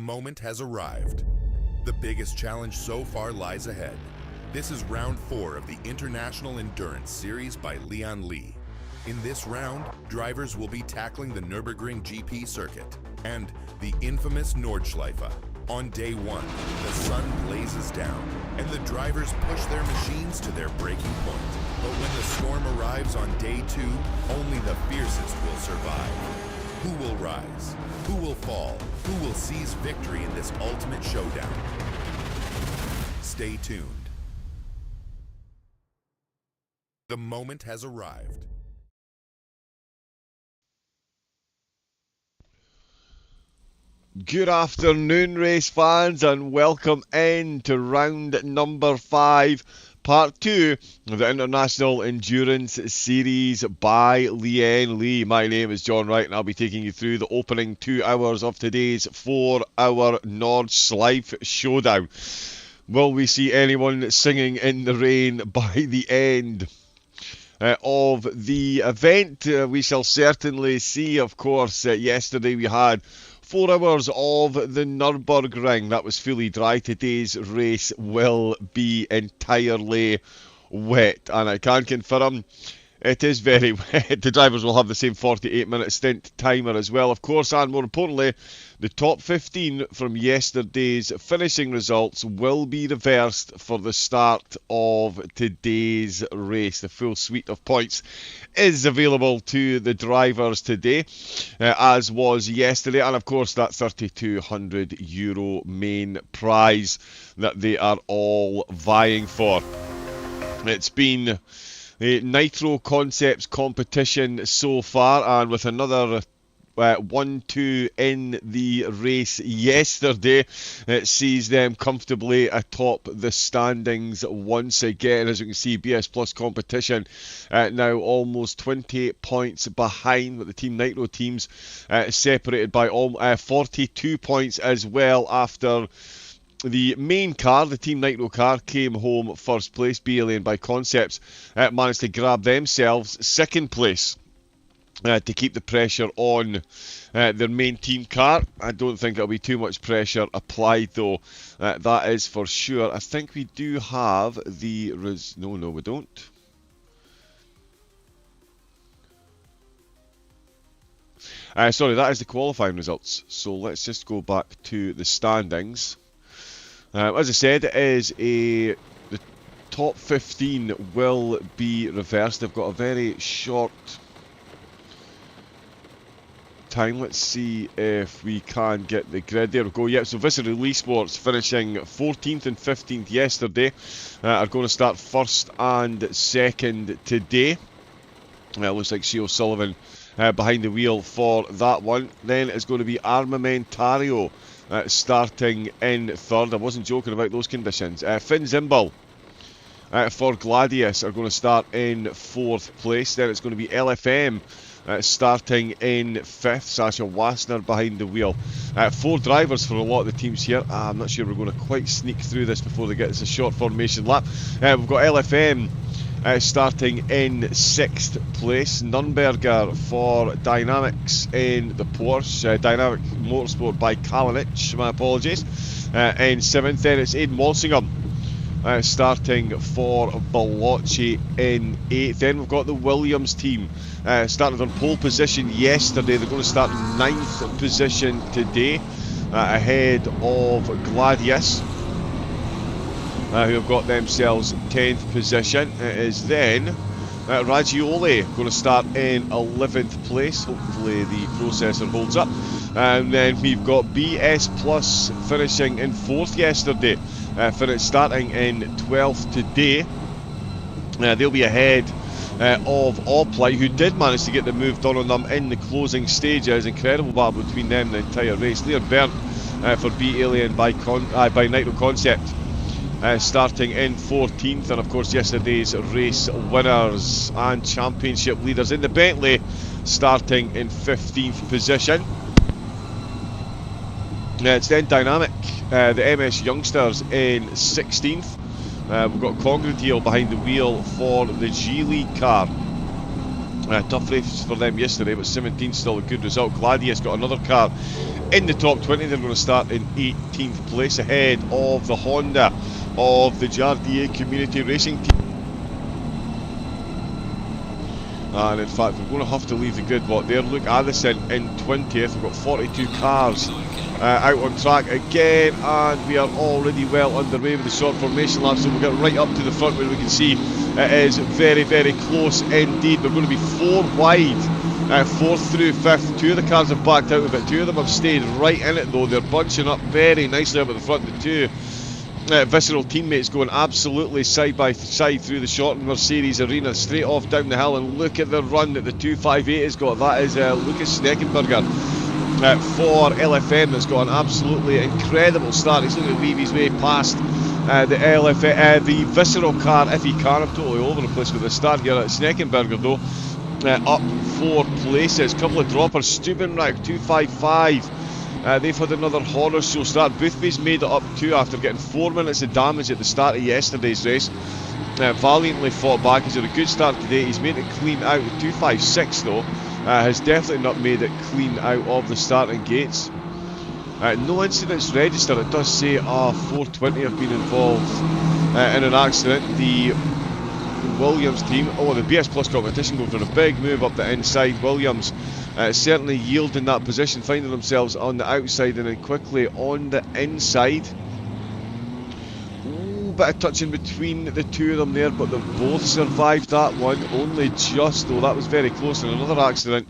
moment has arrived. The biggest challenge so far lies ahead. This is round 4 of the International Endurance Series by Lian. In this round, drivers will be tackling the Nürburgring GP circuit and the infamous Nordschleife. On day 1, the sun blazes down and the drivers push their machines to their breaking point. But when the storm arrives on day 2, only the fiercest will survive. Who will rise? Who will fall? Who will seize victory in this ultimate showdown? Stay tuned. The moment has arrived. Good afternoon, race fans, and welcome in to round number 5, part 2 of the International Endurance Series by Lian. My name is John Wright, and I'll be taking you through the opening 2 hours of today's 4-hour Nordschleife showdown. Will we see anyone singing in the rain by the end of the event? We shall certainly see. Of course, yesterday we had 4 hours of the Nürburgring. That was fully dry. Today's race will be entirely wet, and I can confirm it is very wet. The drivers will have the same 48-minute stint timer as well, of course, and more importantly, the top 15 from yesterday's finishing results will be reversed for the start of today's race. The full suite of points is available to the drivers today, as was yesterday, and of course that €3,200 main prize that they are all vying for. It's been a Nitro Concepts competition so far, and with another 1-2 in the race yesterday, it sees them comfortably atop the standings once again. As you can see, BS Plus competition now almost 20 points behind, with the Team Nitro teams separated by 42 points as well. After the main car, the Team Nitro car, came home first place. Lian by Concepts managed to grab themselves second place to keep the pressure on their main team car. I don't think it'll be too much pressure applied though, that is for sure. I think we do have the... No, we don't. Sorry, that is the qualifying results. So let's just go back to the standings. As I said, it is the top 15 will be reversed. They've got a very short time. Let's see if we can get the grid. There we go. Yep, so Visceral Esports finishing 14th and 15th yesterday are going to start first and second today. Looks like Shea O'Sullivan behind the wheel for that one. Then it's going to be Armamentario starting in third. I wasn't joking about those conditions. Finn Zimbal for Gladius are going to start in 4th place. Then it's going to be LFM starting in 5th. Sasha Wassner behind the wheel. 4 drivers for a lot of the teams here. I'm not sure we're going to quite sneak through this before they get us a short formation lap. We've got LFM starting in 6th place. Nürnberger for Dynamics in the Porsche. Dynamic Motorsport by Kalinic, my apologies. In 7th, then it's Aidan Walsingham starting for Bellocci in 8th. Then we've got the Williams team started on pole position yesterday. They're going to start in 9th position today, ahead of Gladius, who have got themselves 10th position. It is then Raggioli going to start in 11th place. Hopefully the processor holds up. And then we've got BS Plus finishing in 4th yesterday, starting in 12th today. They'll be ahead of Oplite, who did manage to get the move done on them in the closing stages. Incredible battle between them the entire race. Lian Berndt for Alien by Nitro Concept starting in 14th, and of course yesterday's race winners and championship leaders in the Bentley starting in 15th position. It's then Dynamic, the MS Youngsters in 16th. We've got Congrateel behind the wheel for the G League car. Tough race for them yesterday, but 17 still a good result. Gladius got another car in the top 20. They're going to start in 18th place ahead of the Honda of the Jardier Community Racing Team. And in fact, we're going to have to leave the grid block there. Luke Addison in 20th. We've got 42 cars out on track again, and we are already well underway with the short formation lap, so we'll get right up to the front where we can see it is very, very close indeed. We're going to be 4 wide, 4th through 5th. 2 of the cars have backed out of it, 2 of them have stayed right in it though. They're bunching up very nicely up at the front. The 2 visceral teammates going absolutely side by side through the shortened Mercedes arena, straight off down the hill, and look at the run that the 258 has got. That is Lucas Schneckenberger for LFM, that's got an absolutely incredible start. He's looking to weave his way past the visceral car if he can. I'm totally over the place with the start here at Schneckenberger though. Up 4 places, couple of droppers. Stubenreich 255. They've had another horror show start. Boothby's made it up 2 after getting 4 minutes of damage at the start of yesterday's race. Valiantly fought back. He's had a good start today. He's made it clean out. 256 though has definitely not made it clean out of the starting gates. No incidents registered. It does say 420 have been involved in an accident. The Williams team, the BS Plus competition going for a big move up the inside. Williams certainly yielding that position, finding themselves on the outside and then quickly on the inside. Bit of touching between the 2 of them there, but they've both survived that one, only just though. That was very close, and another accident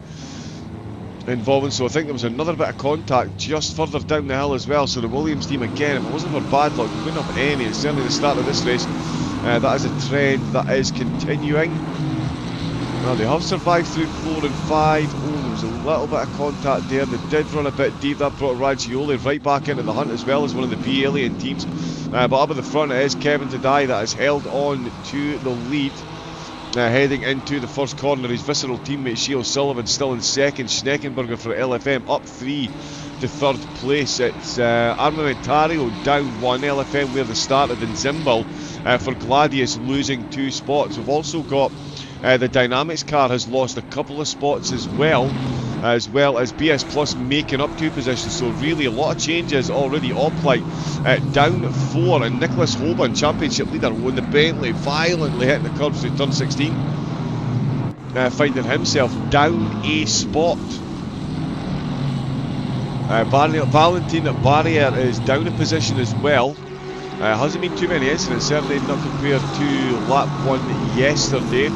involving, so I think there was another bit of contact just further down the hill as well. So the Williams team again, if it wasn't for bad luck, we wouldn't have any. It's certainly the start of this race. That is a trend that is continuing. Now they have survived through 4 and 5. There was a little bit of contact there. They did run a bit deep. That brought Raggioli right back into the hunt as well as one of the B Alien teams. But up at the front it is Kevin Tadai that has held on to the lead. Heading into the first corner, his visceral teammate Shea O'Sullivan still in second. Schneckenberger for LFM up 3 to 3rd place. It's Armamentario down 1. LFM where they started, in Zimbal for Gladius losing 2 spots. We've also got the Dynamics car has lost a couple of spots as well as BS Plus making up 2 positions. So really a lot of changes already on play. Down 4, and Nicholas Hoban, championship leader, won the Bentley, violently hitting the curbs through turn 16, finding himself down a spot. Valentin Barrier is down a position as well. Hasn't been too many incidents, certainly not compared to lap 1 yesterday.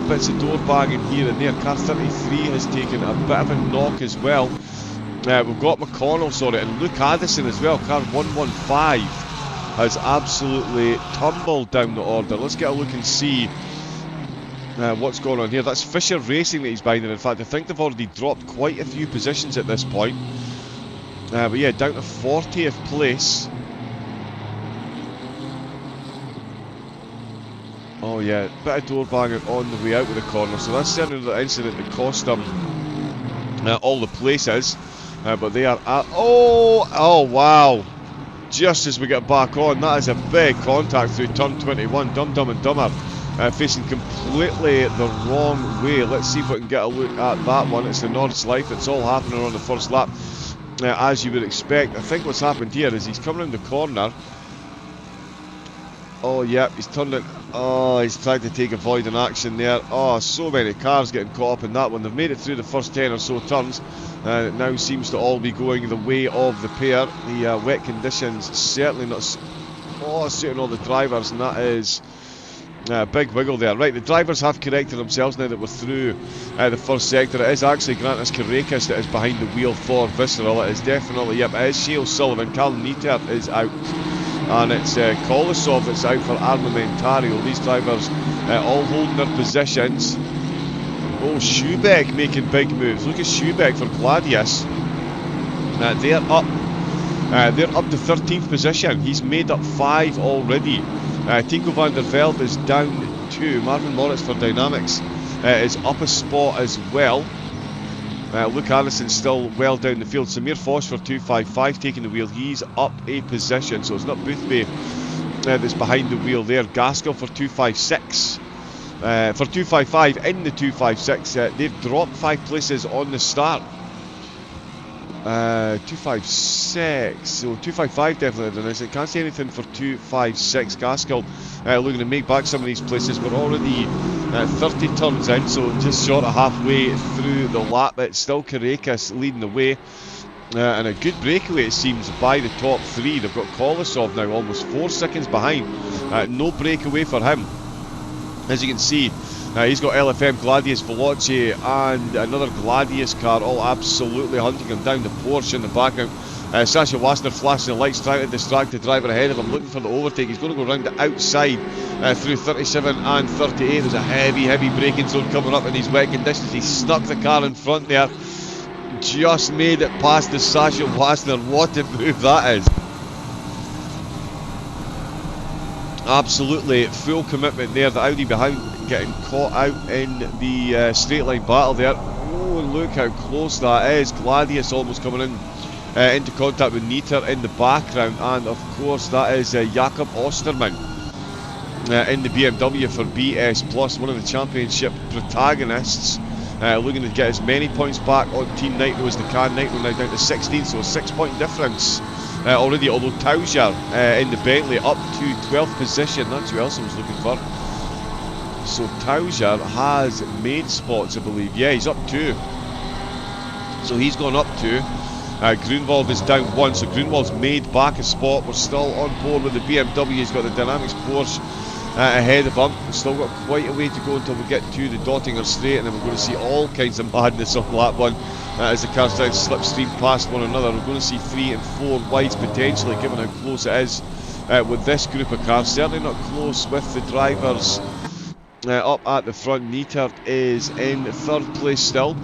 Bits of door banging here and there. Car 33 has taken a bit of a knock as well. We've got McConnell, and Luke Addison as well. Car 115 has absolutely tumbled down the order. Let's get a look and see what's going on here. That's Fisher Racing that he's behind, and in fact I think they've already dropped quite a few positions at this point. But yeah, down to 40th place. Oh yeah, bit of door banging on the way out of the corner, so that's certainly the incident that cost them all the places. But they are at... Oh wow! Just as we get back on, that is a big contact through turn 21. Dumb and Dumber facing completely the wrong way. Let's see if we can get a look at that one. It's the Nordschleife. It's all happening on the first lap, as you would expect. I think what's happened here is he's coming around the corner. Oh yeah, he's turned it. Oh, he's tried to take avoiding action there. Oh, so many cars getting caught up in that one. They've made it through the first 10 or so turns. It now seems to all be going the way of the pair. The wet conditions certainly not suiting all the drivers, and that is a big wiggle there. Right, the drivers have corrected themselves now that we're through the first sector. It is actually Grantis Karekis that is behind the wheel for Visceral. It is definitely, yep, it is Shea O'Sullivan. Carl Nietert is out. And it's Kolosov that's out for Armamentario. These drivers all holding their positions. Oh, Schubeck making big moves. Look at Schubeck for Gladius. They're up to 13th position. He's made up 5 already. Tico van der Velde is down 2. Marvin Moritz for Dynamics is up a spot as well. Luke Addison still well down the field. Samir Fosh for 255 taking the wheel. He's up a position, so it's not Boothby that's behind the wheel there. Gaskell for 256 for 255 in the 256. They've dropped 5 places on the start. 256, so 255 definitely done this. I can't say anything for 256. Gaskell looking to make back some of these places. We're already 30 turns in, so just short of halfway through the lap. It's still Karakis leading the way. And a good breakaway, it seems, by the top 3. They've got Kolosov now almost 4 seconds behind. No breakaway for him. As you can see, he's got LFM, Gladius, Veloce and another Gladius car all absolutely hunting him down. The Porsche in the background. Sasha Wasner flashing the lights, trying to distract the driver ahead of him, looking for the overtake. He's going to go round the outside through 37 and 38. There's a heavy braking zone coming up in these wet conditions. He stuck the car in front there. Just made it past the Sasha Wasner. What a move that is. Absolutely full commitment there. The Audi behind getting caught out in the straight line battle there. Oh, look how close that is. Gladius almost coming in into contact with Nieter in the background, and of course that is Jakob Osterman in the BMW for BS Plus, one of the championship protagonists. Looking to get as many points back on Team Nitro as they can. Nitro now down to 16, so a 6-point difference already, although Taujar in the Bentley up to 12th position. That's who else I was looking for. So Taujar has made spots, I believe. Yeah, he's up 2. So he's gone up 2. Grunwald is down 1, so Grunwald's made back a spot. We're still on board with the BMW. He's got the Dynamics Porsche ahead of him. We've still got quite a way to go until we get to the Dottinger Straight, and then we're going to see all kinds of madness on lap 1 as the cars try to slipstream past one another. We're going to see 3 and 4 wides potentially, given how close it is with this group of cars. Certainly not close with the drivers up at the front. Nieter is in 3rd place still.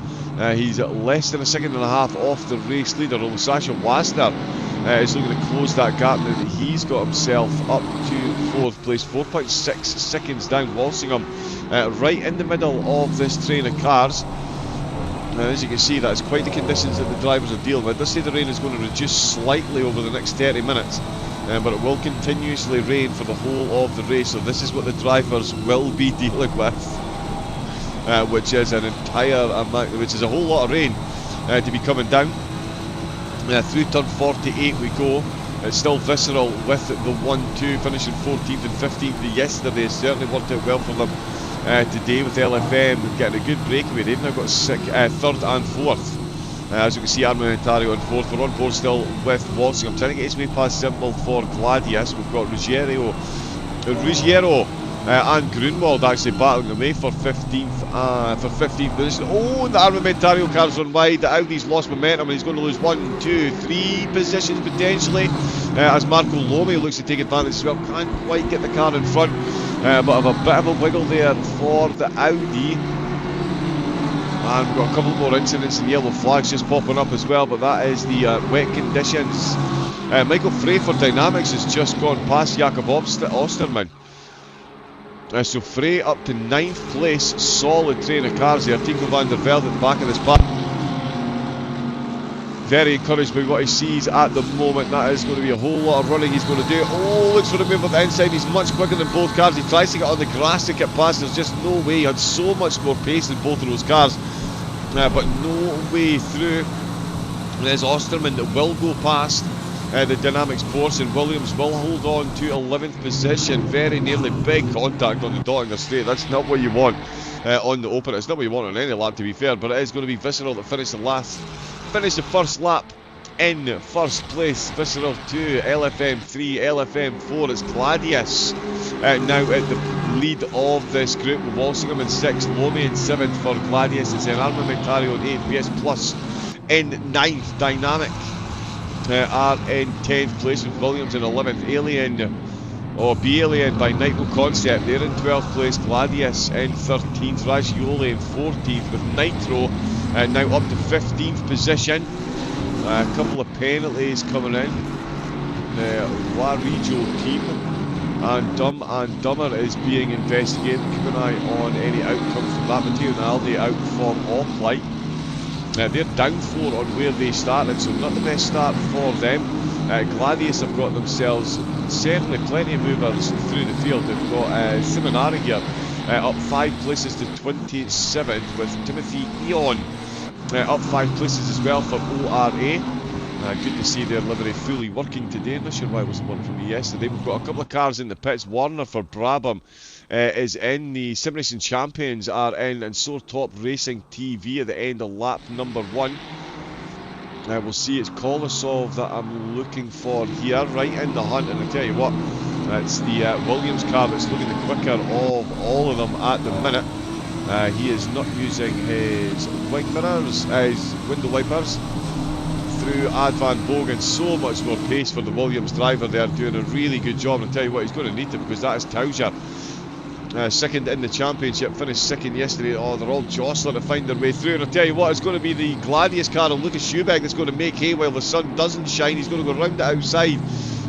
He's less than a second and a half off the race leader, although Sasha Wasner is looking to close that gap now that he's got himself up to 4th place, 4.6 seconds down. Walsingham right in the middle of this train of cars. As you can see, that's quite the conditions that the drivers are dealing with. Let's say the rain is going to reduce slightly over the next 30 minutes, but it will continuously rain for the whole of the race, so this is what the drivers will be dealing with, which is an entire amount, which is a whole lot of rain to be coming down. Through turn 48 we go. It's still visceral with the 1-2, finishing 14th and 15th yesterday. Certainly worked out well for them today with LFM, getting a good breakaway. They've now got 3rd and 4th. As you can see, Armamentario in 4th. We're on board still with Walsingham, trying to get his way past Symbol for Gladius. We've got Ruggiero and Grunwald actually battling away for 15th position. Oh, the Armamentario cars run wide. The Audi's lost momentum and he's going to lose 1, 2, 3 positions potentially. As Marco Lomi looks to take advantage as well. Can't quite get the car in front, but have a bit of a wiggle there for the Audi. And we've got a couple more incidents and yellow flags just popping up as well, but that is the wet conditions. Michael Frey for Dynamics has just gone past Jakob Osterman. So Frey up to 9th place, solid train of cars here. Tico van der Velde at the back of this pack. Very encouraged by what he sees at the moment. That is going to be a whole lot of running he's going to do. Oh, looks for the move on the inside. He's much quicker than both cars. He tries to get on the grass to get past. There's just no way. He had so much more pace than both of those cars, but no way through. There's Osterman that will go past the Dynamics Porsche, and Williams will hold on to 11th position. Very nearly big contact on the Dottinger Straight. That's not what you want on the opener. It's not what you want on any lap, to be fair, but it is going to be Visceral that finish the first lap in 1st place. Visceral 2, LFM 3, LFM 4. It's Gladius now at the lead of this group, with Walsingham in 6th, Lomi in 7th for Gladius. It's an Armamentario in 8th, BS Plus in 9th, Dynamic are in 10th place, with Williams in 11th, Alien by Nitro Concept, they're in 12th place, Gladius in 13th, Ragioli in 14th, with Nitro now up to 15th position. A couple of penalties coming in. La Regio team and Dumb and Dumber is being investigated. Keep an eye on any outcomes from that. Matteo Naldi out from off-light. They're down 4 on where they started, so not the best start for them. Gladius have got themselves certainly plenty of movers through the field. They've got Simonari here up 5 places to 27th, with Timothy Lian up 5 places as well for ORA. Good to see their livery fully working today. Not sure why it wasn't working for me yesterday. We've got a couple of cars in the pits. Warner for Brabham is in. The Sim Racing Champions are in, and so Top Racing TV at the end of lap number 1. We'll see, it's Kolosov that I'm looking for here, right in the hunt, and I tell you what, it's the Williams car that's looking the quicker of all of them at the minute. He is not using his wing mirrors, his window wipers, through Advan Bogan. So much more pace for the Williams driver there, doing a really good job, and I tell you what, he's going to need to, because that is Tauja. Second in the championship, finished second yesterday. Oh, they're all jostling to find their way through, and I'll tell you what, it's going to be the Gladius car of Lucas Schubeck that's going to make hay while the sun doesn't shine. He's going to go round the outside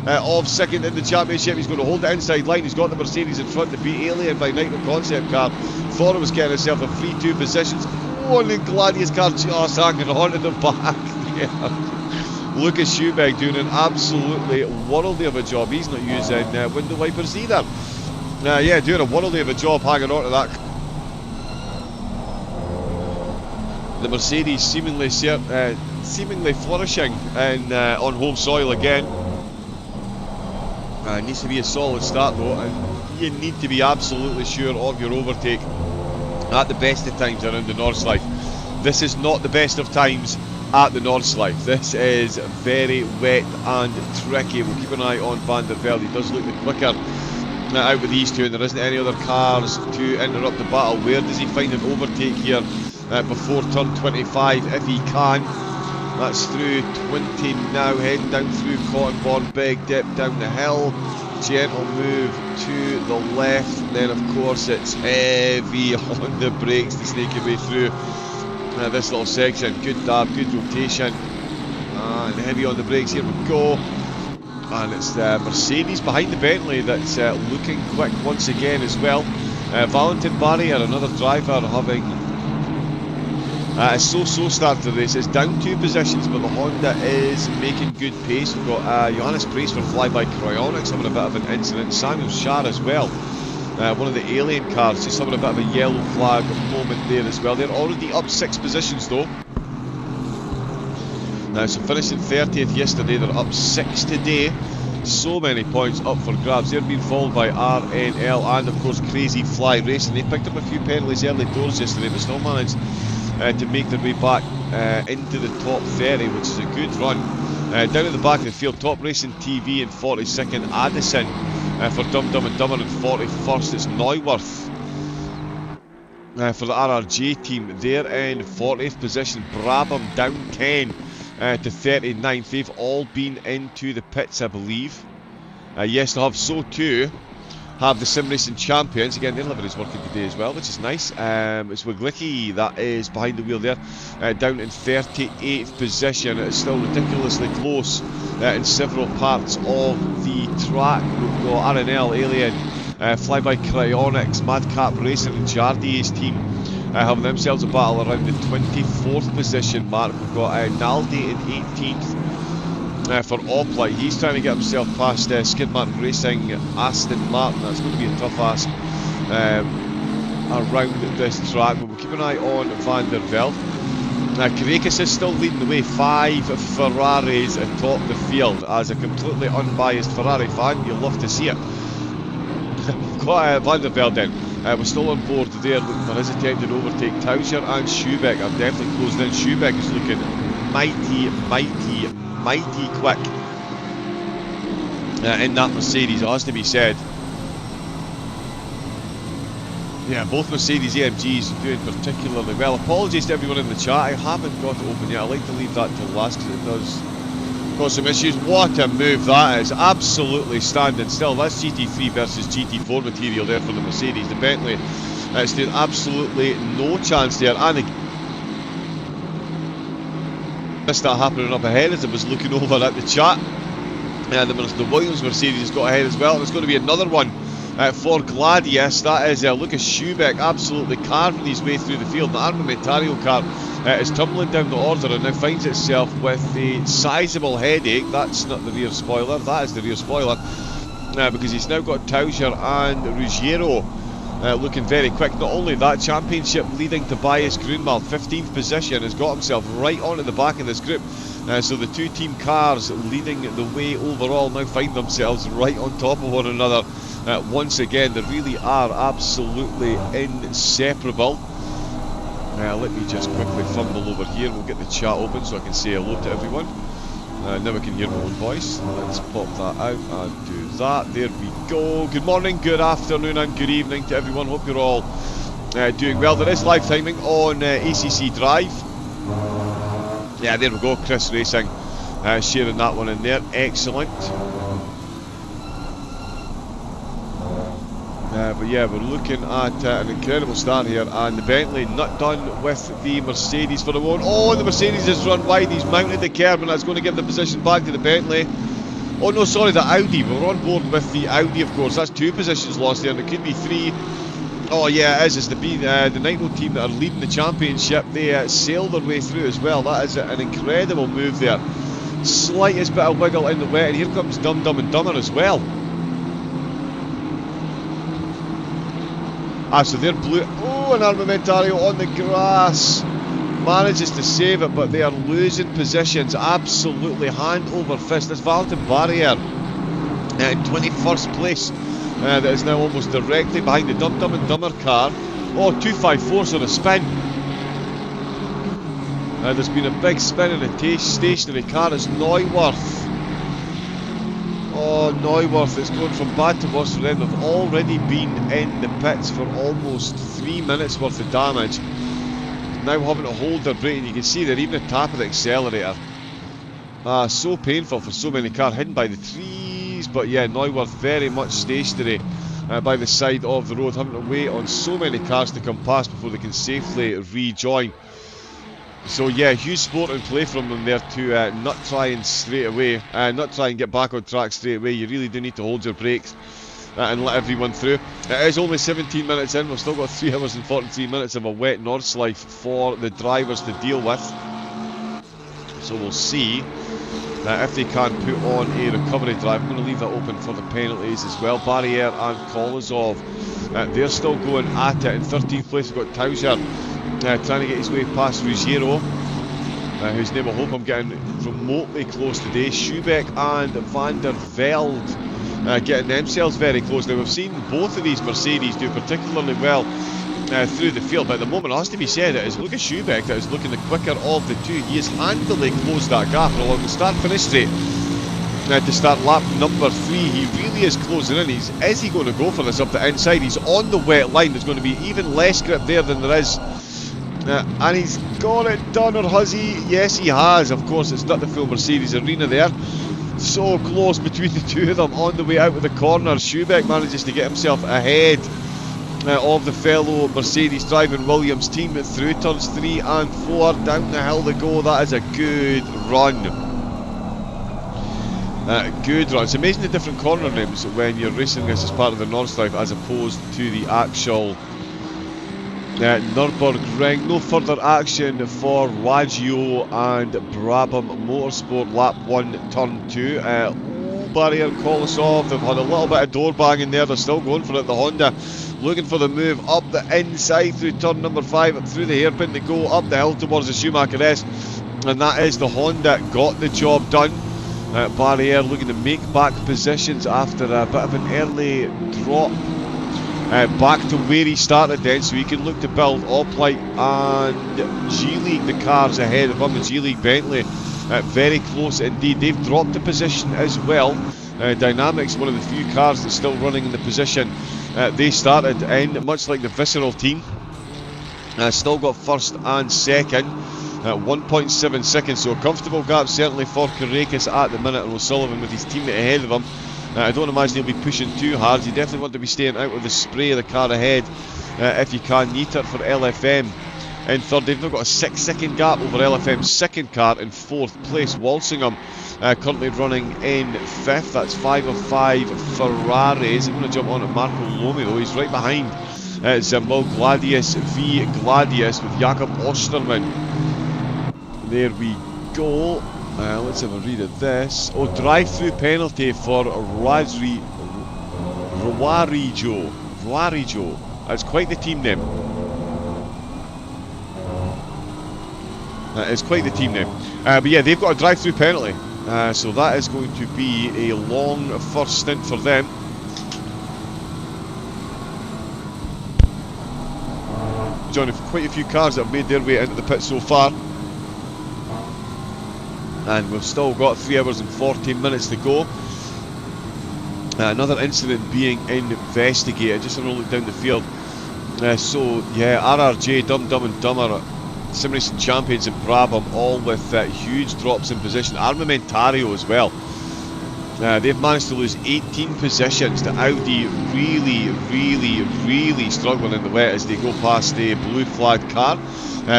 of second in the championship. He's going to hold the inside line. He's got the Mercedes in front to beat Alien by Nitro Concept car. Thought it was getting himself a free 2 positions. Oh, and the Gladius car just hanging on to the back there. Lucas Schubeck doing an absolutely worldly of a job. He's not using window wipers either. Yeah, doing a worldly of a job hanging on to that. The Mercedes seemingly flourishing on home soil again. Needs to be a solid start though, and you need to be absolutely sure of your overtake at the best of times around the Nordschleife. This is not the best of times at the Nordschleife. This is very wet and tricky. We'll keep an eye on Van der Velde. He does look the quicker out with these two, and there isn't any other cars to interrupt the battle. Where does he find an overtake here before turn 25 if he can? That's through 20 now, heading down through Cottonborn, big dip down the hill, gentle move to the left, then of course it's heavy on the brakes to snake your way through this little section. Good dab, good rotation, and heavy on the brakes. Here we go. And it's the Mercedes behind the Bentley that's looking quick once again as well. Valentin Barrier, another driver, having a so-so start to the race. It's down 2 positions, but the Honda is making good pace. We've got Johannes Priest for Flyby Cryonics having a bit of an incident. Samuel Schär as well. One of the Alien cars just having a bit of a yellow flag moment there as well. They're already up 6 positions though. So finishing 30th yesterday, they're up 6 today. So many points up for grabs. They're being followed by RNL and of course Crazy Fly Racing. They picked up a few penalties early doors yesterday, but still managed to make their way back into the top 30, which is a good run. Down at the back of the field, Top Racing TV in 42nd, Addison for Dum Dum and Dumber in 41st. It's Neuwirth for the RRJ team. They're in 40th position. Brabham down 10 to 39th. They've all been into the pits, I believe. Yes, they have. So too have the Sim Racing Champions. Again, their livery is working today as well, which is nice. It's Wiglicki that is behind the wheel there, down in 38th position. It's still ridiculously close in several parts of the track. We've got RNL, Alien, Flyby Cryonics, Madcap Racing and Jardier's team having themselves a battle around the 24th position mark. We've got Naldi in 18th. For Oplite, he's trying to get himself past Skid Martin Racing, Aston Martin. That's going to be a tough ask around this track, but we'll keep an eye on Van der Velde. Karakas is still leading the way. 5 Ferraris atop the field. As a completely unbiased Ferrari fan, you'll love to see it. We've got Van der Velde in. We're still on board there, looking for his attempted overtake. Taucher and Schubeck are definitely closed in. Schubeck is looking mighty quick in that Mercedes, it has to be said. Yeah, both Mercedes AMGs are doing particularly well. Apologies to everyone in the chat, I haven't got it open yet. I like to leave that till last because it does cause some issues. What a move that is, absolutely standing still. That's GT3 versus GT4 material there for the Mercedes. The Bentley stood absolutely no chance there, and missed that happening up ahead as I was looking over at the chat. The Williams Mercedes has got ahead as well. There's going to be another one for Gladius. That is Lucas Schubeck absolutely carving his way through the field. The Armamentario car is tumbling down the order and now finds itself with a sizable headache. That's not the rear spoiler, that is the rear spoiler, because he's now got Taucher and Ruggiero looking very quick. Not only that, championship leading Tobias Grunwald, 15th position, has got himself right onto the back of this group. So the two team cars leading the way overall now find themselves right on top of one another. Once again, they really are absolutely inseparable. Let me just quickly fumble over here. We'll get the chat open so I can say hello to everyone. Now I can hear my own voice. Let's pop that out and do that. There we go. Good morning, good afternoon and good evening to everyone. Hope you're all doing well. There is live timing on ACC Drive. Yeah, there we go. Chris Racing sharing that one in there. Excellent. But yeah, we're looking at an incredible start here, and the Bentley not done with the Mercedes for the moment. Oh, the Mercedes has run wide. He's mounted the curb, and that's going to give the position back to the Bentley. Oh no, sorry, the Audi. We're on board with the Audi, of course. That's 2 positions lost there, and it could be 3. Oh yeah, it is. It's the Nitro team that are leading the championship. They sail their way through as well. That is an incredible move there. Slightest bit of wiggle in the wet, and here comes Dumb and Dumber as well. So they're blue. Oh, an Armamentario on the grass. Manages to save it, but they are losing positions. Absolutely hand over fist. This Valentin Barrier in 21st place. That is now almost directly behind the Dumb and Dumber car. Oh, 254 on a spin. There's been a big spin in the stationary car. It's Neuwirth. Oh, Neuwirth is going from bad to worse for them. They've already been in the pits for almost 3 minutes worth of damage. Now having to hold their brake, and you can see they're even at the top of the accelerator. So painful for so many cars, hidden by the trees. But yeah, Neuwirth very much stationary by the side of the road, having to wait on so many cars to come past before they can safely rejoin. So yeah, huge sport in play from them there to not try and get back on track straight away. You really do need to hold your brakes and let everyone through. It is only 17 minutes in. We've still got 3 hours and 43 minutes of a wet Nordschleife for the drivers to deal with. So we'll see if they can put on a recovery drive. I'm going to leave that open for the penalties as well. Barrier and Kolosov, they're still going at it. In 13th place we've got Tauser trying to get his way past Ruggiero, whose name I hope I'm getting remotely close today. Schubeck and Van der Velde getting themselves very close. Now we've seen both of these Mercedes do particularly well through the field, but at the moment it has to be said it is Lucas Schubeck that is looking the quicker of the two. He has handily closed that gap along the start-finish straight to start lap number 3. He really is closing in. Is he going to go for this up the inside? He's on the wet line. There's going to be even less grip there than there is. And he's got it done, or has he? Yes, he has. Of course, it's not the full Mercedes arena there. So close between the two of them on the way out of the corner. Schubeck manages to get himself ahead of the fellow Mercedes driving Williams team through turns 3 and 4. Down the hill they go. That is a good run. Good run. It's amazing the different corner names when you're racing this as part of the Nordschleife as opposed to the actual Nürburgring. No further action for Waggio and Brabham Motorsport lap 1 turn 2. Barrier and Kolosov, they've had a little bit of door banging there. They're still going for it. The Honda looking for the move up the inside through turn number 5, up through the hairpin to go up the hill towards the Schumacher S, and that is the Honda got the job done. Barrier looking to make back positions after a bit of an early drop back to where he started then, so he can look to build Oplight and G-League, the cars ahead of him. The G-League Bentley very close indeed. They've dropped a position as well. Dynamics, one of the few cars that's still running in the position they started in, much like the Visceral team. Still got first and second, 1.7 seconds, so a comfortable gap certainly for Kourakis at the minute, and O'Sullivan with his teammate ahead of him. I don't imagine he'll be pushing too hard. You definitely want to be staying out of the spray of the car ahead if you can. Neater for LFM in third. They've now got a 6-second gap over LFM's second car in 4th place. Walsingham currently running in 5th. That's 5 of 5 Ferraris. I'm going to jump on at Marco Lomi though. He's right behind Zemel Gladius v Gladius with Jakob Osterman. There we go. Let's have a read of this. Oh, drive-through penalty for Ruarijo. It's quite the team name. It's quite the team name. But yeah, they've got a drive-through penalty. So that is going to be a long first stint for them. Johnny, quite a few cars that have made their way into the pit so far. And we've still got 3 hours and 14 minutes to go. Another incident being investigated. Just having a look down the field. So yeah, RRJ, Dumb and Dumber, Sim Racing Champions in Brabham, all with huge drops in position. Armamentario as well. They've managed to lose 18 positions. The Audi really struggling in the wet as they go past the blue flag car,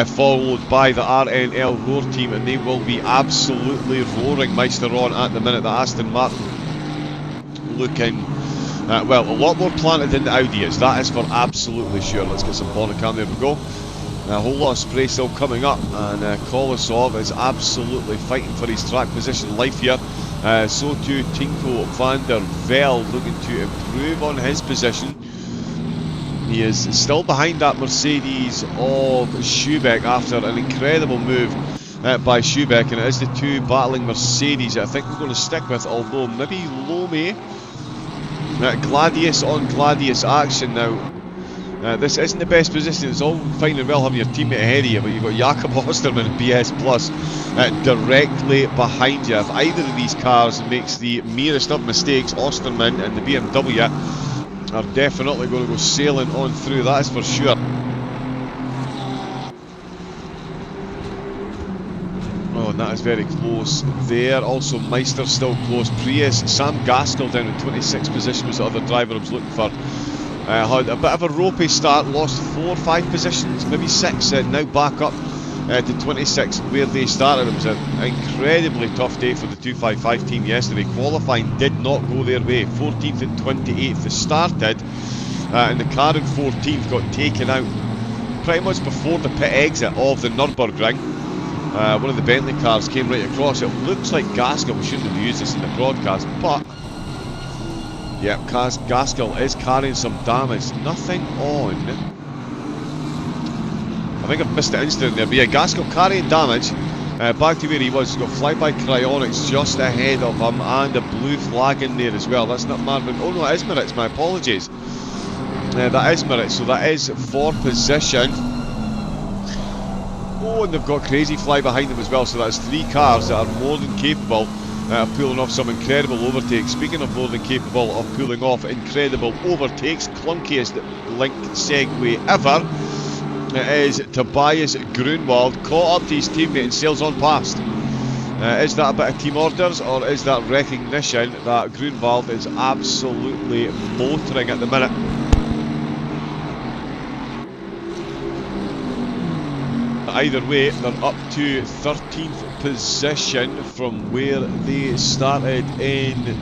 followed by the RNL Roar team, and they will be absolutely roaring Meister on at the minute. The Aston Martin looking, well, a lot more planted than the Audi is. That is for absolutely sure. Let's get some bonnet cam. There we go. A whole lot of spray still coming up, and Kolosov is absolutely fighting for his track position life here. So too Tinko van der Velde looking to improve on his position. He is still behind that Mercedes of Schubeck after an incredible move by Schubeck, and it is the two battling Mercedes that I think we're going to stick with, although maybe Lome. Gladius on Gladius action now. This isn't the best position. It's all fine and well having your teammate ahead of you, but you've got Jakob Osterman and BS Plus directly behind you. If either of these cars makes the merest of mistakes, Osterman and the BMW are definitely going to go sailing on through, that is for sure. Oh, and that is very close there. Also, Meister still close. Prius, Sam Gaskell down in 26th position was the other driver I was looking for. Had a bit of a ropey start, lost 4 or 5 positions, maybe 6, now back up to 26 where they started. It was an incredibly tough day for the 255 team yesterday. Qualifying did not go their way. 14th and 28th they started, and the car in 14th got taken out pretty much before the pit exit of the Nürburgring. One of the Bentley cars came right across. It looks like Gaskell, we shouldn't have used this in the broadcast, but yeah, Gaskell is carrying some damage. Nothing on. I think I've missed the incident there, but yeah, Gaskell carrying damage. Back to where he was. He's got flyby cryonics just ahead of him, and a blue flag in there as well. That's not Marvin. Oh no, it is Moritz, my apologies. That is Moritz, so that is for position. Oh, and they've got Crazy Fly behind them as well, so that's 3 cars that are more than capable pulling off some incredible overtakes. Speaking of more than capable of pulling off incredible overtakes, clunkiest link segue ever, it is Tobias Grunwald, caught up to his teammate and sails on past. Is that a bit of team orders, or is that recognition that Grunwald is absolutely motoring at the minute? Either way, they're up to 13th position from where they started in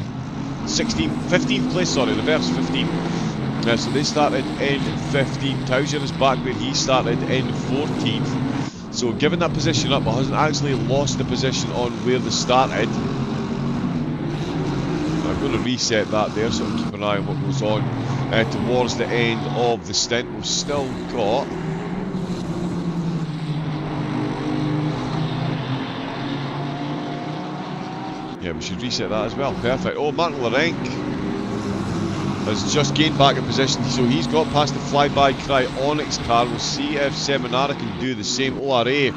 15th place, sorry, reverse 15th. So they started in 15th. Tauzier is back where he started in 14th. So given that position up, but hasn't actually lost the position on where they started. I'm going to reset that there, so I'll keep an eye on what goes on towards the end of the stint. We've still got... yeah, we should reset that as well. Perfect. Oh, Martin Larenk has just gained back a position, so he's got past the flyby cryonics car. We'll see if Seminara can do the same. ORA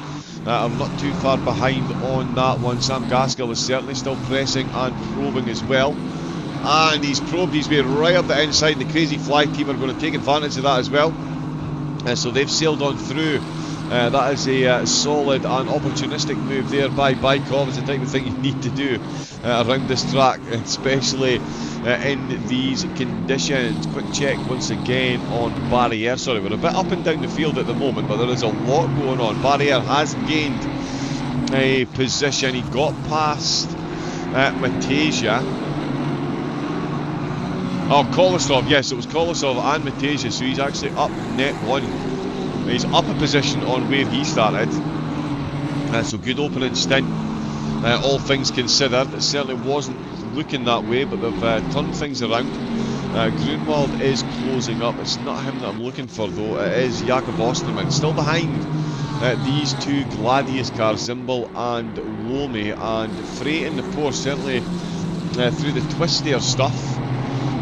are not too far behind on that one. Sam Gaskell is certainly still pressing and probing as well. And he's probed his way right up the inside. The Crazy Fly team are going to take advantage of that as well. So they've sailed on through. That is a solid and opportunistic move there by Baikov. It's the type of thing you need to do around this track, especially in these conditions. Quick check once again on Barriere. Sorry, we're a bit up and down the field at the moment, but there is a lot going on. Barriere has gained a position. He got past Matasia. Oh, Kolosov, yes, it was Kolosov and Matasia, so he's actually up net 1. He's up a position on where he started. So good opening stint, all things considered. It certainly wasn't looking that way, but they've turned things around. Grunwald is closing up. It's not him that I'm looking for though. It is Jakob Osterman. Still behind these two Gladius cars, Zimbel and Lomi, and freighting the Porsche certainly through the twistier stuff.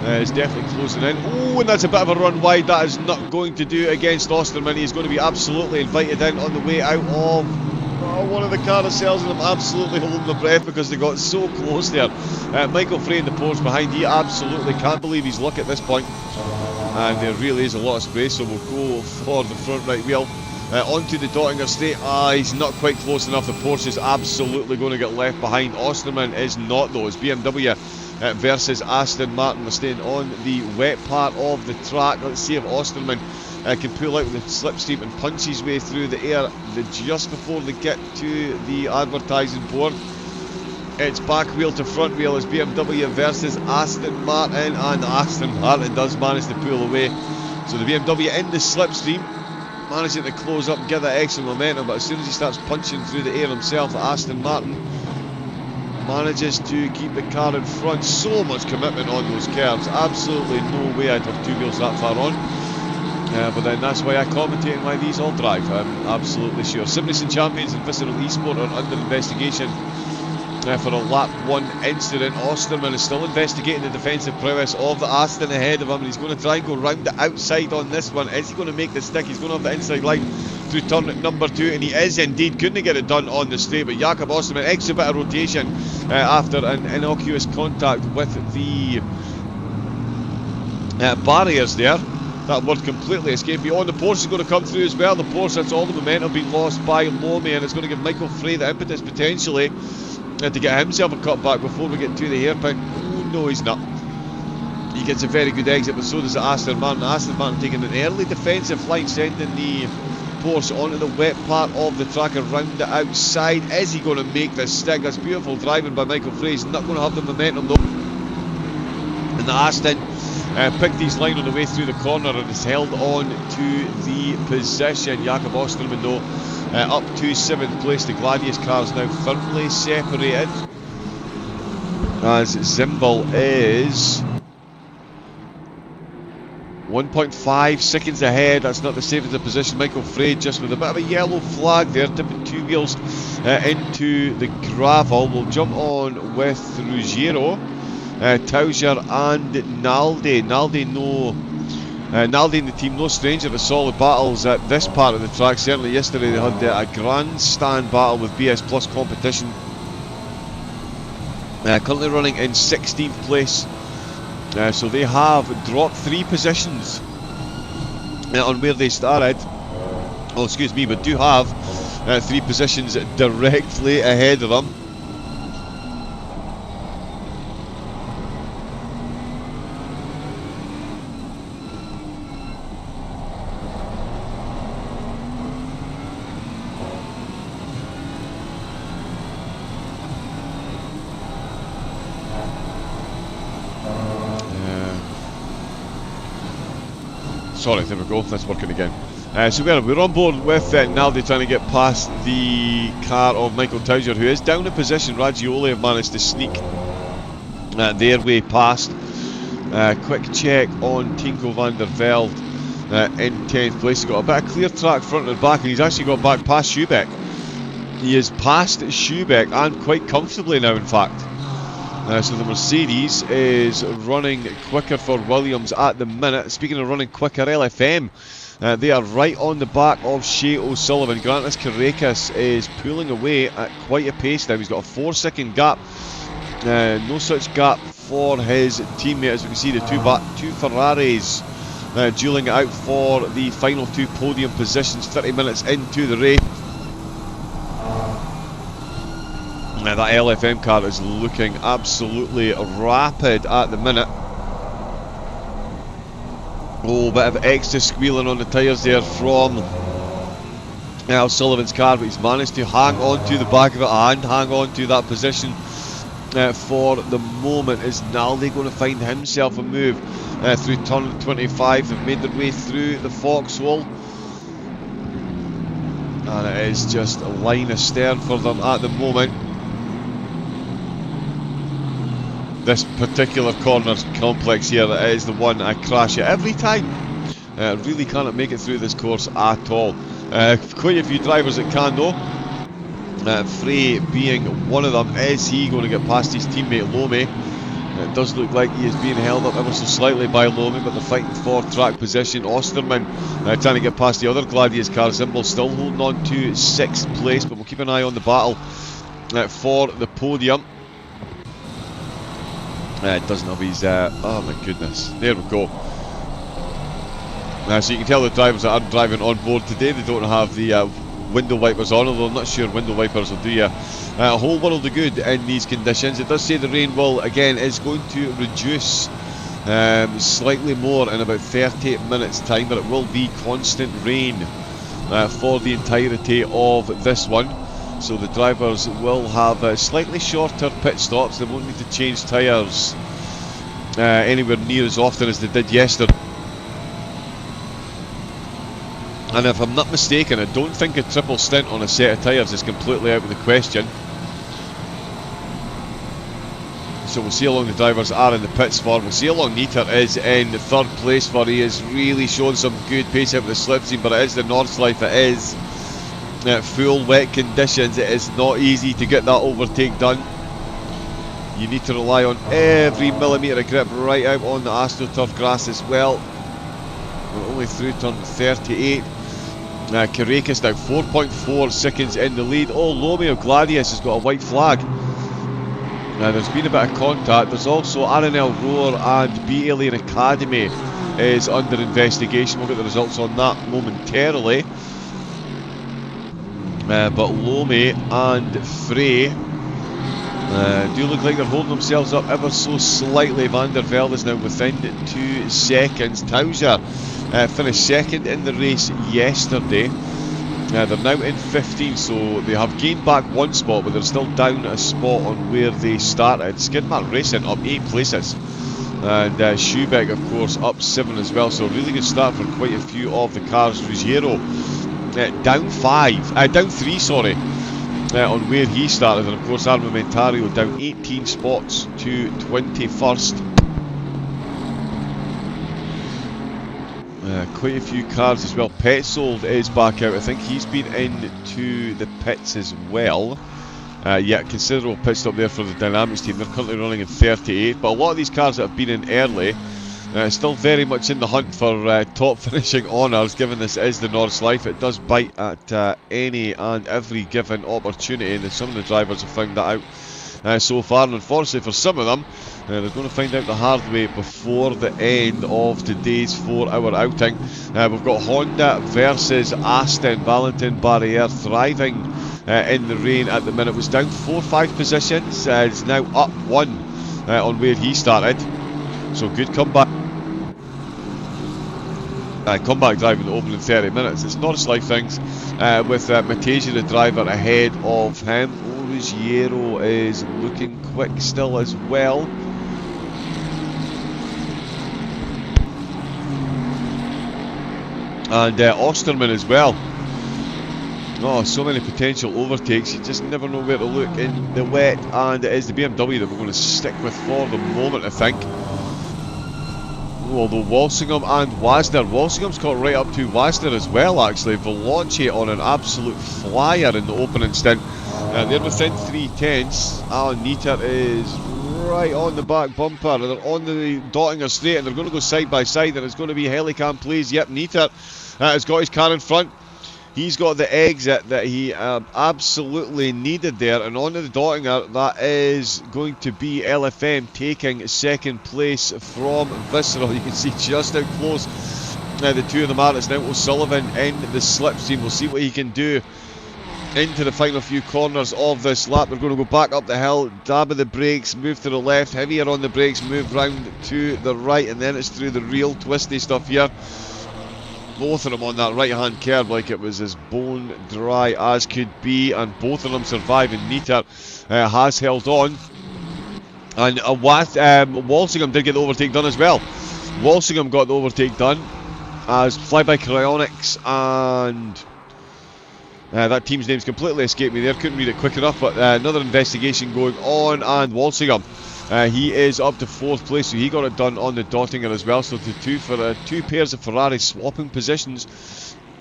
Is definitely closing in. Oh, and that's a bit of a run wide. That is not going to do against Osterman. He's going to be absolutely invited in on the way out of one of the carousels, and I'm absolutely holding my breath because they got so close there. Michael Frey in the Porsche behind. He absolutely can't believe his luck at this point. And there really is a lot of space, so we'll go for the front right wheel. Onto the Dottinger straight. He's not quite close enough. The Porsche is absolutely going to get left behind. Osterman is not though. It's BMW versus Aston Martin. They're staying on the wet part of the track. Let's see if Osterman can pull out with the slipstream and punch his way through the air just before they get to the advertising board. It's back wheel to front wheel as BMW versus Aston Martin, and Aston Martin does manage to pull away. So the BMW in the slipstream, managing to close up and get that extra momentum, but as soon as he starts punching through the air himself, Aston Martin manages to keep the car in front. So much commitment on those curves. Absolutely no way I'd have two wheels that far on. But then that's why I commentate and why these all drive. I'm absolutely sure. Simracing Champions and Visceral Esport are under investigation for a lap 1 incident. Osterman is still investigating the defensive prowess of the Aston ahead of him, and he's going to try and go round the outside on this one. Is he going to make the stick? He's going to have the inside line through turn number 2, and he is indeed. Couldn't get it done on the straight, but Jakob Osterman, extra bit of rotation after an innocuous contact with the barriers there. That word completely escaped me. Oh, and the Porsche is going to come through as well. The Porsche, that's all the momentum being lost by Lomi, and it's going to give Michael Frey the impetus potentially to get himself a cut back before we get to the hairpin. Oh no, he's not. He gets a very good exit, but so does the Aston Martin. Aston Martin taking an early defensive line, sending the Porsche onto the wet part of the track and round the outside. Is he going to make this stick? That's beautiful driving by Michael Frey. He's not going to have the momentum though. And the Aston picked his line on the way through the corner and has held on to the position. Jakob Osterman though up to 7th place. The Gladius cars now firmly separated as Zimbel is 1.5 seconds ahead. That's not the safest of position. Michael Frey just with a bit of a yellow flag there, tipping two wheels into the gravel. We'll jump on with Ruggiero, Tauger and Naldi. Naldi and the team, no stranger to solid battles at this part of the track. Certainly yesterday they had a grandstand battle with BS Plus competition. Currently running in 16th place. So they have dropped 3 positions on where they started. Oh, excuse me, but do have 3 positions directly ahead of them. Sorry, there we go, that's working again. So we're on board with Naldi trying to get past the car of Michael Tauger, who is down a position. Raggioli have managed to sneak their way past. Quick check on Tinko van der Velde in 10th place. He's got a bit of clear track front and back, and he's actually got back past Schubeck. He is past Schubeck, and quite comfortably now in fact. So the Mercedes is running quicker for Williams at the minute. Speaking of running quicker, LFM, they are right on the back of Shea O'Sullivan. Grantis Karekas is pulling away at quite a pace now. He's got a 4-second gap. No such gap for his teammate. As we can see, the two Ferraris dueling it out for the final 2 podium positions 30 minutes into the race. That LFM car is looking absolutely rapid at the minute. Oh, bit of extra squealing on the tyres there from O'Sullivan's car, but he's managed to hang on to the back of it and hang on to that position for the moment. Is Naldi going to find himself a move through turn 25? They've made their way through the foxhole, and it is just a line astern for them at the moment. This particular corner complex here, it is the one I crash at every time. Really cannot make it through this course at all. Quite a few drivers that can though. Frey being one of them. Is he going to get past his teammate Lome? It does look like he is being held up ever so slightly by Lome, but they're fighting for track position. Osterman trying to get past the other Gladius car. Zimbel still holding on to 6th place, but we'll keep an eye on the battle for the podium. It doesn't have his... oh my goodness, there we go. So you can tell the drivers that aren't driving on board today, they don't have the window wipers on, although I'm not sure window wipers will do you a whole world of good in these conditions. It does say the rain will, again, is going to reduce slightly more in about 30 minutes time, but it will be constant rain for the entirety of this one. So the drivers will have slightly shorter pit stops. They won't need to change tyres anywhere near as often as they did yesterday. And if I'm not mistaken, I don't think a triple stint on a set of tyres is completely out of the question. So we'll see how long the drivers are in the pits for. We'll see how long Nieter is in 3rd place for. He has really shown some good pace out of the slipstream, but it is the Nordschleife. It is full wet conditions. It is not easy to get that overtake done. You need to rely on every millimetre of grip right out on the AstroTurf grass as well. We're only through turn 38. Karekis now 4.4 seconds in the lead. Oh, Lome of Gladius has got a white flag. There's been a bit of contact. There's also RNL Roar and B Alien Academy is under investigation. We'll get the results on that momentarily. But Lome and Frey do look like they're holding themselves up ever so slightly. Van der Velde is now within 2 seconds. Tauser finished 2nd in the race yesterday. They're now in 15, so they have gained back 1 spot, but they're still down a spot on where they started. Skidmark Racing up 8 places, and Schubeck, of course, up 7 as well. So a really good start for quite a few of the cars. Ruggiero down 3, sorry, on where he started, and of course Armamentario down 18 spots to 21st. Quite a few cars as well. Petzold is back out. I think he's been into the pits as well. Yeah, considerable pit stop there for the Dynamics team. They're currently running in 38, but a lot of these cars that have been in early still very much in the hunt for top finishing honours, given this is the Nordschleife. It does bite at any and every given opportunity, and some of the drivers have found that out so far, and unfortunately for some of them, they're going to find out the hard way before the end of today's 4-hour outing. We've got Honda versus Aston. Valentin Barriere thriving in the rain at the minute. Was down 4-5 positions. Is now up 1 on where he started. So good comeback. Comeback driving the opening 30 minutes. It's Nordschleife things with Mateja the driver ahead of him. Ruggiero is looking quick still as well. And Osterman as well. Oh, so many potential overtakes. You just never know where to look in the wet. And it is the BMW that we're going to stick with for the moment, I think. Although Walsingham and Wasner. Walsingham's caught right up to Wasner as well, actually. Veloce on an absolute flyer in the opening stint. They're within 3/10. Alan Nieter is right on the back bumper. They're on the Dottinger straight, and they're going to go side by side, and it's going to be Helicam, please. Yep, Nieter has got his car in front. He's got the exit that he absolutely needed there, and onto the Dottinger, that is going to be LFM taking 2nd place from Visceral. You can see just how close the two of them are. It's now O'Sullivan in the slipstream. We'll see what he can do into the final few corners of this lap. They're going to go back up the hill, dab of the brakes, move to the left, heavier on the brakes, move round to the right, and then it's through the real twisty stuff here. Both of them on that right hand curve like it was as bone dry as could be, and both of them surviving. Nieter has held on, and Walsingham did get the overtake done as well. Walsingham got the overtake done as Flyby Cryonics, and that team's name's completely escaped me there, couldn't read it quick enough, but another investigation going on, and Walsingham He is up to 4th place, so he got it done on the Dottinger as well. So two pairs of Ferrari swapping positions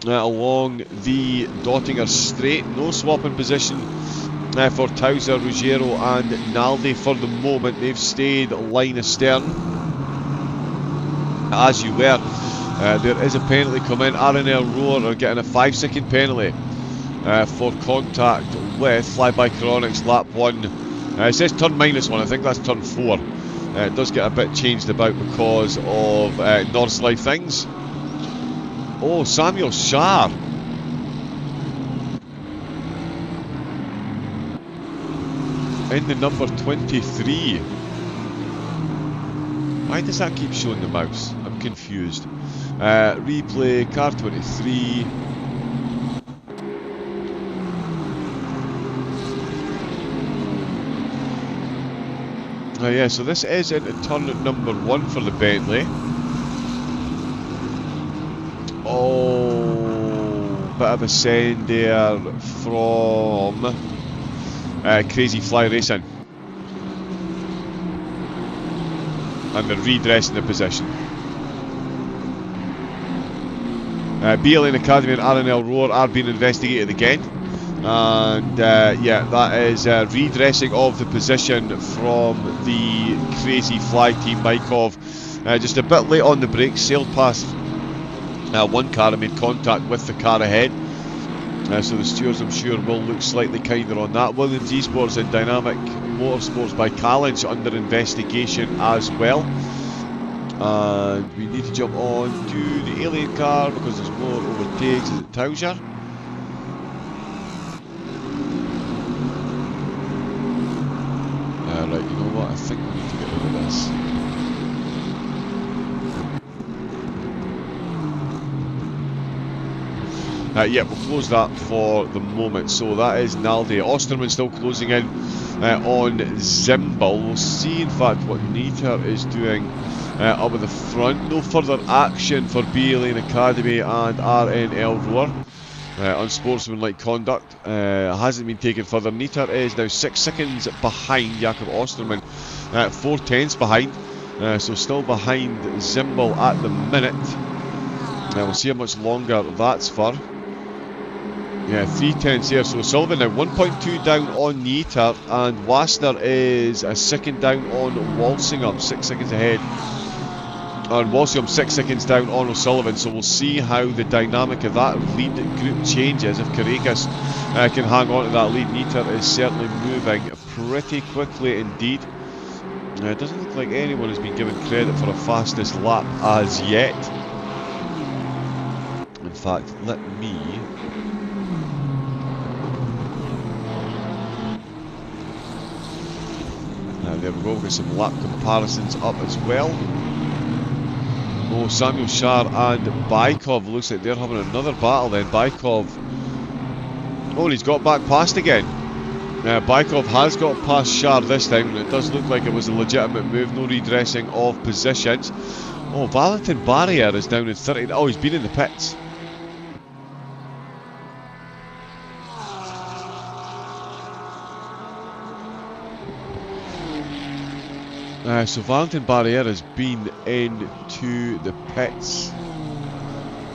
along the Dottinger straight. No swapping position for Tauser, Ruggiero and Naldi for the moment. They've stayed line astern, as you were. There is a penalty come in. R&L Roar are getting a 5-second penalty for contact with Flyby Chronics lap 1. It says turn -1, I think that's turn 4. It does get a bit changed about because of Nordschleife things. Oh, Samuel Schär. In the number 23. Why does that keep showing the mouse? I'm confused. Replay, car 23. Yeah, so this is into turn number 1 for the Bentley. Oh, bit of a send there from Crazy Fly Racing. And they're redressing the position. BLN Academy and R&L Roar are being investigated again. And yeah, that is redressing of the position from the Crazy Fly team. Maikov just a bit late on the brakes, sailed past one car and made contact with the car ahead. So the stewards, I'm sure, will look slightly kinder on that. Williams Esports and Dynamic Motorsports by Callage under investigation as well. And we need to jump on to the alien car because there's more overtakes. Is it Tauser? Right, you know what? I think we need to get rid of this. Yeah, we'll close that for the moment. So that is Naldi. Osterman still closing in on Zimbal. We'll see, in fact, what Nita is doing up at the front. No further action for BLN Academy and R&L Roar. Unsportsmanlike conduct hasn't been taken further. Nita is now 6 seconds behind Jakob Osterman, 4/10 behind, so still behind Zimbal at the minute. We'll see how much longer that's for. Yeah, 3/10 here. So Sullivan now 1.2 down on Nita, and Wassner is a second down on Walsingham, 6 seconds ahead. And Walsingham 6 seconds down on O'Sullivan, so we'll see how the dynamic of that lead group changes. If Karakas can hang on to that lead, Nita is certainly moving pretty quickly indeed. It doesn't look like anyone has been given credit for a fastest lap as yet. In fact, let me... there we go, we've got some lap comparisons up as well. Oh, Samuel Schär and Baikov, looks like they're having another battle then. Baikov, oh, and he's got back past again. Baikov has got past Schär this time, and it does look like it was a legitimate move, no redressing of positions. Oh, Valentin Barrier is down in 30, oh, he's been in the pits. So Valentin Barrier has been into the pits.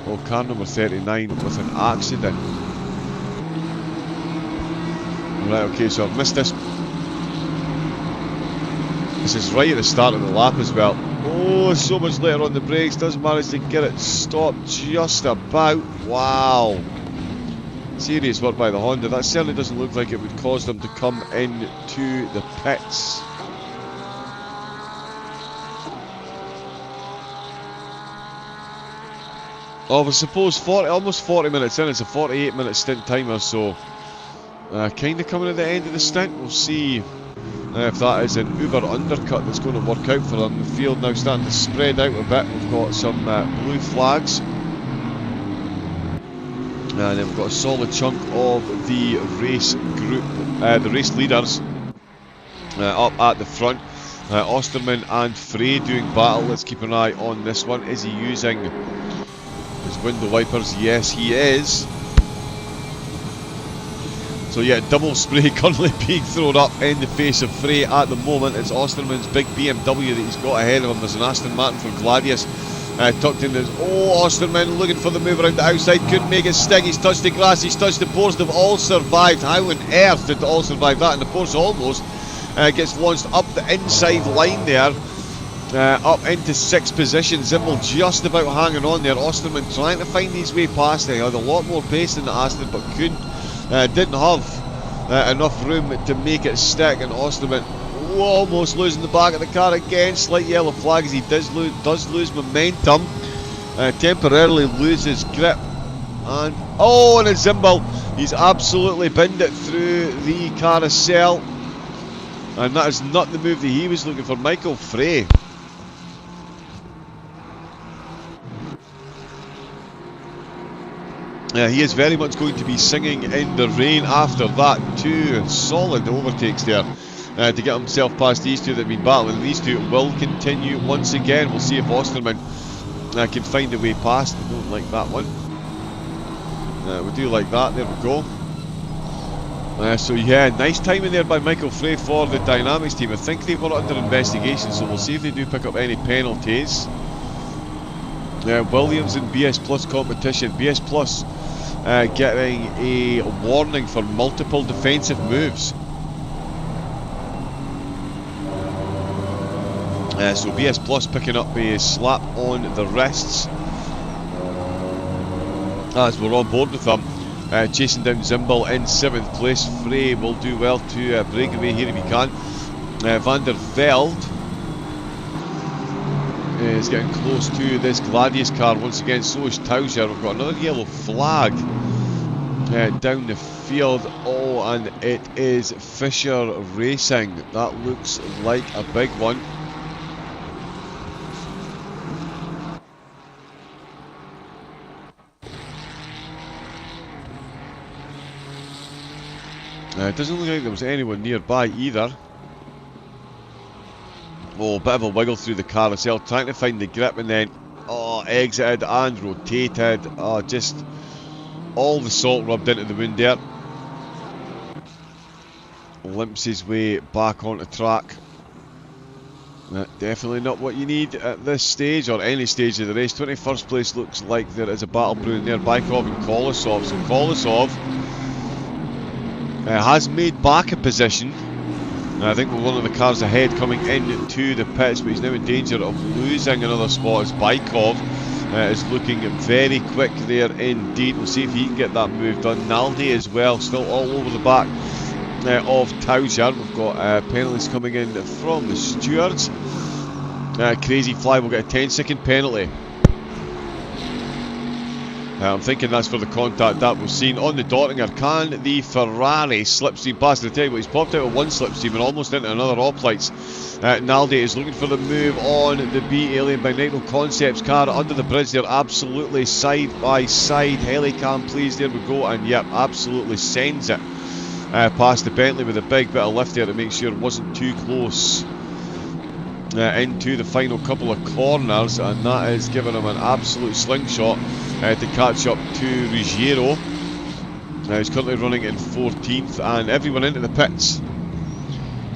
Oh, car number 39 with an accident. Right, okay, so I've missed this. This is right at the start of the lap as well. Oh, so much later on the brakes, does manage to get it stopped just about. Wow. Serious work by the Honda. That certainly doesn't look like it would cause them to come into the pits. Oh, I suppose almost 40 minutes in, it's a 48-minute stint timer, so kind of coming at the end of the stint. We'll see if that is an uber undercut that's going to work out for them. The field now starting to spread out a bit. We've got some blue flags. And then we've got a solid chunk of the race group, the race leaders up at the front. Osterman and Frey doing battle. Let's keep an eye on this one. Is he using his window wipers? Yes, he is. So So yeah, double spray currently being thrown up in the face of Frey at the moment. It's Osterman's big BMW that he's got ahead of him. There's an Aston Martin for Gladius tucked in. There's Osterman looking for the move around the outside, couldn't make it stick. He's touched the grass, he's touched the Porsche. They've all survived. How on earth did they all survive that? And the Porsche almost gets launched up the inside line there. Up into 6th position. Zimbel just about hanging on there. Osterman trying to find his way past. He had a lot more pace than the Aston, but didn't have enough room to make it stick. And Osterman almost losing the back of the car again. Slight yellow flag as he does lose momentum. Temporarily loses grip. And and it's Zimbel. He's absolutely binned it through the carousel. And that is not the move that he was looking for. Michael Frey. He is very much going to be singing in the rain after that. 2 solid overtakes there to get himself past these two that have been battling. These two will continue once again. We'll see if Osterman can find a way past. We don't like that one. We do like that. There we go. So yeah, nice timing there by Michael Frey for the Dynamics team. I think they were under investigation, so we'll see if they do pick up any penalties. Williams in BS Plus competition. BS Plus getting a warning for multiple defensive moves. So BS Plus picking up a slap on the wrists as we're on board with them. Chasing down Zimbel in 7th place. Frey will do well to break away here if he can. Van der Velde is getting close to this Gladius car once again. So is Tauser. We've got another yellow flag down the field. And it is Fisher Racing. That looks like a big one. It doesn't look like there was anyone nearby either. Bit of a wiggle through the carousel, trying to find the grip, and then exited and rotated. Just all the salt rubbed into the wound there. Limps his way back onto track. Definitely not what you need at this stage, or any stage of the race. 21st place looks like there is a battle brewing there. Bykov and Kolosov. So Kolosov has made back a position. I think we're one of the cars ahead coming into the pits, but he's now in danger of losing another spot as Bykov is looking very quick there indeed. We'll see if he can get that move done. Naldi as well, still all over the back of Tauser. We've got penalties coming in from the stewards. Crazy Fly will get a 10-second penalty. I'm thinking that's for the contact that was seen on the Dottinger. Can the Ferrari slipstream past? I tell you what, he's popped out of one slipstream and almost into another Oplights. Naldi is looking for the move on the B Alien by Nitro Concepts car under the bridge there, absolutely side by side. Helicam please, there we go, and yep, absolutely sends it past the Bentley with a big bit of lift there to make sure it wasn't too close into the final couple of corners, and that is giving him an absolute slingshot to catch up to Ruggiero. He's currently running in 14th, and everyone into the pits.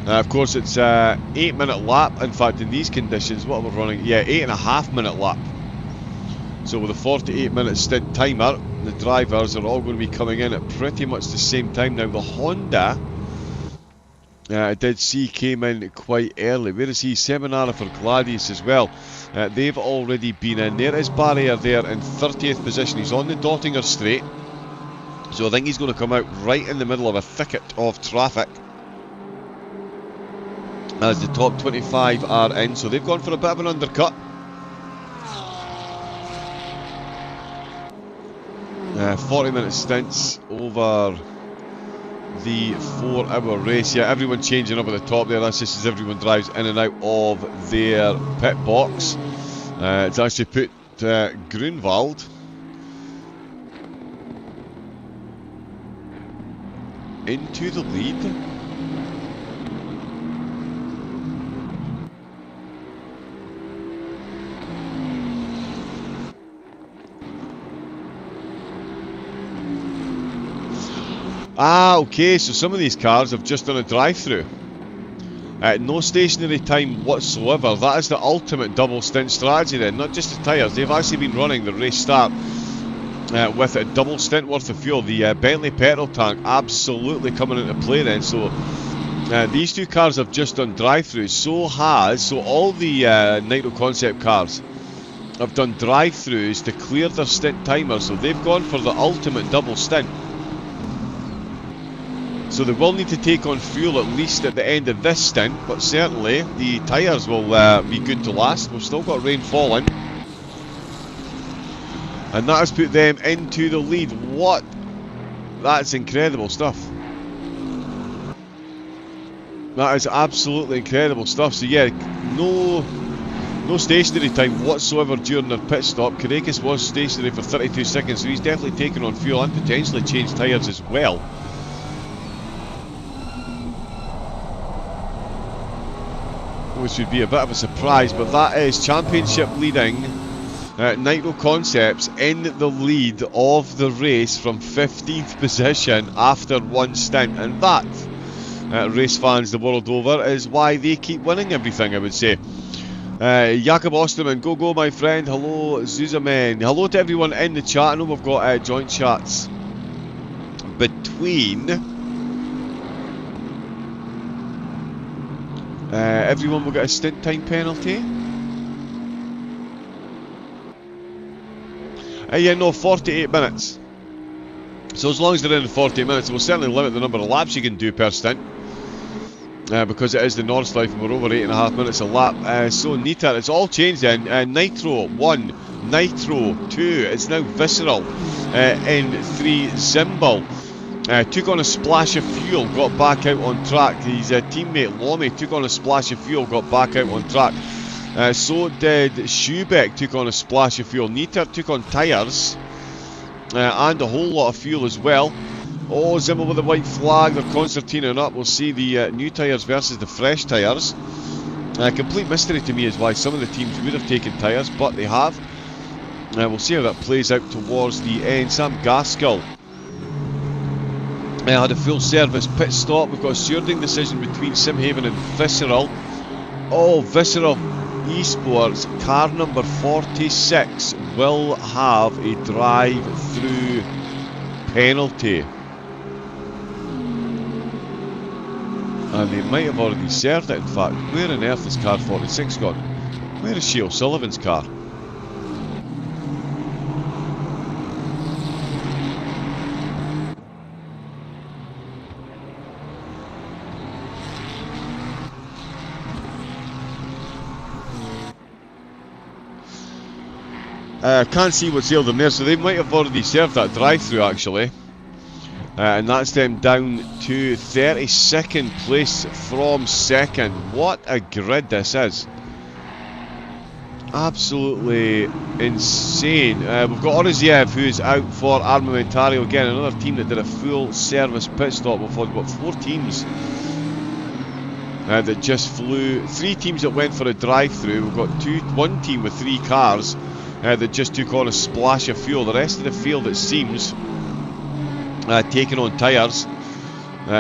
Of course it's 8-minute lap. In fact, in these conditions, what we're running, 8.5 minute lap. So with a 48-minute stint timer, the drivers are all going to be coming in at pretty much the same time. Now the Honda I did see came in quite early. Where is he? Seminara for Gladius as well. They've already been in. There is Barrier there in 30th position. He's on the Dottinger straight. So I think he's going to come out right in the middle of a thicket of traffic as the top 25 are in. So they've gone for a bit of an undercut. 40-minute stints over the 4-hour race. Yeah, everyone changing up at the top there. That's just as everyone drives in and out of their pit box. It's actually put Grunwald into the lead. Ah, okay, so some of these cars have just done a drive-through. No stationary time whatsoever. That is the ultimate double stint strategy then, not just the tyres. They've actually been running the race start with a double stint worth of fuel. The Bentley petrol tank absolutely coming into play then. So these two cars have just done drive-throughs. So all the Nitro Concept cars have done drive-throughs to clear their stint timers. So they've gone for the ultimate double stint. So they will need to take on fuel at least at the end of this stint, but certainly the tyres will be good to last. We've still got rain falling. And that has put them into the lead. What? That's incredible stuff. That is absolutely incredible stuff. So yeah, no stationary time whatsoever during their pit stop. Karakas was stationary for 32 seconds, so he's definitely taken on fuel and potentially changed tyres as well. Which would be a bit of a surprise, but that is championship leading Nitro Concepts in the lead of the race from 15th position after one stint, and that, race fans the world over, is why they keep winning everything, I would say. Jakob Osterman, go my friend. Hello Zuzaman. Hello to everyone in the chat. I know we've got joint chats between everyone will get a stint time penalty. Yeah, no, 48 minutes. So as long as they're in 48 minutes, we'll certainly limit the number of laps you can do per stint. Because it is the Nordschleife and we're over 8.5 minutes a lap. So Nita, it's all changed then. Nitro 1, Nitro 2, it's now Visceral. In 3, Zimbal. Took on a splash of fuel, got back out on track. His teammate Lomi took on a splash of fuel, got back out on track. So did Schubeck, took on a splash of fuel. Nita took on tyres and a whole lot of fuel as well. Oh, Zimmel with the white flag, they're concertinaing up. We'll see the new tyres versus the fresh tyres. Complete mystery to me is why some of the teams would have taken tyres, but they have. We'll see how that plays out towards the end. Sam Gaskell had a full service pit stop. We've got a stewarding decision between Simhaven and Visceral. Oh, Visceral Esports car number 46 will have a drive-through penalty. And they might have already served it, in fact. Where on earth is car 46 gone? Where is Shea O'Sullivan's car? Can't see what's ailed them there, so they might have already served that drive-through actually. And that's them down to 32nd place from second. What a grid this is. Absolutely insane. We've got Oriziev, who's out for Armamentario again, another team that did a full service pit stop. We've got 4 teams that just flew. 3 teams that went for a drive-through. We've got one team with 3 cars that just took on a splash of fuel. The rest of the field, it seems, taking on tyres.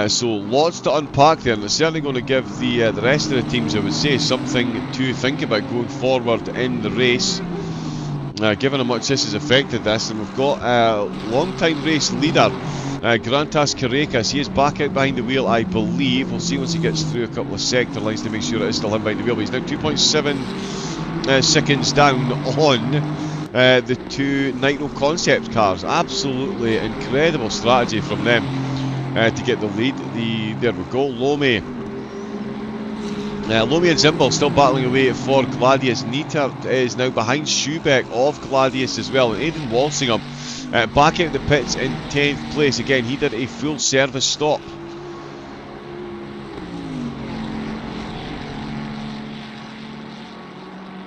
So lots to unpack there, and it's certainly going to give the rest of the teams, I would say, something to think about going forward in the race, given how much this has affected this. And we've got a long-time race leader, Grantas Karakas. He is back out behind the wheel, I believe. We'll see once he gets through a couple of sector lines to make sure it is still him behind the wheel. But he's now 2.7 seconds down on the 2 Nitro Concept cars. Absolutely incredible strategy from them to get the lead. There we go, Lomi and Zimbal still battling away for Gladius. Nietert is now behind Schubeck of Gladius as well, and Aidan Walsingham back out the pits in 10th place. Again, he did a full service stop.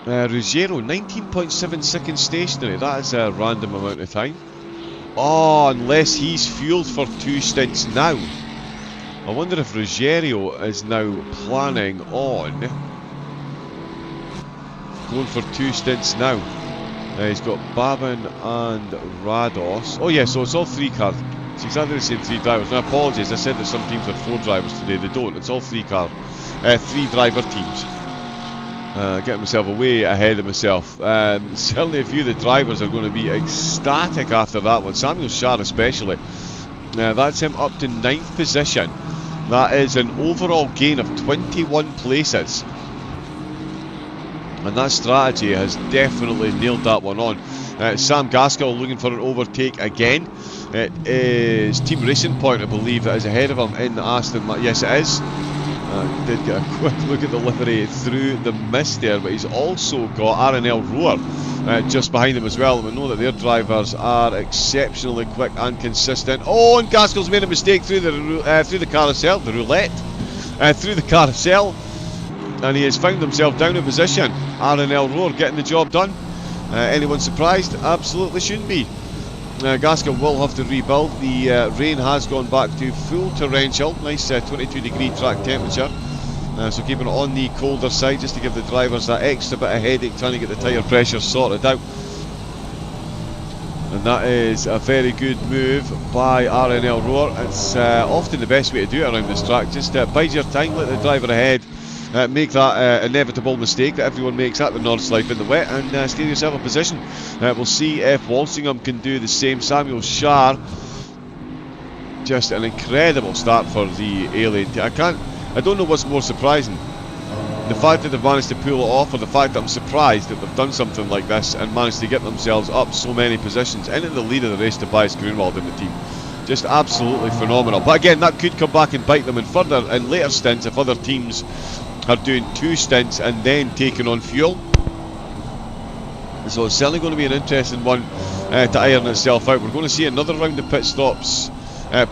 Ruggiero, 19.7 seconds stationary. That is a random amount of time. Oh, unless he's fueled for 2 stints now. I wonder if Ruggiero is now planning on going for 2 stints now. He's got Babin and Rados. Oh yeah, so it's all 3 cars. It's exactly the same 3 drivers. Now, apologies, I said that some teams had 4 drivers today. They don't. It's all 3 driver teams. Getting myself way ahead of myself. Certainly a few of the drivers are going to be ecstatic after that one. Samuel Shah especially. That's him up to 9th position. That is an overall gain of 21 places. And that strategy has definitely nailed that one on. Sam Gaskell looking for an overtake again. It is Team Racing Point, I believe, that is ahead of him in the Aston Martin. Yes, it is. Did get a quick look at the livery through the mist there, but he's also got R&L Roar just behind him as well. We know that their drivers are exceptionally quick and consistent. Oh, and Gaskell's made a mistake through the carousel, the roulette, through the carousel, and he has found himself down in position. R&L Roar getting the job done. Anyone surprised? Absolutely shouldn't be. Gaskell will have to rebuild. The rain has gone back to full torrential. Nice 22 degree track temperature. So keeping it on the colder side just to give the drivers that extra bit of headache trying to get the tyre pressure sorted out. And that is a very good move by R&L Roar. It's often the best way to do it around this track. Just bide your time, let the driver ahead make that inevitable mistake that everyone makes at the Nordschleife in the wet, and steer yourself in position. We'll see if Walsingham can do the same. Samuel Shah, just an incredible start for the A-Lane. I don't know what's more surprising, the fact that they've managed to pull it off, or the fact that I'm surprised that they've done something like this and managed to get themselves up so many positions into the lead of the race. Tobias Grunwald in the team, just absolutely phenomenal. But again, that could come back and bite them in later stints if other teams are doing 2 stints and then taking on fuel. So it's certainly going to be an interesting one to iron itself out. We're going to see another round of pit stops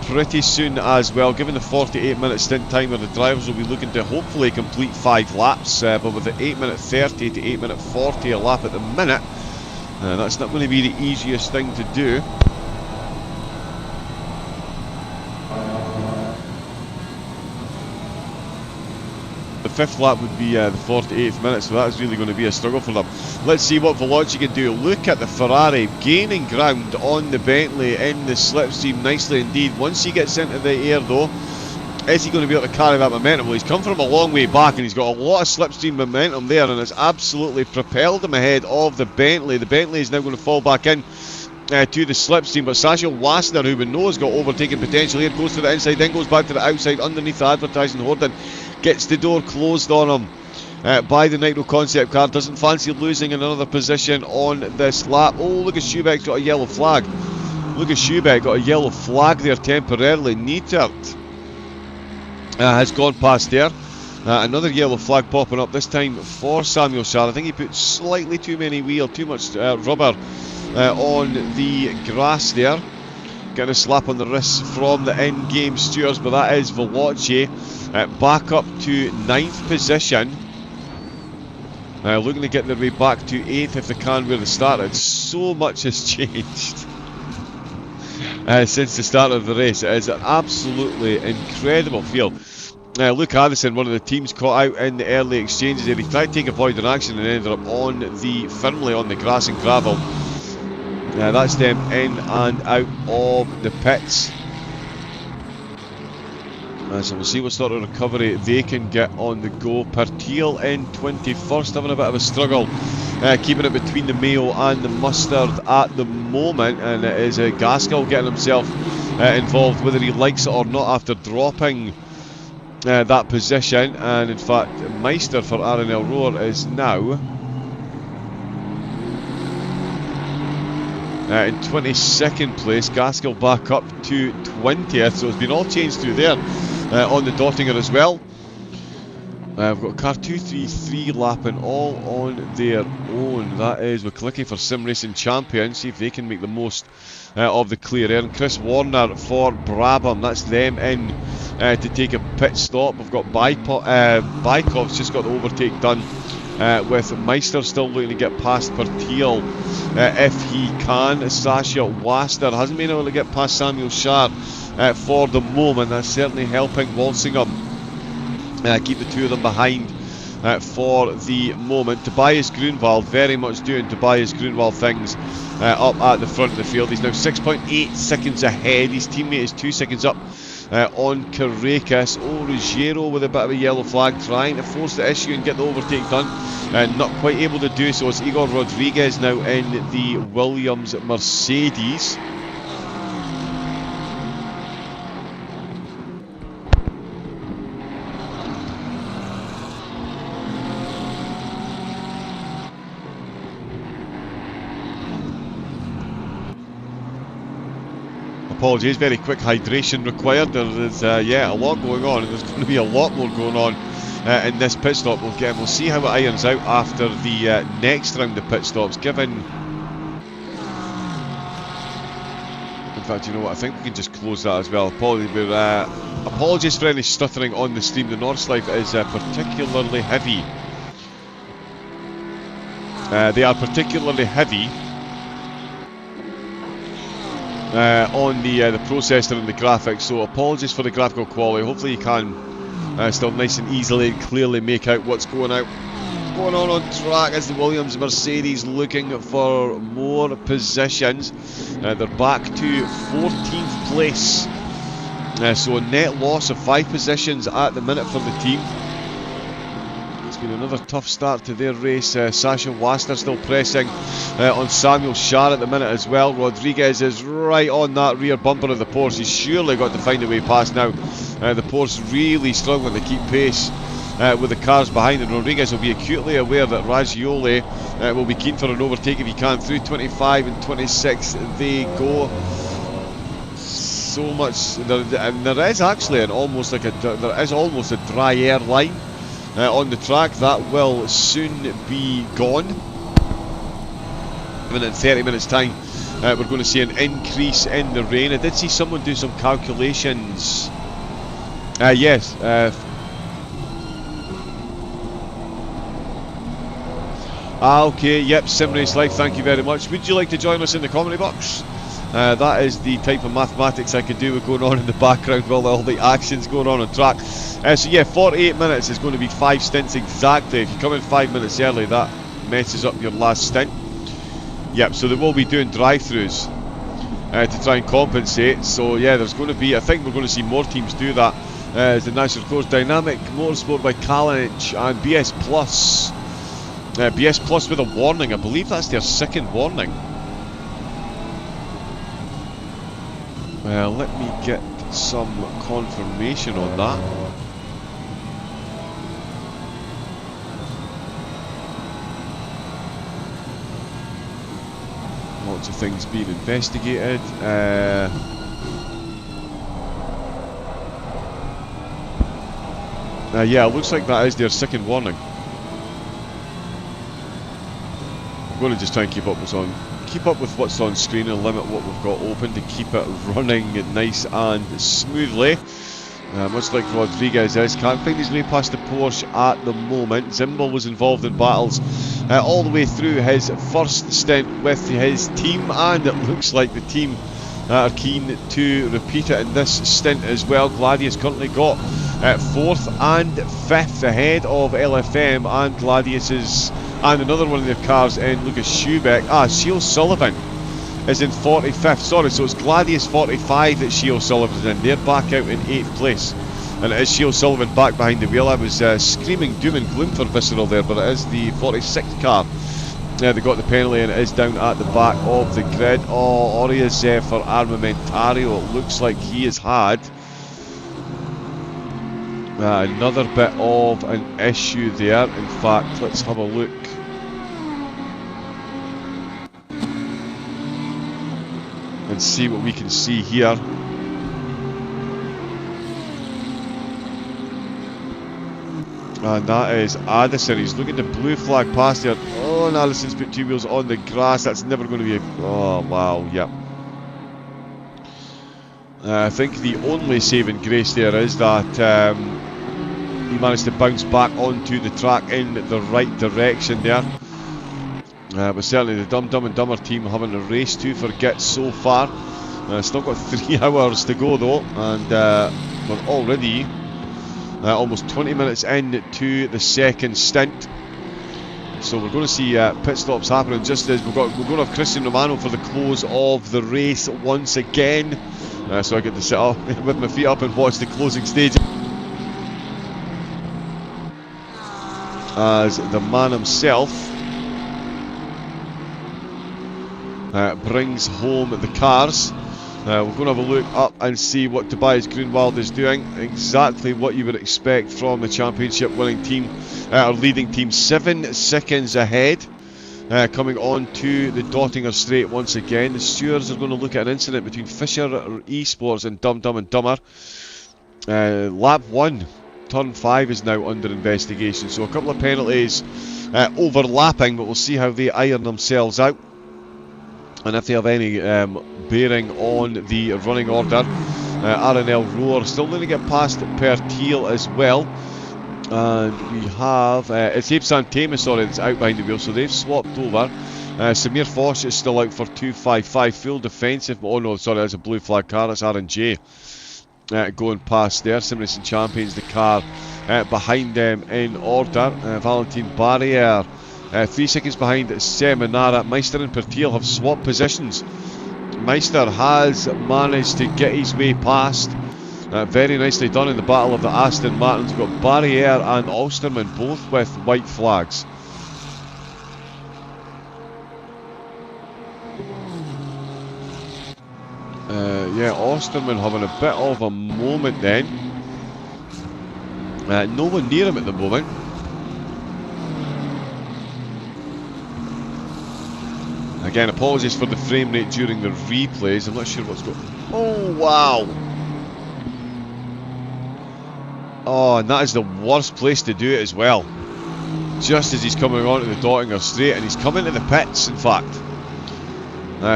pretty soon as well. Given the 48-minute stint timer, the drivers will be looking to hopefully complete 5 laps, but with the 8-minute 30 to 8-minute 40 a lap at the minute, that's not going to be the easiest thing to do. The 5th lap would be the 48th minute, so that's really going to be a struggle for them. Let's see what Veloci can do. Look at the Ferrari gaining ground on the Bentley in the slipstream nicely indeed. Once he gets into the air though, is he going to be able to carry that momentum? Well, he's come from a long way back and he's got a lot of slipstream momentum there, and it's absolutely propelled him ahead of the Bentley. The Bentley is now going to fall back in to the slipstream, but Sasha Wassner, who we know has got overtaking potential here, goes to the inside, then goes back to the outside underneath the advertising hoarding. Gets the door closed on him by the Nitro Concept car. Doesn't fancy losing another position on this lap. Oh, look at Schubeck's got a yellow flag. Look at Schubeck got a yellow flag there temporarily. Neitert has gone past there. Another yellow flag popping up, this time for Samuel Shah. I think he put slightly too much rubber on the grass there. Getting a slap on the wrist from the in-game stewards, but that is Veloci. Back up to 9th position. Looking to get their way back to 8th if they can where they started. So much has changed since the start of the race. It is an absolutely incredible field. Luke Addison, one of the teams caught out in the early exchanges there. He tried to take avoiding action and ended up firmly on the grass and gravel. That's them in and out of the pits. So we'll see what sort of recovery they can get on the go. Pertiel in 21st, having a bit of a struggle, keeping it between the Mayo and the Mustard at the moment, and it is Gaskell getting himself involved, whether he likes it or not, after dropping that position. And in fact, Meister for R&L Roar is now in 22nd place. Gaskell back up to 20th, so it's been all changed through there on the Dottinger as well. We've got car 233 lapping all on their own. That is, we're clicking for Sim Racing Champion, see if they can make the most of the clear air. And Chris Warner for Brabham, that's them in to take a pit stop. We've got Bykov's just got the overtake done with Meister still looking to get past Pertiel if he can. Sasha Waster hasn't been able to get past Samuel Shah for the moment. That's certainly helping Walsingham keep the two of them behind for the moment. Tobias Grunwald very much doing Tobias Grunwald things up at the front of the field. He's now 6.8 seconds ahead. His teammate is 2 seconds up on Caracas. Ruggiero with a bit of a yellow flag, trying to force the issue and get the overtake done. Not quite able to do so. It's Igor Rodriguez now in the Williams Mercedes. Apologies, very quick hydration required. There is a lot going on, and there's going to be a lot more going on in this pit stop. We'll see how it irons out after the next round of pit stops, given... In fact, you know what, I think we can just close that as well. Apologies for any stuttering on the stream. The Nordschleife is particularly heavy. They are particularly heavy on the processor and the graphics, so apologies for the graphical quality. Hopefully you can still nice and easily and clearly make out what's going on track as the Williams Mercedes looking for more positions. They're back to 14th place, so a net loss of 5 positions at the minute for the team. It's been another tough start to their race. Sasha Waster still pressing on Samuel Schär at the minute as well. Rodriguez is right on that rear bumper of the Porsche. He's surely got to find a way past now. The Porsche really struggling to keep pace with the cars behind, and Rodriguez will be acutely aware that Ragioli will be keen for an overtake if he can. Through 25 and 26 they go. So much, and there is actually almost a dry air line on the track that will soon be gone. And in 30 minutes time we're going to see an increase in the rain. I did see someone do some calculations. Yes, okay, yep, Sim Race Life, thank you very much. Would you like to join us in the commentary box? That is the type of mathematics I can do with going on in the background while all the action's going on track. So yeah, 48 minutes is going to be 5 stints exactly. If you come in 5 minutes early, that messes up your last stint. Yep, so they will be doing drive-thrus to try and compensate. So yeah, there's going to be, I think we're going to see more teams do that. As the national course, Dynamic Motorsport by Kalinic and BS Plus. BS Plus with a warning. I believe that's their second warning. Let me get some confirmation on that. Lots of things being investigated. Yeah, it looks like that is their second warning. I'm going to just try and keep up with what's on screen and limit what we've got open to keep it running nice and smoothly. Much like Rodriguez is, can't find his way past the Porsche at the moment. Zimbel was involved in battles all the way through his first stint with his team, and it looks like the team are keen to repeat it in this stint as well. Gladius currently got 4th and 5th ahead of LFM and Gladius's, and another one of their cars in Lucas Schubeck. Shiel Sullivan is in 45th. Sorry, so it's Gladius 45 that Shiel Sullivan's in. They're back out in 8th place. And it is Shiel Sullivan back behind the wheel. I was screaming doom and gloom for Visceral there, but it is the 46th car. They got the penalty and it is down at the back of the grid. Orias for Armamentario. It looks like he has had another bit of an issue there. In fact, let's have a look. And see what we can see here. And that is Addison. He's looking to blue flag past there. Oh, and Addison's put 2 wheels on the grass. That's never going to be a... Oh, wow, yep. I think the only saving grace there is that he managed to bounce back onto the track in the right direction there. But certainly the Dumb and Dumber team having a race to forget so far. Still got 3 hours to go though, and we're already almost 20 minutes into the second stint. So we're going to see pit stops happening just as we're going to have Christian Romano for the close of the race once again. So I get to sit up with my feet up and watch the closing stage as the man himself brings home the cars. We're going to have a look up and see what Tobias Grunwald is doing. Exactly what you would expect from the championship winning team, or leading team, 7 seconds ahead. Coming on to the Dottinger Straight once again. The stewards are going to look at an incident between Fisher Esports and Dumb and Dumber. Lap 1, turn 5 is now under investigation. So a couple of penalties overlapping, but we'll see how they iron themselves out. And if they have any bearing on the running order. RNL Roar still going to get past Pertil as well. And we have, it's Abe Santema, sorry, that's out behind the wheel, so they've swapped over. Samir Foch is still out for 255, full defensive, oh no, sorry, that's a blue flag car, that's R&J. Going past there, Simracing Champions, the car behind them in order. Valentin Barrier, 3 seconds behind Seminara. Meister and Pertil have swapped positions. Meister has managed to get his way past. Very nicely done in the battle of the Aston Martins. We've got Barrier and Osterman both with white flags. Yeah, Osterman having a bit of a moment then. No one near him at the moment. Again, apologies for the frame rate during the replays. I'm not sure what's going on. Oh, wow. Oh, and that is the worst place to do it as well. Just as he's coming onto the Dottinger Straight, and he's coming to the pits, in fact.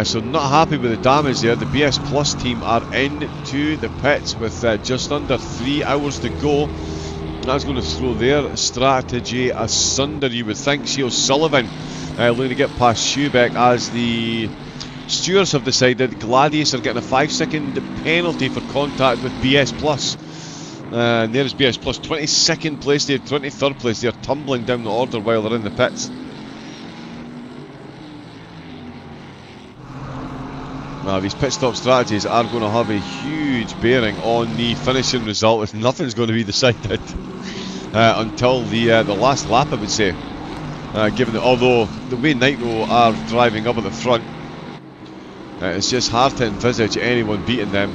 So not happy with the damage there. The BS Plus team are into the pits with just under 3 hours to go. That's going to throw their strategy asunder, you would think. Shea Sullivan looking to get past Schubeck as the stewards have decided Gladius are getting a 5-second penalty for contact with BS Plus. And there's BS Plus, 22nd place there, 23rd place there, tumbling down the order while they're in the pits. Now, these pit stop strategies are going to have a huge bearing on the finishing result, as nothing's going to be decided until the last lap, I would say. Given that, although the way Nitro are driving up at the front, it's just hard to envisage anyone beating them.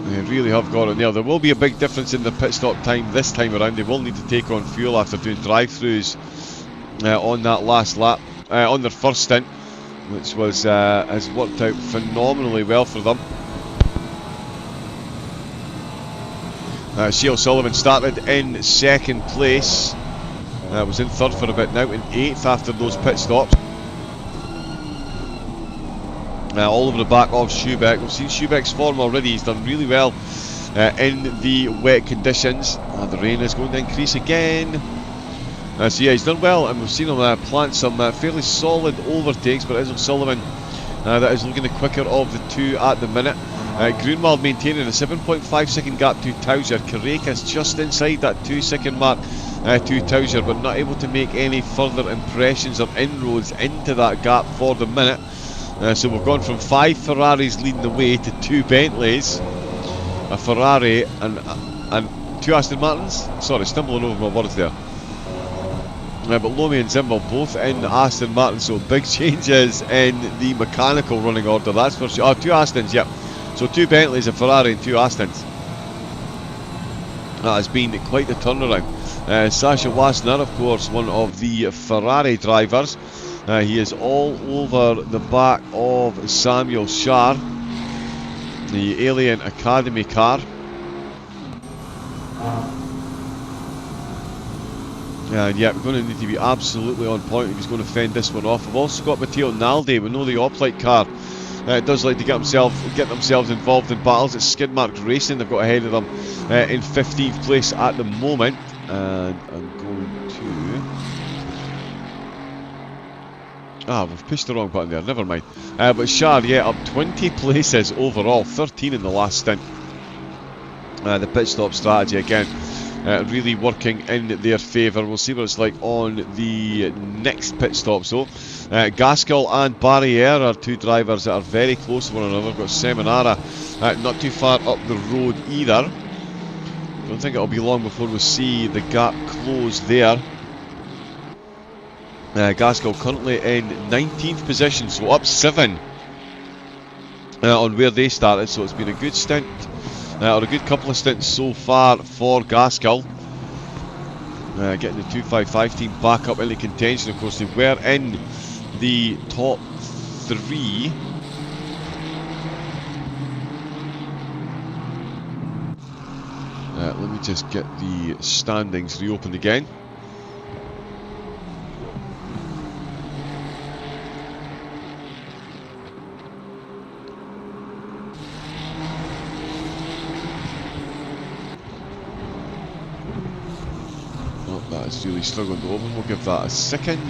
They really have got it there. There will be a big difference in the pit stop time this time around. They will need to take on fuel after doing drive-throughs on that last lap, on their first stint, which was has worked out phenomenally well for them. Shea Sullivan started in second place, was in third for a bit now, in 8th after those pit stops. All over the back of Schubeck. We've seen Schubeck's form already. He's done really well in the wet conditions. The rain is going to increase again. So yeah, he's done well, and we've seen him plant some fairly solid overtakes, but as O'Sullivan that is looking the quicker of the two at the minute. Grunwald maintaining a 7.5 second gap to Tauser. Karekas just inside that 2 second mark to Tauser, but not able to make any further impressions or inroads into that gap for the minute. So we've gone from 5 Ferraris leading the way to 2 Bentleys, a Ferrari and 2 Aston Martins. Sorry, stumbling over my words there. But Lomi and Zimbal both in Aston Martin, so big changes in the mechanical running order, that's for sure. Oh, 2 Astons, yep. So 2 Bentleys, a Ferrari and 2 Astons. That has been quite the turnaround. Sasha Wasner, of course, one of the Ferrari drivers. He is all over the back of Samuel Schär, the Alien Academy car. And yeah, we're going to need to be absolutely on point if he's going to fend this one off. We've also got Matteo Naldi. We know the Oplite car does like to get themselves involved in battles. It's Skidmark Racing. They've got ahead of them in 15th place at the moment. And I'm going to... we've pushed the wrong button there, never mind. But Schär, yeah, up 20 places overall, 13 in the last stint. The pit stop strategy again really working in their favour. We'll see what it's like on the next pit stop. So, Gaskell and Barriere are two drivers that are very close to one another. We've got Seminara not too far up the road either. Don't think it'll be long before we see the gap close there. Gaskell currently in 19th position, so up 7 on where they started. So it's been a good stint, or a good couple of stints so far for Gaskell. Getting the 255 team back up into contention. Of course, they were in the top 3. Let me just get the standings reopened again. Oh, that is really struggling to open. We'll give that a second.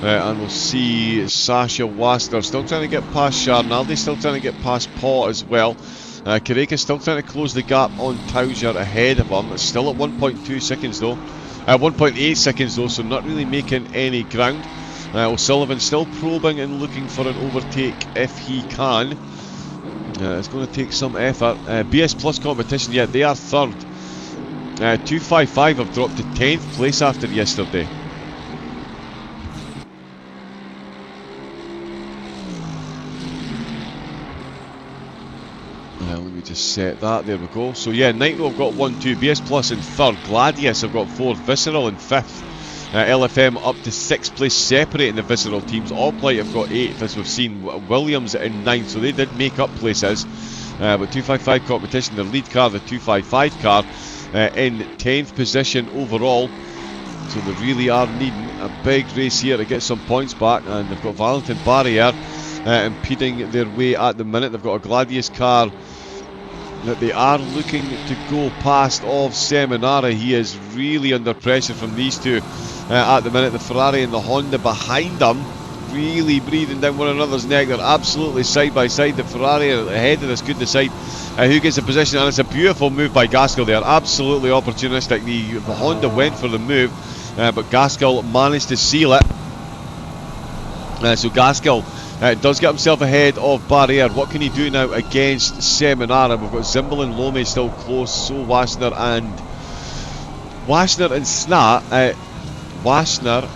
And we'll see Sasha Wassner still trying to get past Sharnaldi, still trying to get past Paw as well. Kareka still trying to close the gap on Tauger ahead of him. It's still at 1.2 seconds though. 1.8 seconds though, so not really making any ground. O'Sullivan still probing and looking for an overtake if he can. It's going to take some effort. BS Plus competition, yeah, they are third. 255 have dropped to 10th place after yesterday. Let me just set that, there we go. So yeah, Nitro have got 1-2, BS Plus in third, Gladius have got 4th, Visceral in 5th, LFM up to 6th place, separating the Visceral teams. Alplight have got 8th, as we've seen, Williams in 9th, so they did make up places. But 255 competition, the lead car, the 255 car, in 10th position overall. So they really are needing a big race here to get some points back, and they've got Valentin Barriere impeding their way at the minute. They've got a Gladius car that they are looking to go past of Seminara. He is really under pressure from these two at the minute. The Ferrari and the Honda behind them really breathing down one another's neck. They're absolutely side by side. The Ferrari are ahead of this, good decide who gets the position, and it's a beautiful move by Gaskell there, absolutely opportunistic. The Honda went for the move, but Gaskell managed to seal it. So Gaskell does get himself ahead of Barriere. What can he do now against Seminara? We've got Zimbel and Lome still close, so Wassner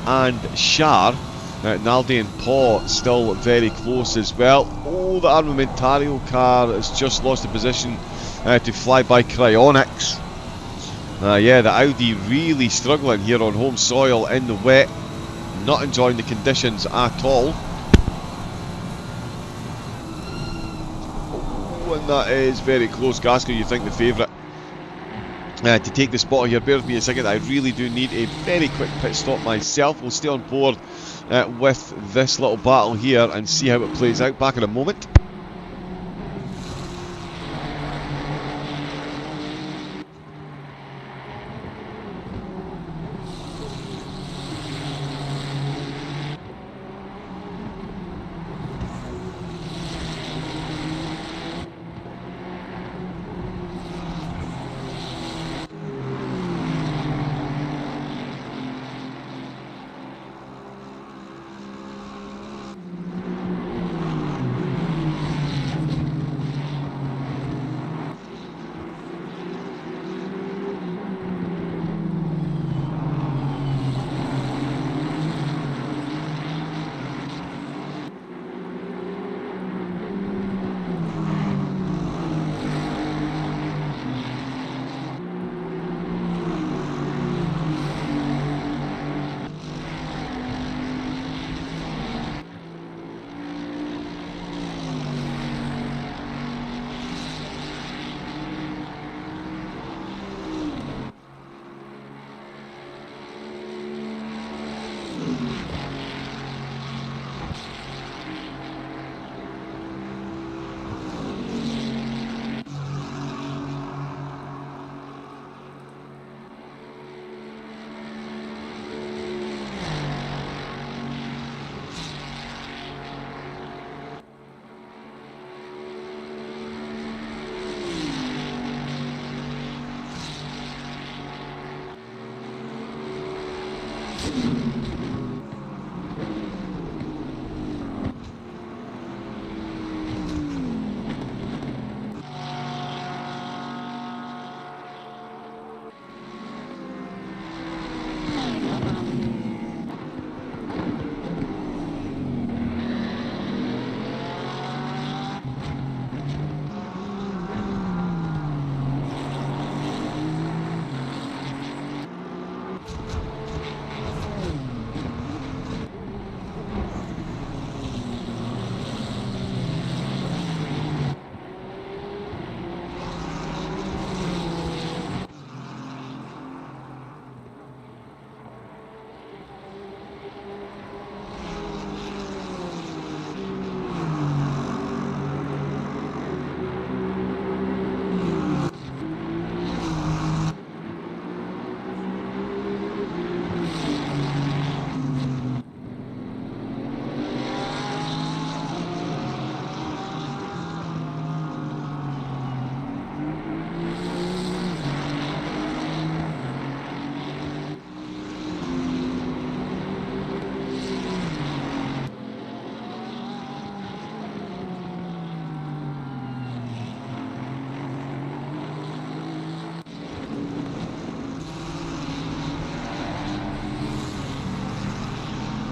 and Shar. Naldi and Paw still very close as well. Oh, the Armamentario car has just lost the position to fly by Cryonics. Yeah, the Audi really struggling here on home soil in the wet. Not enjoying the conditions at all. Oh, and that is very close. Gaskell, you think the favourite to take the spot here. Bear with me a second. I really do need a very quick pit stop myself. We'll stay on board with this little battle here and see how it plays out. Back in a moment.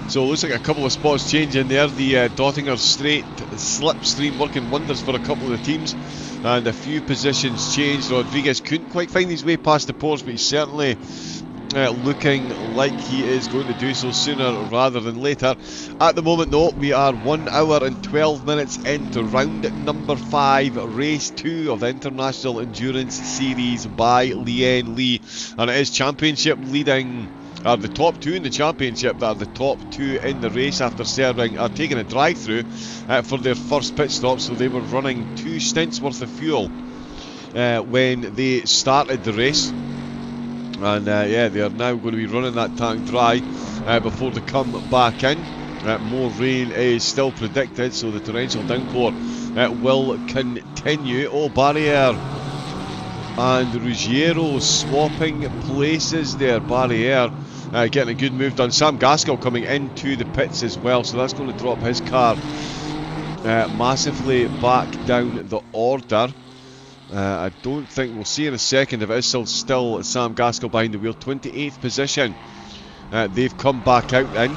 So it looks like a couple of spots changing there. The Dottinger straight slipstream working wonders for a couple of the teams, and a few positions changed. Rodriguez couldn't quite find his way past the Porsche, but he's certainly looking like he is going to do so sooner rather than later. At the moment though, we are 1 hour and 12 minutes into round number 5, race 2 of the International Endurance Series by Lian Li, and it is championship leading. The top 2 in the championship that are the top 2 in the race after serving are taking a drive-through for their first pit stop. So they were running 2 stints worth of fuel when they started the race, and yeah, they are now going to be running that tank dry before they come back in. More rain is still predicted, so the torrential downpour will continue. Oh, Barrier and Ruggiero swapping places there. Barrier getting a good move done. Sam Gaskell coming into the pits as well, so that's going to drop his car massively back down the order. I don't think we'll see in a second if it is still Sam Gaskell behind the wheel. 28th position they've come back out in,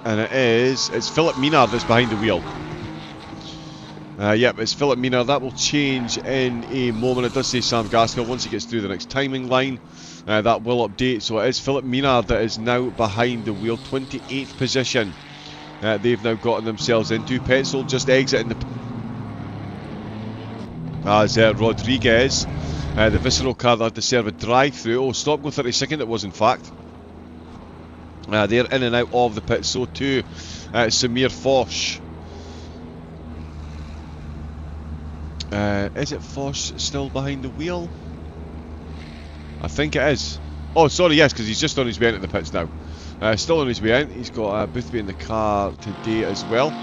and it's Philip Minard that's behind the wheel. Yep, it's Philip Minard. That will change in a moment. It does say Sam Gaskell. Once he gets through the next timing line, that will update. So it is Philip Minard that is now behind the wheel. 28th position they've now gotten themselves into. Petzold just exiting the... as Rodriguez, the Visceral car that had to serve a drive-through. Oh, stop, go 32nd it was in fact. They're in and out of the pit. So too Samir Foch. Is it Foch still behind the wheel? I think it is. Oh, sorry, yes, because he's just on his way into the pits now. Still on his way in. He's got Boothby in the car today as well.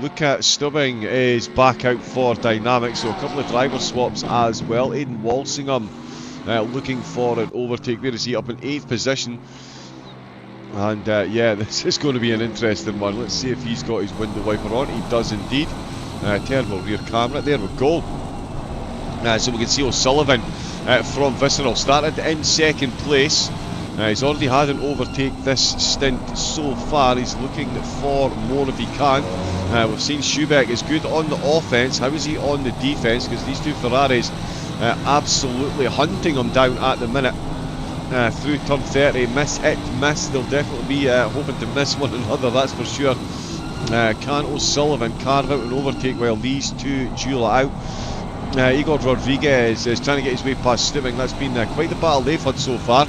Luca Stubbing is back out for Dynamics, so a couple of driver swaps as well. Aidan Walsingham looking for an overtake. Where is he? Up in 8th position. And yeah, this is going to be an interesting one. Let's see if he's got his window wiper on. He does indeed. Terrible rear camera. There we go. So we can see O'Sullivan from Visceral started in 2nd place. He's already had an overtake this stint so far. He's looking for more if he can. We've seen Schubeck is good on the offence. How is he on the defence? Because these 2 Ferraris absolutely hunting him down at the minute. Through turn 30, miss, hit, miss. They'll definitely be hoping to miss one another, that's for sure. Can O'Sullivan carve out an overtake while these 2 duel it out? Igor Rodriguez is trying to get his way past Stubbing. That's been quite the battle they've had so far.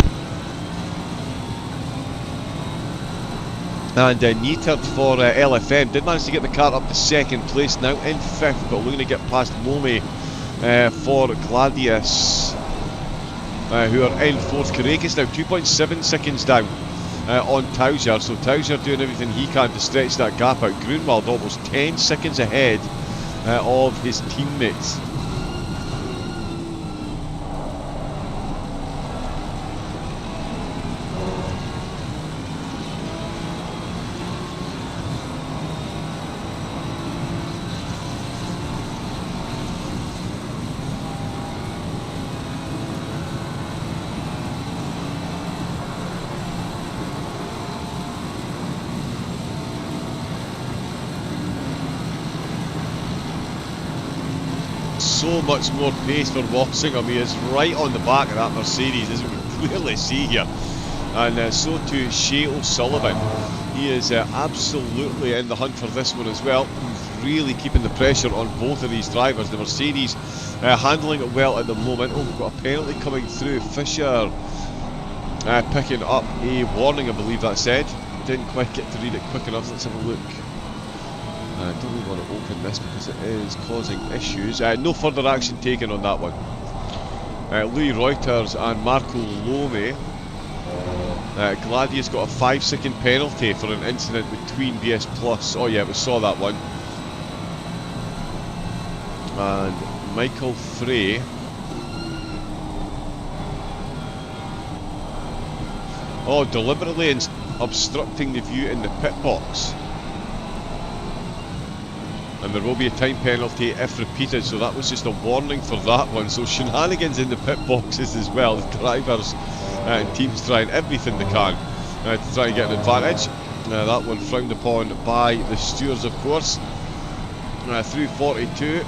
And Neitert for LFM did manage to get the car up to 2nd place, now in 5th, but looking to get past Momi for Gladius, who are in 4th. Karekis now 2.7 seconds down on Tauzier, so Tauzier doing everything he can to stretch that gap out. Grunwald almost 10 seconds ahead of his teammates. So much more pace for Walsingham. He is right on the back of that Mercedes, as we can clearly see here. And so too Shea O'Sullivan. He is absolutely in the hunt for this one as well. He's really keeping the pressure on both of these drivers. The Mercedes handling it well at the moment. Oh, we've got a penalty coming through. Fisher picking up a warning, I believe that said. Didn't quite get to read it quick enough. Let's have a look. I don't really want to open this because it is causing issues. No further action taken on that one. Louis Reuters and Marco Lome. Gladius got a 5-second penalty for an incident between BS Plus. Oh yeah, we saw that one. And Michael Frey. Oh, deliberately obstructing the view in the pit box. And there will be a time penalty if repeated, so that was just a warning for that one. So shenanigans in the pit boxes as well. The drivers and teams trying everything they can to try and get an advantage. That one frowned upon by the stewards, of course. Through 42,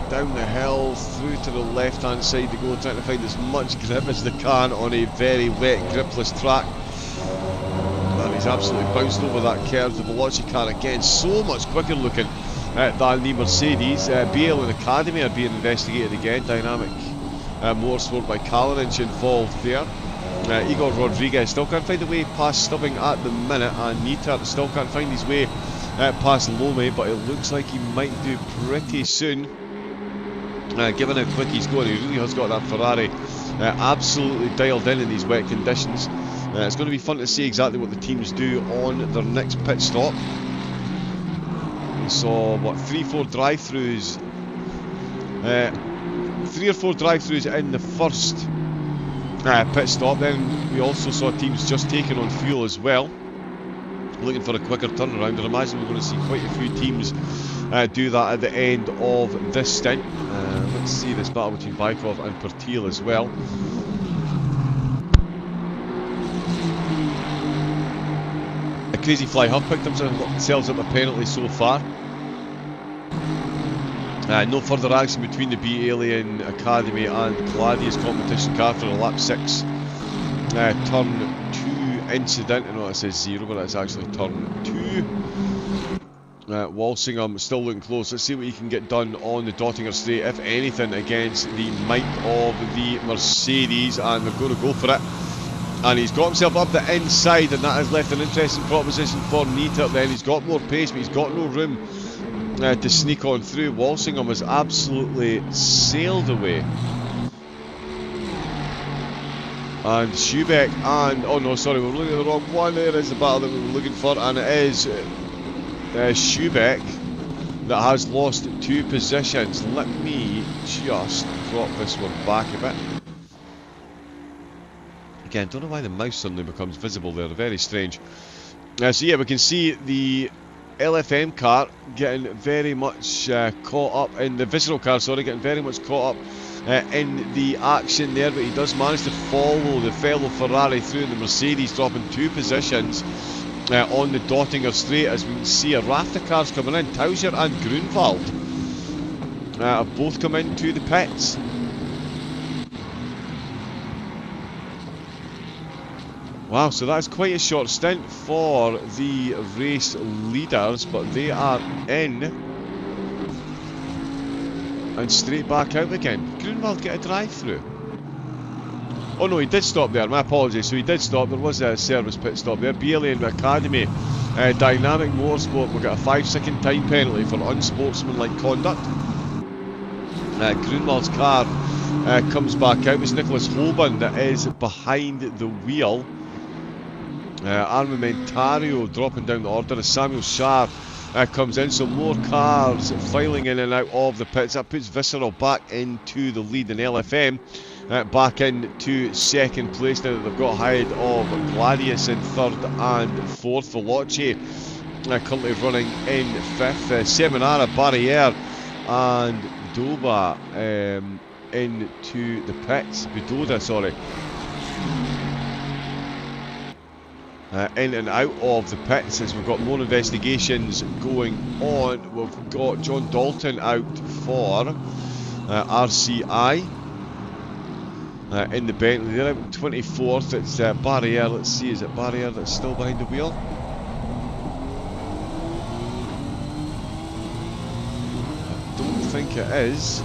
down the hill, through to the left hand side to go, trying to find as much grip as they can on a very wet, gripless track. And he's absolutely bounced over that curve. The velocity car again, so much quicker looking than the Mercedes. BL and Academy are being investigated again. Dynamic motorsport by Kalarinch involved there. Igor Rodriguez still can't find a way past Stubbing at the minute, and Neater still can't find his way past Lome, but it looks like he might do pretty soon. Given how quick he's going, he really has got that Ferrari absolutely dialed in these wet conditions. It's going to be fun to see exactly what the teams do on their next pit stop. We saw, what, 3 or 4 drive-throughs in the first pit stop. Then we also saw teams just taking on fuel as well, looking for a quicker turnaround. I imagine we're going to see quite a few teams do that at the end of this stint. Let's see this battle between Bykov and Pertil as well. Crazy Fly have picked themselves up a penalty so far. No further action between the Alien Academy and Gladius competition car for a lap 6 turn 2 incident. I know it says 0, but it's actually turn 2. Walsingham still looking close. Let's see what he can get done on the Dottinger straight, if anything, against the might of the Mercedes, and they're going to go for it. And he's got himself up the inside, and that has left an interesting proposition for Neater. Then he's got more pace, but he's got no room to sneak on through. Walsingham has absolutely sailed away. And Schubeck and, oh no, sorry, we're looking at the wrong one. There is the battle that we were looking for, and it is Schubeck that has lost 2 positions. Let me just drop this one back a bit. Again, don't know why the mouse suddenly becomes visible there, very strange. So yeah, we can see the LFM car getting very much caught up in the Visceral car, sorry, getting very much caught up in the action there, but he does manage to follow the fellow Ferrari through, the Mercedes dropping 2 positions on the Dottinger straight. As we can see, a raft of cars coming in. Tausier and Grunwald have both come into the pits. Wow, so that's quite a short stint for the race leaders, but they are in and straight back out again. Grunwald get a drive-through. Oh no, he did stop there, my apologies. So he did stop, there was a service pit stop there. BLN Academy, Dynamic Motorsport, we've got a 5-second time penalty for unsportsmanlike conduct. Grunwald's car comes back out. It's Nicholas Holborn that is behind the wheel. Armamentario dropping down the order as Samuel Schaar comes in, so more cars filing in and out of the pits. That puts Visceral back into the lead, and LFM back into second place now that they've got ahead of Gladius in third and fourth. Veloci currently running in fifth. Seminara, Barriere and Doba into the pits. Budoda, sorry. In and out of the pits as we've got more investigations going on. We've got John Dalton out for RCI in the Bentley. They're out 24th. It's Barriere. Let's see, is it Barriere that's still behind the wheel? I don't think it is.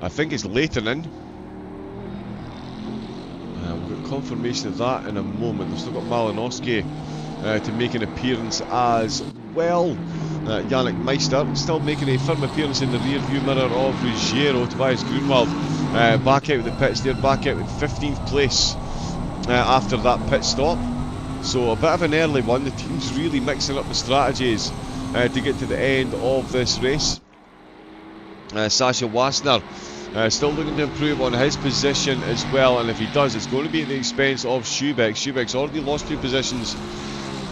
I think it's Leitonen. We've got confirmation of that in a moment. We've still got Malinowski to make an appearance as well. Yannick Meister still making a firm appearance in the rear view mirror of Ruggiero. Tobias Grunwald back out of the pits there, back out in 15th place after that pit stop. So a bit of an early one. The team's really mixing up the strategies to get to the end of this race. Sasha Wassner still looking to improve on his position as well, and if he does, it's going to be at the expense of Schubeck. Schubeck's already lost 2 positions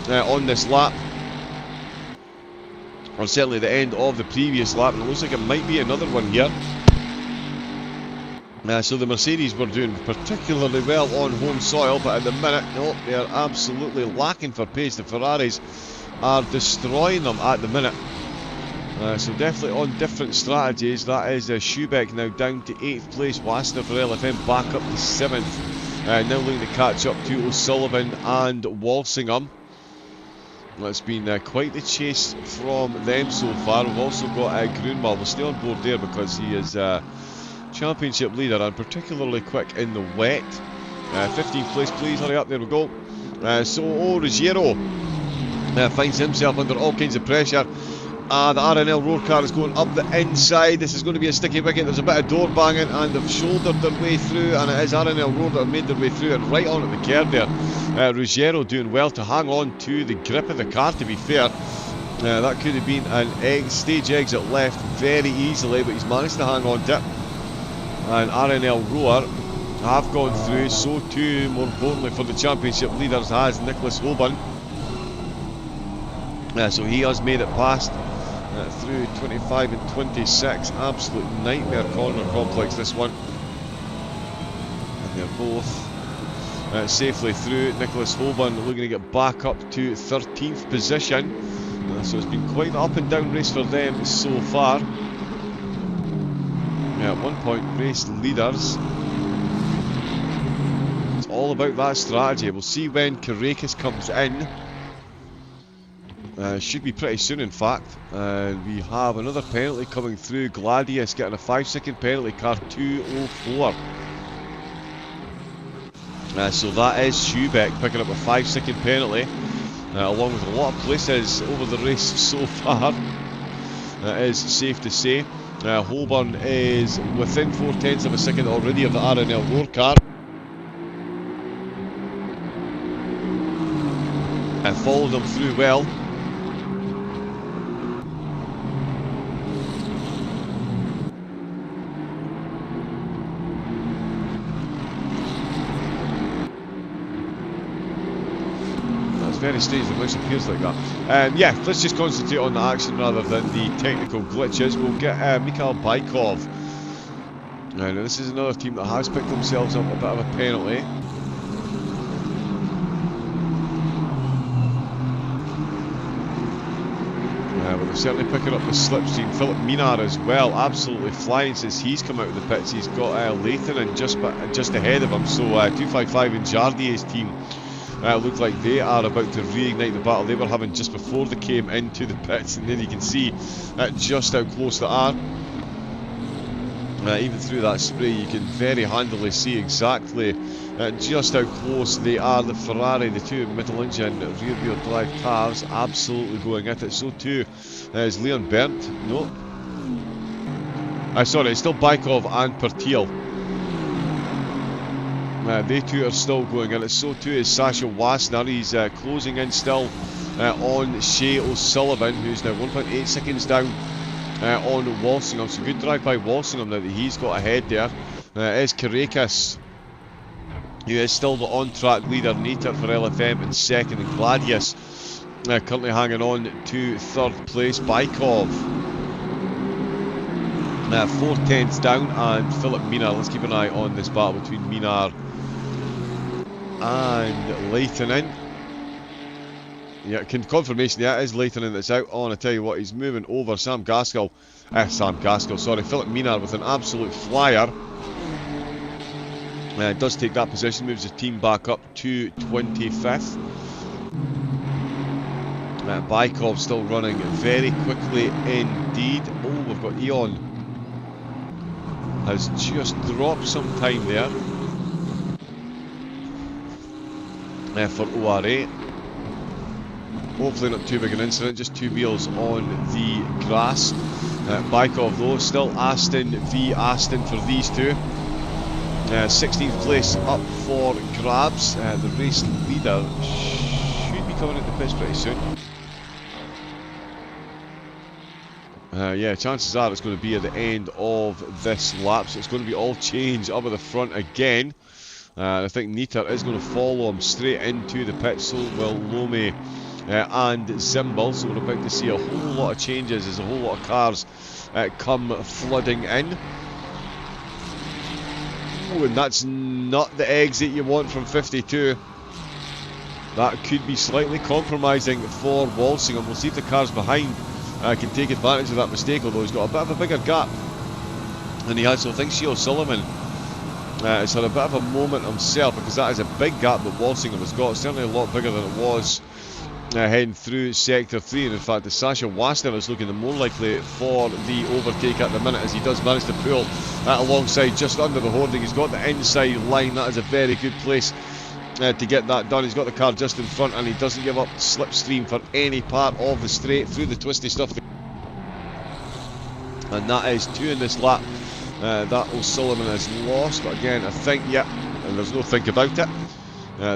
on this lap, or certainly the end of the previous lap, and it looks like it might be another one here. So the Mercedes were doing particularly well on home soil, but at the minute, no, they're absolutely lacking for pace. The Ferraris are destroying them at the minute. So definitely on different strategies. That is Schubeck now down to 8th place. Wassner for LFM back up to 7th. Now looking to catch up to O'Sullivan and Walsingham. It's been quite the chase from them so far. We've also got Grunwald. We'll stay on board there because he is championship leader and particularly quick in the wet. 15th place, please hurry up. There we go. So Ruggiero finds himself under all kinds of pressure. The RNL road car is going up the inside. This is going to be a sticky wicket. There's a bit of door banging and they've shouldered their way through, and it is RNL road that have made their way through and right onto the curb there. Ruggiero doing well to hang on to the grip of the car, to be fair. That could have been an stage exit left very easily, but he's managed to hang on to it. And RNL Roar have gone through, so too, more importantly for the championship leaders, has Nicholas Hoban. So he has made it past through 25 and 26. Absolute nightmare corner complex, this one. And they're both safely through. Nicholas Hoban looking to get back up to 13th position. So it's been quite an up and down race for them so far. 1 point race leaders. It's all about that strategy. We'll see when Karakis comes in. Should be pretty soon, in fact. We have another penalty coming through. Gladius getting a 5-second penalty, car 204. So that is Schubeck picking up a 5-second penalty, along with a lot of places over the race so far. That is safe to say. Holborn is within 0.4 of a second already of the RNL road car. Followed them through well. Very strange that it appears like that. Yeah, let's just concentrate on the action rather than the technical glitches. We'll get Mikhail Baikov. Now this is another team that has picked themselves up a bit of a penalty. But they're certainly picking up the slipstream. Philip Minar as well, absolutely flying since he's come out of the pits. He's got Lathan just ahead of him, so 255 and Jardier's team look like they are about to reignite the battle they were having just before they came into the pits, and then you can see just how close they are. Even through that spray you can very handily see exactly just how close they are. The Ferrari, the two Mittelingen rear wheel drive cars absolutely going at it. So too is Leon Berndt. No, sorry, it's still Baikov and Pertil. They two are still going in it. So too is Sasha Wassner. He's closing in still on Shea O'Sullivan, who's now 1.8 seconds down on Walsingham. So good drive by Walsingham now that he's got ahead there. Is Karakis, who is still the on-track leader. Nater for LFM in second, and Gladius currently hanging on to third place. Baikov 4/10 down, and Philip Minar. Let's keep an eye on this battle between Minar and Leitonen. Yeah, confirmation. Yeah, it is Leitonen that's out. Oh, and I tell you what, he's moving over Philip Minar with an absolute flyer. Does take that position, moves the team back up to 25th. Baikov still running very quickly indeed. Oh, we've got Eon. Has just dropped some time there for ORA. Hopefully not too big an incident, just two wheels on the grass. Baikov though, still Aston v Aston for these two. 16th place up for grabs. The race leader should be coming into pits pretty soon. Yeah, chances are it's going to be at the end of this lap, so it's going to be all change up at the front again. I think Nater is going to follow him straight into the pit, so will Lome and Zimbal. So we're about to see a whole lot of changes as a whole lot of cars come flooding in. Ooh, and that's not the exit you want from 52. That could be slightly compromising for Walsingham. We'll see if the cars behind can take advantage of that mistake, although he's got a bit of a bigger gap than he had. So I think Shea O'Sullivan has had a bit of a moment himself, because that is a big gap that Walsingham has got. Certainly a lot bigger than it was heading through Sector 3, and in fact Sasha Wasner is looking the more likely for the overtake at the minute, as he does manage to pull alongside just under the hoarding. He's got the inside line. That is a very good place to get that done. He's got the car just in front, and he doesn't give up slipstream for any part of the straight through the twisty stuff. And that is 2 in this lap that O'Sullivan has lost. But again, I think, yeah, and there's no think about it.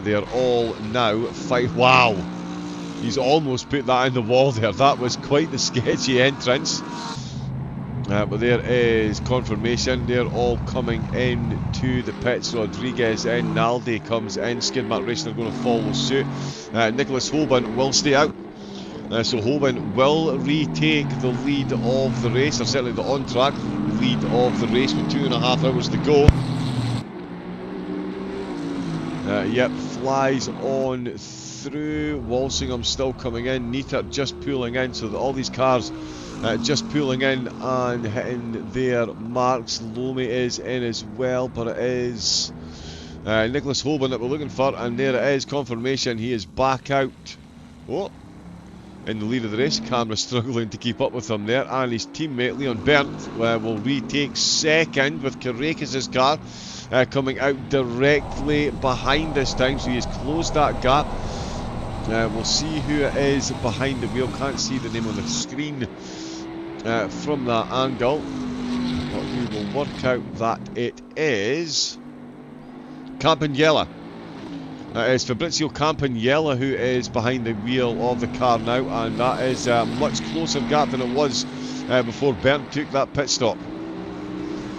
They are all now 5. Wow! He's almost put that in the wall there. That was quite the sketchy entrance. But there is confirmation. They're all coming in to the pits. Rodriguez in, Naldi comes in, Skidmark Racing are going to follow suit. Nicholas Holborn will stay out. So Holborn will retake the lead of the race, or certainly the on-track lead of the race, with 2.5 hours to go. Yep, flies on through. Walsingham still coming in. Neater just pulling in, so that all these cars just pulling in and hitting their marks. Lomi is in as well, but it is Nicholas Holborn that we're looking for, and there it is, confirmation. He is back out. Oh, in the lead of the race. Camera struggling to keep up with him there, and his teammate Leon Berndt will retake second, with Karekis' car coming out directly behind this time, so he has closed that gap. We'll see who it is behind the wheel. Can't see the name on the screen from that angle, but we will work out that it is Campagnella. It's Fabrizio Campagnella who is behind the wheel of the car now, and that is a much closer gap than it was before Berndt took that pit stop.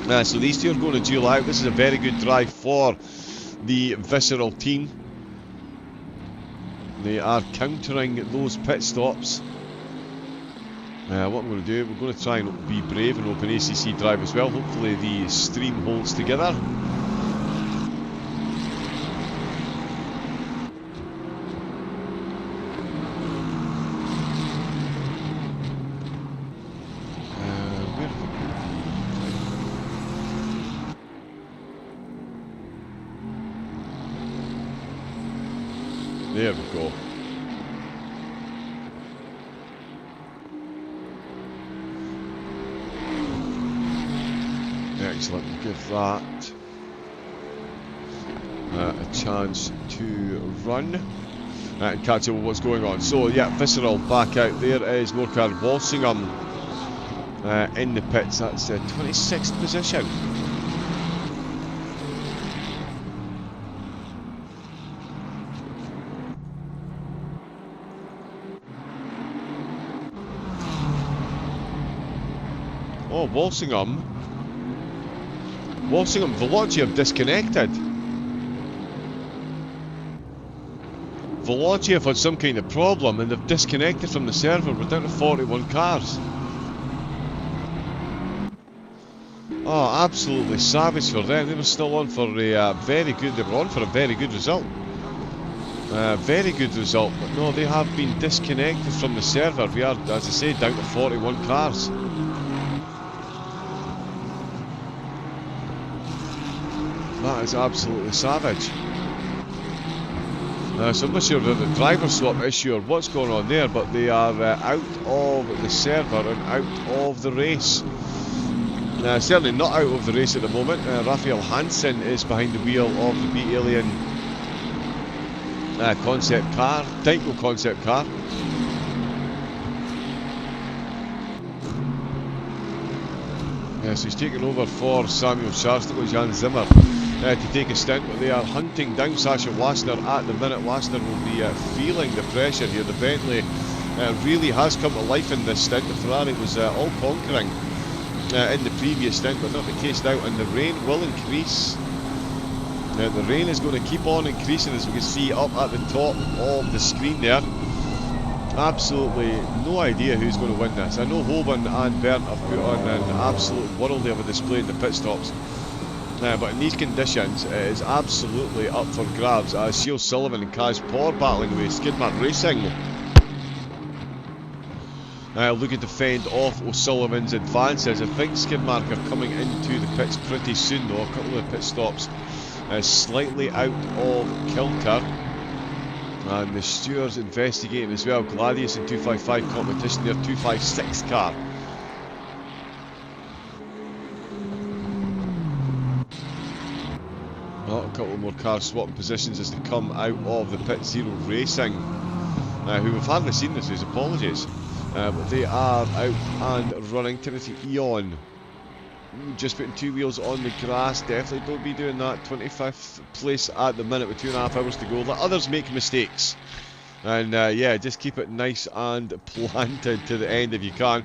So these two are going to duel out. This is a very good drive for the Visceral team. They are countering those pit stops. What I'm going to do, we're going to try and be brave and open ACC drive as well. Hopefully the stream holds together. There we go. Excellent, we'll give that a chance to run and catch up with what's going on. So yeah, Visceral back out. There is Morcar Walsingham in the pits. That's 26th position. Oh, Walsingham, Veloci have disconnected. Veloci have had some kind of problem and they've disconnected from the server. We're down to 41 cars. Oh, absolutely savage for them. They were still on for a very good. They were on for a very good result. Very good result, but no, they have been disconnected from the server. We are, as I say, down to 41 cars. That is absolutely savage. So I'm not sure the driver swap issue or what's going on there, but they are out of the server and out of the race. Certainly not out of the race at the moment. Raphael Hansen is behind the wheel of the B-Alien concept car, Tyco concept car. So he's taken over for Samuel Scharstig, Jan Zimmer to take a stint, but they are hunting down Sasha Wasner at the minute. Wasner will be feeling the pressure here. The Bentley really has come to life in this stint. The Ferrari was all conquering in the previous stint, but not the case now, and the rain will increase. The rain is going to keep on increasing, as we can see up at the top of the screen there. Absolutely no idea who's going to win this. I know Holborn and Berndt have put on an absolute worldly of a display in the pit stops. But in these conditions, it is absolutely up for grabs as Shiel Sullivan and Kaz Poor battling away. Skidmark Racing looking to fend off O'Sullivan's advances. I think Skidmark are coming into the pits pretty soon though. A couple of pit stops slightly out of kilter. And the stewards investigating as well. Gladius in 255 competition, their 256 car. Oh, a couple more cars swapping positions as they come out of the pit. Zero Racing, who we've hardly seen this, his apologies. But they are out and running. Timothy Eon just putting two wheels on the grass. Definitely don't be doing that. 25th place at the minute with 2.5 hours to go. Let others make mistakes. And yeah, just keep it nice and planted to the end if you can.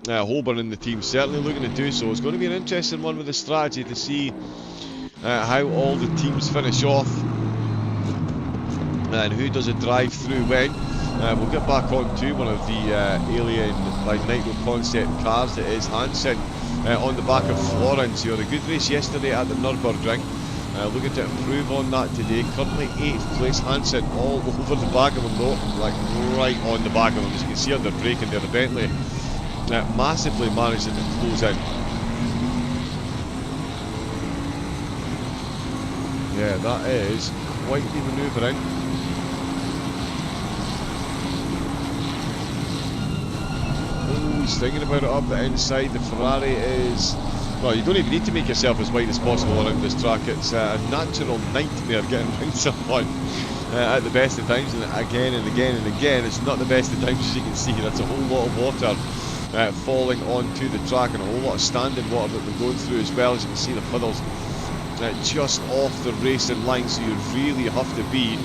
Holborn and the team certainly looking to do so. It's going to be an interesting one with the strategy to see how all the teams finish off and who does a drive through when. We'll get back on to one of the Alien by Nitro concept cars. It is Hansen on the back of Florence. He had a good race yesterday at the Nürburgring. Looking to improve on that today. Currently 8th place. Hansen all over the back of him though, like right on the back of him. As you can see under braking there, the Bentley massively managing to close in. Yeah, that is quite the manoeuvring. Oh, he's thinking about it up the inside. The Ferrari is... Well, you don't even need to make yourself as wide as possible around this track. It's a natural nightmare getting around someone at the best of times. And again and again and again, it's not the best of times, as you can see. That's a whole lot of water falling onto the track, and a whole lot of standing water that we're going through as well. As you can see, the puddles just off the racing line, so you really have to be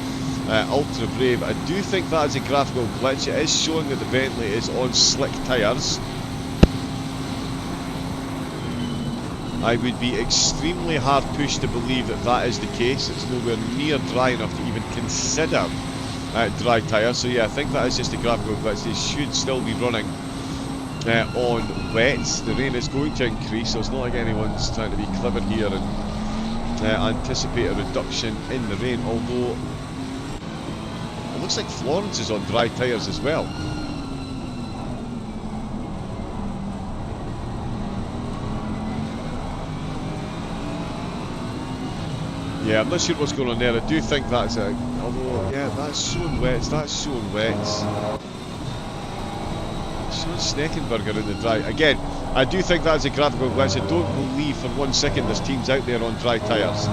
ultra brave. I do think that is a graphical glitch. It is showing that the Bentley is on slick tyres. I would be extremely hard pushed to believe that that is the case. It's nowhere near dry enough to even consider dry tyres. So yeah, I think that is just a graphical glitch. They should still be running on wets. The rain is going to increase, so it's not like anyone's trying to be clever here and anticipate a reduction in the rain, although it looks like Florence is on dry tyres as well. Yeah, I'm not sure what's going on there. I do think that's a... Although, yeah, that's showing wets. That's showing wets. Showing Sneckenberger in the dry. Again, I do think that's a graphical glitch. I don't believe for 1 second there's teams out there on dry tyres.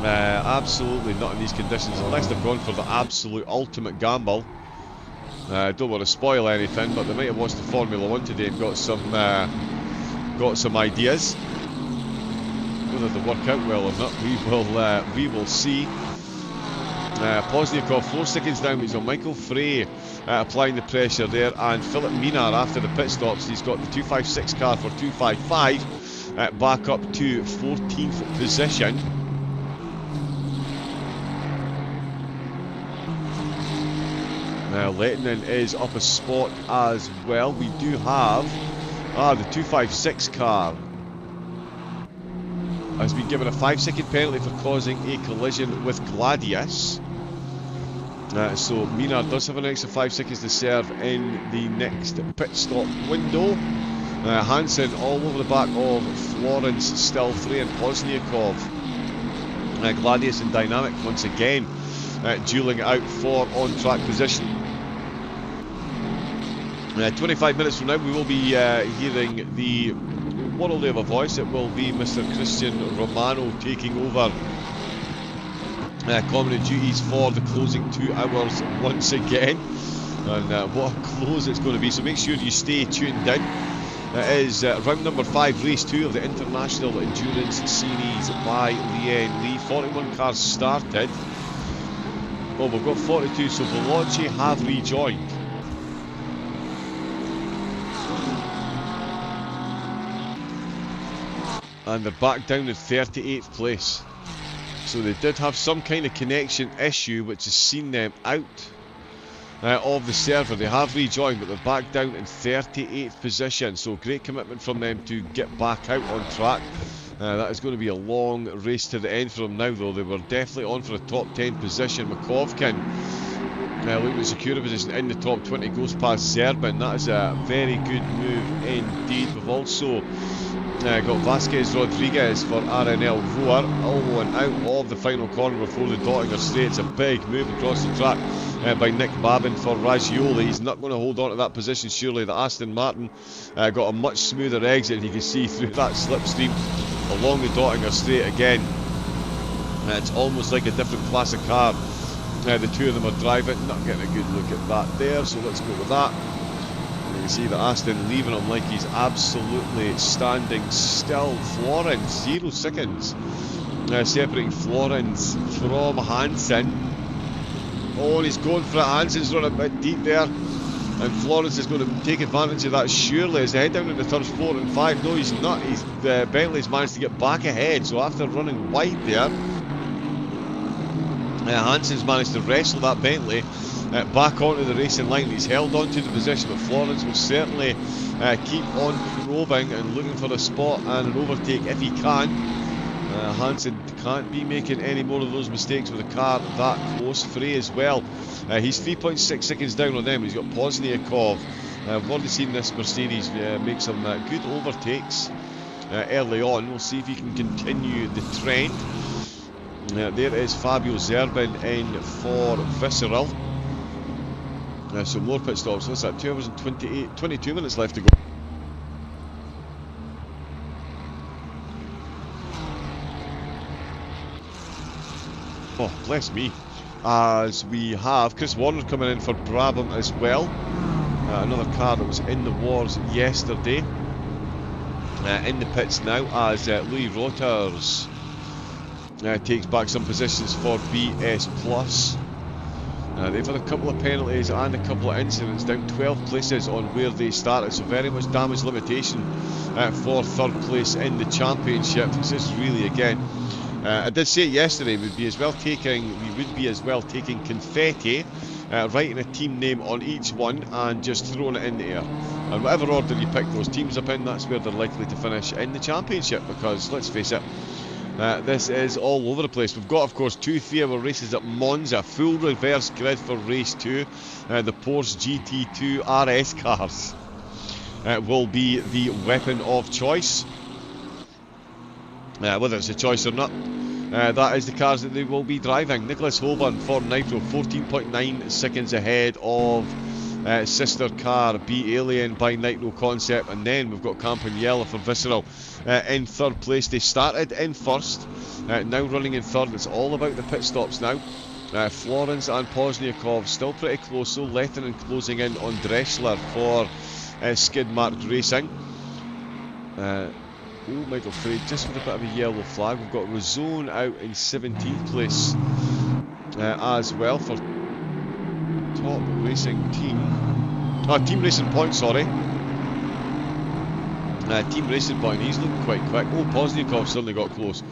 Absolutely not in these conditions, unless they've gone for the absolute ultimate gamble. I don't want to spoil anything, but they might have watched the Formula 1 today and got some ideas. Whether they work out well or not, we will see. Pozniakov 4 seconds down, but he's on Michael Frey applying the pressure there, and Philip Minar after the pit stops, he's got the 256 car for 255 back up to 14th position. Lehtinen is up a spot as well. We do have the 256 car has been given a 5-second penalty for causing a collision with Gladius. So Minar does have an extra 5 seconds to serve in the next pit stop window. Hansen all over the back of Florence, still Frey and Pozniakov. Gladius and Dynamic once again dueling out for on-track position. 25 minutes from now we will be hearing the one will have a voice. It will be Mr. Christian Romano taking over commentary duties for the closing 2 hours once again, and what a close it's going to be, so make sure you stay tuned in. It is round number 5, race 2 of the International Endurance Series by Lian Lee. 41 cars started. Well, we've got 42, so Veloci have rejoined. And they're back down in 38th place. So they did have some kind of connection issue which has seen them out of the server. They have rejoined, but they're back down in 38th position, so great commitment from them to get back out on track. That is going to be a long race to the end for them now, though. They were definitely on for a top 10 position. Makovkin looking to secure a position in the top 20, goes past Zerbin. That is a very good move indeed. We've also got Vasquez Rodriguez for RNL Roar, elbowing out of the final corner before the Dottinger straight. It's a big move across the track by Nick Babin for Ragioli. He's not going to hold on to that position, surely. The Aston Martin got a much smoother exit, and you can see through that slipstream along the Dottinger straight again. It's almost like a different class of car. The two of them are driving, not getting a good look at that there, so let's go with that. You can see that Aston leaving him like he's absolutely standing still. Florence, 0 seconds separating Florence from Hansen. Oh, and he's going for it. Hansen's run a bit deep there, and Florence is going to take advantage of that surely as they head down into turns 4 and 5. No, he's not. Bentley's managed to get back ahead, so after running wide there, Hansen's managed to wrestle that Bentley back onto the racing line. He's held on to the position, but Florence will certainly keep on probing and looking for a spot and an overtake if he can. Hansen can't be making any more of those mistakes with a car that close. Frey as well. He's 3.6 seconds down on them. He's got Pozniakov. I've already seen this Mercedes make some good overtakes early on. We'll see if he can continue the trend. There is Fabio Zerbin in for Visceral. So more pit stops. What's that? 2 hours and 22 minutes left to go. Oh, bless me. As we have Chris Warner coming in for Brabham as well. Another car that was in the wars yesterday. In the pits now as Louis Roters takes back some positions for BS Plus. They've had a couple of penalties and a couple of incidents, down 12 places on where they started, so very much damage limitation for third place in the championship. This is really, again, I did say it yesterday, we would be as well taking confetti, writing a team name on each one and just throwing it in the air. And whatever order you pick those teams up in, that's where they're likely to finish in the championship, because let's face it, this is all over the place. We've got, of course, 2 3-hour races at Monza, full reverse grid for race 2. The Porsche GT2 RS cars will be the weapon of choice. Whether it's a choice or not, that is the cars that they will be driving. Nicholas Holborn for Nitro, 14.9 seconds ahead of sister car B Alien by Nitro Concept, and then we've got Campagnella for Visceral in third place. They started in first, now running in third. It's all about the pit stops now. Florence and Pozniakov still pretty close, so Lehtinen closing in on Dressler for Skidmark Racing. Michael Frey just with a bit of a yellow flag. We've got Razone out in 17th place as well for Top Racing Team. Team Racing Point, sorry. Team Racing Point, he's looking quite quick. Pozniakov suddenly got close.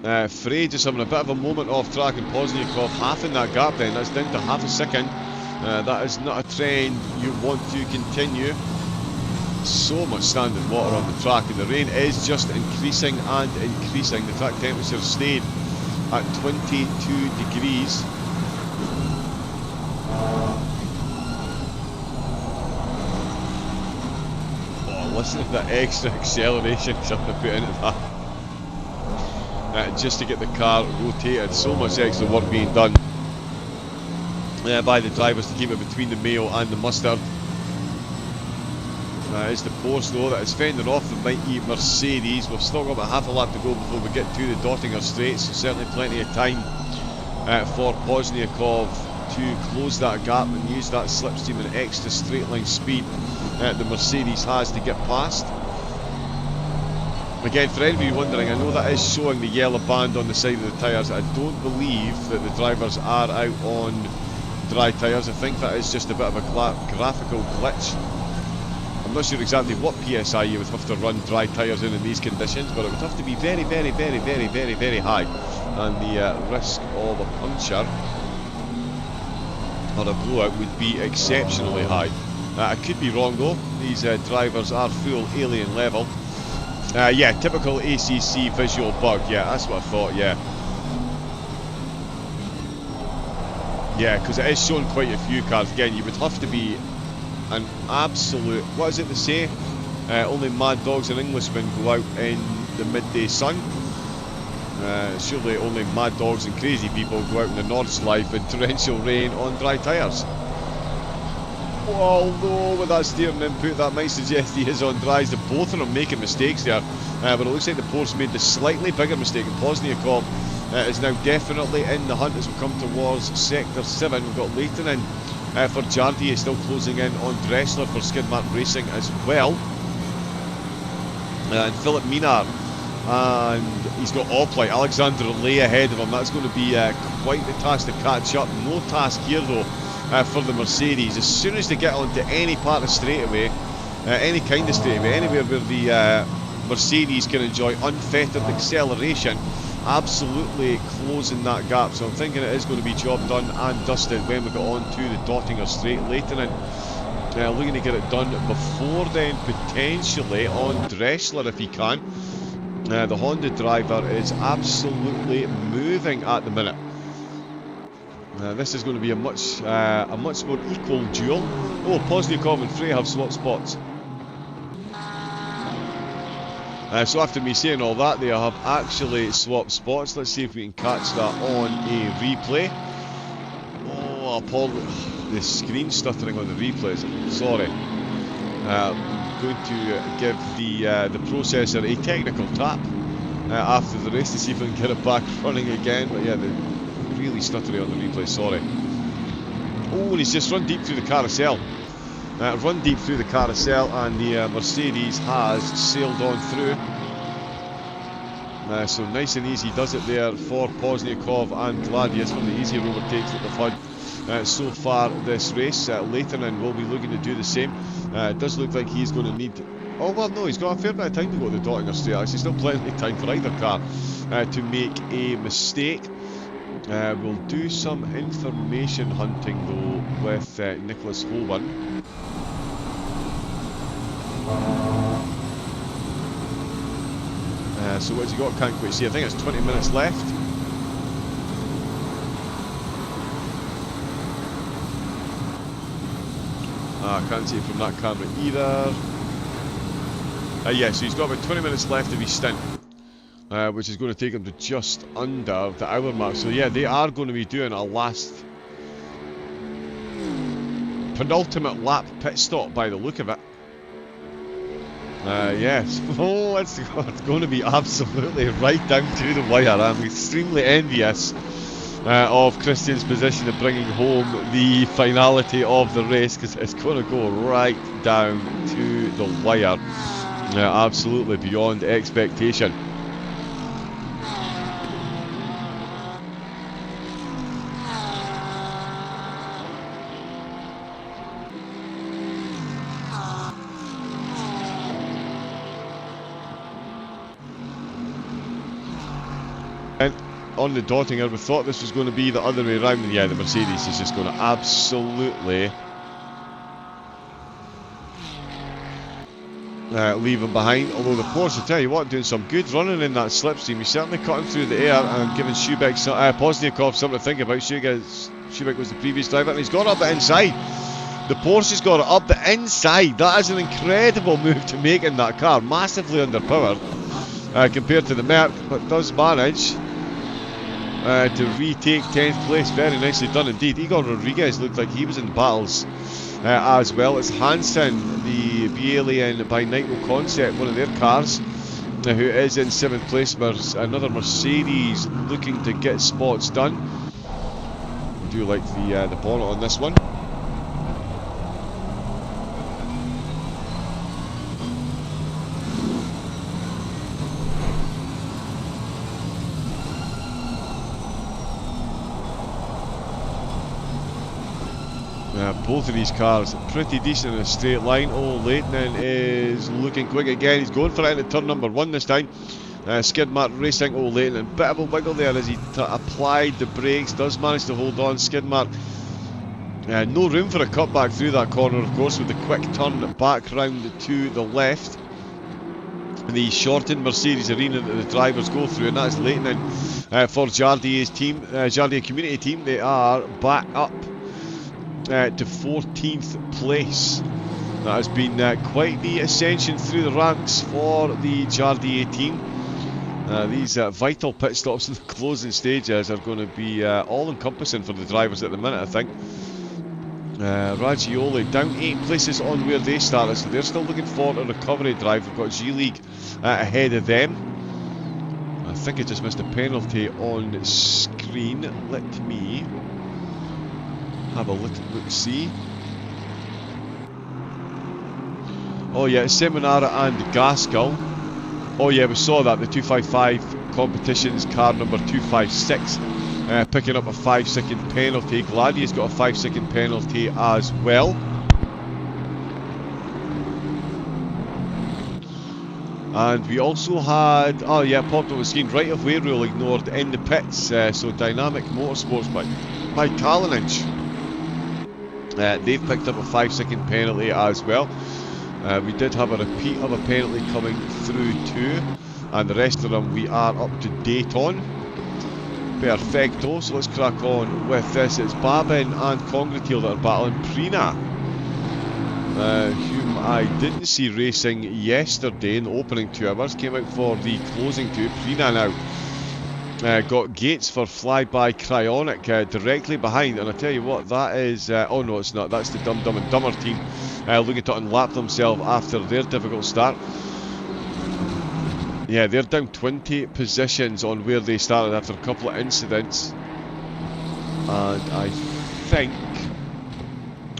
Frey just having a bit of a moment off track, and Pozniakov half in that gap then. That's down to half a second. That is not a trend you want to continue. So much standing water on the track, and the rain is just increasing and increasing. The track temperature stayed at 22 degrees. Listen to that extra acceleration something to put into that. Just to get the car rotated. So much extra work being done by the drivers to keep it between the Mayo and the Mustard. It's the Porsche though that is fending off the mighty Mercedes. We've still got about half a lap to go before we get to the Dottinger straight, so certainly plenty of time for Pozniakov to close that gap and use that slipstream and extra straight line speed the Mercedes has to get past. Again, for anybody wondering, I know that is showing the yellow band on the side of the tyres. I don't believe that the drivers are out on dry tyres. I think that is just a bit of a graphical glitch. I'm not sure exactly what PSI you would have to run dry tyres in these conditions, but it would have to be very, very, very, very, very, very high, and the risk of a puncture or a blowout would be exceptionally high. I could be wrong though, these drivers are full alien level. Yeah, typical ACC visual bug, yeah, that's what I thought, yeah. Yeah, because it is showing quite a few cars. Again, you would have to be an absolute, what is it they say? Only mad dogs and Englishmen go out in the midday sun. Surely only mad dogs and crazy people go out in the Nordschleife in torrential rain on dry tyres. Although with that steering input, that might suggest he is on dries. The both of them making mistakes there, but it looks like the Porsche made the slightly bigger mistake, and Pozniakov is now definitely in the hunt as we come towards Sector 7. We've got Leighton in for Jardy, still closing in on Dressler for Skidmark Racing as well. And Philip Minard, and he's got Oplite, Alexander Lay ahead of him. That's going to be quite the task to catch up. No task here though for the Mercedes. As soon as they get onto any part of straightaway, any kind of straightaway, anywhere where the Mercedes can enjoy unfettered acceleration, absolutely closing that gap. So I'm thinking it is going to be job done and dusted when we get on to the Dottinger Straight. Leighton in, looking to get it done before then, potentially on Dressler if he can. The Honda driver is absolutely moving at the minute. This is going to be a much more equal duel. Oh, Pozniakov and Frey have swapped spots. So after me saying all that, they have actually swapped spots. Let's see if we can catch that on a replay. Oh, the screen stuttering on the replays. Sorry. I'm going to give the processor a technical tap after the race to see if we can get it back running again. But yeah, they're really stuttery on the replay. Sorry. Oh, and he's just run deep through the carousel. Run deep through the carousel, and the Mercedes has sailed on through. So nice and easy does it there for Pozniakov and Gladius, one of the easier overtakes that they've had so far this race. Leighton will be looking to do the same. It does look like he's going to need... Oh well, no, he's got a fair bit of time to go to the Dottinger Straight. Actually, still plenty of time for either car to make a mistake. We'll do some information hunting though with Nicholas Holborn. So what's he got? Can't quite see. I think it's 20 minutes left. I can't see it from that camera either. Yeah, so he's got about 20 minutes left of his stint, which is going to take him to just under the hour mark. So yeah, they are going to be doing a last penultimate lap pit stop by the look of it. Yes, oh, it's going to be absolutely right down to the wire. I'm extremely envious of Christian's position of bringing home the finality of the race, because it's going to go right down to the wire. Absolutely beyond expectation. And on the Dottinger, we thought this was going to be the other way around, and yeah, the Mercedes is just going to absolutely leave him behind. Although the Porsche, I tell you what, doing some good running in that slipstream. He's certainly cutting through the air and giving Pozniakov something to think about. Schubeck was the previous driver, and he's got up the inside. The Porsche's got it up the inside. That is an incredible move to make in that car. Massively underpowered compared to the Merc, but does manage to retake 10th place. Very nicely done indeed. Igor Rodriguez looked like he was in battles as well. It's Hansen, the Lian by Nitro Concept, one of their cars, who is in 7th place. Another Mercedes looking to get spots done. I do like the bonnet on this one. Both of these cars pretty decent in a straight line. Oh, Leighton is looking quick again. He's going for it into turn number 1 this time. Skidmark Racing. Oh, Leighton, a bit of a wiggle there as he applied the brakes. Does manage to hold on. Skidmark No room for a cutback through that corner, of course, with the quick turn back round to the left. The shortened Mercedes arena that the drivers go through, and that's late now for Jardier's team, Jardier Community Team. They are back up to 14th place. That has been quite the ascension through the ranks for the Jardier team. These vital pit stops in the closing stages are going to be all-encompassing for the drivers at the minute, I think. Ragioli down 8 places on where they started, so they're still looking for a recovery drive. We've got G-League ahead of them. I think I just missed a penalty on screen. Let me have a little look-see. Oh yeah, Seminara and Gaskell. Oh yeah, we saw that, the 255 competitions, car number 256. Picking up a 5-second penalty. Gladio's got a 5-second penalty as well. And we also had, oh yeah, popped on the screen, right of way rule ignored in the pits. So Dynamic Motorsports by Kalinich. They've picked up a 5-second penalty as well. We did have a repeat of a penalty coming through too. And the rest of them we are up to date on. Perfecto, so let's crack on with this. It's Babin and Congratiel that are battling. Prina, whom I didn't see racing yesterday in the opening 2 hours, came out for the closing 2. Prina now got Gates for flyby Cryonic directly behind, and I tell you what, that is, oh no it's not, that's the Dumb and Dumber team looking to unlap themselves after their difficult start. Yeah, they're down 20 positions on where they started after a couple of incidents. And I think...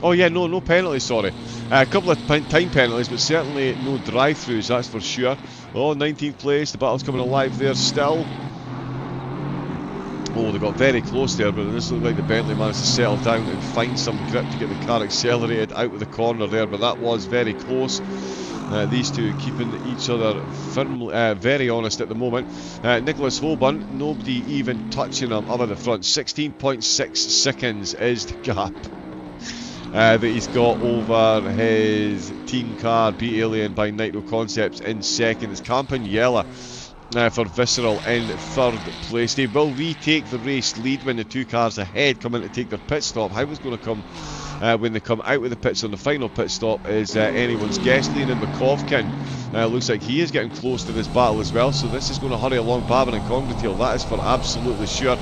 Oh yeah, no penalties, sorry. A couple of time penalties, but certainly no drive-throughs, that's for sure. Oh, 19th place, the battle's coming alive there still. Oh, they got very close there, but this looked like the Bentley managed to settle down and find some grip to get the car accelerated out of the corner there, but that was very close. These two keeping each other firmly, very honest at the moment. Nicholas Holborn, nobody even touching him other than the front. 16.6 seconds is the gap that he's got over his team car, Beat Alien by Nitro Concepts in second. It's Campagnella for Visceral in 3rd place. They will retake the race lead when the 2 cars ahead come in to take their pit stop. How it's going to come when they come out of the pits on the final pit stop is anyone's guess. Lian and McCovkin looks like he is getting close to this battle as well, so this is going to hurry along Babin and Congratiel, that is for absolutely sure.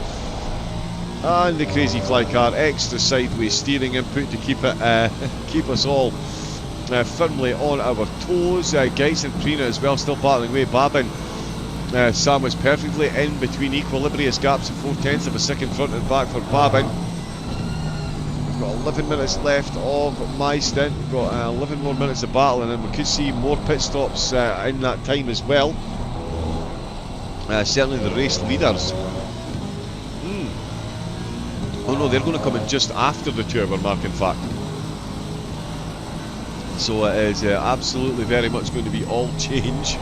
And the Crazy Fly car, extra sideways steering input to keep it keep us all firmly on our toes. Geis and Prina as well still battling away. Babin Sam was perfectly in between equilibrious gaps of 4/10 of a second front and back for Babin. We've got 11 minutes left of my stint. We've got 11 more minutes of battling, and we could see more pit stops in that time as well. Certainly the race leaders. Oh no, they're going to come in just after the 2 hour mark, in fact. So it is absolutely very much going to be all change.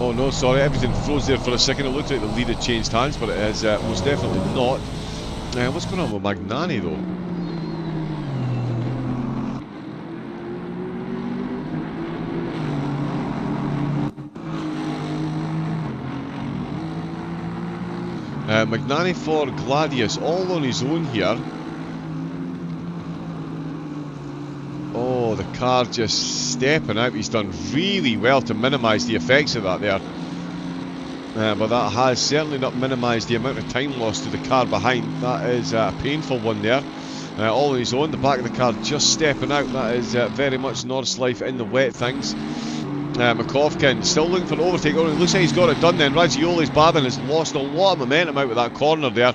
Oh no, sorry, everything froze there for a second. It looked like the lead had changed hands, but it is most definitely not. What's going on with Magnani though? Magnani for Gladius, all on his own here. Oh, the car just stepping out. He's done really well to minimise the effects of that there. But that has certainly not minimised the amount of time lost to the car behind. That is a painful one there. All on his own, the back of the car just stepping out. That is very much Nordschleife in the wet things. McCovkin still looking for an overtake. Oh, it looks like he's got it done then. Ragioli's Babin has lost a lot of momentum out of that corner there.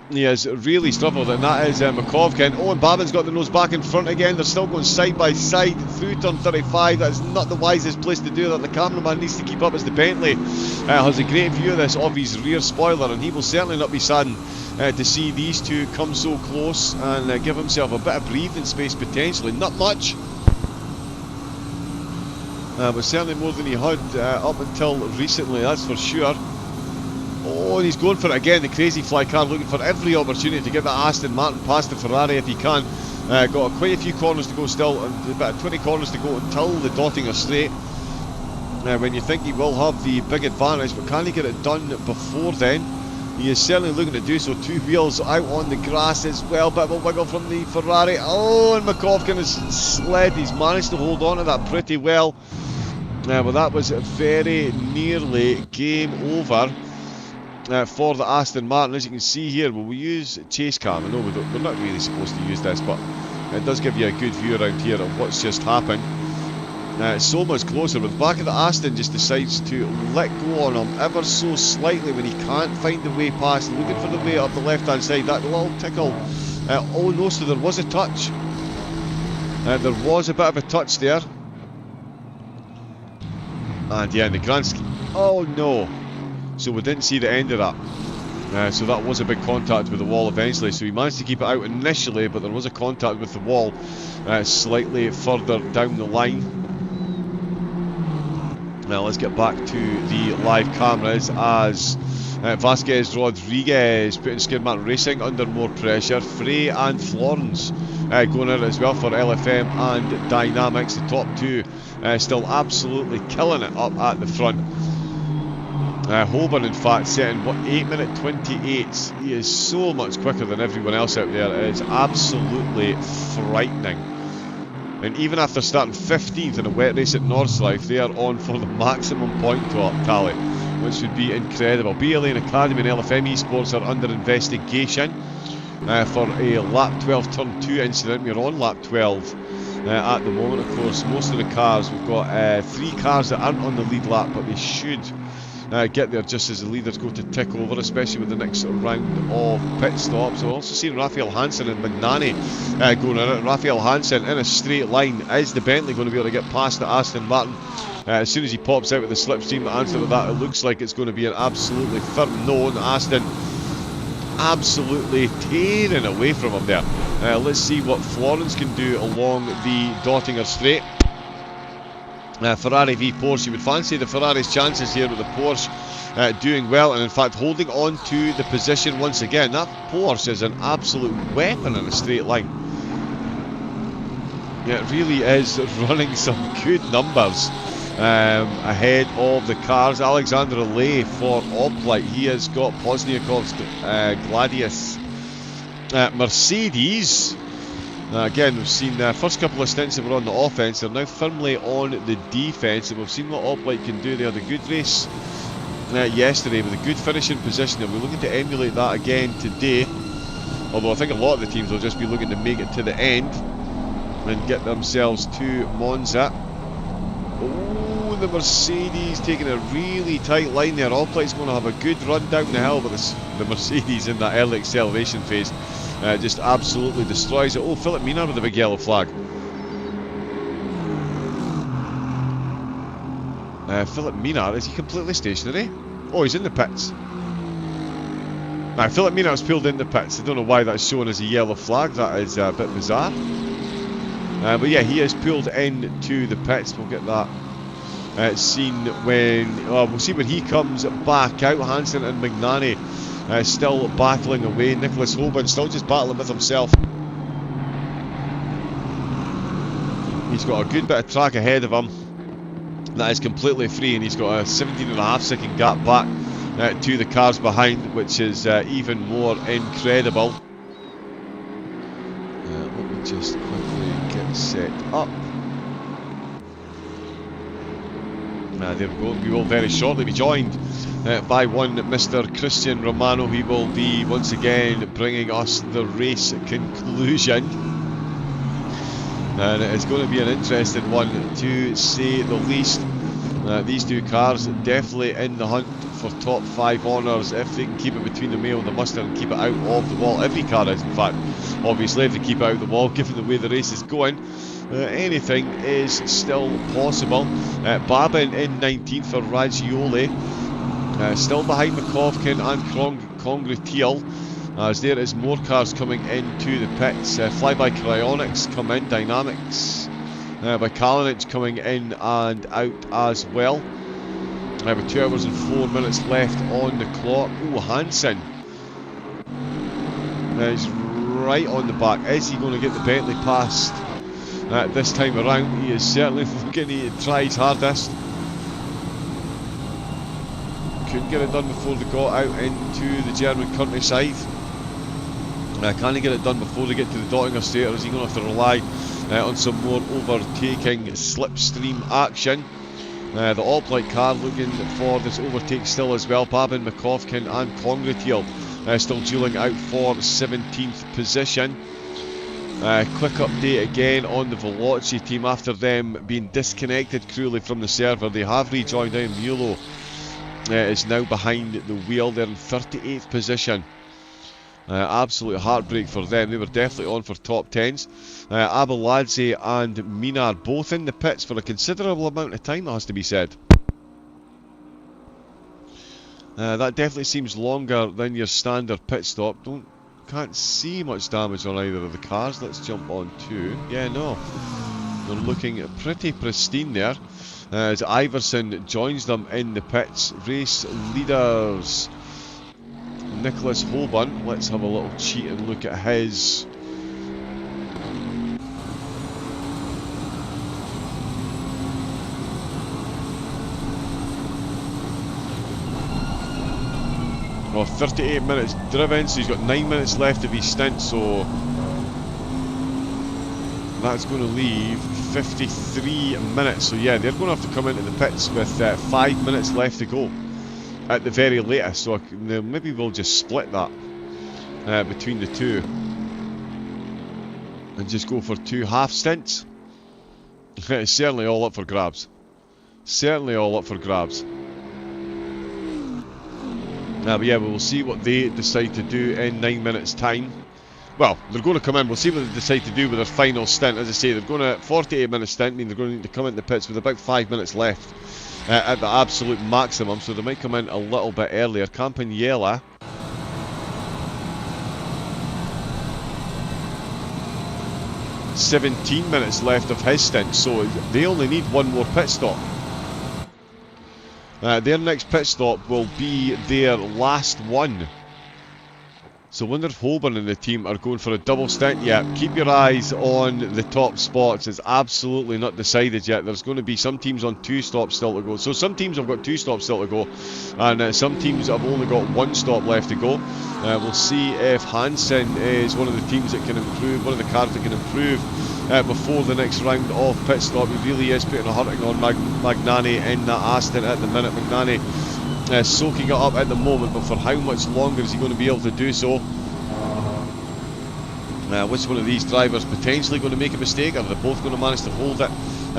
He has really struggled, and that is McCovkin. Oh, and Babin's got the nose back in front again. They're still going side by side through turn 35. That's not the wisest place to do that. The cameraman needs to keep up as the Bentley has a great view of this, of his rear spoiler, and he will certainly not be saddened to see these two come so close and give himself a bit of breathing space potentially. Not much. But certainly more than he had up until recently, that's for sure. Oh, and he's going for it again, the crazy fly car, looking for every opportunity to get that Aston Martin past the Ferrari if he can. Got quite a few corners to go still, and about 20 corners to go until the Dottinger straight. When you think he will have the big advantage, but can he get it done before then? He is certainly looking to do so. 2 wheels out on the grass as well. Bit of a wiggle from the Ferrari. Oh, and McCovkin has slid. He's managed to hold on to that pretty well. But that was very nearly game over for the Aston Martin. As you can see here, will we use chase cam? I know we're not really supposed to use this, but it does give you a good view around here of what's just happened. So much closer, but the back of the Aston just decides to let go on him ever so slightly when he can't find the way past, looking for the way up the left hand side. That little tickle. Oh no, so there was a touch. There was a bit of a touch there. And yeah, in the grand scheme. Oh no. So we didn't see the end of that. So that was a big contact with the wall eventually. So he managed to keep it out initially, but there was a contact with the wall slightly further down the line. Now let's get back to the live cameras as Vasquez Rodriguez putting Skidmark Racing under more pressure. Frey and Florence going at it as well for LFM and Dynamics. The top two still absolutely killing it up at the front. Holborn in fact setting 8 minute 28. He is so much quicker than everyone else out there. It is absolutely frightening. And even after starting 15th in a wet race at Nordschleife, they are on for the maximum point tally, which would be incredible. BLA and Academy and LFM Esports are under investigation for a lap 12 turn 2 incident. We're on lap 12 at the moment, of course. Most of the cars, we've got 3 cars that aren't on the lead lap, but they should get there just as the leaders go to tick over, especially with the next round of pit stops. We've also seen Raphael Hansen and Magnani going at it. Raphael Hansen in a straight line. Is the Bentley going to be able to get past the Aston Martin? As soon as he pops out with the slipstream, the answer to that, it looks like it's going to be an absolutely firm no. And Aston absolutely tearing away from him there. Let's see what Florence can do along the Dottinger straight. Ferrari v Porsche. You would fancy the Ferrari's chances here with the Porsche doing well, and in fact holding on to the position once again. That Porsche is an absolute weapon in a straight line. Yeah, it really is running some good numbers ahead of the cars. Alexander Lay for Oplite. He has got Pozniakov's Gladius Mercedes. Again, we've seen the first couple of stints that were on the offense. They're now firmly on the defense, and we've seen what Oplite can do. They had a good race yesterday with a good finishing position, and we're looking to emulate that again today. Although I think a lot of the teams will just be looking to make it to the end and get themselves to Monza. Oh, the Mercedes taking a really tight line there. Oplite's going to have a good run down the hill, but the Mercedes in that early acceleration phase just absolutely destroys it. Oh, Philip Mina with a big yellow flag. Philip Mina, is he completely stationary? Oh, he's in the pits. Now, Philip Mina was pulled in the pits. I don't know why that's shown as a yellow flag. That is a bit bizarre. But yeah, he is pulled into the pits. We'll get that seen when... we'll see when he comes back out. Hansen and Magnani still battling away. Nicholas Holborn still just battling with himself. He's got a good bit of track ahead of him that is completely free, and he's got a 17.5 second gap back to the cars behind, which is even more incredible. Let me just quickly get set up. There we go. We will very shortly be joined by one Mr. Christian Romano. He will be once again bringing us the race conclusion, and it is going to be an interesting one to say the least. These two cars definitely in the hunt for top 5 honours if they can keep it between the Mayo and the Mustang and keep it out of the wall. Every car is, in fact, obviously, if they keep it out of the wall, given the way the race is going. Anything is still possible. Babin in 19th for Raggioli, still behind Makovkin and Congretiel, as there is more cars coming into the pits. Flyby Cryonics come in, Dynamics by Kalinic coming in and out as well. With 2 hours and 4 minutes left on the clock. Oh, Hansen is right on the back. Is he going to get the Bentley past this time around? He is certainly looking to try his hardest. Couldn't get it done before they got out into the German countryside. Can he get it done before they get to the Dottinger Straight, or is he going to have to rely on some more overtaking slipstream action? The Alplight car looking for this overtake still as well. Babin, Makovkin and Congratiel still dueling out for 17th position. Quick update again on the Veloci team after them being disconnected cruelly from the server. They have rejoined in. Mulo is now behind the wheel. They're in 38th position. Absolute heartbreak for them. They were definitely on for top 10s. Abeladze and Minar both in the pits for a considerable amount of time, it has to be said. That definitely seems longer than your standard pit stop. Can't see much damage on either of the cars. Let's jump on to... Yeah, no. They're looking pretty pristine there. As Iverson joins them in the pits. Race leaders... Nicholas Holborn, let's have a little cheat and look at his. Well, 38 minutes driven, so he's got 9 minutes left of his stint, so that's going to leave 53 minutes. So yeah, they're going to have to come into the pits with 5 minutes left to go at the very latest, so maybe we'll just split that between the two and just go for 2 half stints. It's certainly all up for grabs. Certainly all up for grabs. But yeah, we'll see what they decide to do in 9 minutes time. Well, they're going to come in, we'll see what they decide to do with their final stint. As I say, they're going to 48 minute stint, I mean they're going to need to come into the pits with about 5 minutes left. At the absolute maximum, so they might come in a little bit earlier. Campaniella (17 minutes left of his stint, so they only need 1 more pit stop. Their next pit stop will be their last one. So I wonder if Holborn and the team are going for a double stint. Yeah, keep your eyes on the top spots. It's absolutely not decided yet. There's going to be some teams on 2 stops still to go. So some teams have got 2 stops still to go, and some teams have only got 1 stop left to go. We'll see if Hansen is one of the teams that can improve, one of the cars that can improve before the next round of pit stop. He really is putting a hurting on Magnani in that Aston at the minute. Magnani soaking it up at the moment, but for how much longer is he going to be able to do so? Which one of these drivers potentially going to make a mistake? Are they both going to manage to hold it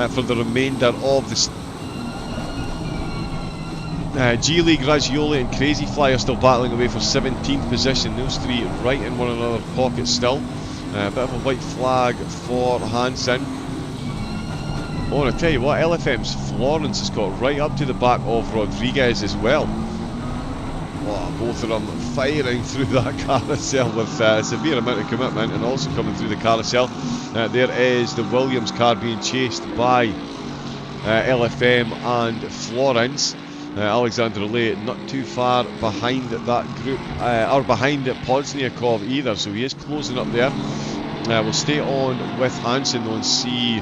for the remainder of the G-League? Ragioli and Crazy Fly are still battling away for 17th position. Those 3 right in one another's pockets still. Bit of a white flag for Hansen. Oh, and I tell you what, LFM's Florence has got right up to the back of Rodriguez as well. Oh, both of them firing through that carousel with a severe amount of commitment, and also coming through the carousel. There is the Williams car being chased by LFM and Florence. Alexander Lay not too far behind that group, or behind Pozniakov either, so he is closing up there. We'll stay on with Hansen though and see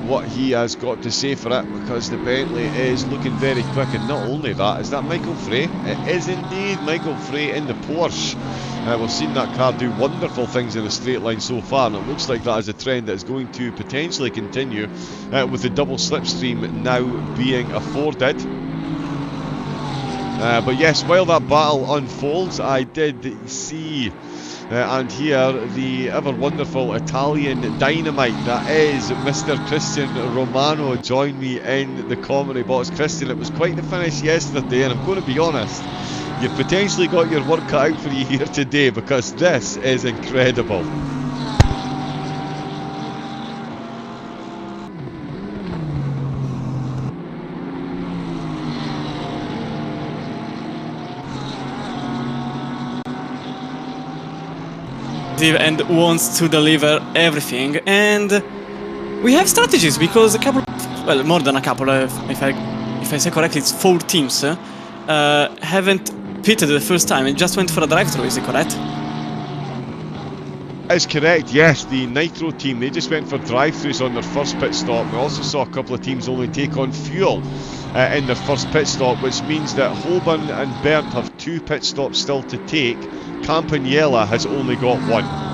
what he has got to say for it, because the Bentley is looking very quick. And not only that, is that Michael Frey? It is indeed Michael Frey in the Porsche. We've seen that car do wonderful things in a straight line so far, and it looks like that is a trend that is going to potentially continue with the double slipstream now being afforded. But yes, while that battle unfolds, I did see and hear the ever wonderful Italian dynamite that is Mr. Christian Romano join me in the commentary box. Christian, it was quite the finish yesterday, and I'm going to be honest, you've potentially got your work cut out for you here today, because this is incredible. And wants to deliver everything, and We have strategies because a couple, well, more than a couple, if I say correctly, it's 4 teams haven't pitted the first time and just went for a drive-through. Is it correct? Is correct, yes. The Nitro team, they just went for drive-throughs on their first pit stop. We also saw a couple of teams only take on fuel in their first pit stop, which means that Holborn and Bernd have 2 pit stops still to take. Campaniella has only got 1.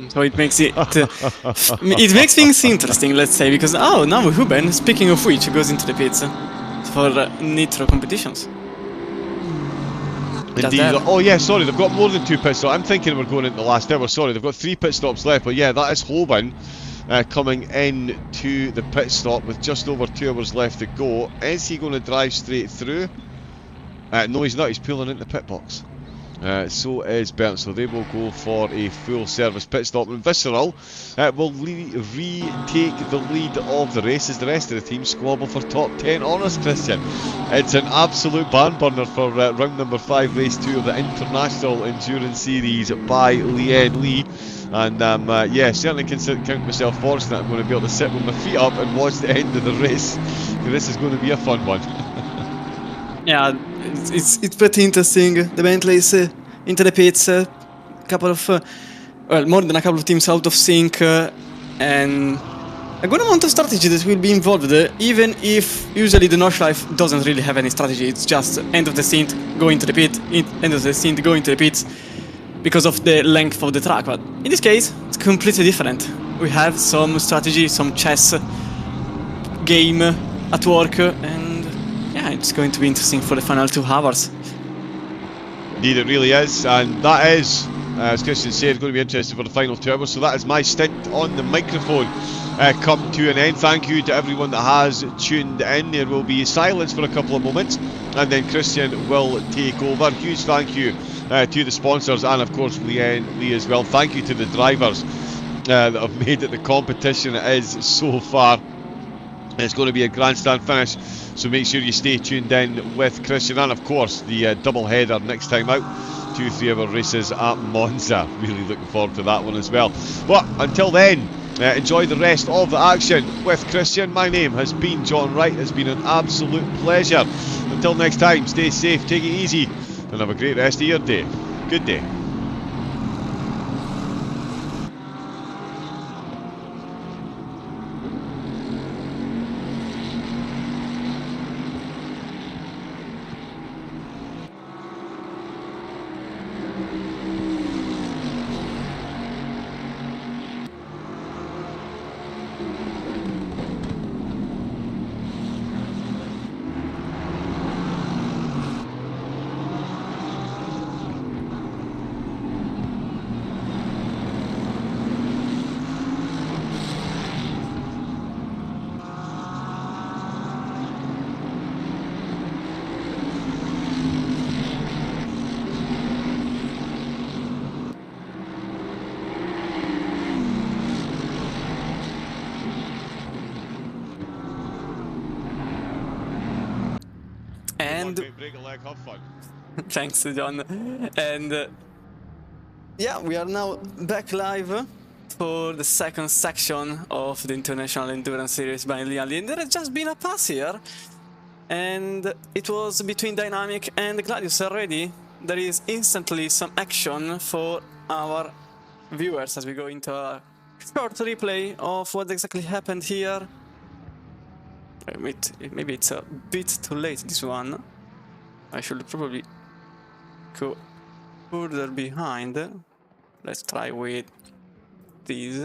So it makes it it makes things interesting, let's say, because now Huben, speaking of which, goes into the pits for Nitro competitions. Indeed. Oh yeah, sorry, they've got more than 2 pit stops. I'm thinking we're going into the last hour. Sorry, they've got 3 pit stops left. But yeah, that is Holborn coming in to the pit stop with just over 2 hours left to go. Is he going to drive straight through? No, he's not. He's pulling into the pit box. So is Bernd, so they will go for a full service pit stop, and Visceral will retake the lead of the race as the rest of the team squabble for top 10 honours, Christian. It's an absolute barn burner for round number 5, race 2 of the International Endurance Series by Lian Lee. And yeah, certainly count myself fortunate I'm going to be able to sit with my feet up and watch the end of the race. This is going to be a fun one. Yeah, it's pretty interesting. The Bentley's into the pits, couple of, well, more than a couple of teams out of sync, and a good amount of strategy that will be involved, even if usually the Nordschleife doesn't really have any strategy. It's just end of the stint, go into the pit, end of the stint, go into the pits, because of the length of the track. But in this case, it's completely different. We have some strategy, some chess game at work, and yeah, it's going to be interesting for the final 2 hours. Indeed, it really is, and that is, as Christian said, going to be interesting for the final 2 hours. So that is my stint on the microphone come to an end. Thank you to everyone that has tuned in. There will be silence for a couple of moments, and then Christian will take over. Huge thank you to the sponsors, and of course Lee as well. Thank you to the drivers that have made it the competition it is so far. It's going to be a grandstand finish, so make sure you stay tuned in with Christian, and of course the double header next time out, 2 3-hour races at Monza. Really looking forward to that one as well. But until then, enjoy the rest of the action with Christian. My name has been John Wright. It's been an absolute pleasure. Until next time, stay safe, take it easy, and have a great rest of your day. Good day. And break a leg, have fun. thanks, John. And yeah, we are now back live for the second section of the International Endurance Series by Lian. There has just been a pass here, and it was between Dynamic and Gladius already. There is instantly some action for our viewers as we go into a short replay of what exactly happened here. Maybe it's a bit too late, this one. I should probably go further behind. Let's try with these.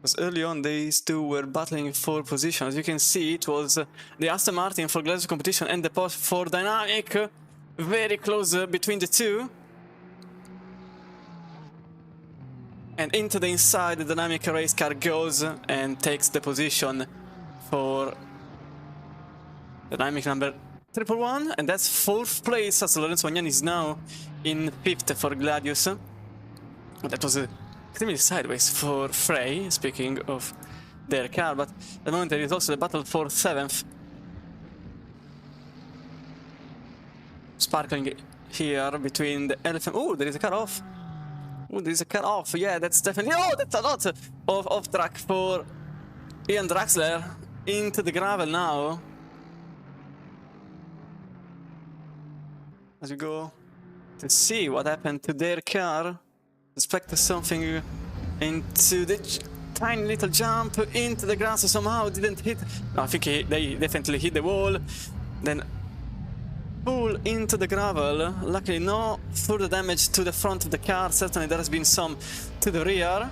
Because early on these two were battling for position. As you can see, it was the Aston Martin for Gladius competition and the Porsche for Dynamic. Very close between the two. And into the inside, the Dynamic race car goes and takes the position for Dynamic number 111, and that's 4th place, as Lorenzo Magnan is now in 5th for Gladius. That was extremely sideways for Frey, speaking of their car, but at the moment there is also the battle for 7th. Sparkling here between the Elephant. Oh, there is a car off. Oh, there's a car off. Yeah, that's definitely... Oh, that's a lot of off-track for Ian Draxler. Into the gravel now. As we go to see what happened to their car. Expect something into the tiny little jump into the grass. Somehow didn't hit. No, I think they definitely hit the wall. Then pull into the gravel. Luckily, no further damage to the front of the car. Certainly, there has been some to the rear.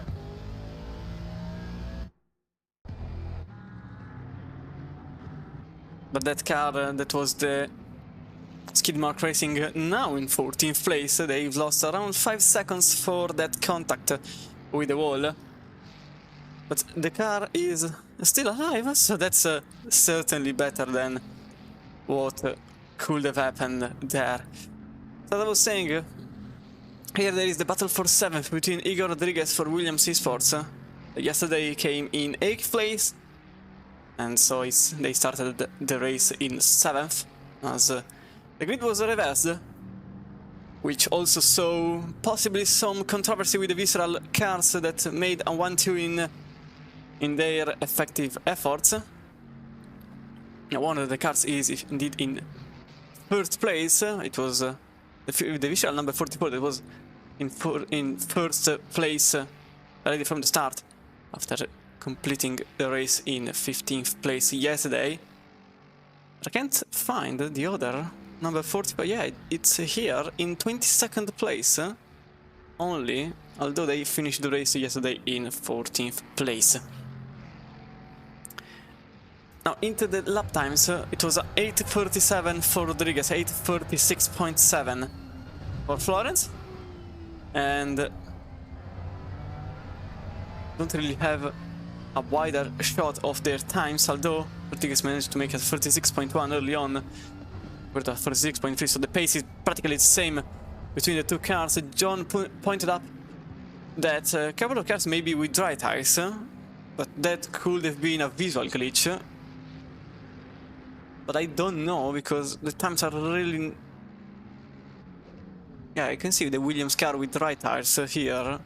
But that car, that was the Skidmark Racing, now in 14th place. They've lost around 5 seconds for that contact with the wall. But the car is still alive, so that's certainly better than what could have happened there. So as I was saying, here there is the battle for 7th between Igor Rodriguez for Williams Esports. Yesterday he came in 8th place, and so they started the race in 7th, as the grid was reversed, which also saw possibly some controversy with the Visceral cars that made a 1-2 in their effective efforts. Now, one of the cars is indeed in 1st place. It was the Visceral number 44 that was in 1st place already from the start, after completing the race in 15th place yesterday. But I can't find the other number 40, but yeah, it's here in 22nd place only, although they finished the race yesterday in 14th place. Now, into the lap times, it was 8:37 for Rodriguez, 8:36.7 for Florence, and don't really have a wider shot of their times, although Rodriguez managed to make it 36.1 early on, with a 46.3, so the pace is practically the same between the two cars. John pointed up that a couple of cars maybe with dry tires, but that could have been a visual glitch. But I don't know, because the times are really... Yeah, I can see the Williams car with dry tires here.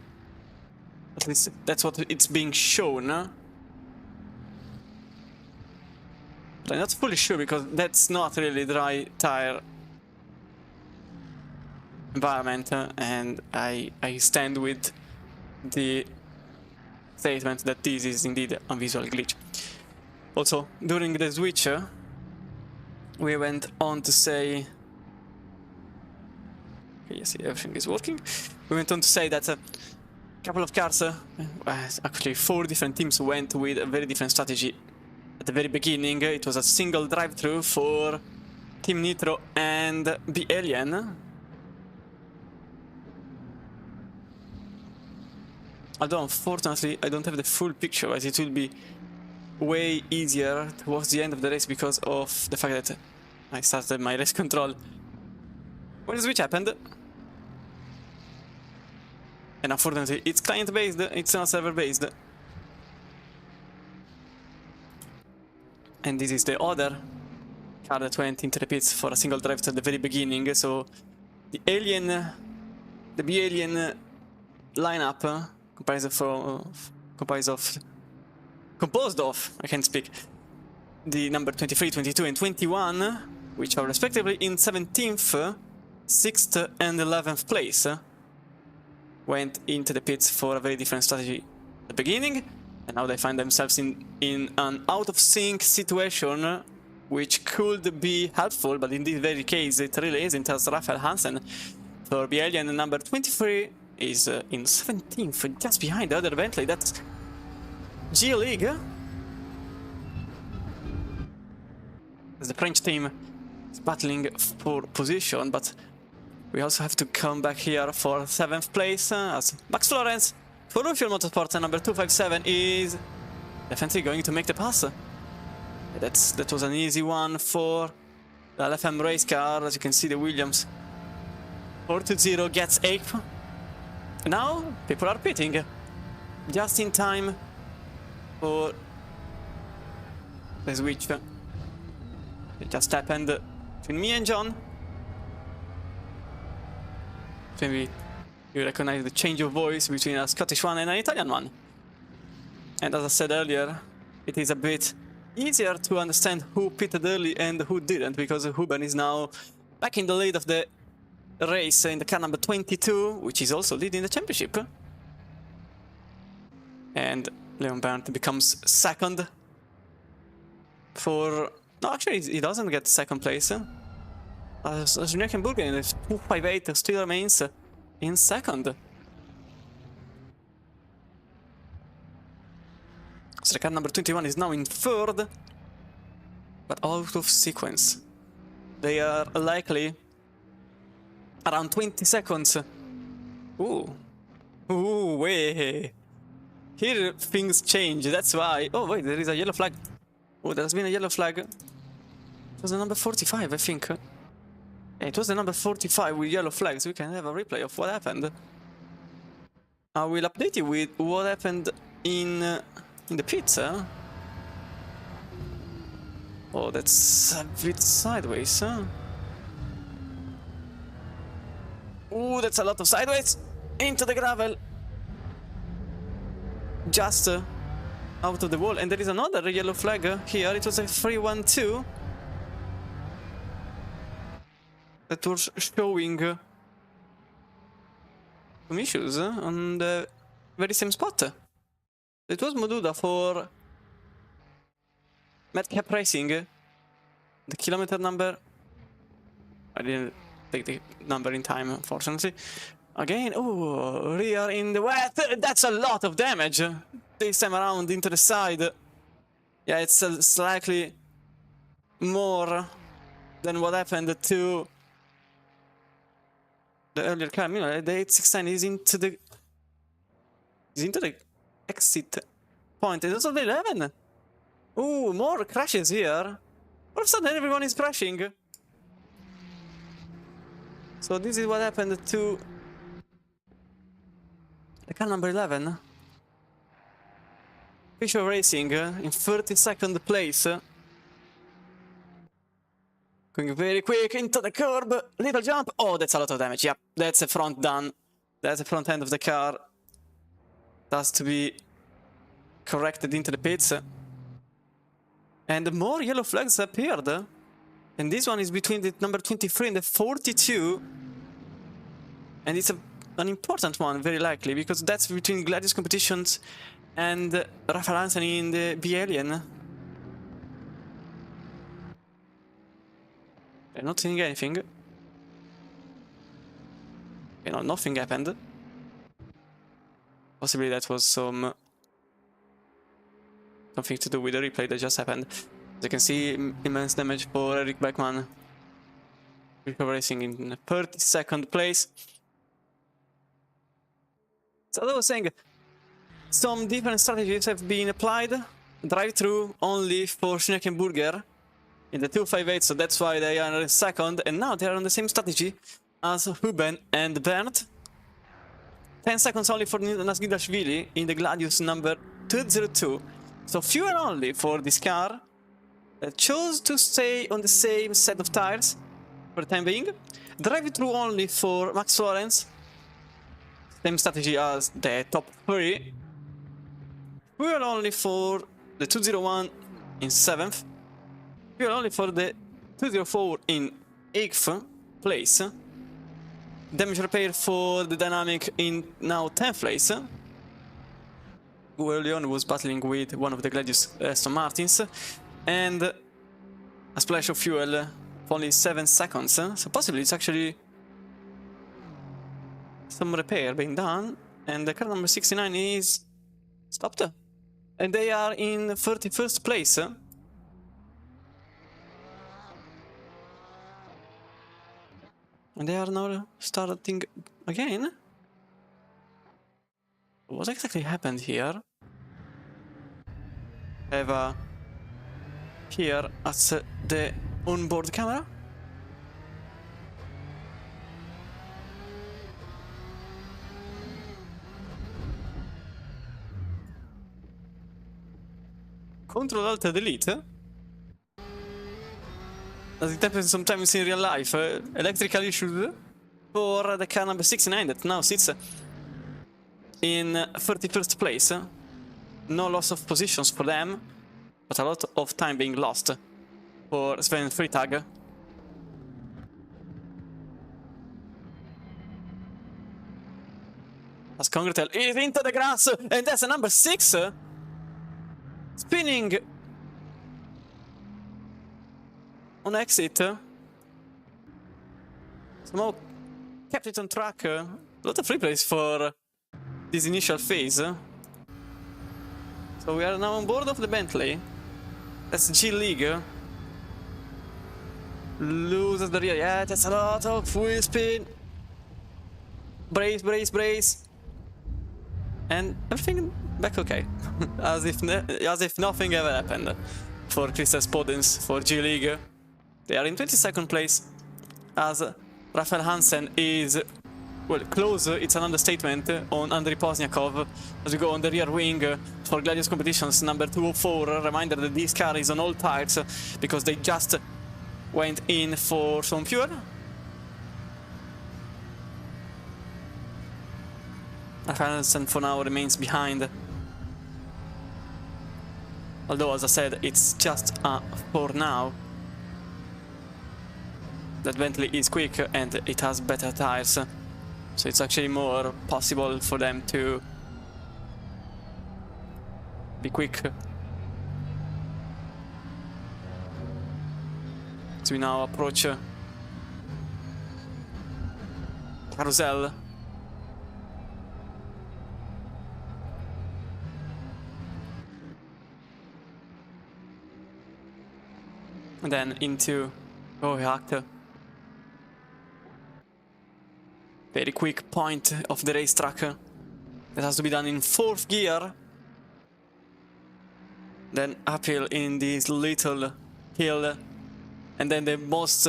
At least that's what it's being shown. But I'm not fully sure, because that's not really dry tire environment, and I stand with the statement that this is indeed a visual glitch. Also, during the switch, we went on to say... Okay, yes, everything is working. We went on to say that a couple of cars, actually 4 different teams, went with a very different strategy. At the very beginning, it was a single drive-through for Team Nitro and the Alien. Although, unfortunately, I don't have the full picture, as it will be way easier towards the end of the race because of the fact that I started my race control when the switch happened. And unfortunately, it's client-based, it's not server-based. And this is the other car that went into the pits for a single drive at the very beginning. So the B-Alien lineup composed of, I can't speak, the number 23, 22 and 21, which are respectively in 17th, 6th and 11th place, went into the pits for a very different strategy at the beginning, and now they find themselves in an out-of-sync situation, which could be helpful, but in this very case it really isn't, as Rafael Hansen for B-Alien number 23 is in 17th, just behind the other Bentley. That's G League. As the French team is battling for position, but we also have to come back here for 7th place, as Max Florence for Ruffian Motorsport number 257 is definitely going to make the pass. That was an easy one for the LFM race car. As you can see, the Williams 420 gets 8th. Now people are pitting just in time for the switch. It just happened between me and John. Between You recognize the change of voice between a Scottish one and an Italian one. And as I said earlier, it is a bit easier to understand who pitted early and who didn't, because Ruben is now back in the lead of the race in the car number 22, which is also leading the championship. And Leon Berndt becomes second for... No, actually, he doesn't get second place. Schneeckenburger in the 258 still remains in second. So the car number 21 is now in third, but out of sequence. They are likely around 20 seconds. Ooh. Ooh, way. Here things change, that's why. Oh, wait, there is a yellow flag. Oh, there's been a yellow flag. It was the number 45, I think. Yeah, it was the number 45 with yellow flags. We can have a replay of what happened. I will update you with what happened in the pits. Oh, that's a bit sideways. Ooh, that's a lot of sideways. Into the gravel. Just out of the wall. And there is another yellow flag here. It was a 312. That was showing some issues on the very same spot. It was Moduda for Madcap Racing. The kilometer number... I didn't take the number in time, unfortunately. Again, oh, rear in the wet. That's a lot of damage. This time around into the side. Yeah, it's slightly more than what happened to the earlier car. You know, the 869 is into the exit point. And also the 11. Ooh, more crashes here. All of a sudden everyone is crashing. So this is what happened to the car number 11. Fisher Racing in 32nd place. Going very quick into the curb. Little jump. Oh, that's a lot of damage. Yep, that's the front done. That's the front end of the car. That's to be corrected into the pits. And more yellow flags appeared. And this one is between the number 23 and the 42. And it's an important one, very likely, because that's between Gladius Competitions and Rafael Anthony in the B-Alien. I'm not seeing anything. You know, nothing happened. Possibly that was something to do with the replay that just happened. As you can see, immense damage for Eric Beckman. Racing in 32nd place. So as I was saying, some different strategies have been applied. Drive-through only for Schneeckenburger in the 258, so that's why they are in second. And now they are on the same strategy as Ruben and Berndt. 10 seconds only for Nasgidashvili in the Gladius number 202. So fuel only for this car. Chose to stay on the same set of tires for the time being. Drive-through only for Max Lorenz. Same strategy as the top 3. Fuel only for the 201 in 7th. Fuel only for the 204 in 8th place. Damage repair for the dynamic in now 10th place. Where Leon was battling with one of the Gladius Aston Martins. And a splash of fuel for only 7 seconds. So possibly it's actually some repair being done. And the car number 69 is stopped. And they are in 31st place. And they are now starting again. What exactly happened here? Have here at the onboard camera. Control Alt Delete. As it happens sometimes in real life, electrical issues for the car number 69 that now sits in 31st place. No loss of positions for them, but a lot of time being lost for Sven Freitag. As Congretel is into the grass, and that's a number 6 spinning on exit. Somehow kept it on track. A lot of replays for this initial phase. So we are now on board of the Bentley. That's G League. Loses the rear. Yeah, that's a lot of wheel spin. Brace, brace, brace. And everything back okay. as if nothing ever happened for Christer Spodens for G League. They are in 22nd place as Rafael Hansen is, well, close, it's an understatement, on Andriy Pozniakov as we go on the rear wing for Gladius Competitions number 204. Reminder that this car is on all tires because they just went in for some fuel. Rafael Hansen for now remains behind. Although, as I said, it's just for now. That Bentley is quick and it has better tires, so it's actually more possible for them to be quick. As we now approach Carousel. And then into Gohjakt. Very quick point of the racetrack. That has to be done in 4th gear. Then uphill in this little hill. And then the most,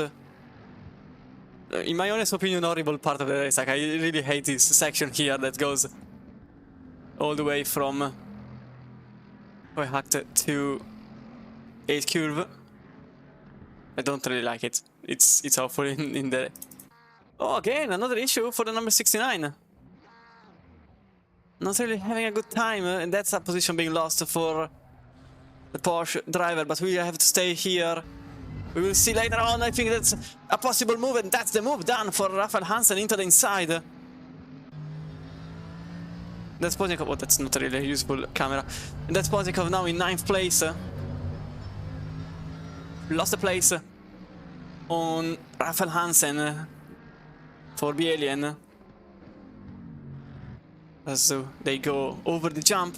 in my honest opinion, horrible part of the racetrack. I really hate this section here that goes all the way from Gohjakt to 8 curve. I don't really like it. It's awful in the... Oh, again, another issue for the number 69. Not really having a good time, and that's a position being lost for the Porsche driver, but we have to stay here. We will see later on. I think that's a possible move, and that's the move done for Rafael Hansen into the inside. That's Pozniakov. Oh, that's not really a useful camera. And that's Pozniakov now in 9th place. Lost the place on Rafael Hansen for Bielien as they go over the jump.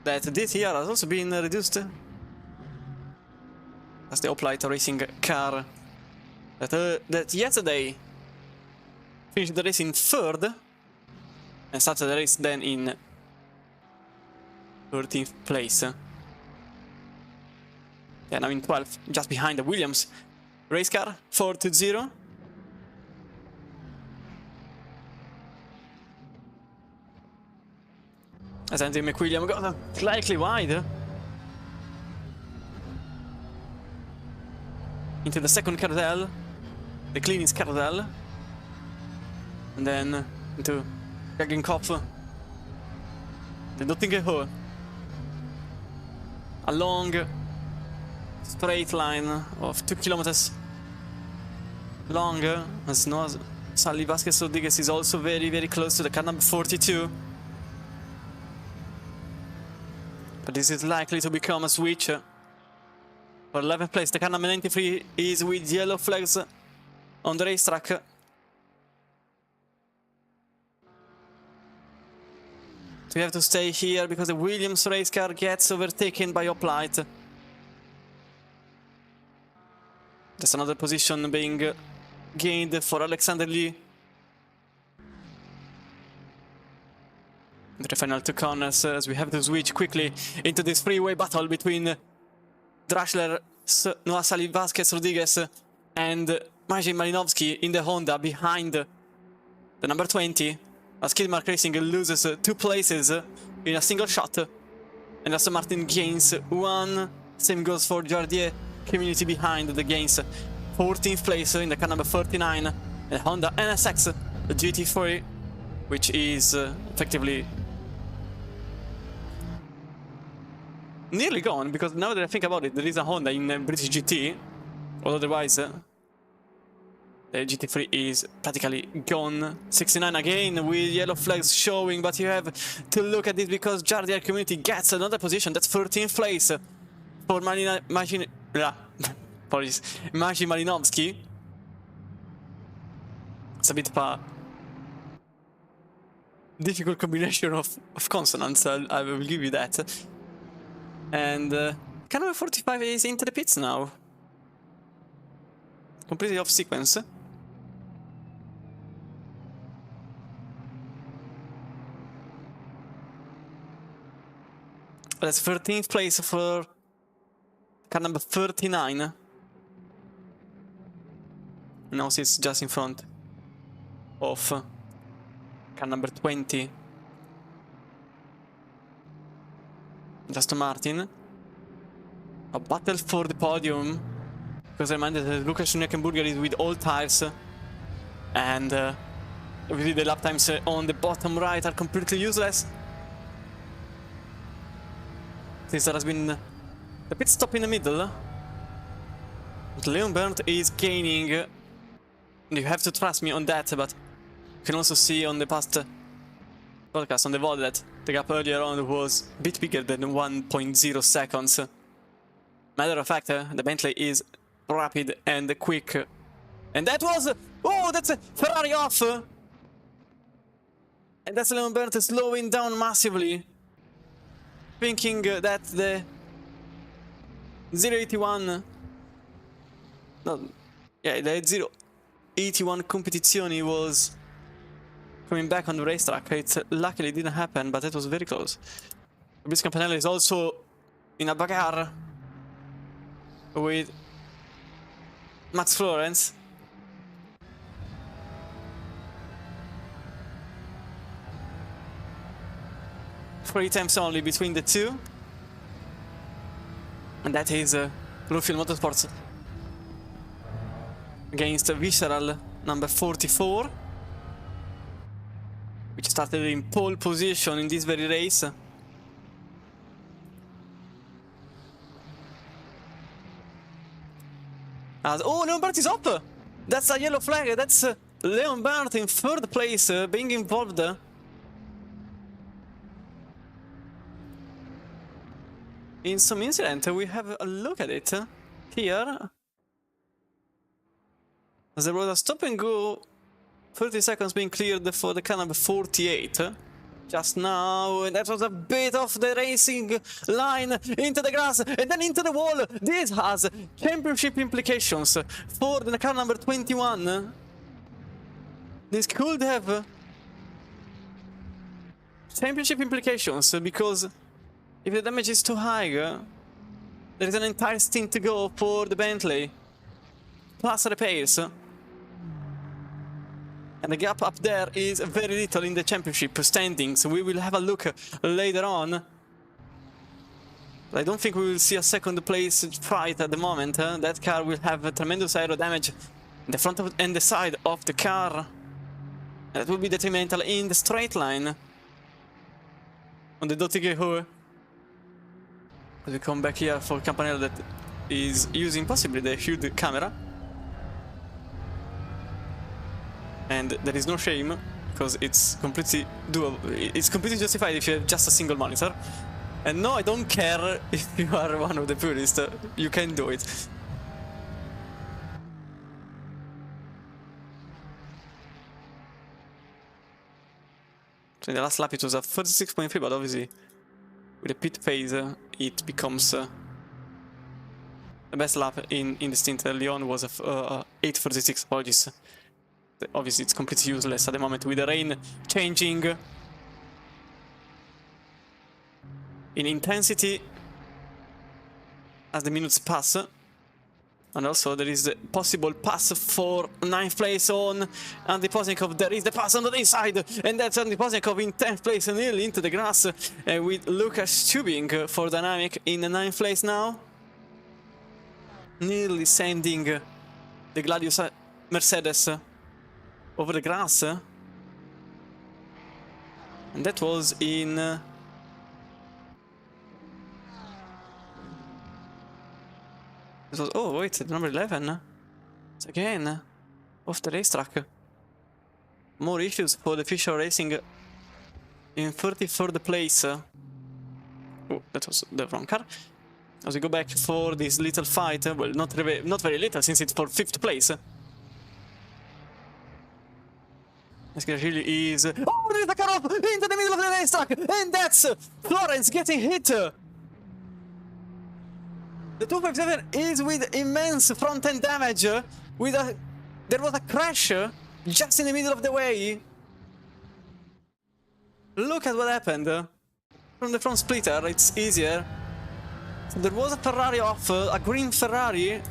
That this year has also been reduced as the Hoplite racing car that yesterday finished the race in 3rd and started the race then in 13th place. Yeah, now in 12th, just behind the Williams race car, 4-0. As Andy McWilliam got slightly wide into the second carousel, the cleanest carousel, and then into Jagenkopf, the Nottingham, a long straight line of 2 kilometers long, as Noah Sally Vasquez Rodriguez is also very, very close to the car number 42. But this is likely to become a switch for 11th place. The car number 93 is with yellow flags on the racetrack. So we have to stay here because the Williams race car gets overtaken by Hoplite. There's another position being gained for Alexander Lee. The final 2 corners as we have to switch quickly into this freeway battle between Drachler, Noah Sally Vasquez Rodriguez and Maciej Malinowski in the Honda behind the number 20. As Kidmark Racing loses 2 places in a single shot and Aston Martin gains 1. Same goes for Jardier Community behind the gains 14th place in the car number 39. a Honda NSX GT3, which is effectively nearly gone, because now that I think about it, there is a Honda in British GT, or otherwise the GT3 is practically gone. 69 again with yellow flags showing, but you have to look at this because Jardier Community gets another position. That's 13th place for Maciej Malinowski. It's a bit of a difficult combination of consonants, I will give you that. And car number 45 is into the pits now. Completely off sequence. That's 13th place for car number 39. Now it's just in front of car number 20. Aston Martin. A battle for the podium. Because I reminded that Lucas Schneckenburger is with all tires. And really the lap times on the bottom right are completely useless. Since there has been a pit stop in the middle. But Leon Berndt is gaining. You have to trust me on that, but you can also see on the past broadcast on the VOD that the gap earlier on was a bit bigger than 1.0 seconds. Matter of fact, the Bentley is rapid and quick. And that was... Oh, that's a Ferrari off! And that's Leon Berndt slowing down massively. Thinking that the 081... No, yeah, the 081 Competizioni was coming back on the racetrack. It luckily didn't happen, but it was very close. Fabrizio Campanella is also in a bagarre with Max Florence. Three attempts only between the two. And that is Bluefield Motorsports against Visceral number 44. Which started in pole position in this very race. Oh, Leon Berndt is up! That's a yellow flag, that's Leon Berndt in third place, being involved. In some incident, we have a look at it here. There was a stop and go. 30 seconds being cleared for the car number 48. Just now, and that was a bit of the racing line into the grass and then into the wall. This has championship implications for the car number 21. This could have championship implications because if the damage is too high, there is an entire stint to go for the Bentley, plus repairs. And the gap up there is very little in the championship standings. We will have a look later on. I don't think we will see a second place fight at the moment. That car will have tremendous aero damage in the front and the side of the car. That will be detrimental in the straight line. On the Dottigehoe. As we come back here for Campanella that is using possibly the huge camera. And there is no shame, because it's completely doable. It's completely justified if you have just a single monitor. And no, I don't care if you are one of the purists, you can do it. So in the last lap it was a 36.3, but obviously with a pit phase it becomes the best lap in the stint. Lian was a 8:46, apologies. Obviously it's completely useless at the moment with the rain changing in intensity as the minutes pass. And also there is the possible pass for 9th place on Andy Poznikov. There is the pass on the inside, and that's Andy Poznikov in 10th place, nearly into the grass, with Lucas Tubing for Dynamic in 9th place now. Nearly sending the Gladius Mercedes over the grass. And that was in... This was, oh wait, number 11. It's again off the racetrack. More issues for the Fisher Racing in 33rd place. Oh, that was the wrong car. As we go back for this little fight, well, not very little since it's for 5th place. This guy really is... Oh, there's the car off into the middle of the racetrack, and that's Florence getting hit. The 257 is with immense front-end damage. There was a crash just in the middle of the way. Look at what happened. From the front splitter, it's easier. So there was a Ferrari off, a green Ferrari,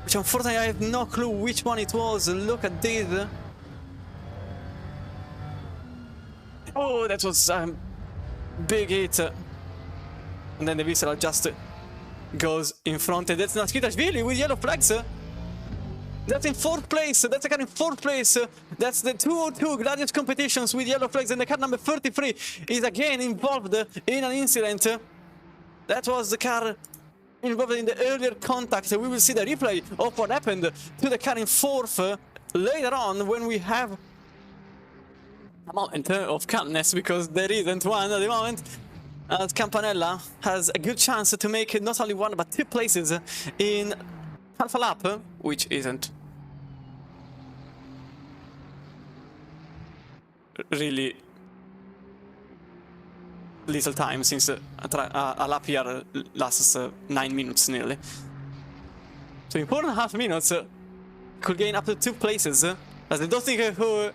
which unfortunately I have no clue which one it was. Look at this. Oh, that was a big hit. And then the Visceral just goes in front, and that's Nordschleife with yellow flags. That's in 4th place. That's a car in 4th place. That's the 202 Gladius competitions with yellow flags, and the car number 33 is again involved in an incident. That was the car involved in the earlier contact. We will see the replay of what happened to the car in 4th later on when we have a moment of calmness, because there isn't one at the moment. As Campanella has a good chance to make not only 1 but 2 places in half a lap, which isn't really little time, since a lap here lasts 9 minutes nearly. So important half minutes could gain up to 2 places, as I don't think who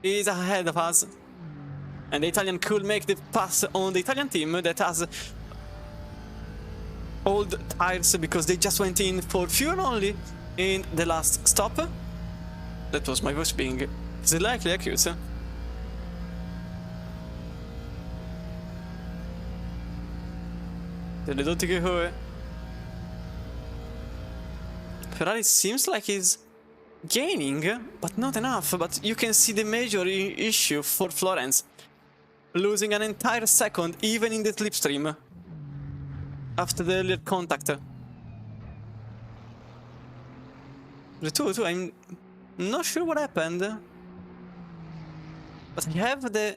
is ahead of us. And the Italian could make the pass on the Italian team that has old tires, because they just went in for fuel only in the last stop. That was my voice being slightly accused. Ferrari seems like he's gaining, but not enough. But you can see the major issue for Florence. Losing an entire second, even in the slipstream, after the earlier contact. The 202, I'm not sure what happened. But I have the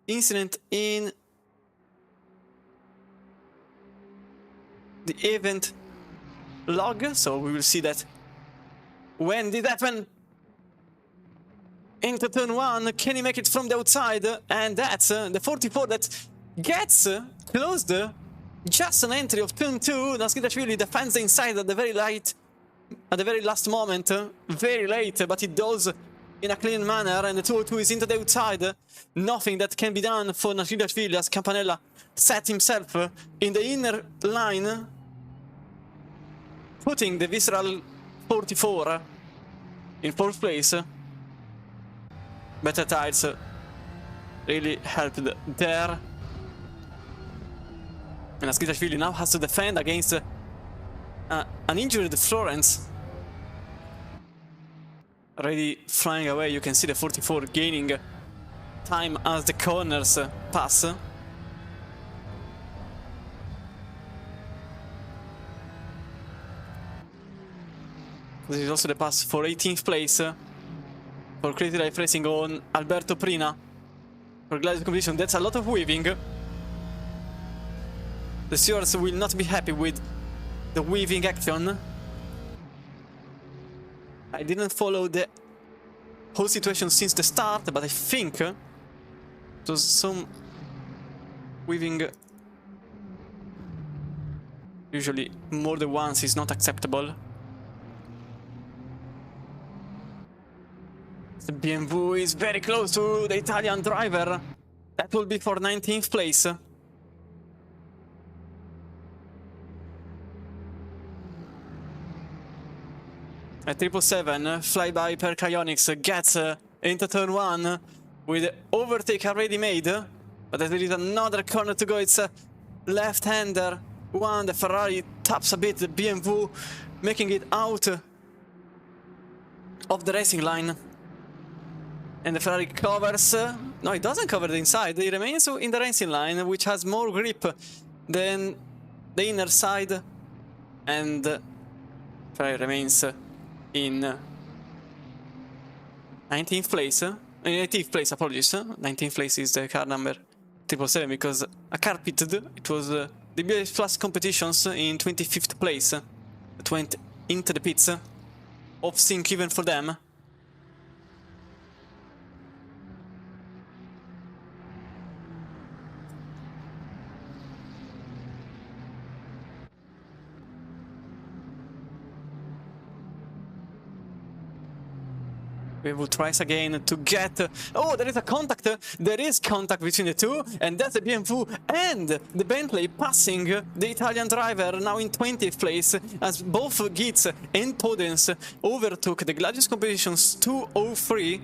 incident in the event log, so we will see that. When did that happen? Into turn 1, can he make it from the outside? And that's the 44 that gets closed. Just an entry of turn 2. Nordschleife defends the inside at the very last moment. Very late, but it does in a clean manner. And the 202 is into the outside. Nothing that can be done for Nordschleife as Campanella set himself in the inner line, putting the Visceral 44 in 4th place. Better tires really helped there. And Nordschleife now has to defend against an injured Florence. Already flying away, you can see the 44 gaining time as the corners pass. This is also the pass for 18th place for Crazy Life Racing on Alberto Prina for Gladius competition. That's a lot of weaving. The stewards will not be happy with the weaving action. I didn't follow the whole situation since the start, but I think it was some weaving. Usually more than once is not acceptable. The BMW is very close to the Italian driver. That will be for 19th place. A 777 flyby per Cryonics gets into turn 1 with overtake already made. But there is another corner to go. It's a left-hander one. The Ferrari taps a bit the BMW, making it out of the racing line. And the Ferrari covers... no, it doesn't cover the inside. It remains in the racing line, which has more grip than the inner side. And Ferrari remains in 19th place. 18th place, apologies. 19th place is the car number 777 because a car pitted. It was the BS Plus competitions in 25th place. It went into the pits. Off sync even for them. We will try again to get... oh, there is a contact! There is contact between the two, and that's the BMW and the Bentley passing the Italian driver, now in 20th place, as both Gitz and Podens overtook the Gladius Competitions 203,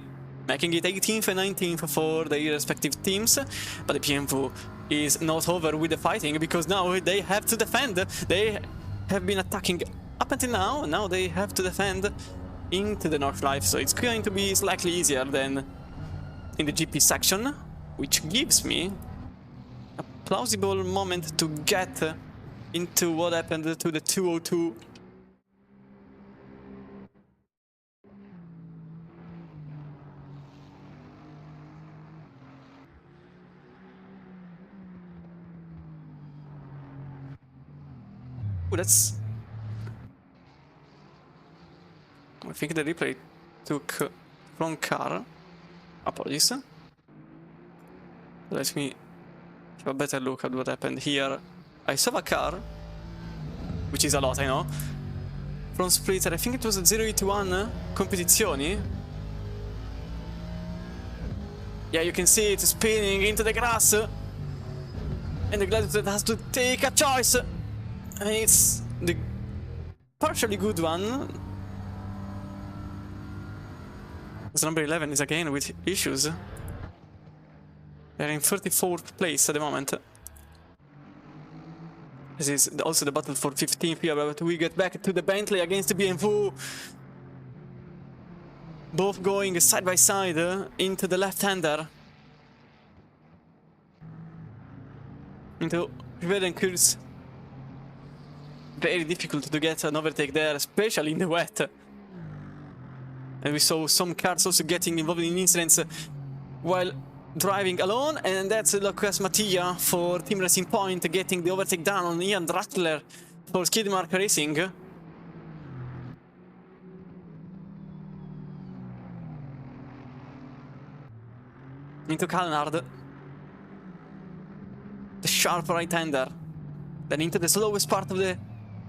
making it 18th and 19th for their respective teams. But the BMW is not over with the fighting, because now they have to defend. They have been attacking up until now they have to defend into the Nordschleife, so it's going to be slightly easier than in the GP section, which gives me a plausible moment to get into what happened to the 202. Ooh, that's... I think the replay took wrong car. Apologies. Let me have a better look at what happened here. I saw a car, which is a lot, I know. From Splitter, I think it was a 081 Competizioni. Yeah, you can see it spinning into the grass. And the Gladiator has to take a choice. And it's the partially good one. As number 11 is again with issues. They're in 34th place at the moment. This is also the battle for 15th here, but we get back to the Bentley against the BMW. Both going side by side into the left-hander. Into Rivedenkurs. Very difficult to get an overtake there, especially in the wet. And we saw some cars also getting involved in incidents while driving alone. And that's Lucas Mattia for Team Racing Point getting the overtake down on Ian Drattler for Skidmark Racing. Into Calnard. The sharp right-hander. Then into the slowest part of the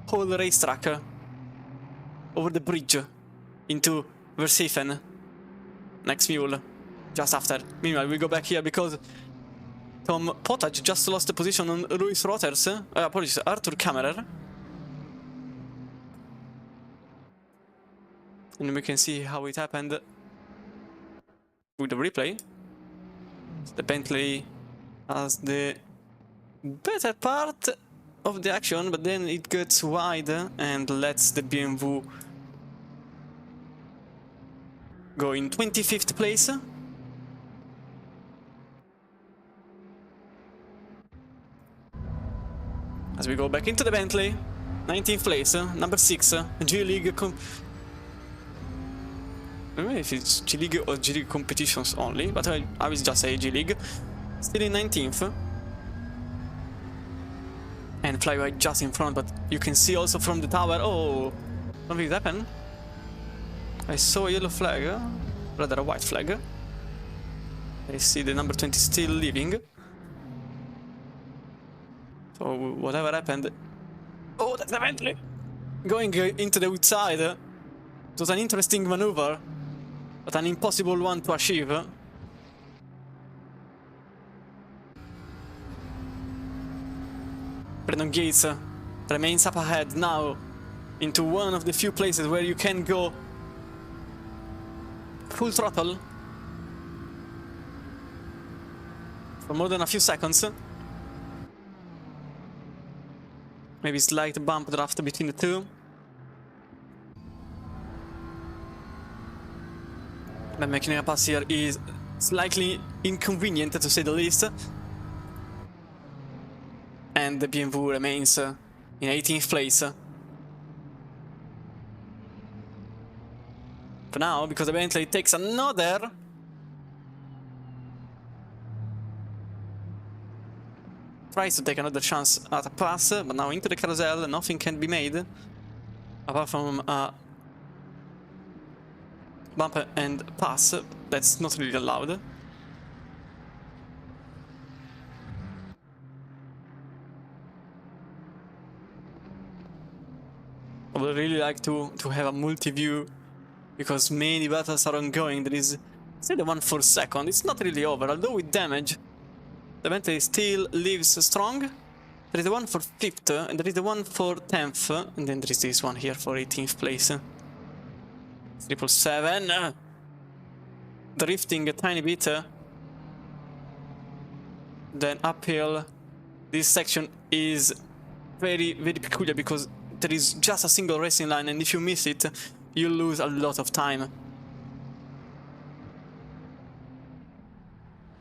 whole racetrack. Over the bridge. Into Versifen. Next mule. Just after. Meanwhile, we go back here because Tom Potage just lost the position on Ruiz Roters. Apologies, Arthur Kammerer. And we can see how it happened with the replay. The Bentley has the better part of the action, but then it gets wide and lets the BMW go in 25th place. As we go back into the Bentley, 19th place, number 6, G-League. I don't know if it's G-League or G-League competitions only, but I will just say G-League. Still in 19th. And Flyway just in front, but you can see also from the tower, oh, something happened. I saw a yellow flag, rather a white flag. I see the number 20 still leaving. So whatever happened... oh, that's the Bentley! Going into the outside. It was an interesting maneuver, but an impossible one to achieve. Brandon Gates remains up ahead now into one of the few places where you can go full throttle for more than a few seconds. Maybe slight bump draft between the two. But making a pass here is slightly inconvenient, to say the least. And the BMW remains in 18th place. For now, because the Bentley takes another. Tries to take another chance at a pass, but now into the carousel, nothing can be made. Apart from a bump and pass, that's not really allowed. I would really like to have a multi-view, because many battles are ongoing. There is, say, the one for second. It's not really over, although with damage, the Bentley still lives strong. There is the one for 5th, and there is the one for 10th, and then there is this one here for 18th place. 777, drifting a tiny bit. Then uphill, this section is very, very peculiar because there is just a single racing line, and if you miss it, you lose a lot of time.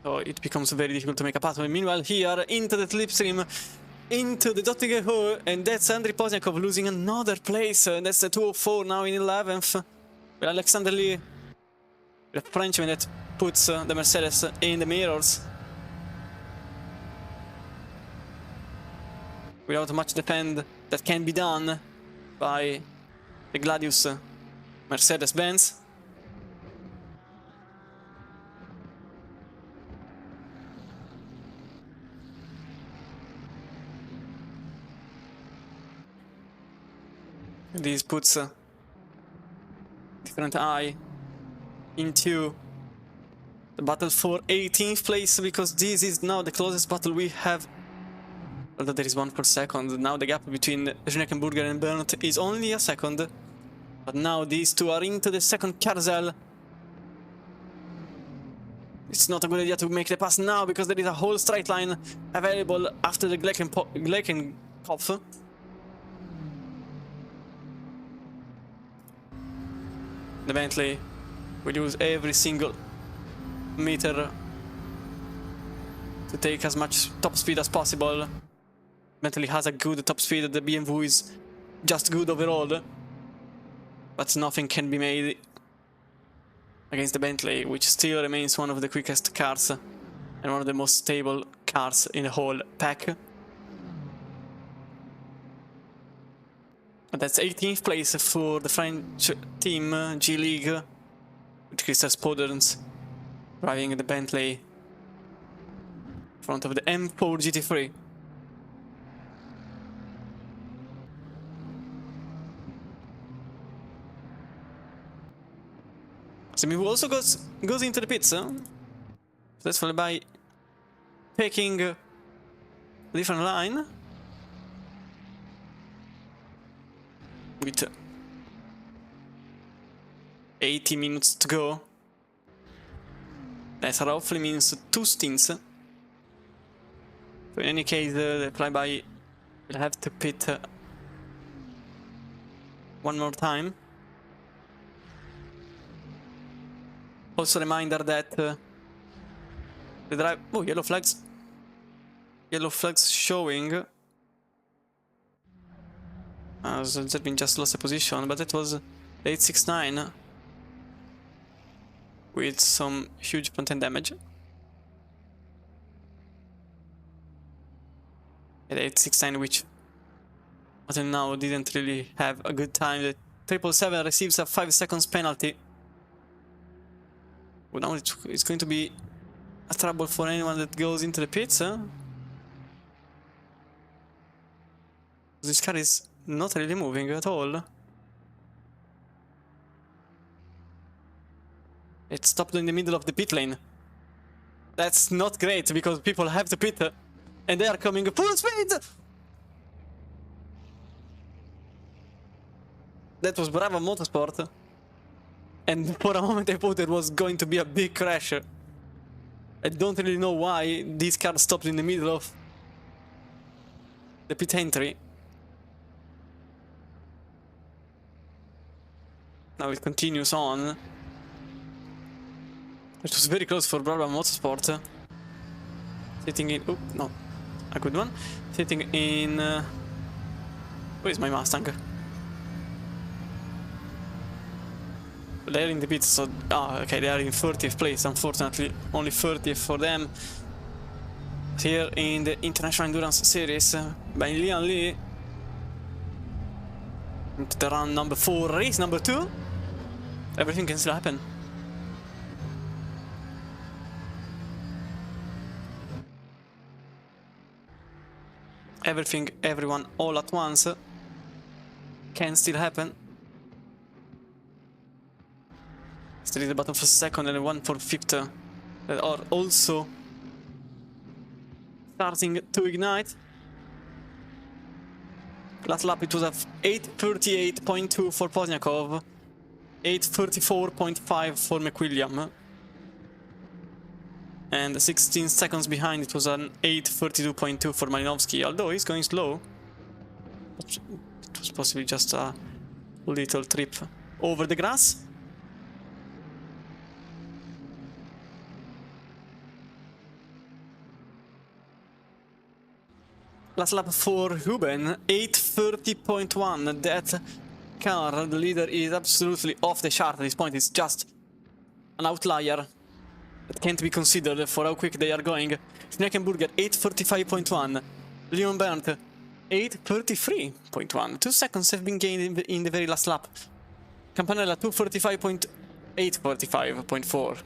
So it becomes very difficult to make a pass. Meanwhile, here into the slipstream, into the dotted hole, and that's Andriy Pozniakov losing another place. That's the 204 now in 11th. With Alexander Lee, the Frenchman that puts the Mercedes in the mirrors. Without much defend that can be done by the Gladius Mercedes-Benz. This puts a different eye into the battle for 18th place, because this is now the closest battle we have. Although there is one per second, now the gap between Schneckenburger and Berndt is only a second. But now these two are into the second carousel. It's not a good idea to make the pass now, because there is a whole straight line available after the Gleckenkopf. The Bentley will use every single meter to take as much top speed as possible. Bentley has a good top speed, the BMW is just good overall, but nothing can be made against the Bentley, which still remains one of the quickest cars and one of the most stable cars in the whole pack. And that's 18th place for the French team, G-League, with Christophe Spoderns driving the Bentley in front of the M4 GT3. Simivu also goes into the pits. That's followed by taking a different line. With 80 minutes to go. That roughly means 2 stints. So in any case, the flyby will have to pit one more time. Also reminder that the drive... Oh, yellow flags. Yellow flags showing. So Zerbin just lost a position, but it was 869 with some huge front end damage. At 869, which until now didn't really have a good time. The 777 receives a 5 seconds penalty. Well, now it's going to be a trouble for anyone that goes into the pits. This car is not really moving at all. It stopped in the middle of the pit lane. That's not great, because people have to pit and they are coming full speed! That was Brava Motorsport. And for a moment I thought it was going to be a big crash. I don't really know why this car stopped in the middle of the pit entry. Now it continues on. It was very close for Brabham Motorsport. Sitting in... Oh, no. A good one. Sitting in... where is my Mustang? They're in the pits, so... Ah, okay, they are in 30th place, unfortunately. Only 30th for them. Here in the International Endurance Series by Lian Li. Into the round number 4, race number 2. Everything can still happen. Everything, everyone, all at once can still happen. There is a button for second and one for fifth that are also starting to ignite. Last lap it was a 8:38.2 for Pozniakov, 8:34.5 for McWilliam, and 16 seconds behind it was an 8:32.2 for Malinovsky, although he's going slow. It was possibly just a little trip over the grass. Last lap for Ruben, 8:30.1. That car, the leader, is absolutely off the chart at this point. It's just an outlier that can't be considered for how quick they are going. Schneckenburger, 8:45.1. Leon Berndt, 8:33.1. 2 seconds have been gained in the very last lap. Campanella, 2:45.845.4.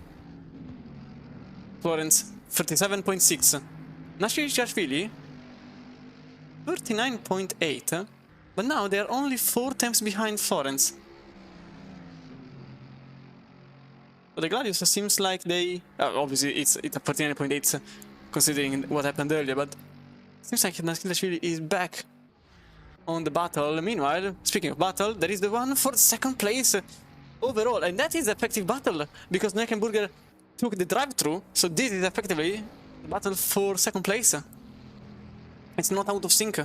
Florence, 37.6. Nashvili, 39.8, but now they're only 4 tenths behind Florence. But the Gladius seems like they... obviously it's a 39.8 considering what happened earlier, but seems like Nashvili is back on the battle. Meanwhile, speaking of battle, there is the one for second place overall, and that is effective battle because Neckenburger took the drive-through, so this is effectively the battle for second place. It's not out of sync.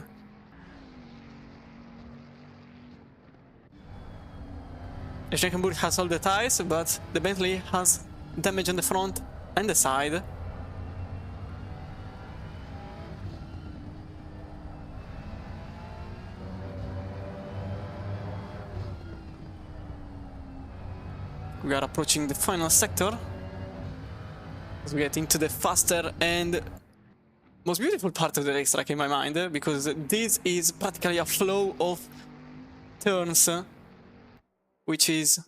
Schneckenburg has all the tires, but the Bentley has damage on the front and the side. We are approaching the final sector as we get into the faster and most beautiful part of the racetrack in my mind, because this is practically a flow of turns, which is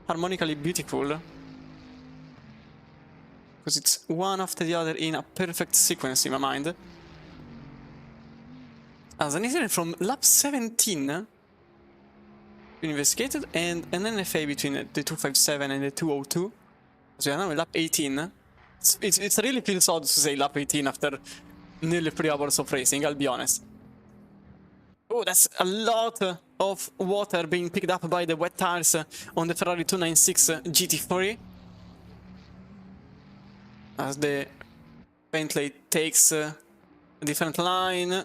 harmonically beautiful, because it's one after the other in a perfect sequence in my mind. As an incident from lap 17 investigated, and an NFA between the 257 and the 202. So we are now in lap 18. It really feels odd to say lap 18 after nearly 3 hours of racing, I'll be honest. Oh, that's a lot of water being picked up by the wet tires on the Ferrari 296 GT3. As the Bentley takes a different line.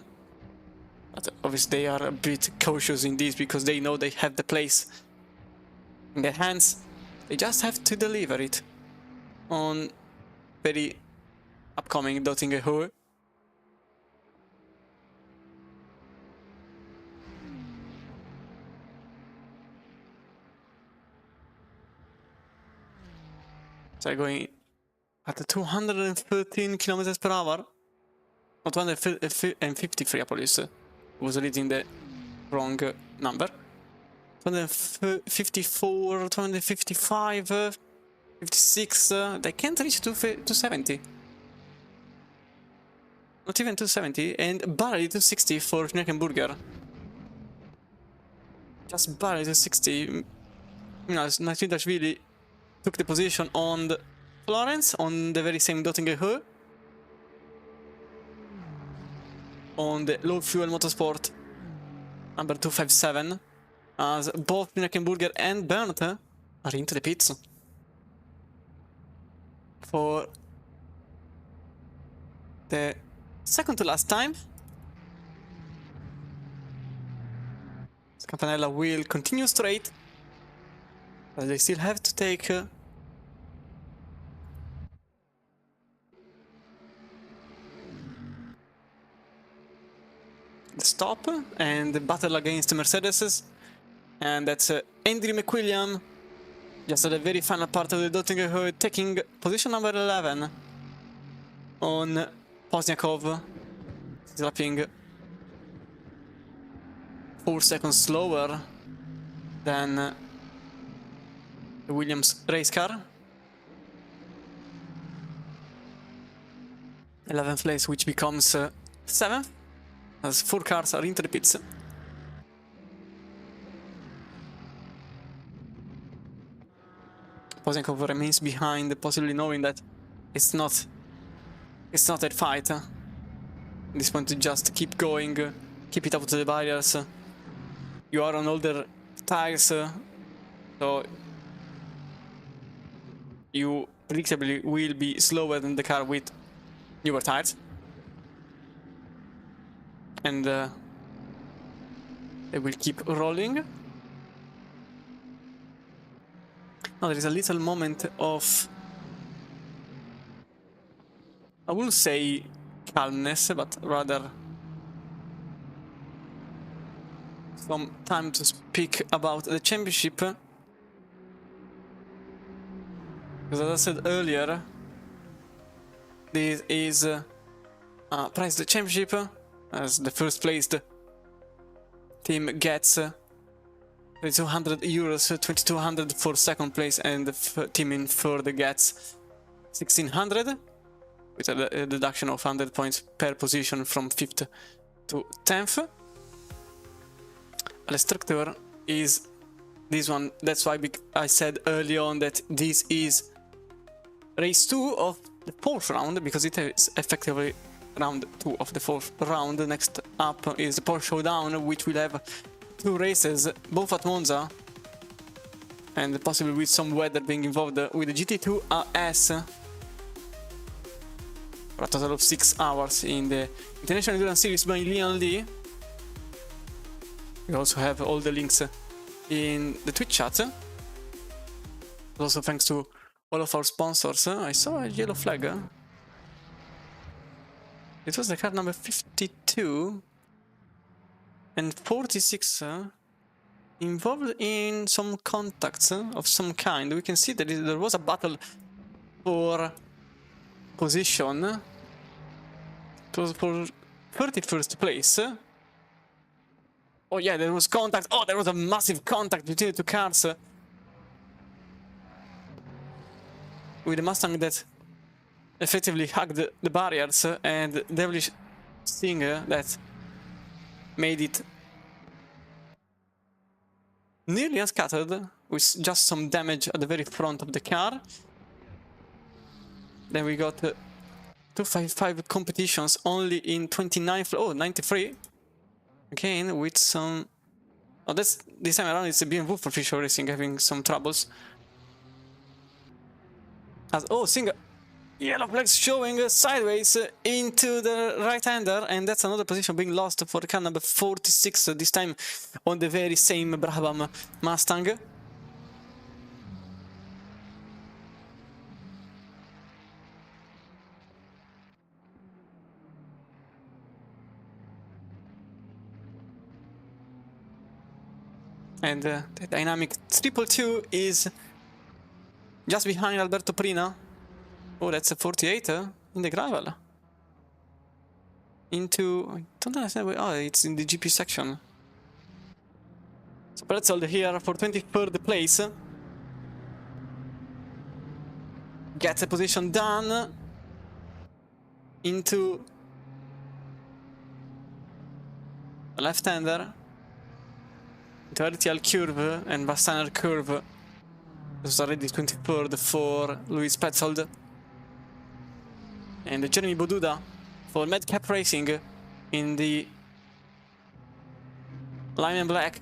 But obviously they are a bit cautious in this because they know they have the place in their hands. They just have to deliver it on very upcoming Dottinger Höhe. So I'm going at 213 kilometers per hour. Not 253, apologies. Was reading the wrong number. 254, 255, 56. They can't reach 270. Not even 270, and barely 260 for Schneckenburger. Just barely 260. You know, Nashvili took the position on the Florence on the very same Dottinger Höhe. On the low fuel motorsport number 257, as both Schneckenburger and Berndt are into the pits for the second to last time. Campanella will continue straight But they still have to take the stop and the battle against the Mercedes. And that's Andrew McWilliam, just at the very final part of the Dottinger Hood, taking position number 11 on Pozniakov, slapping 4 seconds slower than the Williams race car. 11th place, which becomes 7th, as 4 cars are into the pits. Pozniakov remains behind, possibly knowing that it's not a fight. At this point, to just keep going, keep it up to the barriers. You are on older tires, so you predictably will be slower than the car with newer tires. And they will keep rolling. Now there is a little moment of, I wouldn't say calmness, but rather some time to speak about the championship. Because as I said earlier, this is prize the championship, as the first placed team gets 200 euros, 2200 for second place, and the team in third gets 1600, with a deduction of 100 points per position from 5th to 10th. The structure is this one. That's why I said early on that this is race 2 of the 4th round, because it is effectively round 2 of the 4th round. Next up is the Porsche Showdown, which will have 2 races, both at Monza, and possibly with some weather being involved, with the GT2 RS for a total of 6 hours in the International Endurance Series by Lian Li. We also have all the links in the Twitch chat. Also thanks to all of our sponsors. I saw a yellow flag. It was the car number 52 and 46 involved in some contacts of some kind. We can see that there was a battle for position. It was for 31st place. Oh yeah, there was contact. Oh, there was a massive contact between the 2 cars. With the Mustang that effectively hugged the barriers, and Devilish Stinger that made it nearly unscattered, with just some damage at the very front of the car. Then we got 255 competitions only in 93. Again, with some... Oh, this time around it's a BMW for Fisher Racing having some troubles. As, oh, Singer, yellow flags showing sideways into the right-hander, and that's another position being lost for car number 46, this time on the very same Brabham Mustang. And the dynamic 222 is just behind Alberto Prina. Oh, that's a 48 in the gravel. Into... I don't understand where... Oh, it's in the GP section. So Pretzel here for 23rd place. Gets a position done. Into... a left-hander. Into RTL curve and Bastaner curve. This was already 23rd for Luis Petzold. And Jeremy Boduda for Madcap Racing in the lime and black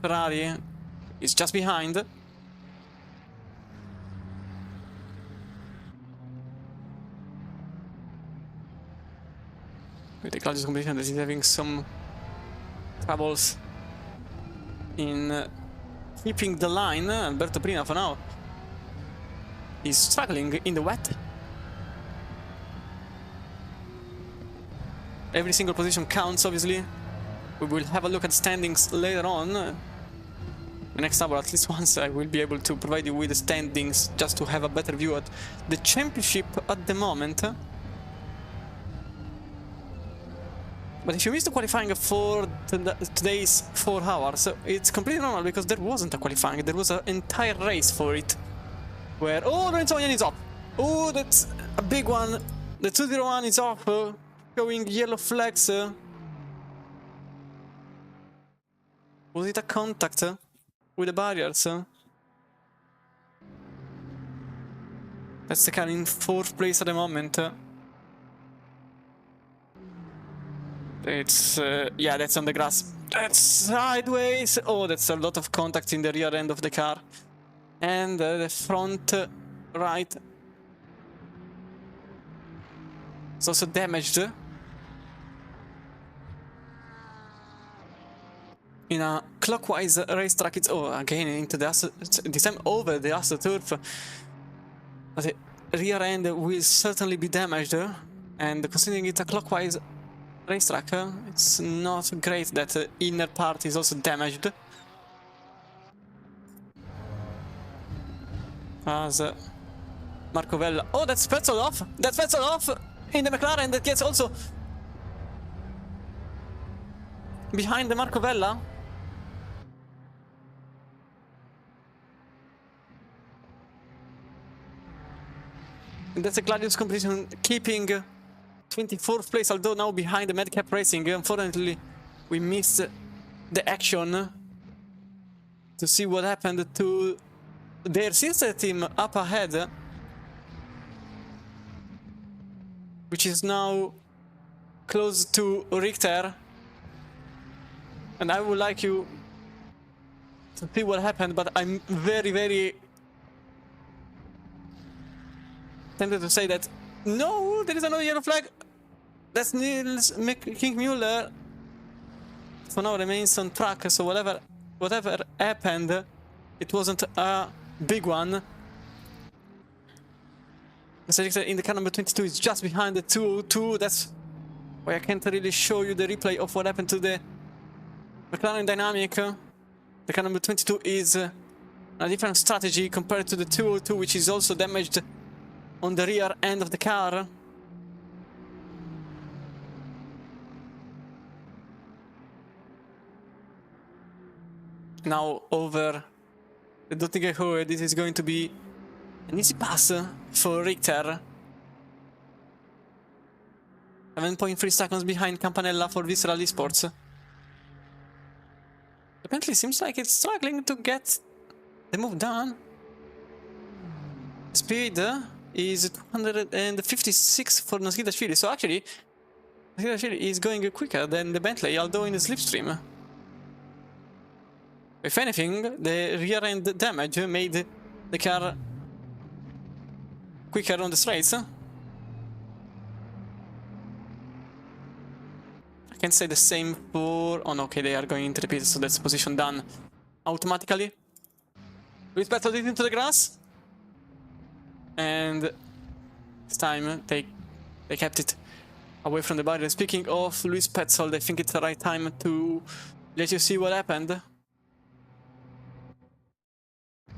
Ferrari is just behind. With the Claudius competition that is having some troubles in keeping the line. Alberto Prina for now is struggling in the wet. Every single position counts, obviously. We will have a look at standings later on. The next hour, at least once, I will be able to provide you with the standings just to have a better view at the championship at the moment. But if you missed the qualifying for today's 4 hours, it's completely normal because there wasn't a qualifying. There was an entire race for it. Where, oh, Lorenzo Lian is off. Oh, that's a big one. The 201 is off, showing yellow flags. Was it a contact with the barriers? That's the car in 4th place at the moment. It's, yeah, that's on the grass. That's sideways. Oh, that's a lot of contact in the rear end of the car. And the front right is also damaged. In a clockwise racetrack, it's again into the this time over the AstroTurf. But the rear end will certainly be damaged, and considering it's a clockwise racetrack, it's not great that the inner part is also damaged. As Marco Vella, oh, that's Petzold off! That's Petzold off in the McLaren that gets also behind the Marco Vella. And that's a gladius competition, keeping 24th place, although now behind the Madcap Racing. Unfortunately, we missed the action to see what happened to their sister team up ahead, which is now close to Richter. And I would like you to see what happened, but I'm very, very tempted to say that no, there is another yellow flag. That's Niels Kingmuller. For now remains on track, so whatever happened, it wasn't a big one. In the car number 22 is just behind the 202. That's why I can't really show you the replay of what happened to the McLaren Dynamic. The car number 22 is a different strategy compared to the 202, which is also damaged on the rear end of the car. Now over the Dottinger, this is going to be an easy pass for Richter. 7.3 seconds behind Campanella for Visceral Esports. Apparently seems like it's struggling to get the move done. Speed is 256 for Nasgidashvili, so actually Nasgidashvili is going quicker than the Bentley, although in the slipstream. If anything, the rear end damage made the car quicker on the straights. I can say the same for... oh no, okay, they are going into the pit, so that's position done automatically. Luis Petzold into the grass. And this time they kept it away from the barrier. Speaking of Luis Petzold, I think it's the right time to let you see what happened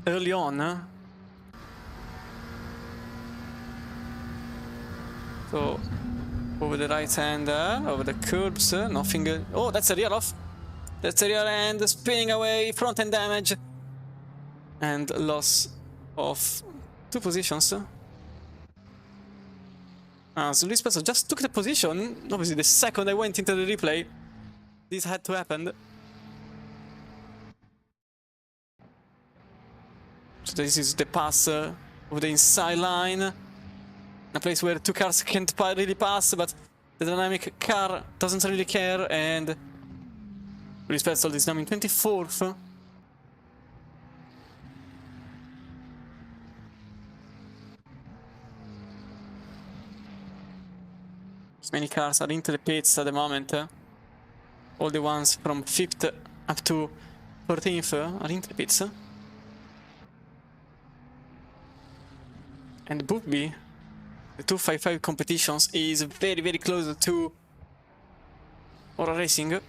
early on. So over the right hand, over the curbs, nothing. Oh, that's a rear off. That's a rear end spinning away, front end damage, and loss of 2 positions. So Luis Petzold just took the position. Obviously, the second I went into the replay, this had to happen. So this is the pass of the inside line. A place where 2 cars can't really pass, but the dynamic car doesn't really care, and Luis Petzold is now in 24th. Many cars are into the pits at the moment. All the ones from 5th up to 13th are into the pits. And Bookby, the 255 competitions, is very, very close to Aura Racing.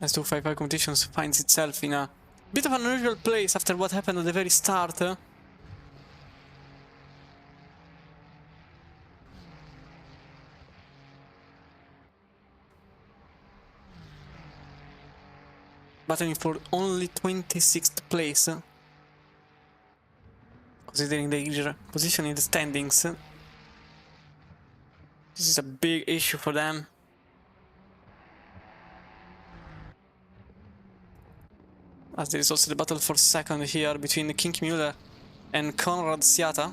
As 255 competitions finds itself in a bit of an unusual place after what happened at the very start. Battling for only 26th place, considering their position in the standings. This is a big issue for them. As there is also the battle for second here between King Müller and Konrad Siata.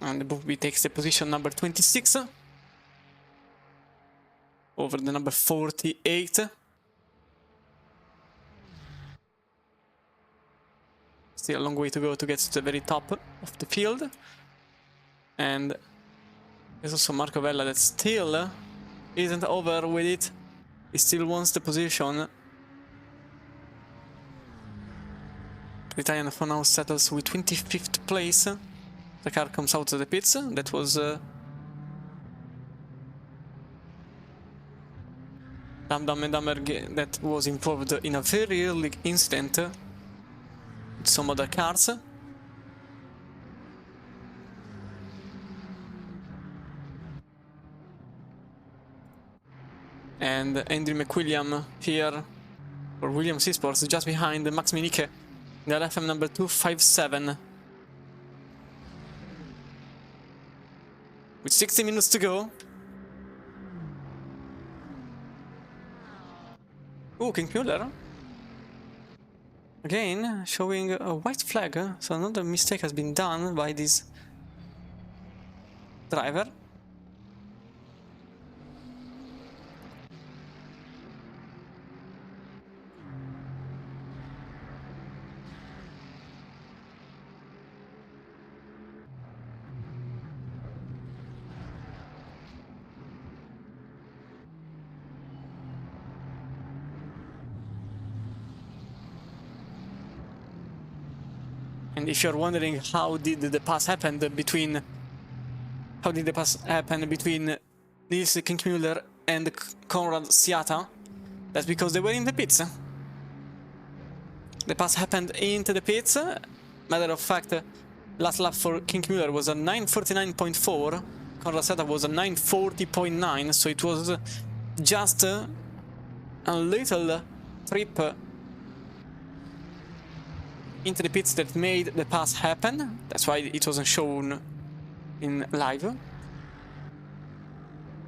And the Bookby takes the position number 26 over the number 48. Still a long way to go to get to the very top of the field. And there's also Marco Vella that still isn't over with it. He still wants the position. The Italian for now settles with 25th place. The car comes out of the pits. That was Dam and Dammer that was involved in a very early incident with some other cars. And Andrew McWilliam here for Williams Esports just behind Max Minike, the LFM number 257. With 60 minutes to go. Oh, King Müller. Again, showing a white flag, so another mistake has been done by this driver. And if you're wondering how did the pass happen between Nils Kinkmüller and Konrad Siata, that's because they were in the pits. The pass happened into the pits. Matter of fact, last lap for Kinkmüller was a 9:49.4. Konrad Siata was a 9:40.9, so it was just a little trip into the pits that made the pass happen. That's why it wasn't shown in live.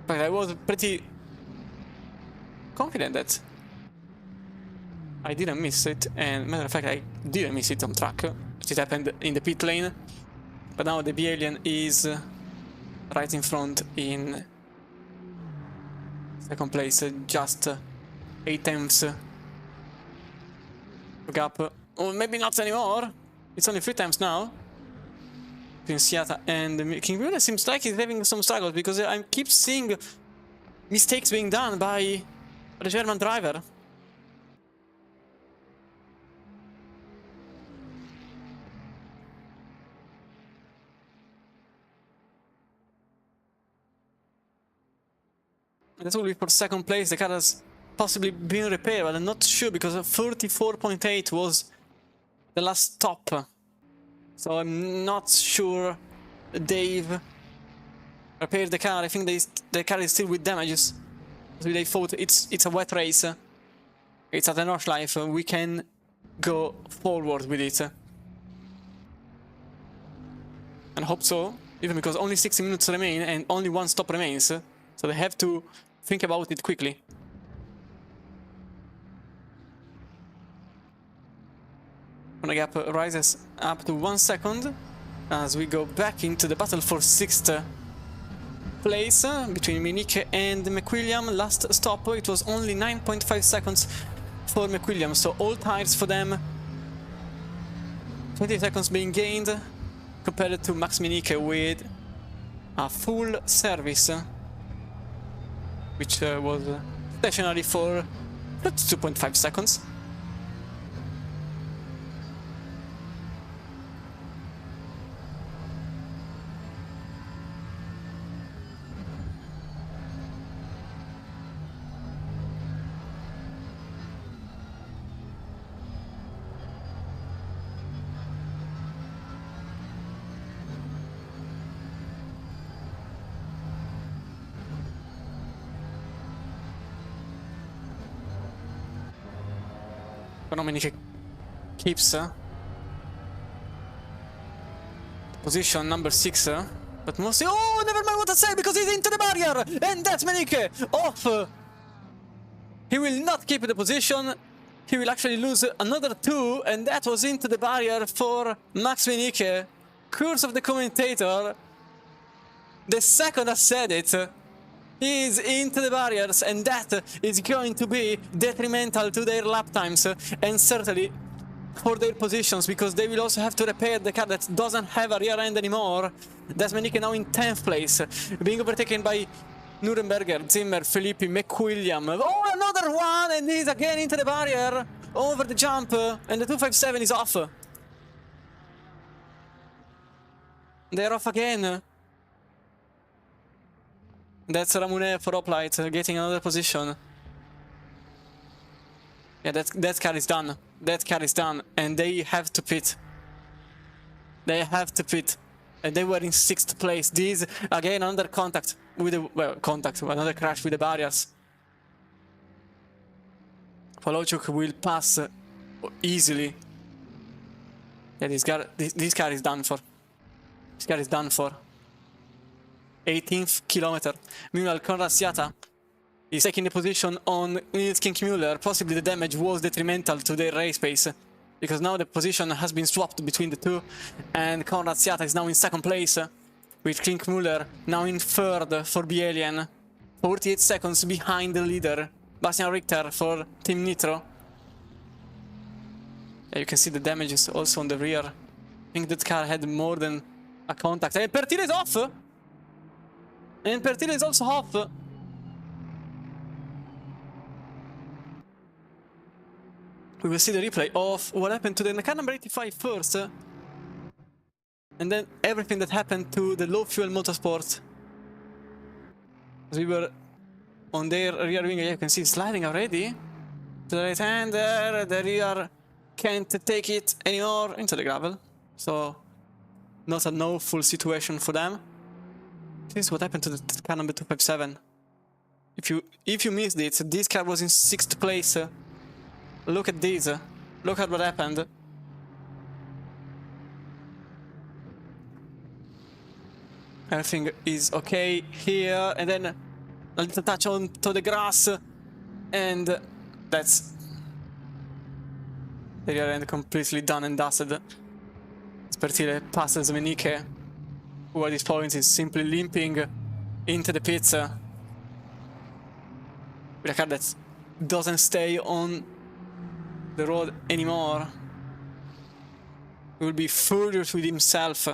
But I was pretty confident that I didn't miss it, and matter of fact I didn't miss it on track. It happened in the pit lane, but now the B-Alien is right in front in second place, just 8 tenths gap. Or maybe not anymore. It's only 3 times now. Between Siata and King Müller seems like he's having some struggles because I keep seeing mistakes being done by the German driver. And that's only for second place. The car has possibly been repaired, but I'm not sure because 34.8 was the last stop. So I'm not sure they've repaired the car. I think the car is still with damages. They thought it's a wet race. It's at the Nordschleife. We can go forward with it. And I hope so, even because only 60 minutes remain and only one stop remains. So they have to think about it quickly. The gap rises up to 1 second as we go back into the battle for 6th place between Minike and McWilliam. Last stop, it was only 9.5 seconds for McWilliam, so all tires for them. 20 seconds being gained compared to Max Minike with a full service, which was stationary for 2.5 seconds. Minike keeps position number 6, but mostly, oh, never mind what I say, because he's into the barrier, and that's Minike off. He will not keep the position. He will actually lose another 2, and that was into the barrier for Max Minike. Curse of the commentator. The second I said it, he is into the barriers, and that is going to be detrimental to their lap times and certainly for their positions, because they will also have to repair the car that doesn't have a rear end anymore. That's Minike now in 10th place, being overtaken by Nuremberger, Zimmer, Filippi, McWilliam. Oh, another one, and he's again into the barrier over the jump, and the 257 is off. They're off again. That's Ramune for Hoplite getting another position. Yeah, that car is done. That car is done, and they have to pit. They have to pit. And they were in 6th place. These, again, under contact with the, well, another crash with the barriers. Polochuk will pass easily. Yeah, this car is done for. This car is done for. 18th kilometer. Meanwhile, Konrad Siata is taking the position on Nils Kinkmüller. Possibly the damage was detrimental to their race pace, because now the position has been swapped between the two, and Konrad Siata is now in 2nd place, with Kinkmüller now in 3rd for Bielian. 48 seconds behind the leader, Bastian Richter for Team Nitro. Yeah, you can see the damages also on the rear. I think that car had more than a contact. And Pertile is off! And Pertile is also off. We will see the replay of what happened to the car number 85 first. And then everything that happened to the low fuel motorsport. As we were on their rear wing, you can see sliding already. To the right hand there, the rear can't take it anymore into the gravel. So, not a no full situation for them. This is what happened to the car number 257. If you missed it, this car was in 6th place. Look at this. Look at what happened. Everything is okay here, and then a little touch onto the grass, and that's the rear end completely done and dusted. Pertile passes Minike, who at this point is simply limping into the pits with a car that doesn't stay on the road anymore. He will be furious with himself.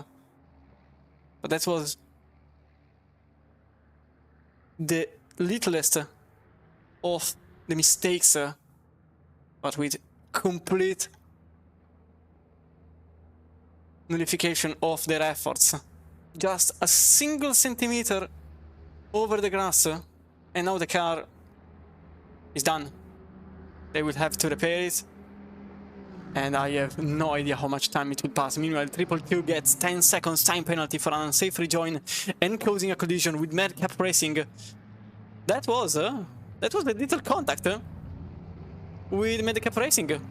But that was the littlest of the mistakes, but with complete nullification of their efforts. Just a single centimeter over the grass, and now the car is done. They will have to repair it, and I have no idea how much time it will pass. Meanwhile, Triple Q gets 10 seconds time penalty for an unsafe rejoin and causing a collision with Madcap Racing. That was that was a little contact with Medicap Racing.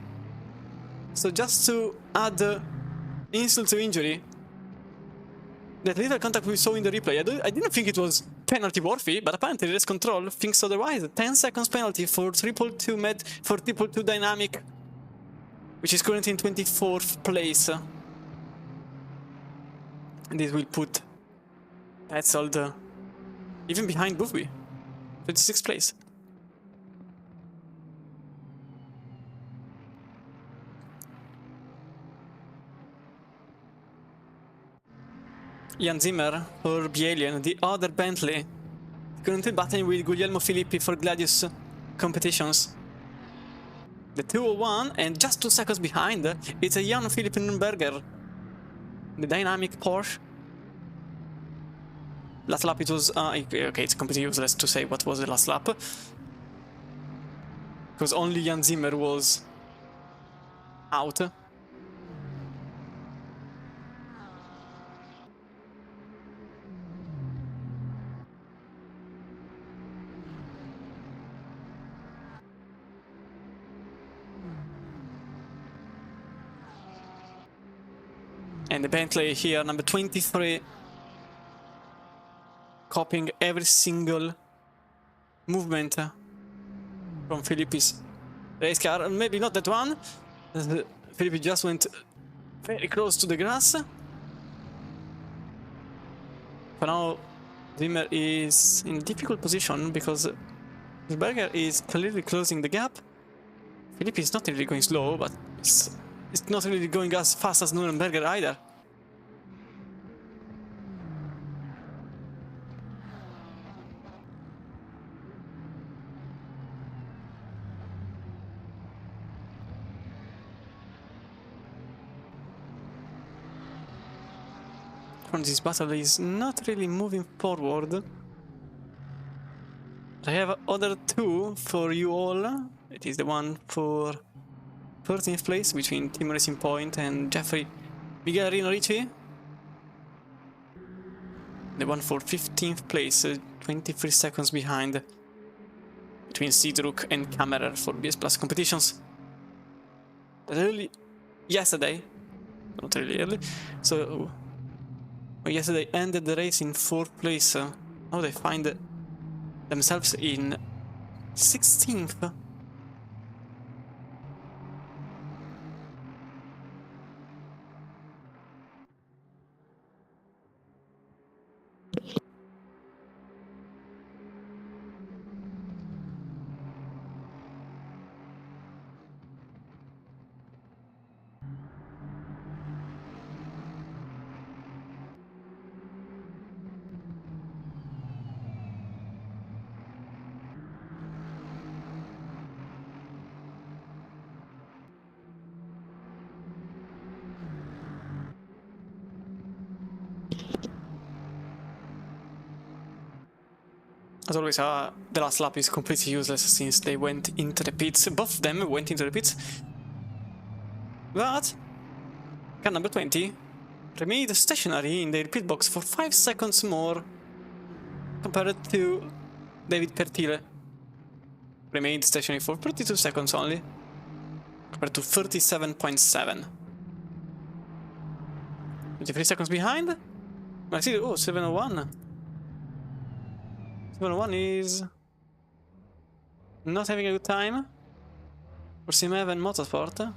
So just to add insult to injury, that little contact we saw in the replay, I didn't think it was penalty worthy, but apparently Race Control thinks otherwise. 10 seconds penalty for triple 2 med for triple 2 dynamic, which is currently in 24th place. And this will put Petzold even behind Boothby, 26th place. Jan Zimmer for Bielian, the other Bentley, currently battling with Guglielmo Filippi for Gladius competitions. The 201, and just 2 seconds behind, it's a Jan Philipp Nürnberger, the dynamic Porsche. Last lap it was, okay, it's completely useless to say what was the last lap, because only Jan Zimmer was out. And the Bentley here, number 23, copying every single movement from Filippi's race car. Maybe not that one. Filippi just went very close to the grass. For now, Zimmer is in a difficult position because Berger is clearly closing the gap. Filippi is not really going slow, but it's not really going as fast as Nürnberger either. From this battle is not really moving forward. I have other two for you all. It is the one for 13th place between Team Racing Point and Jeffrey Vigarino Ricci. The one for 15th place, 23 seconds behind, between Sidruk and Kammerer for BS Plus competitions. Early yesterday, not really early, so yesterday ended the race in 4th place. Now they find themselves in 16th. As always, the last lap is completely useless since they went into the pits. Both of them went into the pits. But car number 20 remained stationary in their pit box for 5 seconds more compared to David Pertile. Remained stationary for 32 seconds only compared to 37.7. 23 seconds behind. I see, oh, 701. 701 is not having a good time for Sim7 Motorsport.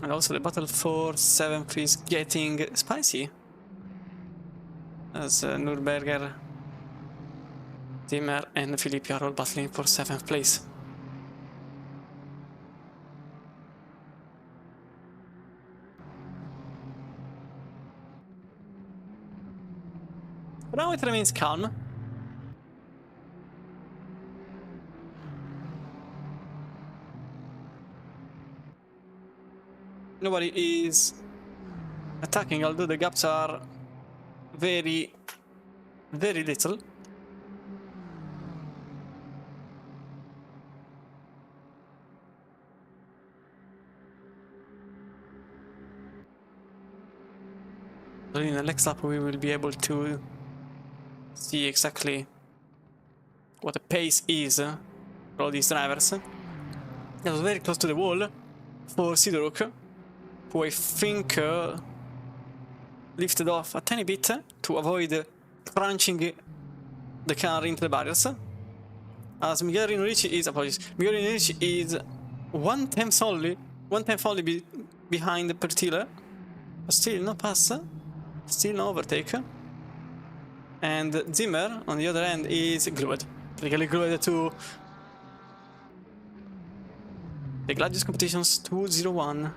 And also the battle for 7th is getting spicy, as Nürnberger, Zimmer and Filippi are all battling for 7th place. But now it remains calm. Nobody is attacking, although the gaps are very, very little. Probably in the next lap we will be able to see exactly what the pace is for all these drivers. That was very close to the wall for Sidoruk, who I think lifted off a tiny bit to avoid crunching the car into the barriers. As Miguel Rinorici is, apologies, Miguel Rinorici is 1/10 only behind Pertile, but still no pass, still no overtake. And Zimmer, on the other end, is glued, practically glued to the Gladius Competitions 201.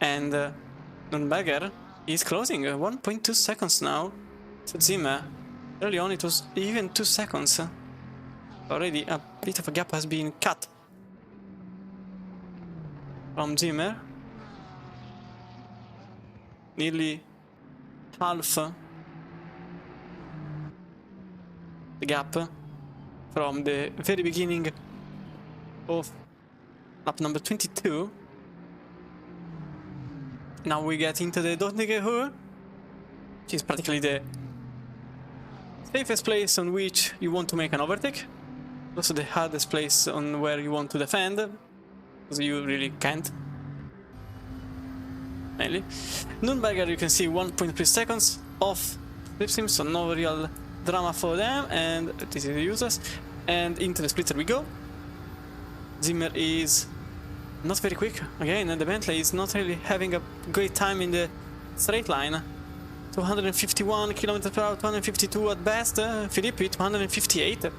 And Nürnberger is closing 1.2 seconds now to Zimmer. Early on it was even 2 seconds. Already a bit of a gap has been cut from Zimmer. Nearly half the gap from the very beginning of lap number 22. Now we get into the Dottingham, which is practically the safest place on which you want to make an overtake. Also the hardest place on where you want to defend, because you really can't. Mainly. Nürnberger, you can see 1.3 seconds off slipstream, so no real drama for them, and this is useless. And into the splitter we go. Zimmer is not very quick again, and the Bentley is not really having a great time in the straight line. 251 km per hour, 252 at best. Filippi 258.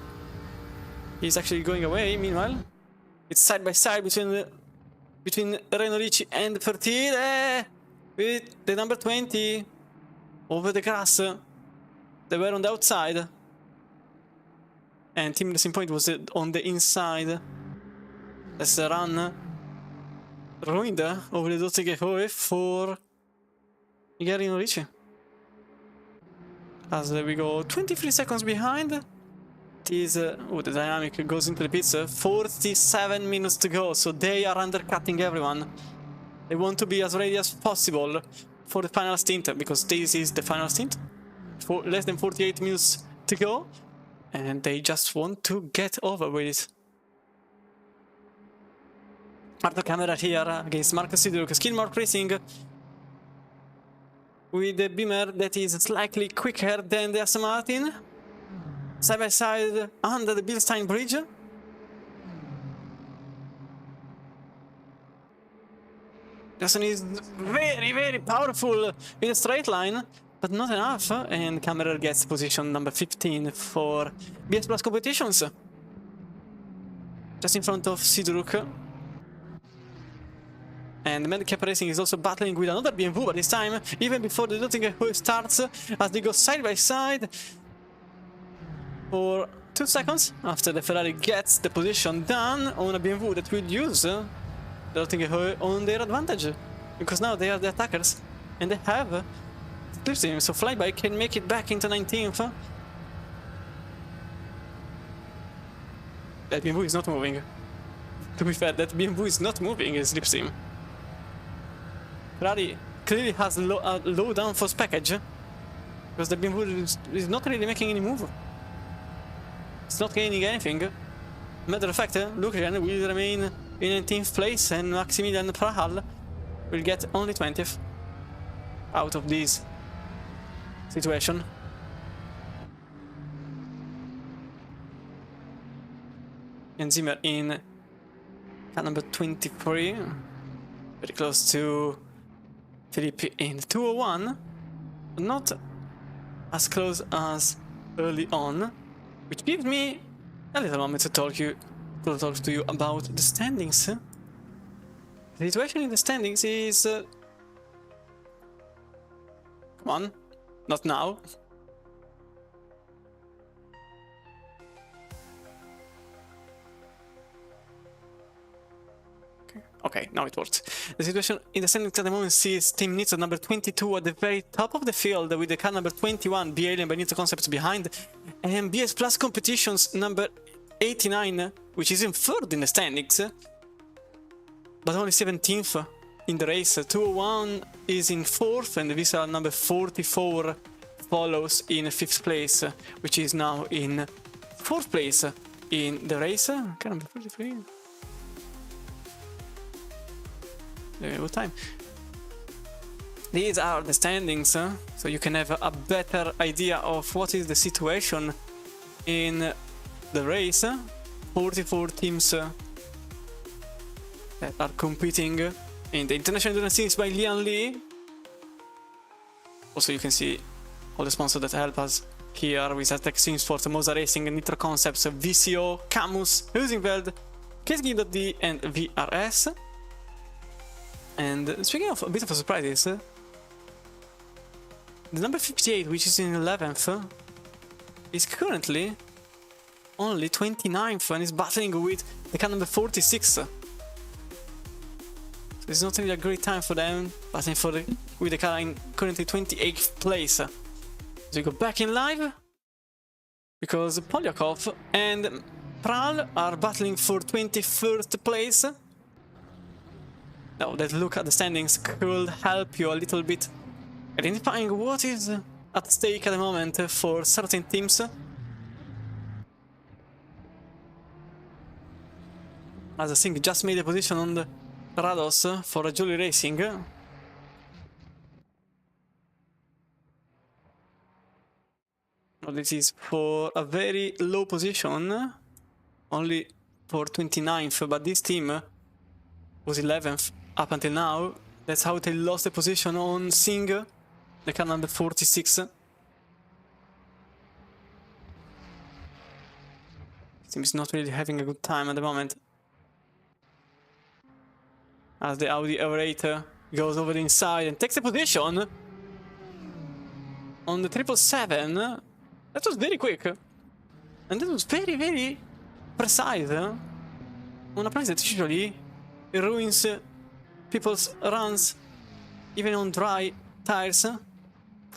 He's actually going away. Meanwhile, it's side by side between Reno Ricci and Fertile, with the number 20 over the grass. They were on the outside, and Team Racing Point was on the inside. That's the run ruined over the Dottingham for Miguel Reno Ricci. As we go 23 seconds behind. It is, the dynamic goes into the pits. 47 minutes to go, so they are undercutting everyone. They want to be as ready as possible for the final stint, because this is the final stint. For less than 48 minutes to go, and they just want to get over with it. Marco Camera here against Marcus Sidoruk. Skidmark Racing with the Beamer that is slightly quicker than the Aston Martin. Side by side under the Bilstein Bridge. Justin is very, very powerful in a straight line, but not enough. And Kammerer gets position number 15 for BS Plus competitions. Just in front of Sidoruk. And Madcap Racing is also battling with another BMW, but this time, even before the Dottingham starts, as they go side by side for 2 seconds after the Ferrari gets the position done on a BMW that will use the Dottingham on their advantage, because now they are the attackers and they have slipstream, so Flyby can make it back into 19th. That BMW is not moving. To be fair, that BMW is not moving in slipstream. Ferrari clearly has a low downforce package, because the BMW is not really making any move. It's not gaining anything. Matter of fact, Lukian will remain in 19th place, and Maximilian Prahal will get only 20th out of this situation. And Zimmer in car number 23, very close to Filippi in 201, not as close as early on, which gives me a little moment to talk to you about the standings. The situation in the standings is come on, not now. Okay, now it works. The situation in the standings at the moment sees Team Nizza number 22 at the very top of the field, with the car number 21, B-Alien by Nizza Concepts behind, and BS Plus Competitions number 89, which is in third in the standings, but only 17th in the race. 201 is in 4th, and Visa number 44 follows in 5th place, which is now in 4th place in the race. Okay, number 43. Good time. These are the standings, so you can have a better idea of what is the situation in the race. 44 teams that are competing in the International Endurance Series by Lian Li. Also, you can see all the sponsors that help us here with Aztec Sim Sport, Moza Racing, Nitro Concepts, VCO, Camus, Huizenveld, KSG.D, and VRS. And speaking of a bit of a surprises, the number 58, which is in 11th, is currently only 29th and is battling with the car number 46. So it's not really a great time for them, battling with the car in currently 28th place. So we go back in live, because Polyakov and Pral are battling for 21st place. Now that look at the standings could help you a little bit identifying what is at stake at the moment for certain teams. As I think just made a position on the Rados for Jolly Racing. Well, this is for a very low position, only for 29th, but this team was 11th up until now. That's how they lost the position on Singh, the car number 46. Seems not really having a good time at the moment, as the Audi aerator goes over the inside and takes a position on the 777. That was very quick, and that was very, very precise on a place that usually ruins people's runs, even on dry tires. And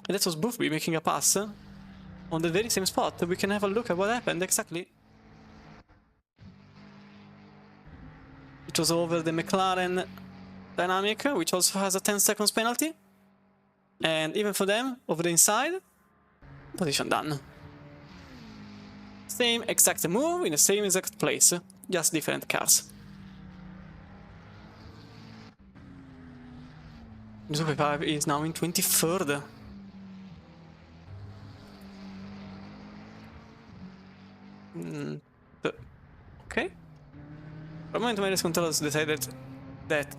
that was Boothby making a pass on the very same spot. We can have a look at what happened exactly. It was over the McLaren Dynamic, which also has a 10 seconds penalty. And even for them, over the inside, position done. Same exact move in the same exact place, just different cars. Super 5 is now in 23rd. Okay. For a moment, my race controllers decided that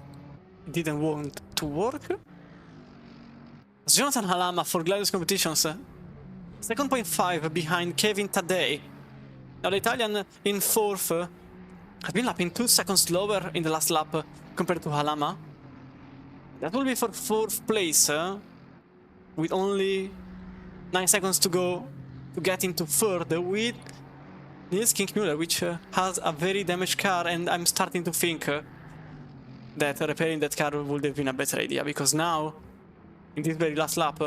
it didn't want to work. As Jonathan Halama for Gladius Competitions, 2.5 behind Kevin Taddei. Now the Italian in 4th has been lapping 2 seconds slower in the last lap compared to Halama. That will be for 4th place, with only 9 seconds to go to get into 3rd with Nils Kinkmuller, which has a very damaged car, and I'm starting to think that repairing that car would have been a better idea, because now, in this very last lap,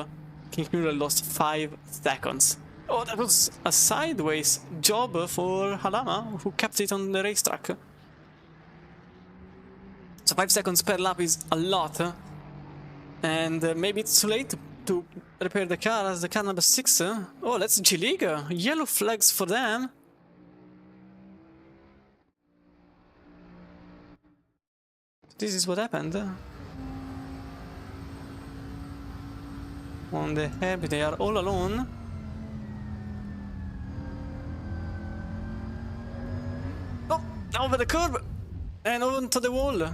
Kinkmuller lost 5 seconds. Oh, that was a sideways job for Halama, who kept it on the racetrack. So 5 seconds per lap is a lot, and maybe it's too late to repair the car as the car number 6. Oh, that's G-League. Yellow flags for them. This is what happened. On the heavy, they are all alone. Oh, over the curb and onto the wall.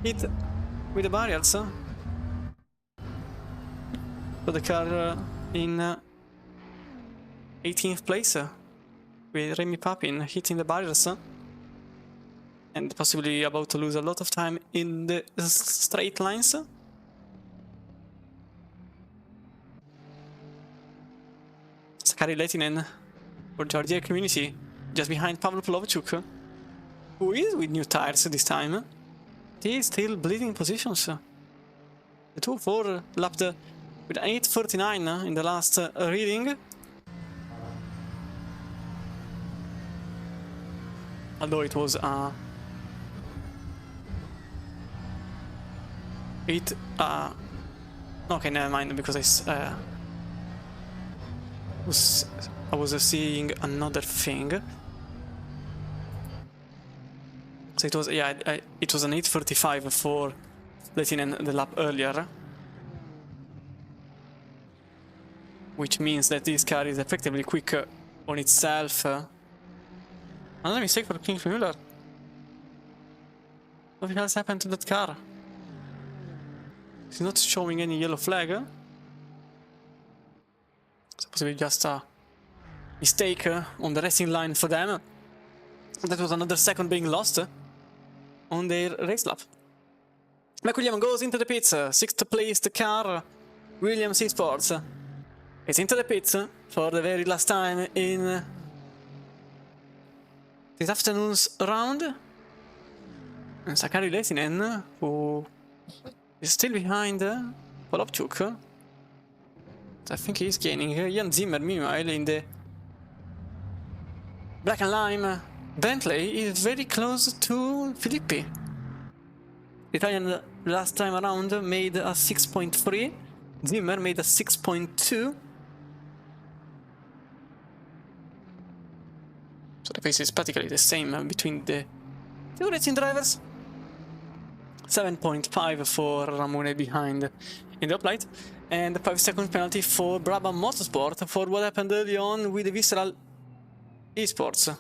Hit with the barriers. Put the car in 18th place with Remy Papin hitting the barriers. And possibly about to lose a lot of time in the straight lines. Sakari Letinen for Georgia Community, just behind Pavel Polovchuk, who is with new tires this time. He is still bleeding positions. The 2-4 lapped with 8:39 in the last reading. Although it was a it okay, never mind, because I was seeing another thing. So it was, yeah, it was an 8:35 for letting in the lap earlier, which means that this car is effectively quicker on itself. Another mistake for King Muller. What else happened to that car? It's not showing any yellow flag. Supposed to be just a mistake on the racing line for them. That was another second being lost on their race lap. McWilliam goes into the pits, 6th place the car, Williams Esports. It's into the pits for the very last time in this afternoon's round. And Sakari Lehtinen, who is still behind Polopchuk. I think he's gaining. Jan Zimmer, meanwhile, in the black and lime Bentley, is very close to Filippi. The Italian last time around made a 6.3. Zimmer made a 6.2. So the pace is practically the same between the two racing drivers. 7.5 for Ramone behind in the uplight, and a 5-second penalty for Brabham Motorsport for what happened early on with the Visceral Esports.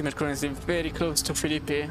Mercurian is very close to Filippi.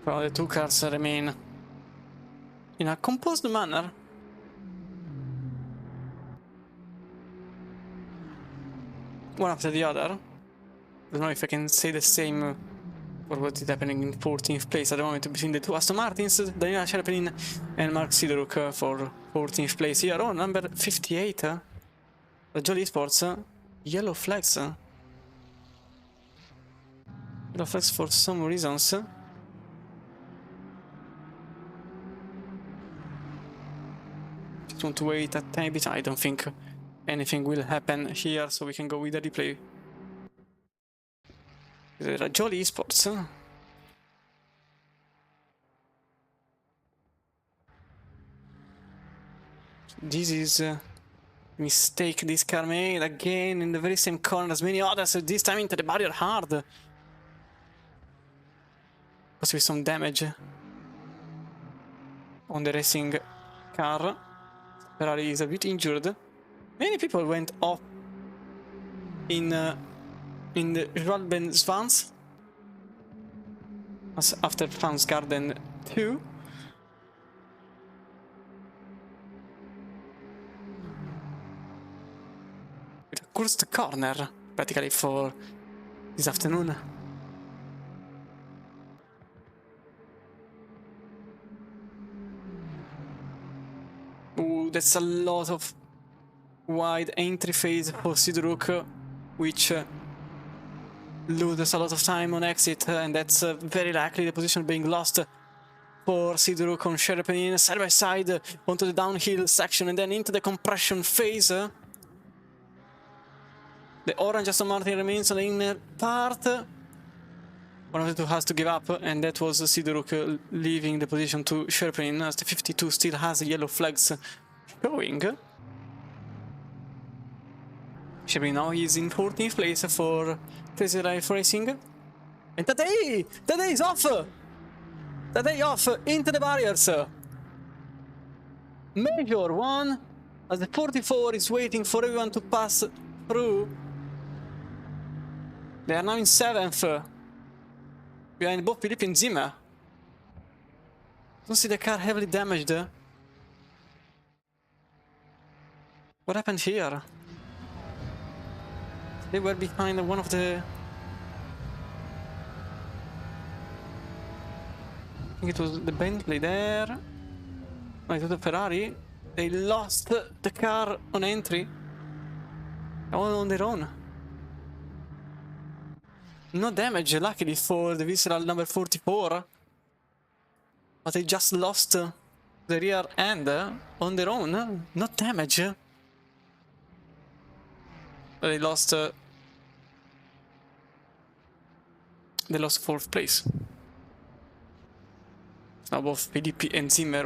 Well, the two cars remain in a composed manner. One after the other. I don't know if I can say the same for what is happening in 14th place at the moment between the two Aston Martins, Daniela Scherpelin and Mark Sidoruk for 14th place here. Oh, number 58, the Jolly Sports, yellow flags. Yellow flags for some reasons. Just want to wait a tiny bit. I don't think anything will happen here, so we can go with the replay. The Jolly Esports. This is a mistake this car made again in the very same corner as many others, this time into the barrier hard. Possibly some damage on the racing car. Ferrari is a bit injured. Many people went off in the Ralben Svans after Franz Garden 2. With a cursed corner practically for this afternoon. Ooh, that's a lot of wide entry phase for Sidoruk, which loses a lot of time on exit, and that's very likely the position being lost for Sidoruk on Sherpenin, side by side onto the downhill section and then into the compression phase. The orange Aston Martin remains on the inner part. One of the two has to give up, and that was Sidoruk leaving the position to Sherpenin, as the 52 still has the yellow flags showing. Sherpenin now is in 14th place for Crazy Life Racing. And Tadej is off! Tadej off into the barriers. Major one, as the 44 is waiting for everyone to pass through. They are now in 7th, behind both Philippe and Zimmer. Don't see the car heavily damaged. What happened here? They were behind one of the... I think it was the Bentley there. No, it was the Ferrari. They lost the car on entry. All on their own. No damage, luckily, for the visceral number 44. But they just lost the rear end on their own. No damage. But they lost 4th place. Now both PDP and Zimmer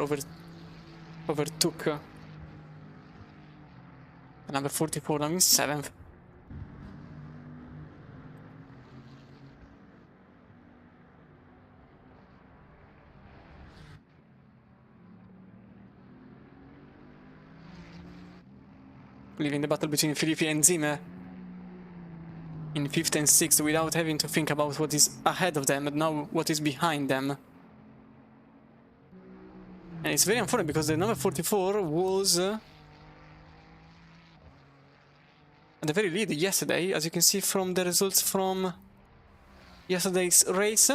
overtook number 44, now in 7th. Leaving the battle between Filippi and Zimmer in 5th and 6th without having to think about what is ahead of them, but now what is behind them. And it's very unfortunate because the number 44 was at the very lead yesterday, as you can see from the results from yesterday's race.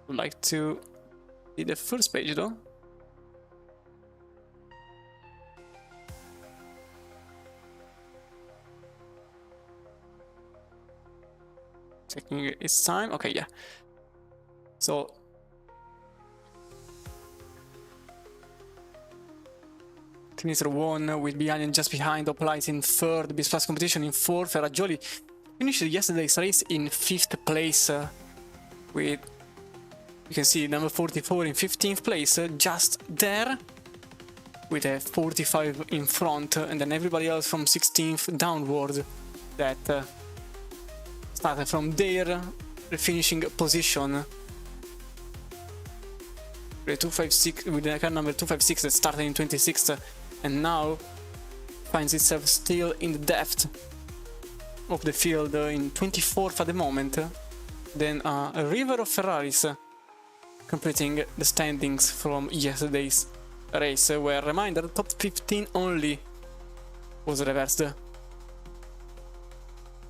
Would like to see the first page though. Checking its time. Okay, yeah. So Timister won with Lian just behind, Oplight in 3rd, Beast Plus Competition in 4th, Ferrajoli finished yesterday's race in 5th place with, you can see, number 44 in 15th place, just there, with a 45 in front, and then everybody else from 16th downward that started from their finishing position. The 256 with the car number 256 that started in 26th and now finds itself still in the depth of the field in 24th at the moment. Then a river of Ferraris completing the standings from yesterday's race, where, reminder, top 15 only was reversed.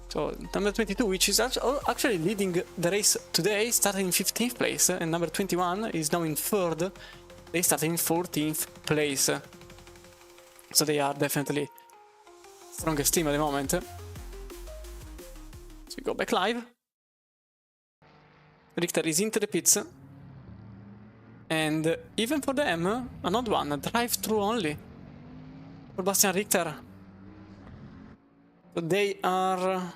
So number 22, which is actually leading the race today, started in 15th place, and number 21 is now in 3rd. They started in 14th place. So they are definitely strongest team at the moment. So we go back live. Richter is into the pits. And even for them, an odd one, drive-through only for Bastian Richter. So they are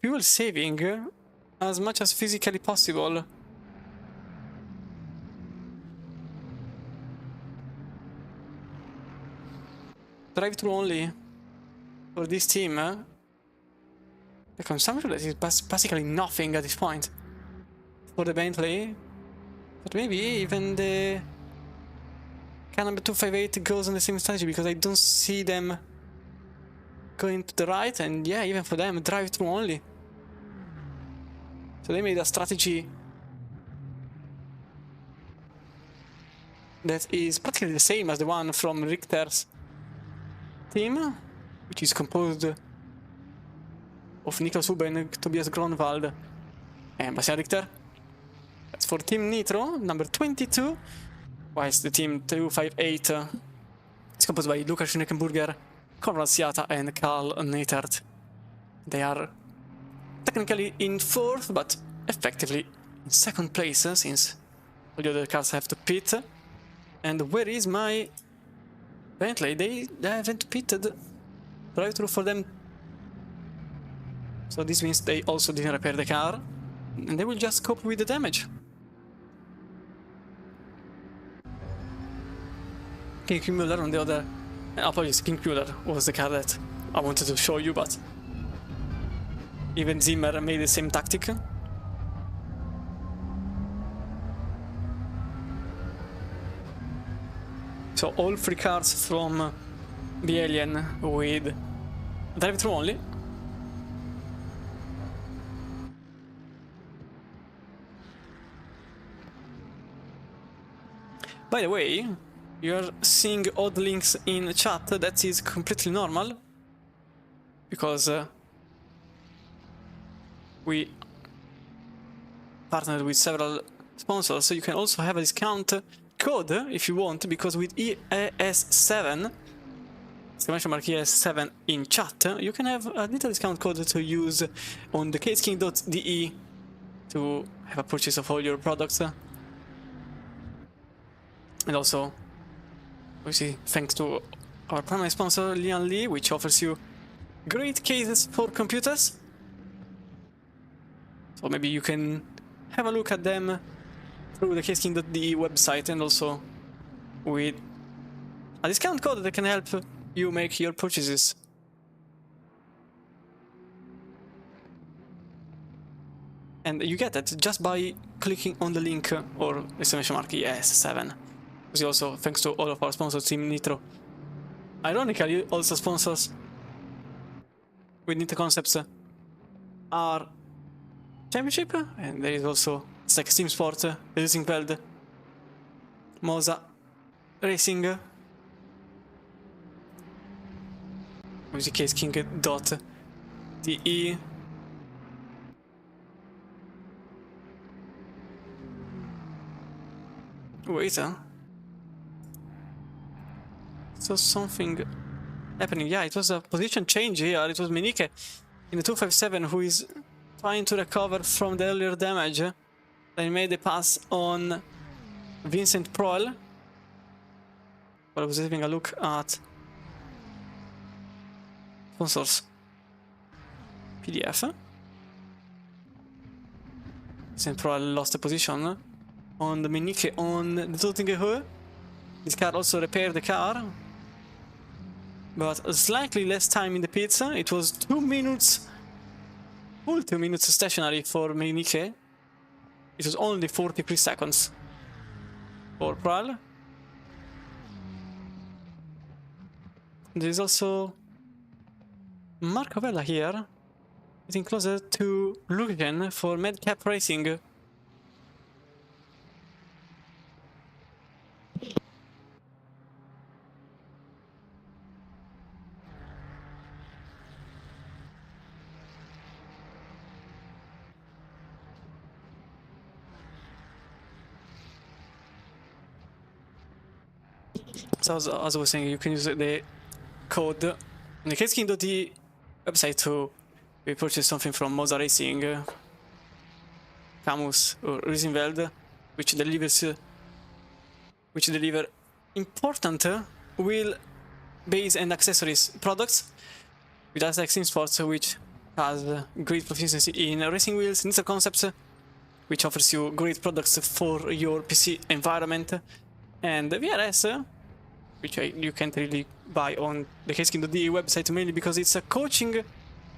fuel saving as much as physically possible. Drive-through only for this team. The consumption is basically nothing at this point for the Bentley, but maybe even the car number 258 goes on the same strategy, because I don't see them going to the right, and yeah, even for them, drive-through only. So they made a strategy that is practically the same as the one from Richter's team, which is composed of Niklas Huben, Tobias Gronwald, and Bastian Richter. That's for Team Nitro, number 22, whilst the Team 258 is composed by Lukas Schneckenburger, Conrad Siata and Carl Neithard. They are technically in 4th, but effectively in 2nd place, since all the other cars have to pit. And where is my Bentley? They haven't pitted. Drive through for them. So this means they also didn't repair the car, and they will just cope with the damage. King Müller on the other... apologies, King Müller was the car that I wanted to show you, but even Zimmer made the same tactic. So all 3 cars from the Alien with drive-through only. By the way, you're seeing odd links in chat. That is completely normal, because we partnered with several sponsors, so you can also have a discount code if you want, because with ES7, exclamation mark ES7 in chat, you can have a little discount code to use on the caseking.de to have a purchase of all your products. And also, obviously, thanks to our primary sponsor, Lian Li, which offers you great cases for computers. So maybe you can have a look at them through the caseking.de website, and also with a discount code that can help you make your purchases. And you get that just by clicking on the link or exclamation mark ES7. Also, thanks to all of our sponsors, Team Nitro. Ironically, also sponsors with Nitro Concepts are Championship, and there is also like Steam Sport, Racingveld, Moza Racing, musiccaseking.de. Wait, so something happening. Yeah, it was a position change here. It was Menike in the 257 who is trying to recover from the earlier damage. They made the pass on Vincent Proel. But I was having a look at sponsors PDF. Vincent Proel lost the position on the Menike on the Tottingham. This car also repaired the car, but slightly less time in the pits. It was 2 minutes, full 2 minutes stationary for Menike. It was only 43 seconds for Proel. There is also Marco Vella here, getting closer to Lugen for Madcap Racing. So as I was saying, you can use the code in the caseking.de website to purchase something from Moza Racing, Camus or Racingveld, which deliver important wheel, base and accessories products, with us like Steam Sports, which has great proficiency in racing wheels, Nitro Concepts, which offers you great products for your PC environment, and VRS, which you can't really buy on the caseking.de website, mainly because it's a coaching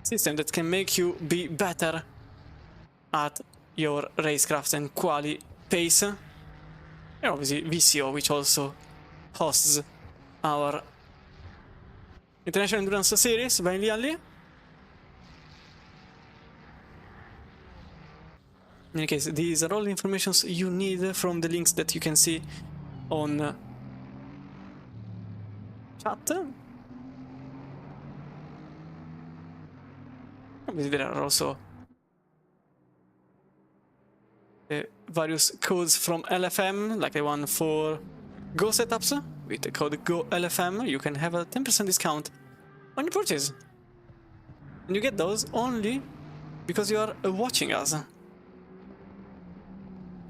system that can make you be better at your racecraft and quali pace. And obviously VCO, which also hosts our International Endurance Series by Lian Li. In any case, these are all the information you need from the links that you can see on chat. There are also various codes from LFM, like the one for Go setups. With the code GOLFM, you can have a 10% discount on your purchase. And you get those only because you are watching us. I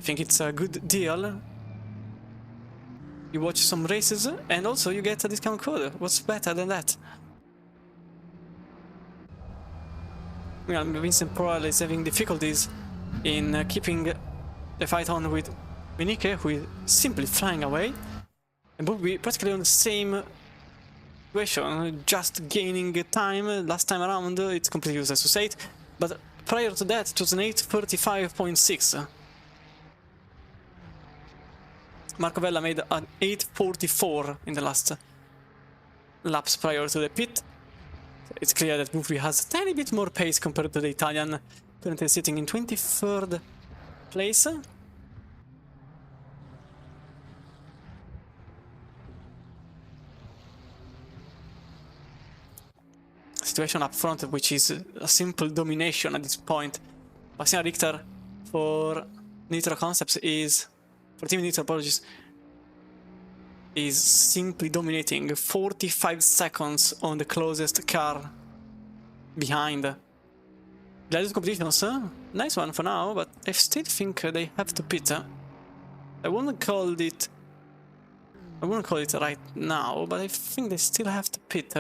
think it's a good deal. You watch some races and also you get a discount code. What's better than that? Yeah, Vincent Proal is having difficulties in keeping the fight on with Minike, who is simply flying away. And Bobby practically on the same situation, just gaining time. Last time around, it's completely useless to say it, but prior to that, it was an 8:35.6. Marco Vella made an 8:44 in the last laps prior to the pit. It's clear that Buffy has a tiny bit more pace compared to the Italian, currently sitting in 23rd place. Situation up front, which is a simple domination at this point. Bastian Richter for Nitro Concepts is, for Team Nitro, apologies, is simply dominating. 45 seconds on the closest car behind. Gladius competitions, nice one for now, but I still think they have to pit. I wouldn't call it right now, but I think they still have to pit.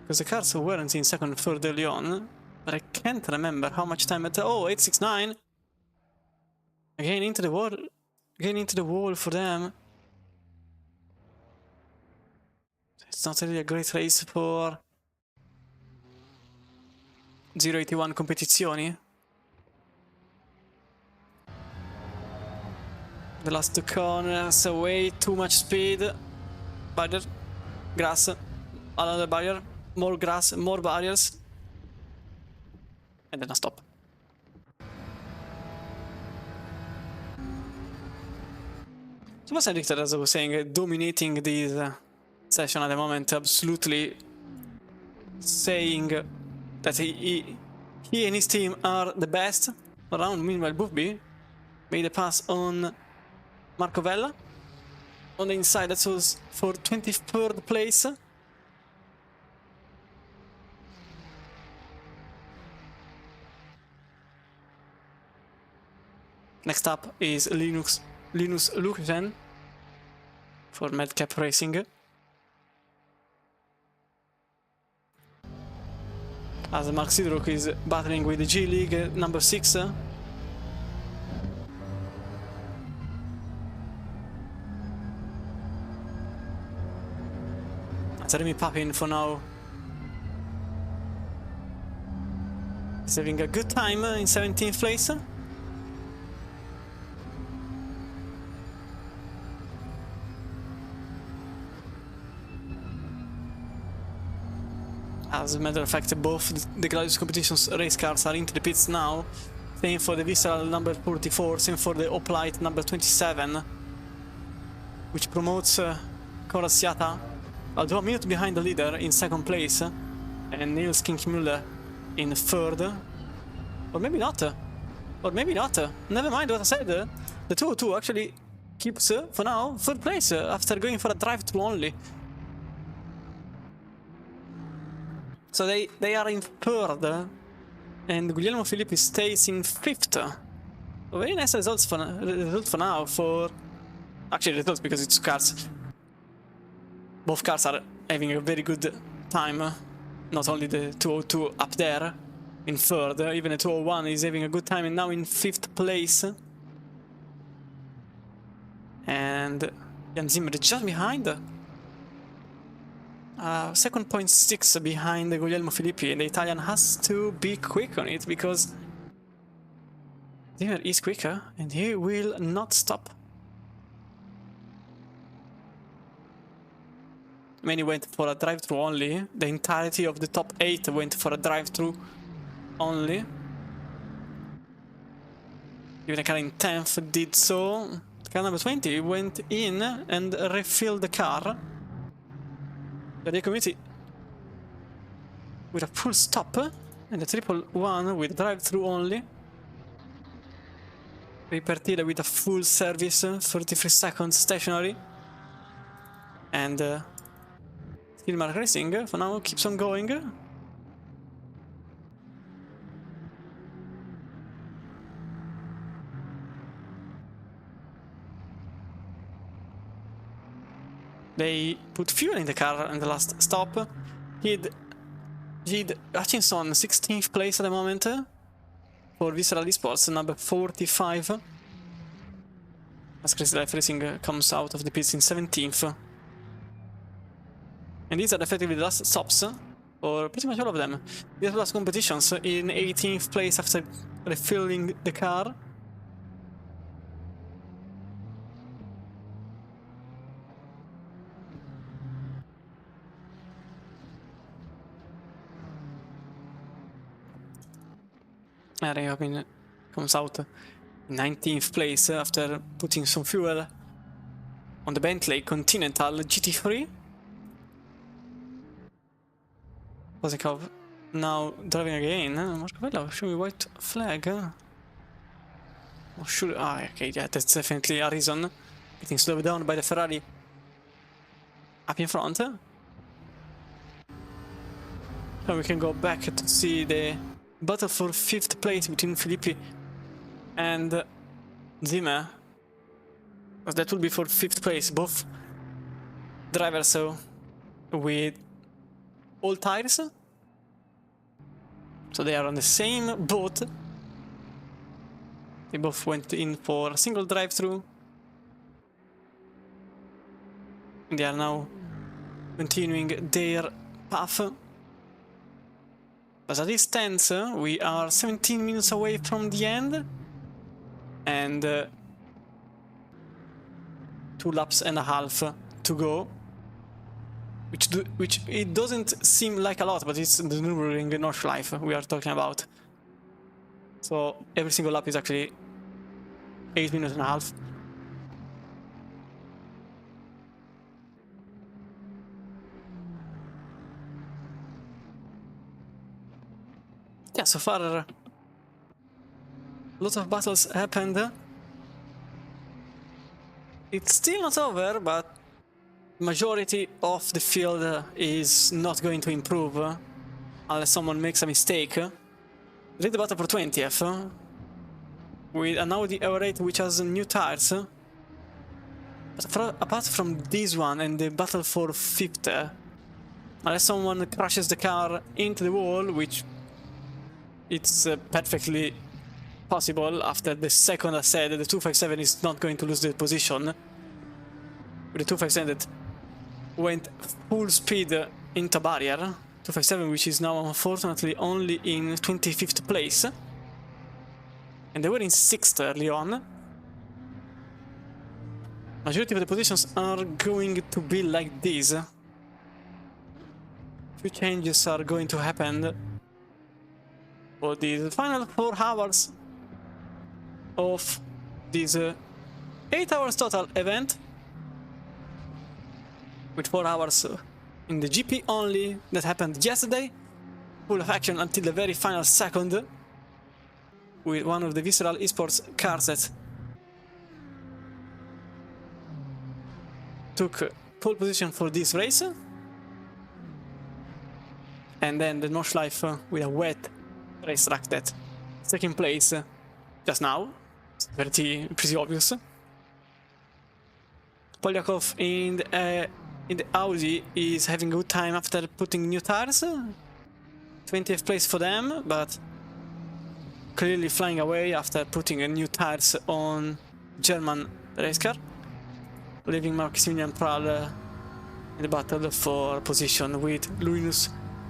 Because the cars weren't in second third early on, but I can't remember how much time it. Oh, 869. Again into the wall. Again into the wall for them. It's not really a great race for 081 competizioni. The last two corners, way too much speed. Barrier, grass, another barrier, more grass, more barriers, and then a stop. Sebastian Richter, as I was saying, dominating this session at the moment, absolutely saying that he and his team are the best around. Meanwhile, Buffby made a pass on Marco Vella on the inside. That was for 23rd place. Next up is Linus Luksen for Madcap Racing. As Mark Sidruk is battling with the G League number 6. Jeremy Papin for now is having a good time in 17th place. As a matter of fact, both the Gladius Competitions race cars are into the pits now. Same for the Visceral number 44, same for the Hoplite number 27, which promotes Cora Siata, although a minute behind the leader in second place, and Niels Kinkmuller in third. Or maybe not. Or maybe not. Never mind what I said. The 202 actually keeps, for now, third place after going for a drive-thru only. So they are in third, and Guglielmo Filippi stays in fifth. Very nice results for now. For actually results because it's cars. Both cars are having a very good time. Not only the 202 up there in third, even the 201 is having a good time and now in fifth place. And Jan Zimmer just behind. Second 0.6 behind Guglielmo Filippi, and the Italian has to be quick on it because Zimmer is quicker and he will not stop. Many went for a drive-thru only. The entirety of the top 8 went for a drive-thru only. Even the car in 10th did so. Car number 20 went in and refilled the car. The community with a full stop and a 111 with drive-thru only. Ripartire with a full service, 33 seconds stationary. And Mark Racing for now keeps on going. They put fuel in the car in the last stop. Hid Hutchinson 16th place at the moment for Visceral Esports, number 45. As Crazy Life Racing comes out of the pits in 17th. And these are effectively the last stops for pretty much all of them. These are the last competitions in 18th place after refilling the car. Rayomin comes out in 19th place after putting some fuel on the Bentley Continental GT3. Kozikov now driving again. Marco show me white flag. Or should okay, yeah, that's definitely a reason. Getting slowed down by the Ferrari up in front. So we can go back to see the battle for 5th place between Filippi and Zima. That will be for 5th place. Both drivers so with all tires. So they are on the same boat. They both went in for a single drive-through. They are now continuing their path. As it stands, we are 17 minutes away from the end, and 2 laps and a half to go. Which it doesn't seem like a lot, but it's the Nürburgring Nordschleife we are talking about. So every single lap is actually 8 minutes and a half. Yeah, so far lots of battles happened. It's still not over, but majority of the field is not going to improve unless someone makes a mistake. Read the battle for 20th with an Audi A8 which has new tires. But apart from this one and the battle for 5th, unless someone crashes the car into the wall, which it's perfectly possible after the second I said the 257 is not going to lose the position. With the 257 that went full speed into barrier. 257 which is now unfortunately only in 25th place. And they were in 6th early on. Majority of the positions are going to be like this. Few changes are going to happen for the final 4 hours of this 8 hours total event, with 4 hours in the GP only that happened yesterday, full of action until the very final second, with one of the Visceral Esports cars that took pole position for this race, and then the Nordschleife with a wet racetrack that is taking place just now. It's pretty obvious. Polyakov in the Audi is having a good time after putting new tires. 20th place for them, but clearly flying away after putting new tires on German race car, leaving Maximilian Prahl in the battle for position with Linus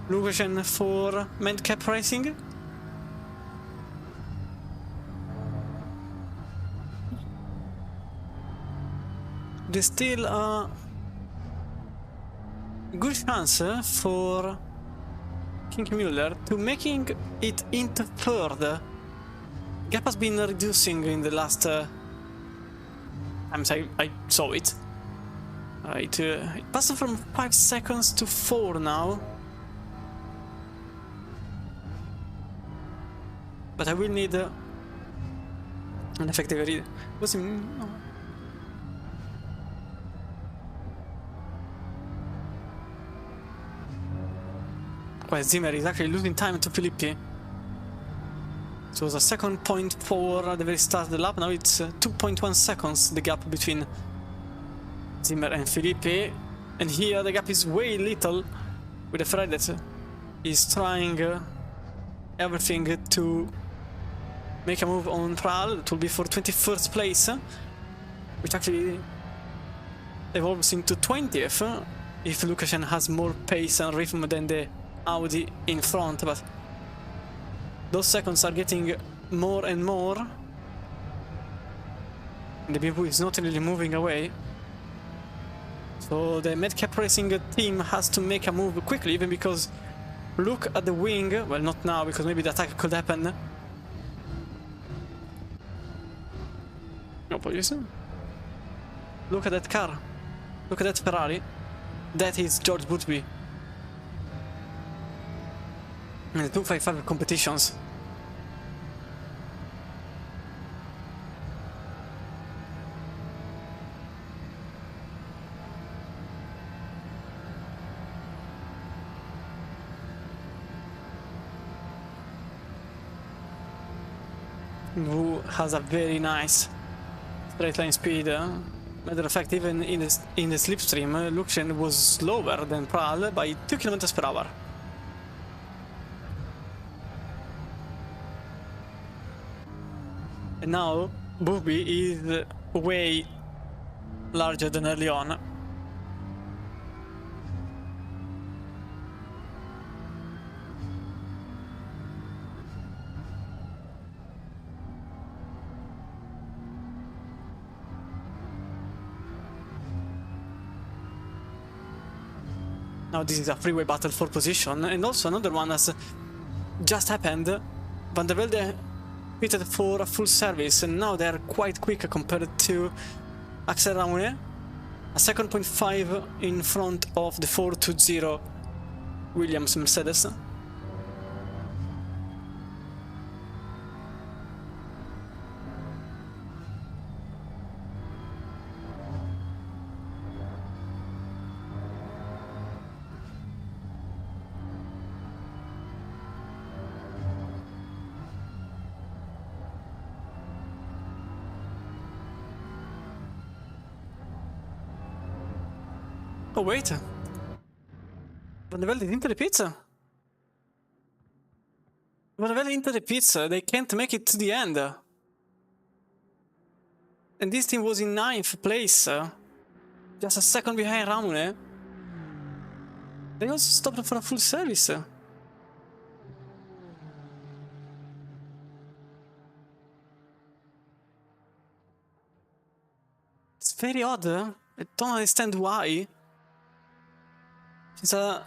Lugosian for Medcap Racing. There's still a good chance for Kinky Müller to making it into 3rd. Gap has been reducing in the last times I saw it. It passed from 5 seconds to 4 now. But I will need an effective read. Well, Zimmer is actually losing time to Filippi. So it was a second point for at the very start of the lap. Now it's 2.1 seconds, the gap between Zimmer and Filippi. And here the gap is way little, with the Ferrari that is trying everything to make a move on Pral. It will be for 21st place, which actually evolves into 20th if Lukashen has more pace and rhythm than the Audi in front. But those seconds are getting more and more. The BMW is not really moving away. So the Madcap Racing team has to make a move quickly, even because look at the wing. Well, not now, because maybe the attack could happen. No, please. Look at that car. Look at that Ferrari. That is George Boothby. And the 255 competitions. Who has a very nice straight line speed. Matter of fact, even in the slipstream, Lukashen was slower than Pral by 2 km per hour. And now Boothby is way larger than early on. Now this is a freeway battle for position, and also another one has just happened. Van der Velde pitted for a full service, and now they are quite quick compared to Axel Raune. A second 0.5 in front of the 420 Williams Mercedes. Oh wait, Van der Velde is into the pizza. Van der Velde into the pizza, they can't make it to the end. And this team was in 9th place, just a second behind Ramune. They also stopped for a full service. It's very odd, I don't understand why. Since a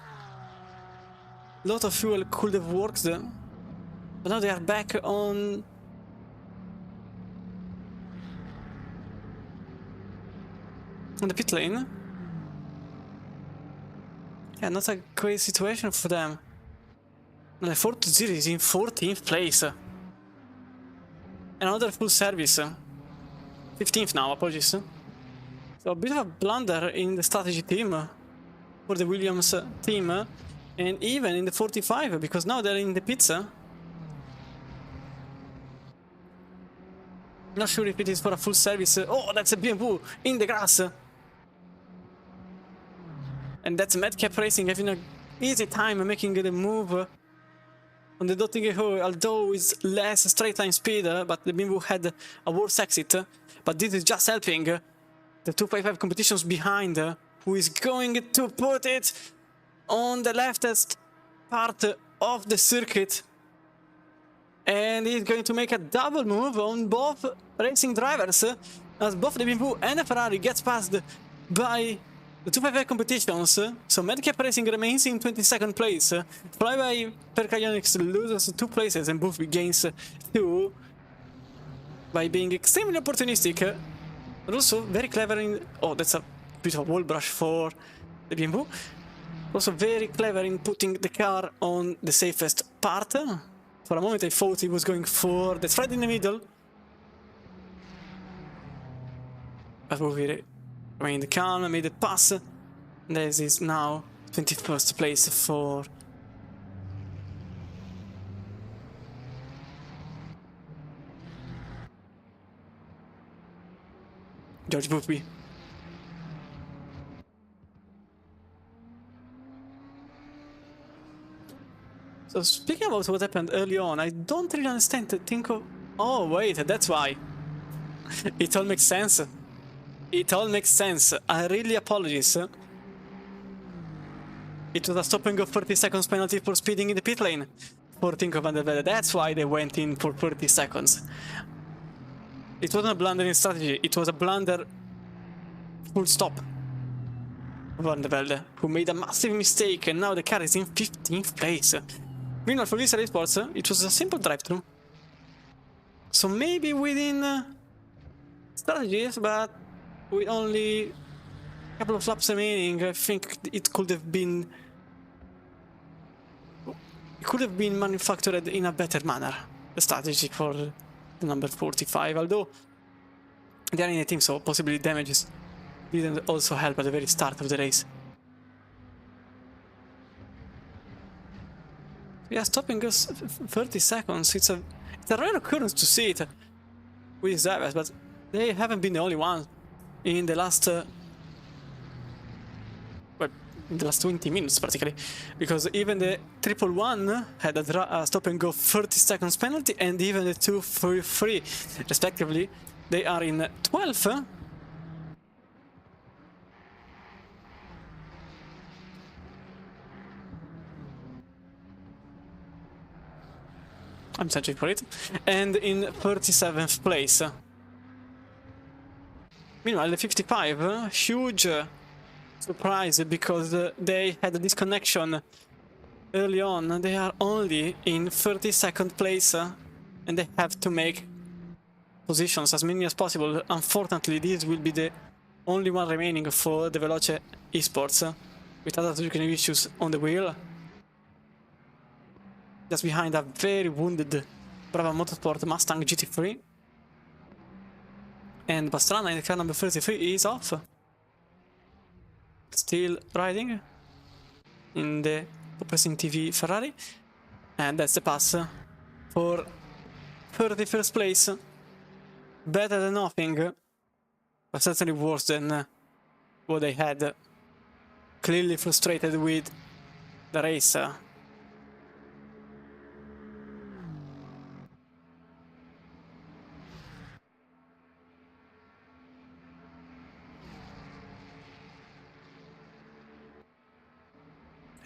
lot of fuel could have worked, but now they are back on the pit lane. Yeah, not a great situation for them. And the 420 is in 14th place. Another full service. 15th now, apologies. So a bit of a blunder in the strategy team for the Williams team, and even in the 45, because now they're in the pits. Not sure if it is for a full service. Oh, that's a BMW in the grass. And that's Madcap Racing having an easy time making the move on the Dottingham, although it's less straight line speed, but the BMW had a worse exit. But this is just helping the 255 competitions behind, who is going to put it on the leftest part of the circuit. And he's going to make a double move on both racing drivers, as both the BMW and the Ferrari gets passed by the 255 competitions. So Madcap Racing remains in 22nd place. Flyby Percayonics loses 2 places and Boothby gains 2 by being extremely opportunistic, but also very clever in... Oh, that's a bit of a wall brush for the BMW. Also very clever in putting the car on the safest part. For a moment I thought he was going for the thread in the middle. But we remained calm, made a pass. This is now 21st place for George Boothby. So speaking about what happened early on, I don't really understand to think of... Oh wait, that's why. It all makes sense. It all makes sense. I really apologize. It was a stop and go 30 seconds penalty for speeding in the pit lane for Tinko van der Velde. That's why they went in for 30 seconds. It wasn't a blunder in strategy, it was a blunder full stop. Van der Velde, who made a massive mistake, and now the car is in 15th place. Meanwhile, for Visa Sports, it was a simple drive-through. So maybe within strategies, but with only a couple of laps remaining, I think it could have been... It could have been manufactured in a better manner, the strategy for the number 45, although they are in a team, so possibly damages didn't also help at the very start of the race. Yeah, stopping us 30 seconds, it's a rare occurrence to see it with these drivers, but they haven't been the only ones in the last in the last 20 minutes practically, because even the 111 had a stop and go 30 seconds penalty, and even the 233 respectively, they are in 12th. I'm searching for it, and in 37th place. Meanwhile, the 55, huge surprise, because they had a disconnection early on. They are only in 32nd place, and they have to make positions as many as possible. Unfortunately, this will be the only one remaining for the Veloce Esports, with other issues on the wheel. Just behind a very wounded Brava Motorsport Mustang GT3. And Pastrana in the car number 33 is off. Still riding in the Pressing TV Ferrari. And that's the pass for 31st place. Better than nothing, but certainly worse than what they had. Clearly frustrated with the race.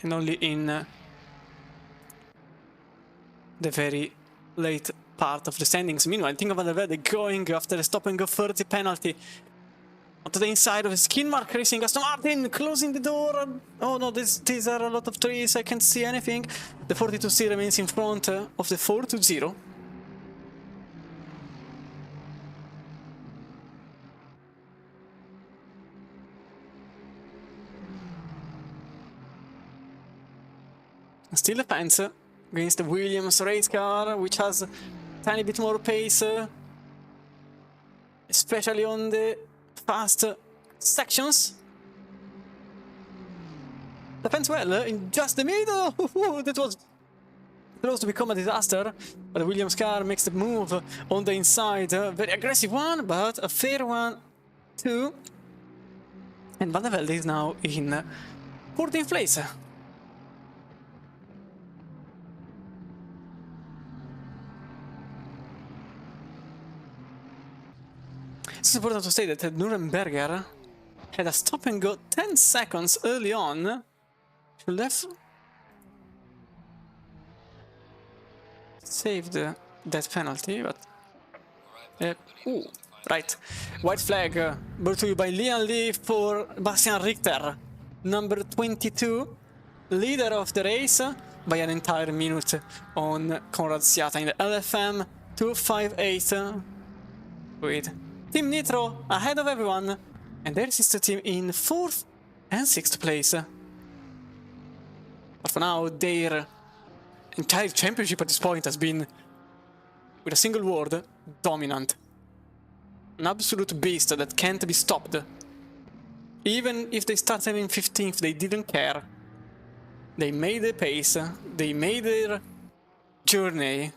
And only in the very late part of the standings. Meanwhile, Tinko van der Velde going after the stop and go 30 penalty onto the inside of the skin mark racing. Aston Martin closing the door. Oh no, these are a lot of trees, I can't see anything. The 42C remains in front of the 420. Still a fence against the Williams race car, which has a tiny bit more pace, especially on the fast sections. Defends well in just the middle. That was close to become a disaster, but the Williams car makes the move on the inside. Very aggressive one, but a fair one too. And Van der Velde is now in 14th place. It's important to say that Nuremberger had a stop and go 10 seconds early on. Should have saved that penalty, but ooh, right. White flag brought to you by Lian Li for Bastian Richter, number 22, leader of the race by an entire minute on Conrad Siata in the LFM 258 with Team Nitro ahead of everyone, and their sister team in 4th and 6th place. But for now, their entire championship at this point has been, with a single word, dominant. An absolute beast that can't be stopped. Even if they started in 15th, they didn't care. They made their pace, they made their journey,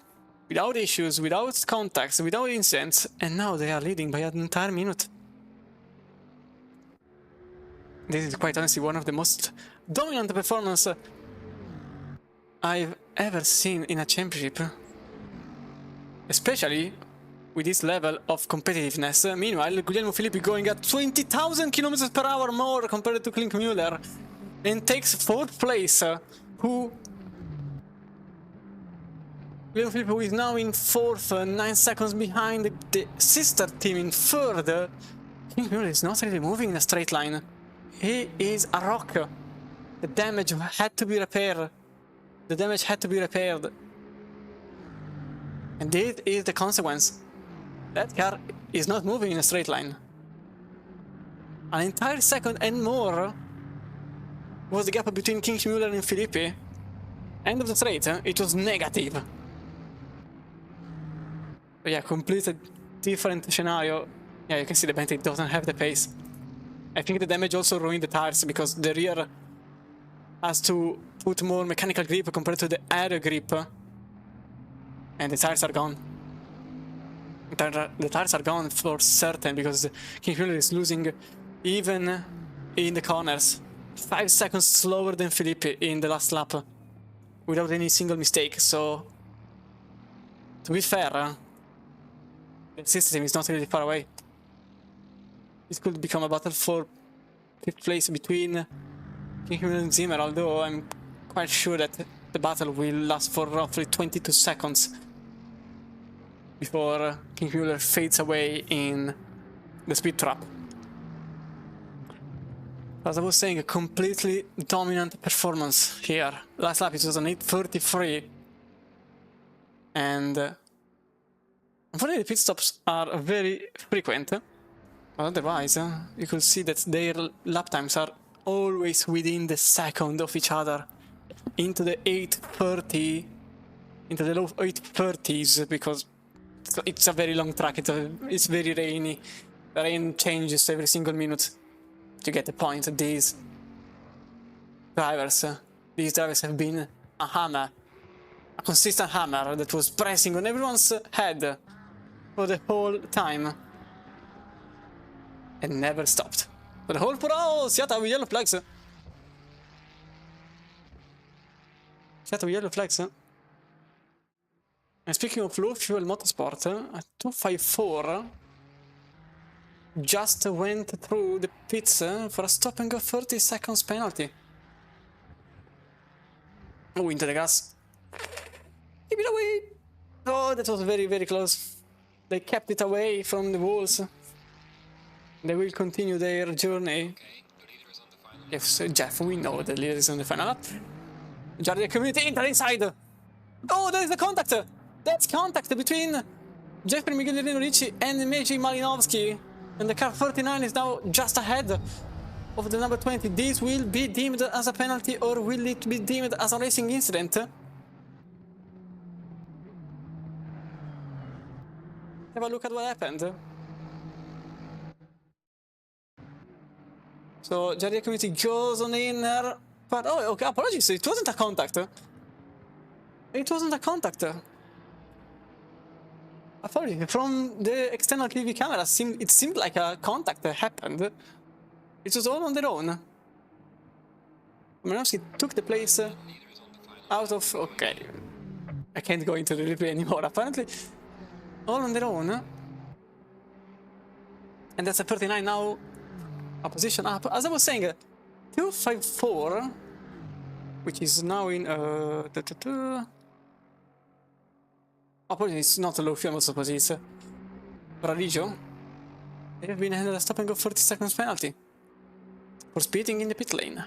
without issues, without contacts, without incidents, and now they are leading by an entire minute. this is quite honestly one of the most dominant performances I've ever seen in a championship. Especially with this level of competitiveness. Meanwhile, Guglielmo Filippi going at 20,000 kilometers per hour more compared to Klinkmüller and takes 4th place. Guglielmo Filippi, who is now in 4th, 9 seconds behind the sister team in 3rd. Klinkmüller is not really moving in a straight line. He is a rock. The damage had to be repaired. The damage had to be repaired. And this is the consequence. That car is not moving in a straight line. An entire second and more was the gap between Klinkmüller and Filippi. End of the straight, it was negative. But yeah, completely different scenario. Yeah, you can see the Bentley doesn't have the pace. I think the damage also ruined the tires because the rear has to put more mechanical grip compared to the aero grip. And the tires are gone. The tires are gone for certain because Klinkmüller is losing even in the corners. 5 seconds slower than Filippi in the last lap without any single mistake. So, to be fair, the system is not really far away. This could become a battle for 5th place between Klinkmüller and Zimmer, although I'm quite sure that the battle will last for roughly 22 seconds before Klinkmüller fades away in the speed trap. As I was saying, a completely dominant performance here. Last lap it was an 8:33, and unfortunately pit stops are very frequent, but otherwise you could see that their lap times are always within the second of each other, into the 8:30, into the low 8:30s, because it's a very long track. It's very rainy. The rain changes every single minute. To get the point, these drivers have been a hammer, a consistent hammer that was pressing on everyone's head for the whole time and never stopped. For the whole siata with yellow flags. Siata with yellow flags. And speaking of low fuel motorsport, a 254 just went through the pits for a stop and go 30 seconds penalty. Oh, into the gas. Keep it away! Oh, that was very, very close. They kept it away from the walls. They will continue their journey. Yes, Jeff, we know the leader is on the final lap. Jardia community enter inside. Oh, there is the contact! That's contact between Jeffrey Miguelino Ricci and Meiji Malinovsky. And the car 39 is now just ahead of the number 20. This will be deemed as a penalty, or will it be deemed as a racing incident? Have a look at what happened. So Jardia community goes on the inner, but oh, okay, apologies, it wasn't a contact. It wasn't a contact. Apologies, from the external TV camera, it seemed like a contact happened. It was all on their own. Malinovsky took the place out of... Okay, I can't go into the replay anymore, apparently. All on their own. And that's a 39 now. A position up. As I was saying, 254, which is now in... Apologies, it's not a low fuel, suppose it's Raligio. They have been handed a stop and go 30 seconds penalty for speeding in the pit lane.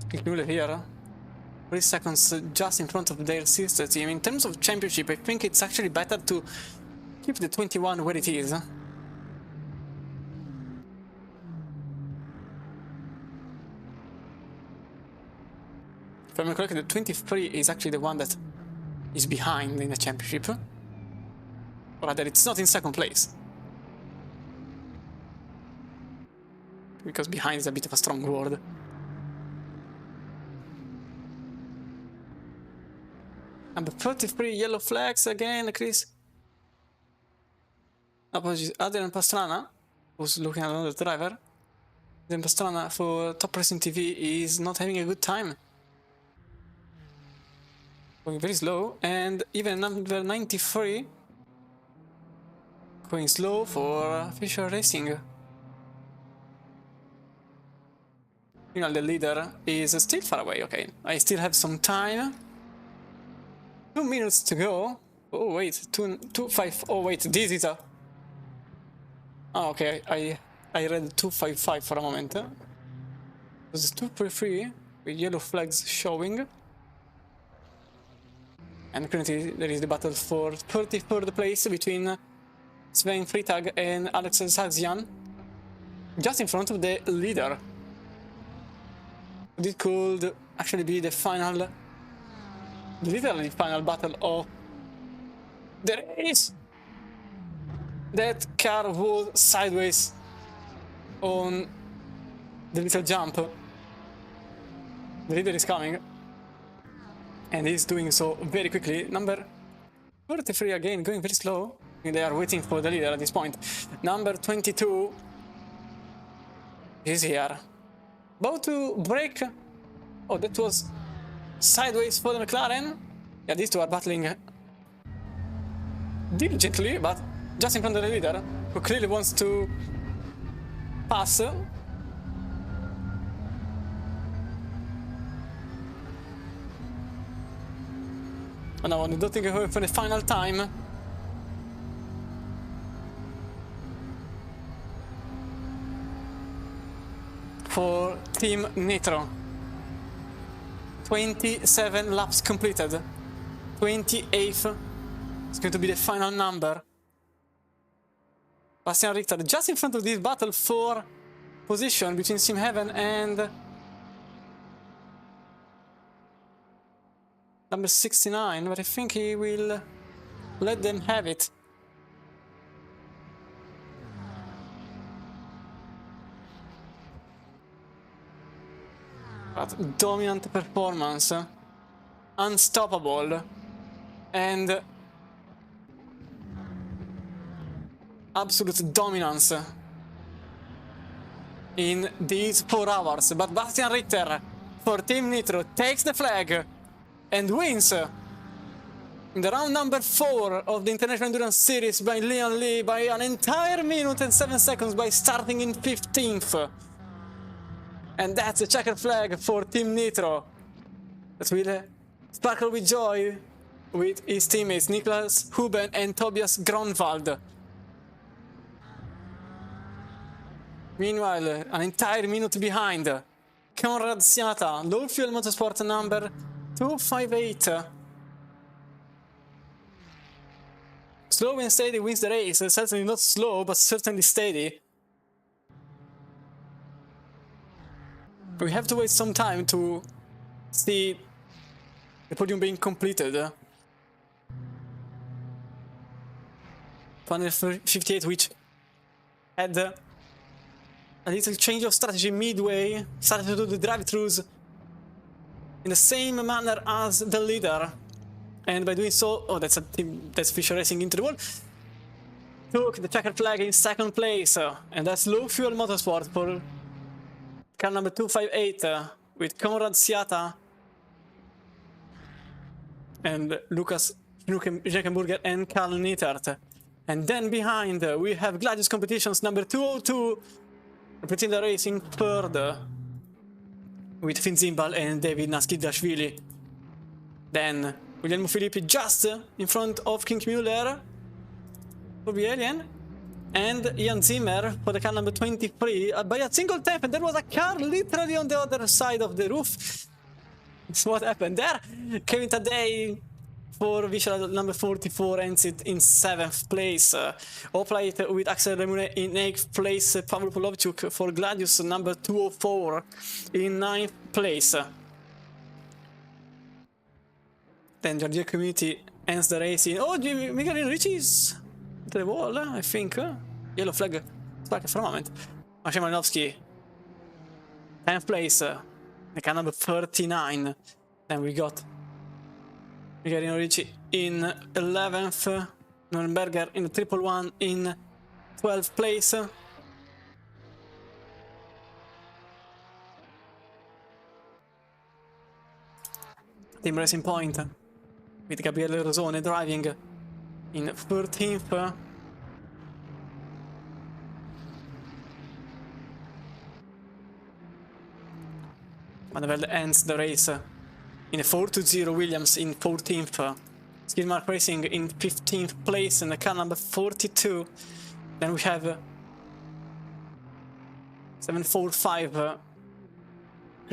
Klinkmüller here, 3 seconds just in front of their sister team. In terms of championship, I think it's actually better to keep the 21 where it is. If I'm correct, the 23 is actually the one that is behind in the championship. Or rather, it's not in second place. Because behind is a bit of a strong word. Number 33, yellow flags again, Chris. Apologies, Adrian Pastrana, who's looking at another driver. Adrian Pastrana for Top Racing TV is not having a good time. Going very slow, and even number 93 going slow for Fisher Racing. Meanwhile, the leader is still far away. Okay, I still have some time. 2 minutes to go. Oh wait, 2:5. Oh wait, this is a. Oh, okay, I read 2:55 for a moment. This is 2:33 with yellow flags showing. And currently there is the battle for 33rd place between Sven Freitag and Alex Saxian, just in front of the leader. This could actually be the final, literally final battle of the race. That car was sideways on the little jump. The leader is coming, and he's doing so very quickly. Number 43 again, going very slow. They are waiting for the leader at this point. Number 22 is here. About to break. Oh, that was sideways for the McLaren. Yeah, these two are battling diligently, but just in front of the leader, who clearly wants to pass. Oh no, I don't think we're for the final time. For Team Nitro. 27 laps completed. 28th is going to be the final number. Bastian Richter just in front of this battle for position between Sim Heaven and number 69, but I think he will let them have it. But dominant performance, unstoppable, and absolute dominance in these 4 hours. But Bastian Richter for Team Nitro takes the flag and wins in the round number 4 of the International Endurance Series by Lian Li by an entire minute and 7 seconds by starting in 15th. And that's a checkered flag for Team Nitro that will sparkle with joy with his teammates Niklas Huben and Tobias Gronwald. Meanwhile, an entire minute behind, Konrad Siata, low fuel motorsport number 258. Slow and steady wins the race, certainly not slow, but certainly steady. We have to wait some time to see the podium being completed. 158, which had a little change of strategy midway, started to do the drive-thrus in the same manner as the leader, and by doing so, oh, that's Fisher Racing into the wall, took the checkered flag in 2nd place, and that's low fuel motorsport for car number 258 with Konrad Siata and Lukas Jeckenburger and Karl Nittert. And then behind we have Gladius Competitions number 202 repeating the race in 3rd with Finn Zimbal and David Naskidashvili. Then Guglielmo Filippi just in front of King Müller for Alien, and Ian Zimmer for the car number 23 by a single tap, and there was a car literally on the other side of the roof. That's what happened there. Kevin Tadei for Visual number 44 ends it in 7th place. Oplite with Axel Remune in 8th place. Pavel Polovchuk for Gladius number 204 in 9th place. Then Georgia Community ends the race in... Oh, Miguel Ricci is to the wall, I think. Yellow flag stuck for a moment. Maciej Malinowski, 10th place. The car number 39. Then we got Miguel Ricci in 11th. Nürnberger in the 111 in 12th place. Team Racing Point with Gabriele Rosone driving in 13th. Manuel ends the race in a 4-0. Williams in 14th. Skidmark Racing in 15th place in the car number 42. Then we have 745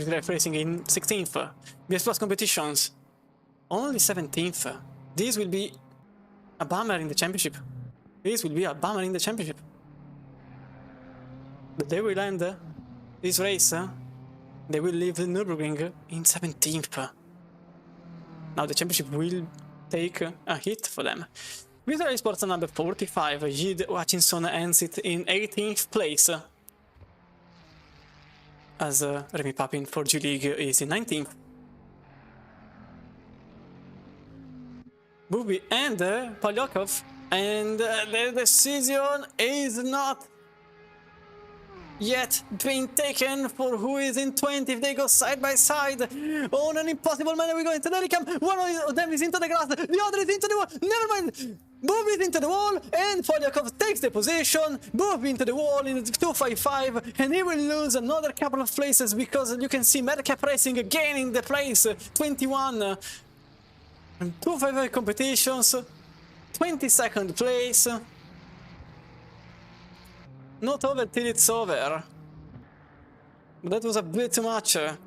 Life Racing in 16th. BS Plus Competitions only 17th. This will be a bummer in the championship. This will be a bummer in the championship. But they will end this race. They will leave Nürburgring in 17th. Now the championship will take a hit for them. Visual Sports number 45, Gide Hutchinson ends it in 18th place. As Remy Papin for G-League is in 19th. Bubi and Polyakov, and the decision is not yet being taken for who is in 20th. They go side by side on an impossible manner. We go into the recap. One of them is into the grass, the other is into the wall. Never mind. Bubi is into the wall, and Polyakov takes the position. Bubi into the wall in 255, and he will lose another couple of places because you can see Madcap Racing gaining the place 21 and 255 competitions, 22nd place. Not over till it's over. But that was a bit too much. At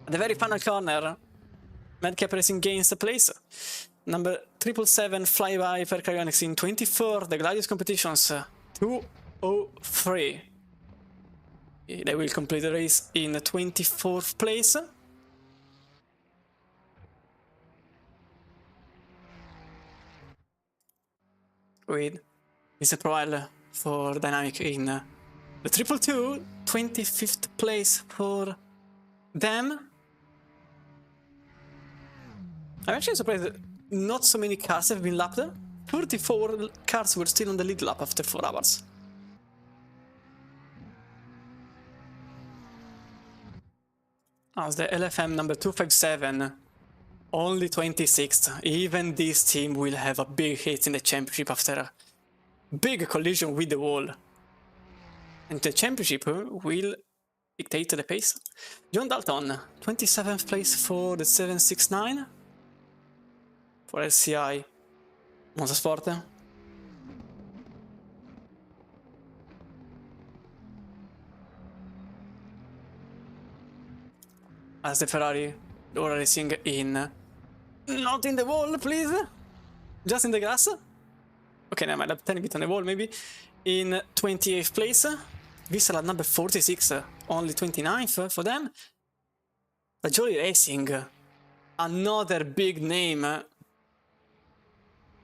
the very final corner, Madcap Racing gains the place. Number 777 Flyby for Cryonics in 24th. The Gladius Competitions 203. They will complete the race in 24th place. With Mr. Proel for Dynamic in the 222, 25th place for them. I'm actually surprised that not so many cars have been lapped. 34 cars were still on the lead lap after 4 hours. As the LFM number 257, only 26th. Even this team will have a big hit in the championship after a big collision with the wall. And the championship will dictate the pace. John Dalton, 27th place for the 769. For LCI Motorsport. As the Ferrari Dora Racing in... Not in the wall, please! Just in the grass. Okay, never mind, a tiny bit on the wall, maybe. In 28th place. Vissala number 46, only 29th for them. The Jolly Racing, another big name.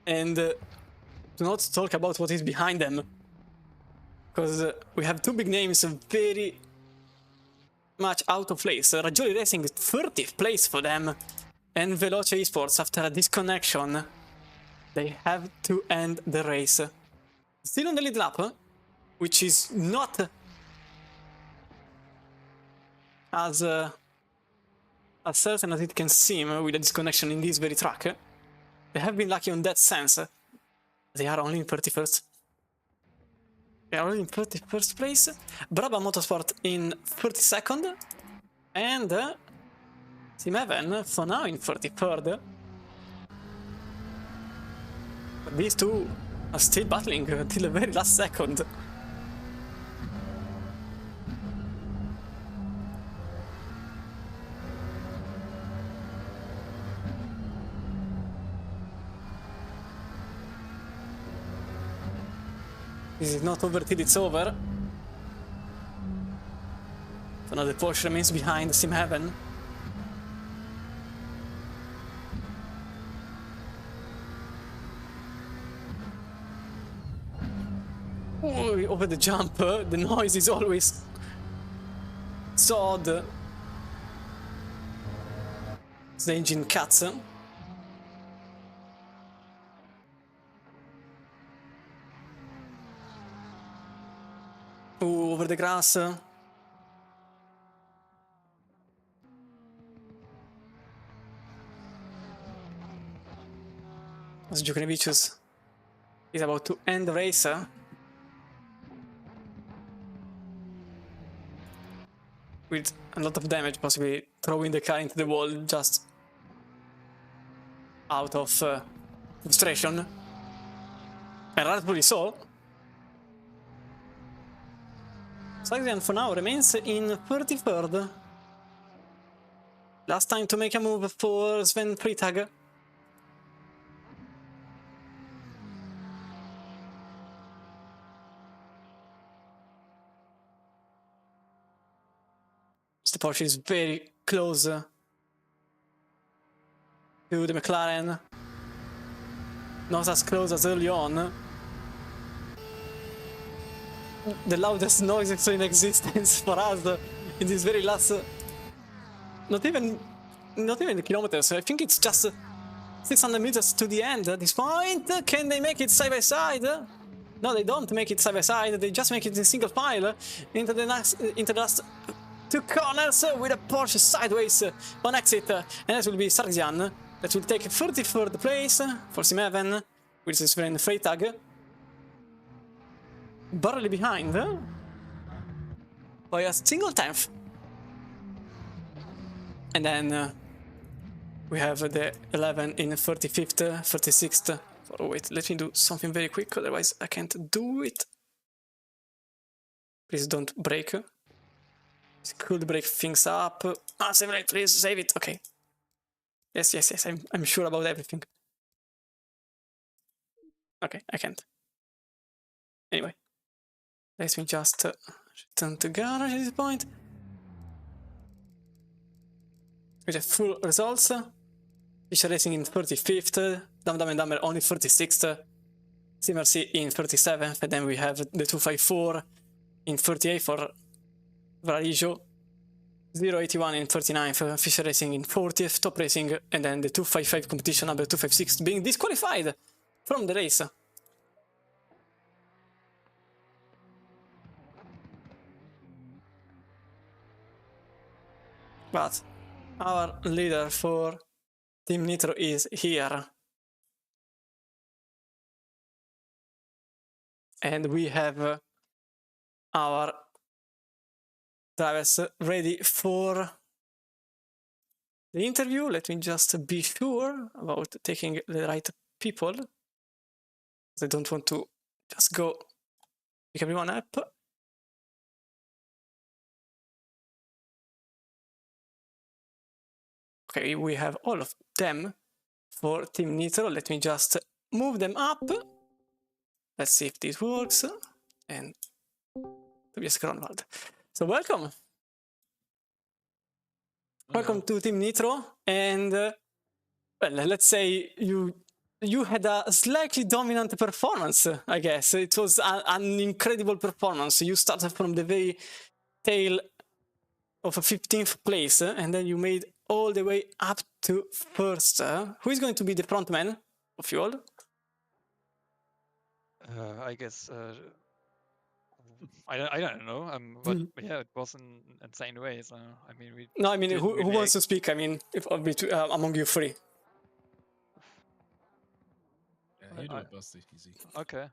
And do not talk about what is behind them. Because we have two big names very much out of place. Rajoli Racing 30th place for them. And Veloce Esports, after a disconnection, they have to end the race. Still on the lead lap, which is not as certain as it can seem with a disconnection in this very track. They have been lucky on that sense. They are only in 31st. They are only in 31st place. Brabham Motorsport in 32nd. And Team Evan for now in 33rd. But these two are still battling till the very last second. This is not over till it's over. So now the Porsche remains behind Sim Heaven. Oh, over the jump, the noise is always so odd. The engine cuts. go over the grass. As Djokovic is about to end the race. With a lot of damage, possibly throwing the car into the wall just out of frustration. And rightfully so. Sargsian for now remains in 33rd. Last time to make a move for Sven Freitag. The Porsche is very close to the McLaren. Not as close as early on. The loudest noise in existence for us in this very last... Not even kilometers. I think it's just 600 meters to the end at this point. Can they make it side by side? No, they don't make it side by side. They just make it in single file into the last 2 corners with a Porsche sideways on exit. And that will be Sargsian that will take 33rd place for Sim Even, which is Sven Freitag. Barely behind by a single tenth. And then we have the 11 in 35th, 36th. Oh wait, let me do something very quick, otherwise I can't do it. Please don't break. This could break things up. Ah, save it, please, save it. Okay. Yes, I'm sure about everything. Okay, I can't. Anyway. Let me just return to garage at this point. With the full results. Fischer Racing in 35th, Dam and Dummer only 36th, Simmercy in 37th, and then we have the 254 in 38th for Varalijo, 081 in 39th, Fischer Racing in 40th, Top Racing, and then the 255 competition number 256 being disqualified from the race. But our leader for Team Nitro is here. And we have our drivers ready for the interview. Let me just be sure about taking the right people. I don't want to just go pick everyone up. Okay, we have all of them for Team Nitro. Let me just move them up. Let's see if this works. And Tobias Gronwald. So welcome. Welcome to Team Nitro. And well, let's say you had a slightly dominant performance, I guess. It was an incredible performance. You started from the very tail of a 15th place, and then you made all the way up to first. Who is going to be the frontman of you all? I guess I don't know. But yeah, it was an insane way. So I mean, we. No, I mean, who wants to speak? I mean, if among you three. Yeah, you do it, Basti. Easy. Okay.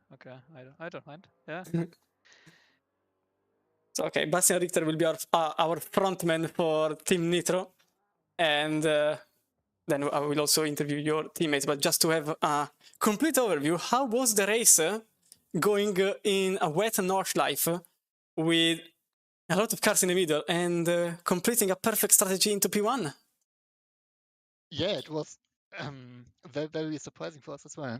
I don't mind. Yeah. So okay, Bastian Richter will be our frontman for Team Nitro, and then I will also interview your teammates. But just to have a complete overview, how was the race going in a wet Nordschleife with a lot of cars in the middle and completing a perfect strategy into P1? Yeah, it was very, very surprising for us as well.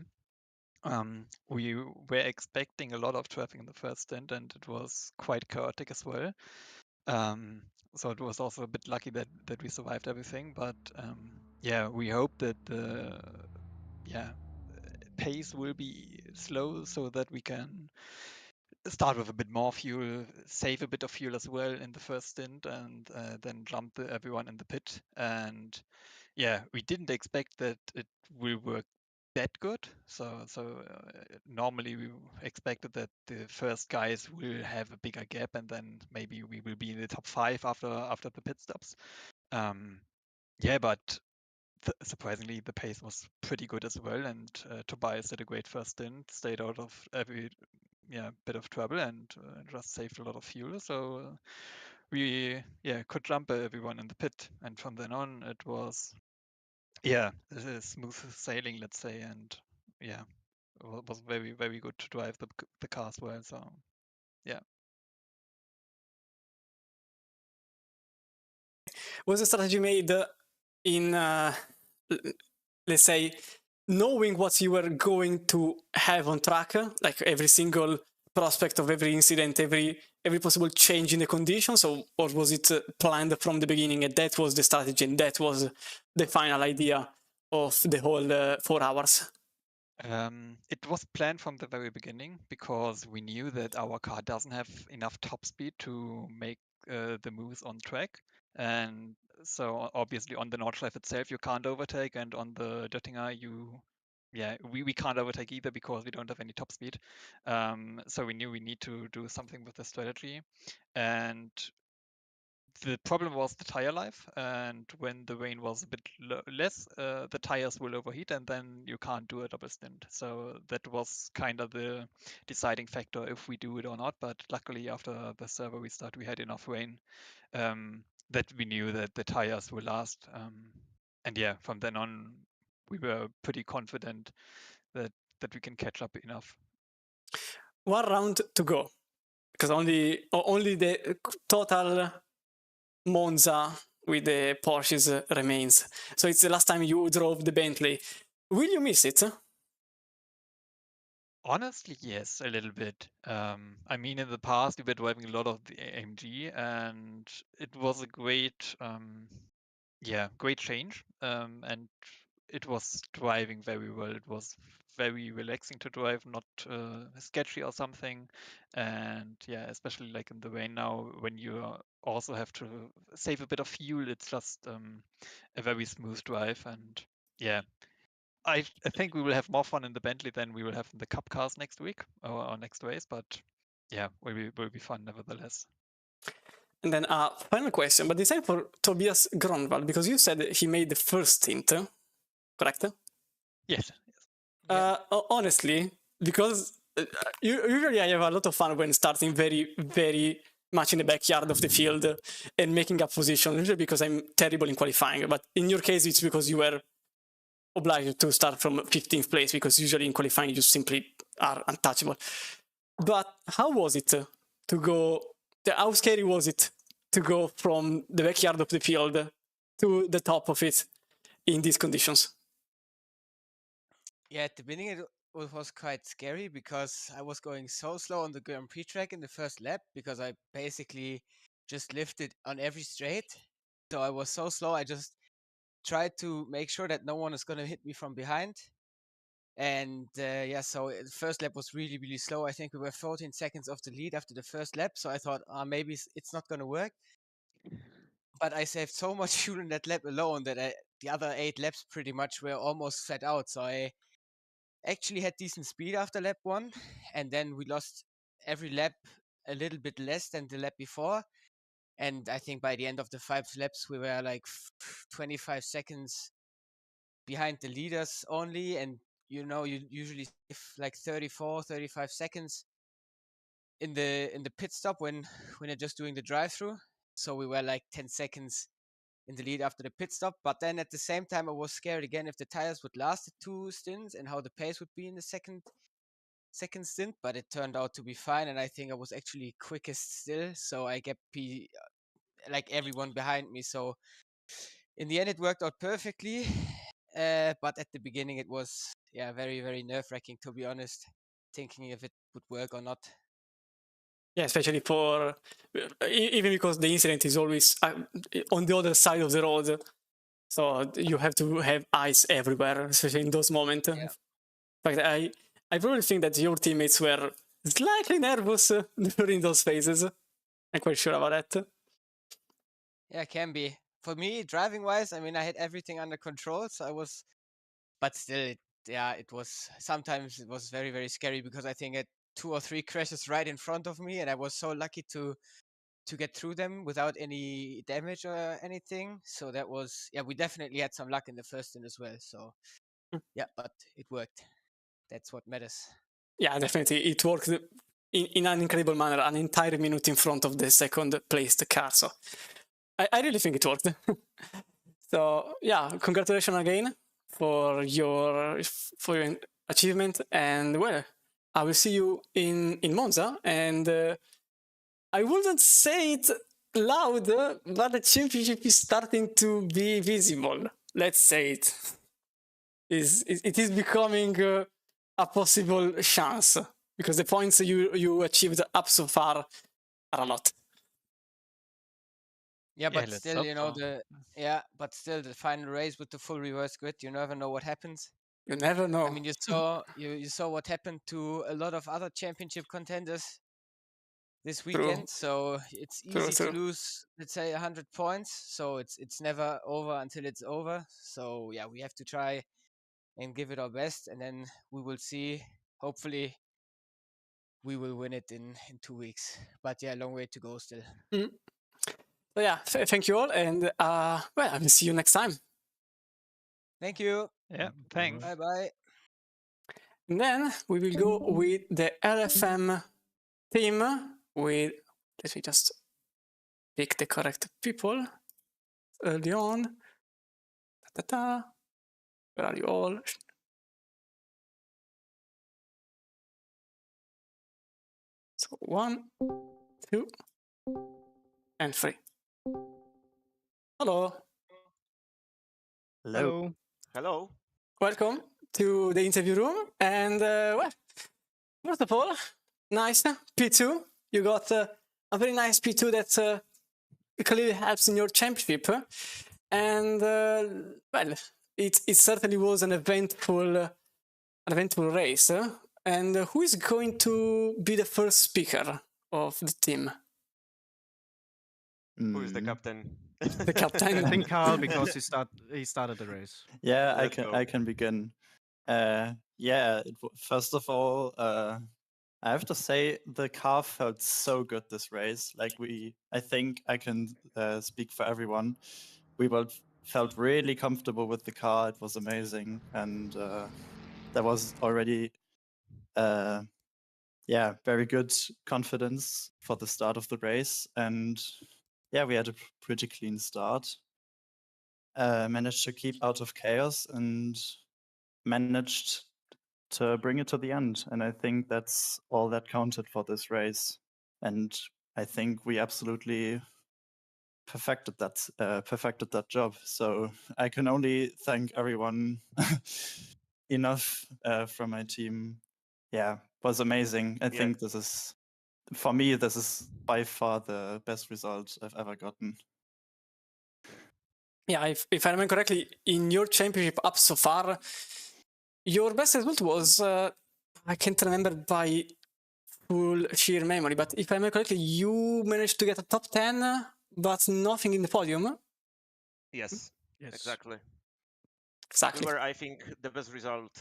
We were expecting a lot of traffic in the first stint, and it was quite chaotic as well. So it was also a bit lucky that we survived everything. But yeah, we hope that the pace will be slow so that we can start with a bit more fuel, save a bit of fuel as well in the first stint, and then jump everyone in the pit. And yeah, we didn't expect that it will work that good. So normally we expected that the first guys will have a bigger gap, and then maybe we will be in the top 5 after the pit stops. Yeah, but surprisingly the pace was pretty good as well, and Tobias did a great first stint, stayed out of every bit of trouble, and just saved a lot of fuel. So we could jump everyone in the pit, and from then on it was smooth sailing, let's say, and it was very, very good to drive the car as well. So yeah. Was the strategy made in, let's say, knowing what you were going to have on track, like every single prospect of every incident, every possible change in the conditions, or was it planned from the beginning and that was the strategy and that was the final idea of the whole 4 hours? It was planned from the very beginning because we knew that our car doesn't have enough top speed to make the moves on track. And so obviously on the Nordschleife itself, you can't overtake, and on the Göttinger, we can't overtake either because we don't have any top speed. So we knew we need to do something with the strategy. And the problem was the tire life, and when the rain was a bit less, the tires will overheat, and then you can't do a double stint. So that was kind of the deciding factor if we do it or not. But luckily, after the server restart, we had enough rain that we knew that the tires will last. And from then on, we were pretty confident that we can catch up enough. 1 round to go, because only the total Monza with the Porsches remains. So it's the last time you drove the Bentley. Will you miss it? Honestly, yes, a little bit. I mean, in the past, we were driving a lot of the AMG, and it was a great, great change. And it was driving very well. It was very relaxing to drive, not sketchy or something. And especially like in the rain now, when you also have to save a bit of fuel, it's just a very smooth drive. And I think we will have more fun in the Bentley than we will have in the Cup cars next week or next race, but will be fun nevertheless. And then a final question, but this time for Tobias Gronwald, because you said he made the first stint, correct? Yes. Honestly, because usually I have a lot of fun when starting very, very much in the backyard of the field and making up position, usually because I'm terrible in qualifying. But in your case, it's because you were obliged to start from 15th place, because usually in qualifying you simply are untouchable. But how was it to go? How scary was it to go from the backyard of the field to the top of it in these conditions? Yeah, at the beginning it was quite scary because I was going so slow on the Grand Prix track in the first lap because I basically just lifted on every straight. So I was so slow, I just tried to make sure that no one is going to hit me from behind. And so the first lap was really, really slow. I think we were 14 seconds off the lead after the first lap. So I thought, maybe it's not going to work. But I saved so much fuel in that lap alone that the other 8 laps pretty much were almost flat out. So I actually had decent speed after lap 1. And then we lost every lap a little bit less than the lap before. And I think by the end of the 5 laps, we were like 25 seconds behind the leaders only. And you usually save like 34, 35 seconds in the pit stop when you're just doing the drive-through. So we were like 10 seconds in the lead after the pit stop. But then at the same time, I was scared again if the tires would last the 2 stints and how the pace would be in the second stint. But it turned out to be fine, and I think I was actually quickest still. So I kept like everyone behind me. So in the end, it worked out perfectly. But at the beginning, it was very, very nerve-wracking, to be honest, thinking if it would work or not. Yeah, especially for even because the incident is always on the other side of the road, so you have to have eyes everywhere, especially in those moments. Yeah. In fact, I probably think that your teammates were slightly nervous during those phases. I'm quite sure about that. Yeah, can be. For me, driving-wise, I mean, I had everything under control, so I was, but still, yeah, it was sometimes it was very, very scary because I think I had 2 or 3 crashes right in front of me, and I was so lucky to get through them without any damage or anything. So that was, yeah, we definitely had some luck in the first stint as well. So yeah, but it worked. That's what matters. Yeah, definitely. It worked in an incredible manner, an entire minute in front of the second placed car. So I really think it worked. So yeah, congratulations again for your achievement. And well, I will see you in Monza. And I wouldn't say it loud, but the championship is starting to be visible. Let's say it. It is becoming a possible chance because the points you achieved up so far are a lot. Yeah, but let's still, hope you know, so. but still the final race with the full reverse grid, you never know what happens. You never know. I mean, you saw what happened to a lot of other championship contenders this weekend. So it's easy to lose, let's say, 100 points. So it's never over until it's over. So yeah, we have to try and give it our best, and then we will see. Hopefully, we will win it in 2 weeks. But yeah, long way to go still. Mm. So yeah, thank you all, and well, I will see you next time. Thank you. Yeah, thanks. Bye bye. And then we will go with the LFM team with, let me just pick the correct people early on. Where are you all? So 1, 2, and 3. Hello. Hello. Hello. Welcome to the interview room. And well, first of all, nice P2. You got a very nice P2 that clearly helps in your championship. And well, it certainly was an eventful race. And who is going to be the first speaker of the team? Who is the captain? The captain. I think Carl, because he started the race. Yeah, Let's go. I can begin. Yeah, first of all, I have to say the car felt so good this race. Like I think I can speak for everyone. We both felt really comfortable with the car. It was amazing, and there was already, yeah, very good confidence for the start of the race. And yeah, we had a pretty clean start. Managed to keep out of chaos and managed to bring it to the end. And I think that's all that counted for this race. And I think we absolutely perfected that job. So I can only thank everyone enough from my team. Yeah, it was amazing. I think this is, for me, this is by far the best result I've ever gotten. Yeah, if I remember correctly, in your championship up so far, your best result was, I can't remember by full sheer memory, but if I remember correctly, you managed to get a top 10, but nothing in the podium. Yes, exactly. Exactly. We were, I think, the best result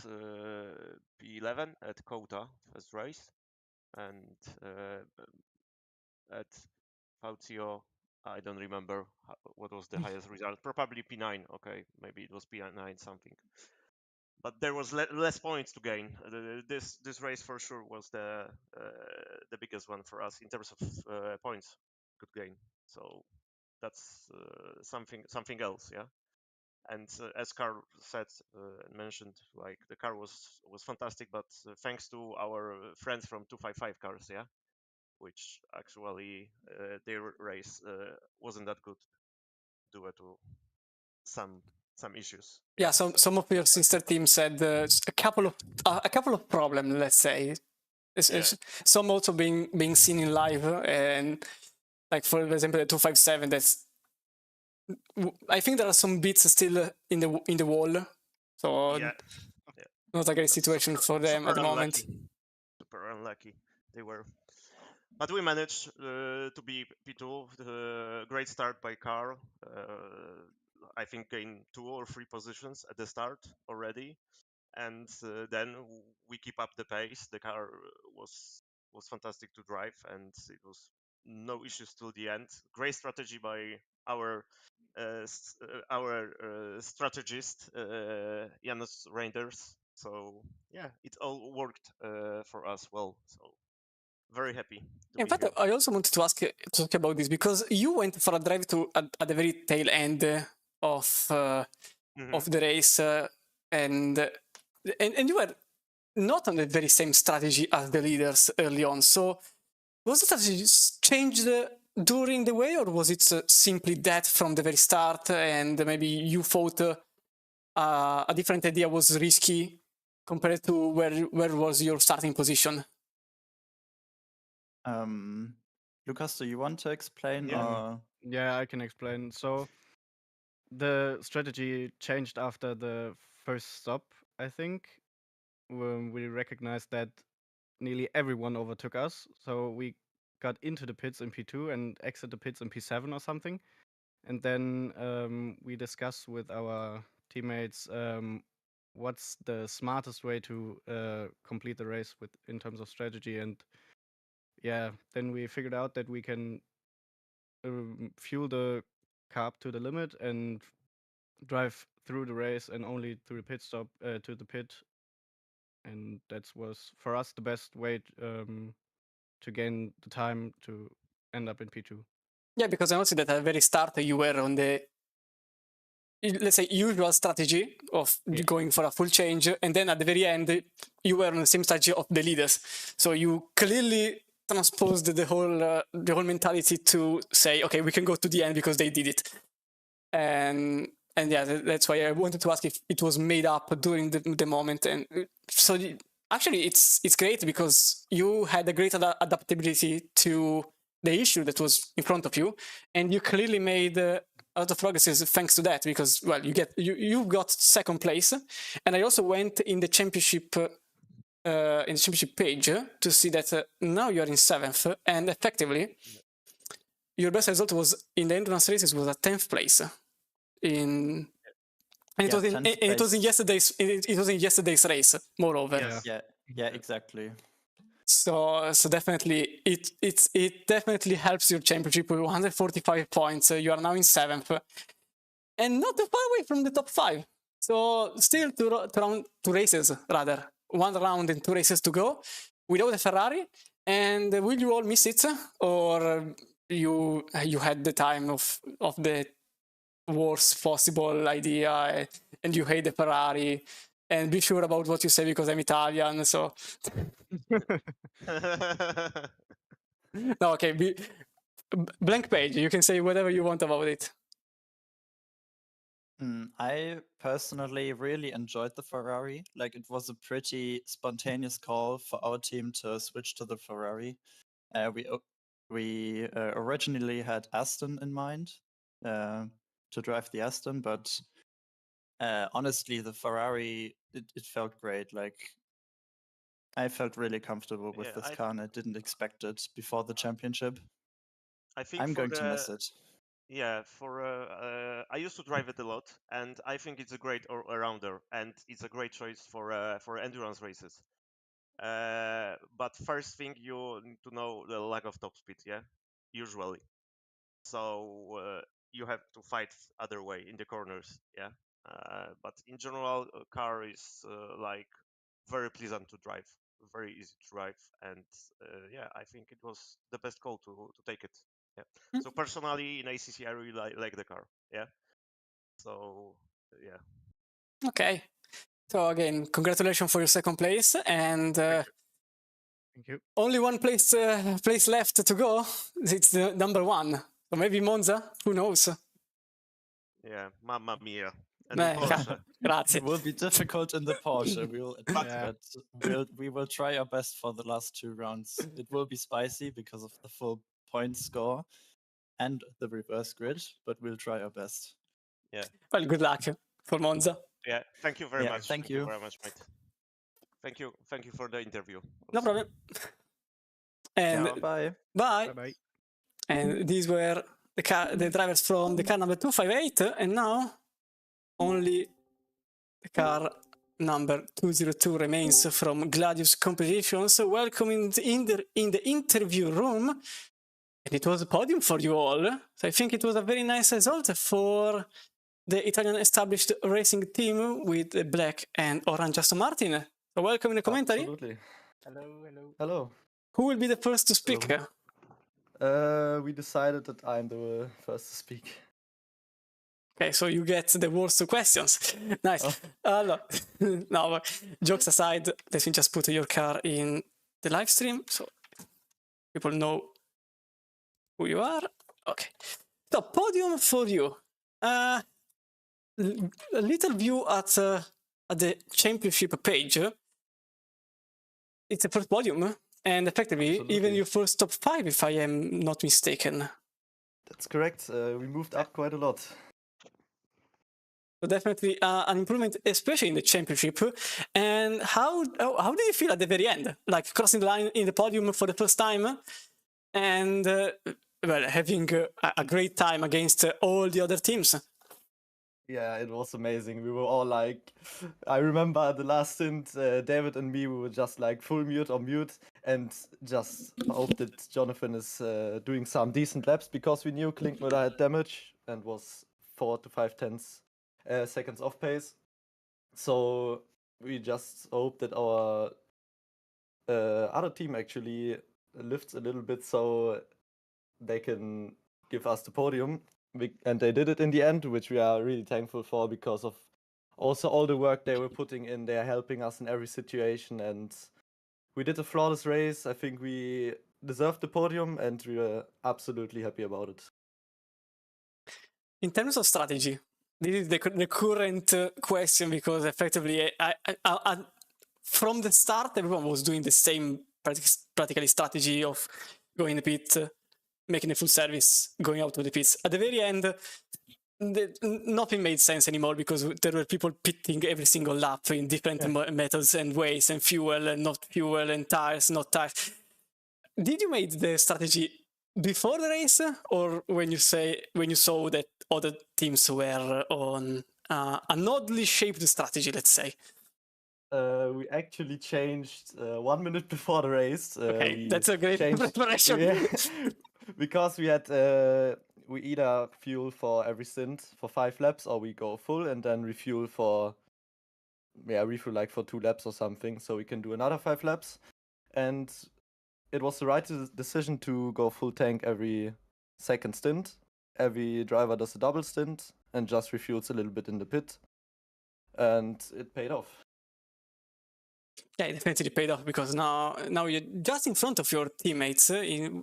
P11 at Kota first race, and at Faucio, I don't remember what was the highest result. Probably P9. Okay, maybe it was P9 something. But there was less points to gain. This race for sure was the biggest one for us in terms of points could gain. So that's something else, yeah. And as Carl said and mentioned, like the car was fantastic, but thanks to our friends from 255 cars, yeah, which actually their race wasn't that good due to some issues. Yeah, some of your sister teams had a couple of problems, let's say. Some also being seen in live, and like for example the 257. That's, I think there are some bits still in the wall, so not a great situation for them at the moment. Super unlucky they were. But we managed to be P2. Great start by Carl. I think gained 2 or 3 positions at the start already. and then we keep up the pace. The car was fantastic to drive, and it was no issues till the end. Great strategy by our strategist Janusz Reinders. So yeah, it all worked for us well. So very happy to In be fact, here. I also wanted to talk about this because you went for a drive at the very tail end of the race, and you were not on the very same strategy as the leaders early on. So was the strategy changed during the way, or was it simply that from the very start, and maybe you thought a different idea was risky compared to where was your starting position? Lucas, do you want to explain? Yeah. Or... Yeah, I can explain. So the strategy changed after the first stop, I think, when we recognized that nearly everyone overtook us. So we got into the pits in P2 and exit the pits in P7 or something. And then we discussed with our teammates what's the smartest way to complete the race in terms of strategy. And yeah, then we figured out that we can fuel the car up to the limit and drive through the race and only through the pit stop to the pit. And that was for us the best way to gain the time to end up in P2. Yeah, because I noticed that at the very start you were on the, let's say, usual strategy of going for a full change, and then at the very end you were on the same strategy of the leaders. So you clearly transposed the whole mentality to say, okay, we can go to the end because they did it. And yeah, that's why I wanted to ask if it was made up during the moment. And so actually it's great because you had a great adaptability to the issue that was in front of you, and you clearly made a lot of progresses thanks to that, because, well, you got second place. And I also went in the championship page to see that now you're in 7th, and effectively your best result was in the endurance races was a 10th place and it was in yesterday's race, moreover. Yeah, exactly. So definitely it definitely helps your championship with 145 points. You are now in 7th and not too far away from the top 5. So still two races, rather 1 round and 2 races to go without a Ferrari. And will you all miss it, or you had the time of the worst possible idea and you hate the Ferrari? And be sure about what you say because I'm Italian, so... No, okay, blank page. You can say whatever you want about it. I personally really enjoyed the Ferrari. Like, it was a pretty spontaneous call for our team to switch to the Ferrari. We originally had Aston in mind to drive the Aston, but honestly, the Ferrari, it felt great. Like, I felt really comfortable with this car, and I didn't expect it before the championship. I think I'm going to miss it. Yeah, I used to drive it a lot, and I think it's a great all-rounder, and it's a great choice for endurance races. But first thing, you need to know the lack of top speed, yeah, usually. So you have to fight other way in the corners, yeah. But in general, a car is like very pleasant to drive, very easy to drive, and yeah, I think it was the best call to take it. Yeah. So personally, in ACC, I really like the car. Yeah. So yeah. Okay. So again, congratulations for your second place, and Thank you. only one place left to go. It's the number 1. So maybe Monza. Who knows? Yeah, mamma mia. And Porsche. Grazie. It will be difficult in the Porsche. We'll admit that. We will try our best for the last 2 rounds. It will be spicy because of the full point score and the reverse grid, but we'll try our best. Yeah. Well, good luck for Monza. Yeah. Thank you very much. Thank you very much, mate. Thank you. Thank you for the interview. No problem. And bye. Bye. Bye-bye. And these were the drivers from the car number 258, and now only the car number 202 remains from Gladius Competitions. Welcome in the interview room. And it was a podium for you all. So I think it was a very nice result for the Italian established racing team with the black and orange Aston Martin. So welcome in the commentary. Absolutely. Hello, hello. Hello. Who will be the first to speak? We decided that I'm the first to speak. Okay, so you get the worst questions. Nice. Oh. No, but jokes aside, let me just put your car in the live stream so people know who you are. Okay. So, podium for you. A little view at the championship page. It's the first podium, and effectively, even Absolutely. your first top 5, if I am not mistaken. That's correct. We moved up quite a lot. So definitely an improvement, especially in the championship. And how did you feel at the very end? Like crossing the line in the podium for the first time and having a great time against all the other teams. Yeah, it was amazing. We were all like, I remember the last stint, David and me, we were just like full mute or mute and just hope that Jonathan is doing some decent laps because we knew Klinkmüller had damage and was 4 to 5/10 seconds off pace. So we just hope that our other team actually lifts a little bit so they can give us the podium. And they did it in the end, which we are really thankful for because of also all the work they were putting in. They are helping us in every situation, and we did a flawless race. I think we deserved the podium, and we were absolutely happy about it. In terms of strategy, this is the current question because effectively, from the start, everyone was doing the same practically strategy of going the pit, making a full service, going out of the pits. At the very end, nothing made sense anymore because there were people pitting every single lap in different methods and ways, and fuel and not fuel, and tires, not tires. Did you make the strategy before the race, or when you saw that other teams were on an oddly shaped strategy, let's say? We actually changed 1 minute before the race. Okay, that's a great preparation. Yeah, because we had we either fuel for every stint for 5 laps, or we go full and then refuel for like for 2 laps or something, so we can do another 5 laps. And it was the right decision to go full tank every second stint. Every driver does a double stint and just refuels a little bit in the pit, and it paid off. Yeah, it definitely paid off because now you're just in front of your teammates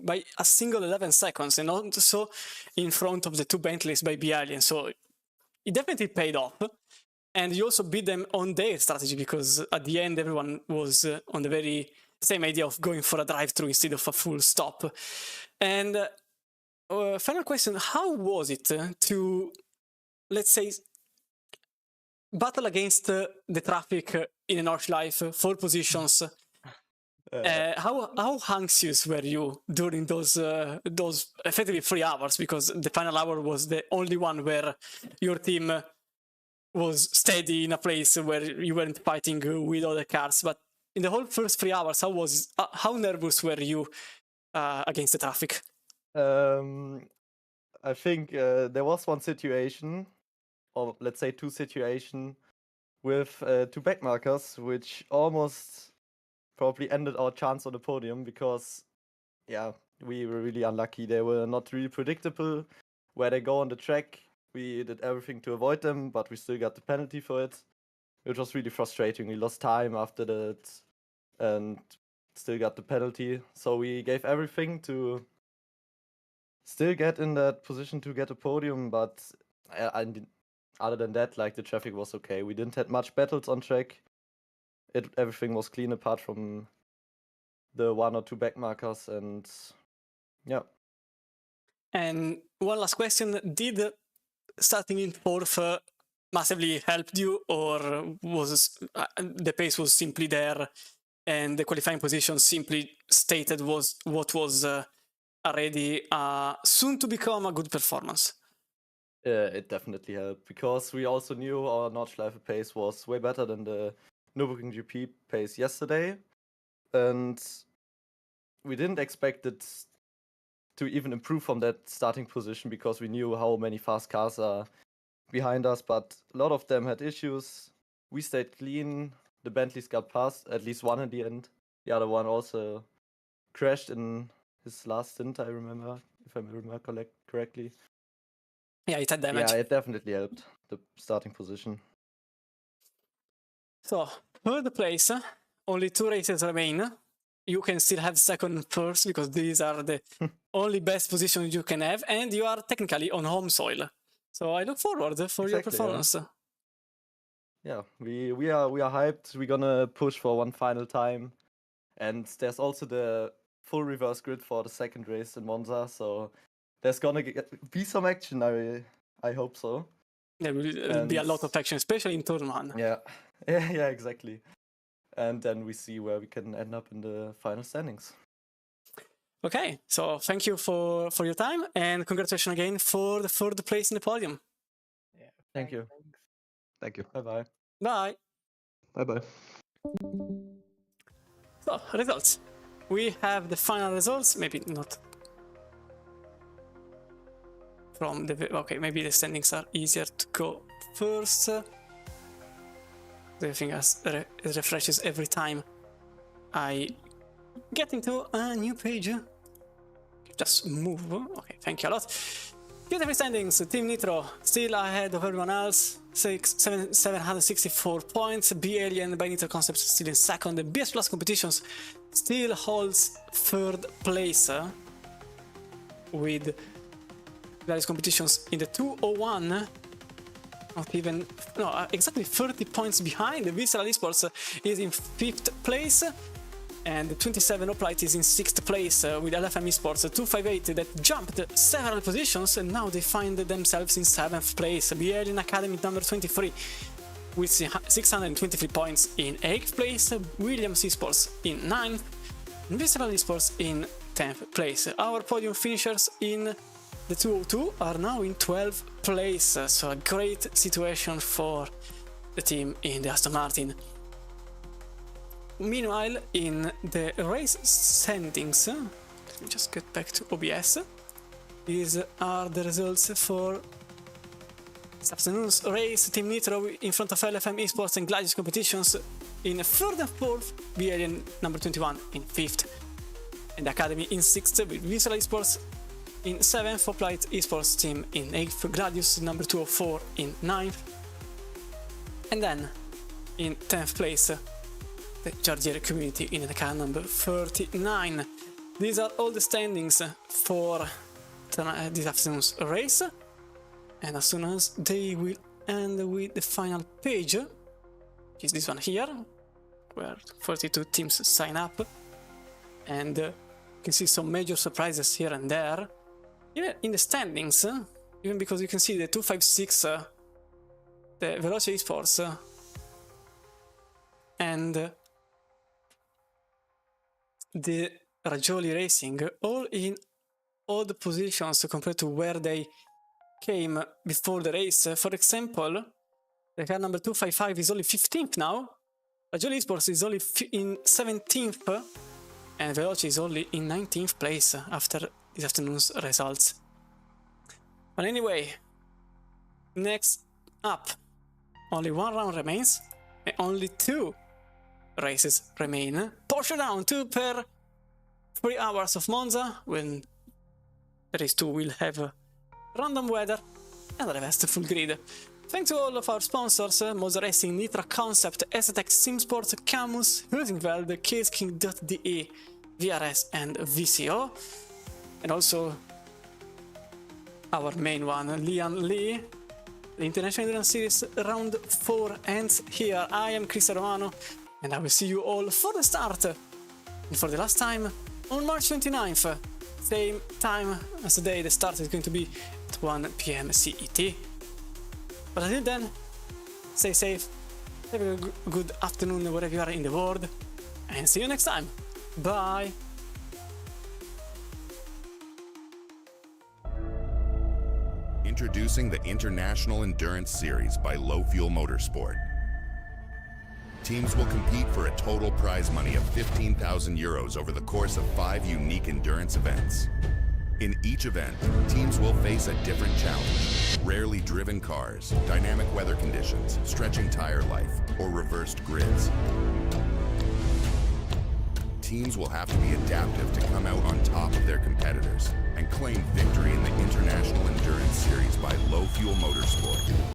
by a single 11 seconds, and also in front of the 2 Bentleys by Lian. So it definitely paid off. And you also beat them on their strategy because at the end, everyone was on the very same idea of going for a drive-through instead of a full stop. And final question, how was it to, let's say, battle against the traffic in a Nordschleife, 4 positions? How anxious were you during those effectively 3 hours? Because the final hour was the only one where your team was steady in a place where you weren't fighting with other cars. But in the whole first 3 hours, how nervous were you against the traffic? I think there was one situation, or let's say 2 situations, with 2 backmarkers, which almost probably ended our chance on the podium because, we were really unlucky. They were not really predictable where they go on the track. We did everything to avoid them, but we still got the penalty for it, which was really frustrating. We lost time after that and still got the penalty. So we gave everything to still get in that position to get a podium, but other than that, like, the traffic was okay. We didn't have much battles on track. Everything was clean apart from the 1 or 2 backmarkers, and yeah. And one last question, did starting in 4th massively helped you, or was the pace was simply there and the qualifying position simply stated was what was already soon to become a good performance? It definitely helped because we also knew our Nordschleife pace was way better than the Nürburgring GP pace yesterday, and we didn't expect it to even improve from that starting position because we knew how many fast cars are behind us, but a lot of them had issues. We stayed clean. The Bentleys got past, at least one in the end. The other one also crashed in his last stint, I remember, if I remember correctly. Yeah, it had damage. Yeah, it definitely helped, the starting position. So, third place, only 2 races remain. You can still have second and first because these are the only best positions you can have, and you are technically on home soil. So I look forward for your Exactly, yeah. performance. Yeah, we are hyped. We're gonna push for one final time, and there's also the full reverse grid for the second race in Monza. So there's gonna be some action. I hope so. There will be a lot of action, especially in turn 1. Yeah, yeah, exactly. And then we see where we can end up in the final standings. Okay, so thank you for your time, and congratulations again for the third place in the podium. Yeah. Thank you. Thanks. Thank you. Bye-bye. Bye. Bye-bye. So, results. We have the final results, maybe not from the... Okay, maybe the standings are easier to go first. The thing it refreshes every time I get into a new page. Just move. Okay, thank you a lot. Beautiful standings. Team Nitro still ahead of everyone else. 764 points. B-Alien by Nitro Concepts still in second. The BS Plus Competitions still holds third place with various competitions in the 201. Not even, no, exactly 30 points behind. The Visceral Esports is in 5th place. And the 27 Hoplite is in 6th place with LFM Esports 258 that jumped several positions, and now they find themselves in 7th place. B-Alien Academy number 23 with 623 points in 8th place. Williams Esports in 9th. And Visceral Esports in 10th place. Our podium finishers in the 202 are now in 12th place, so a great situation for the team in the Aston Martin. Meanwhile, in the race standings, let me just get back to OBS. These are the results for this afternoon's race. Team Nitro in front of LFM Esports and Gladius Competitions in 3rd and 4th, B-Alien number 21 in 5th, and the Academy in 6th with Visceral Esports in 7th, Hoplite Esports team in 8th, Gladius number 204 in 9th, and then in 10th place, the Giardiere community in the car number 39. These are all the standings for this afternoon's race, and as soon as they will end with the final page, which is this one here, where 42 teams sign up, and you can see some major surprises here and there. Even in the standings, even because you can see the 256, the Veloce Esports, and the Rajoli Racing, all in odd positions compared to where they came before the race. For example, the car number 255 is only 15th now, Rajoli Esports is only in 17th, and Veloce is only in 19th place after this afternoon's results. But anyway, next up, only one round remains, and only 2 races remain. Porsche down 2 per 3 hours of Monza, when race 2 will have random weather and the rest full grid. Thanks to all of our sponsors, Monza Racing, Nitro Concept, STX Sim Sports, Camus, Husingveld, CaseKing.de, VRS and VCO, and also our main one, Lian Lee. The International Endurance Series Round 4 ends here. I am Chris Romano, and I will see you all for the start and for the last time on March 29th. Same time as the day the start is going to be at 1 PM CET. But until then, stay safe, have a good afternoon wherever you are in the world, and see you next time. Bye! Introducing the International Endurance Series by Low Fuel Motorsport. Teams will compete for a total prize money of 15,000 euros over the course of 5 unique endurance events. In each event, teams will face a different challenge: rarely driven cars, dynamic weather conditions, stretching tire life, or reversed grids. Teams will have to be adaptive to come out on top of their competitors and claim victory in the International Endurance Series by Low Fuel Motorsport.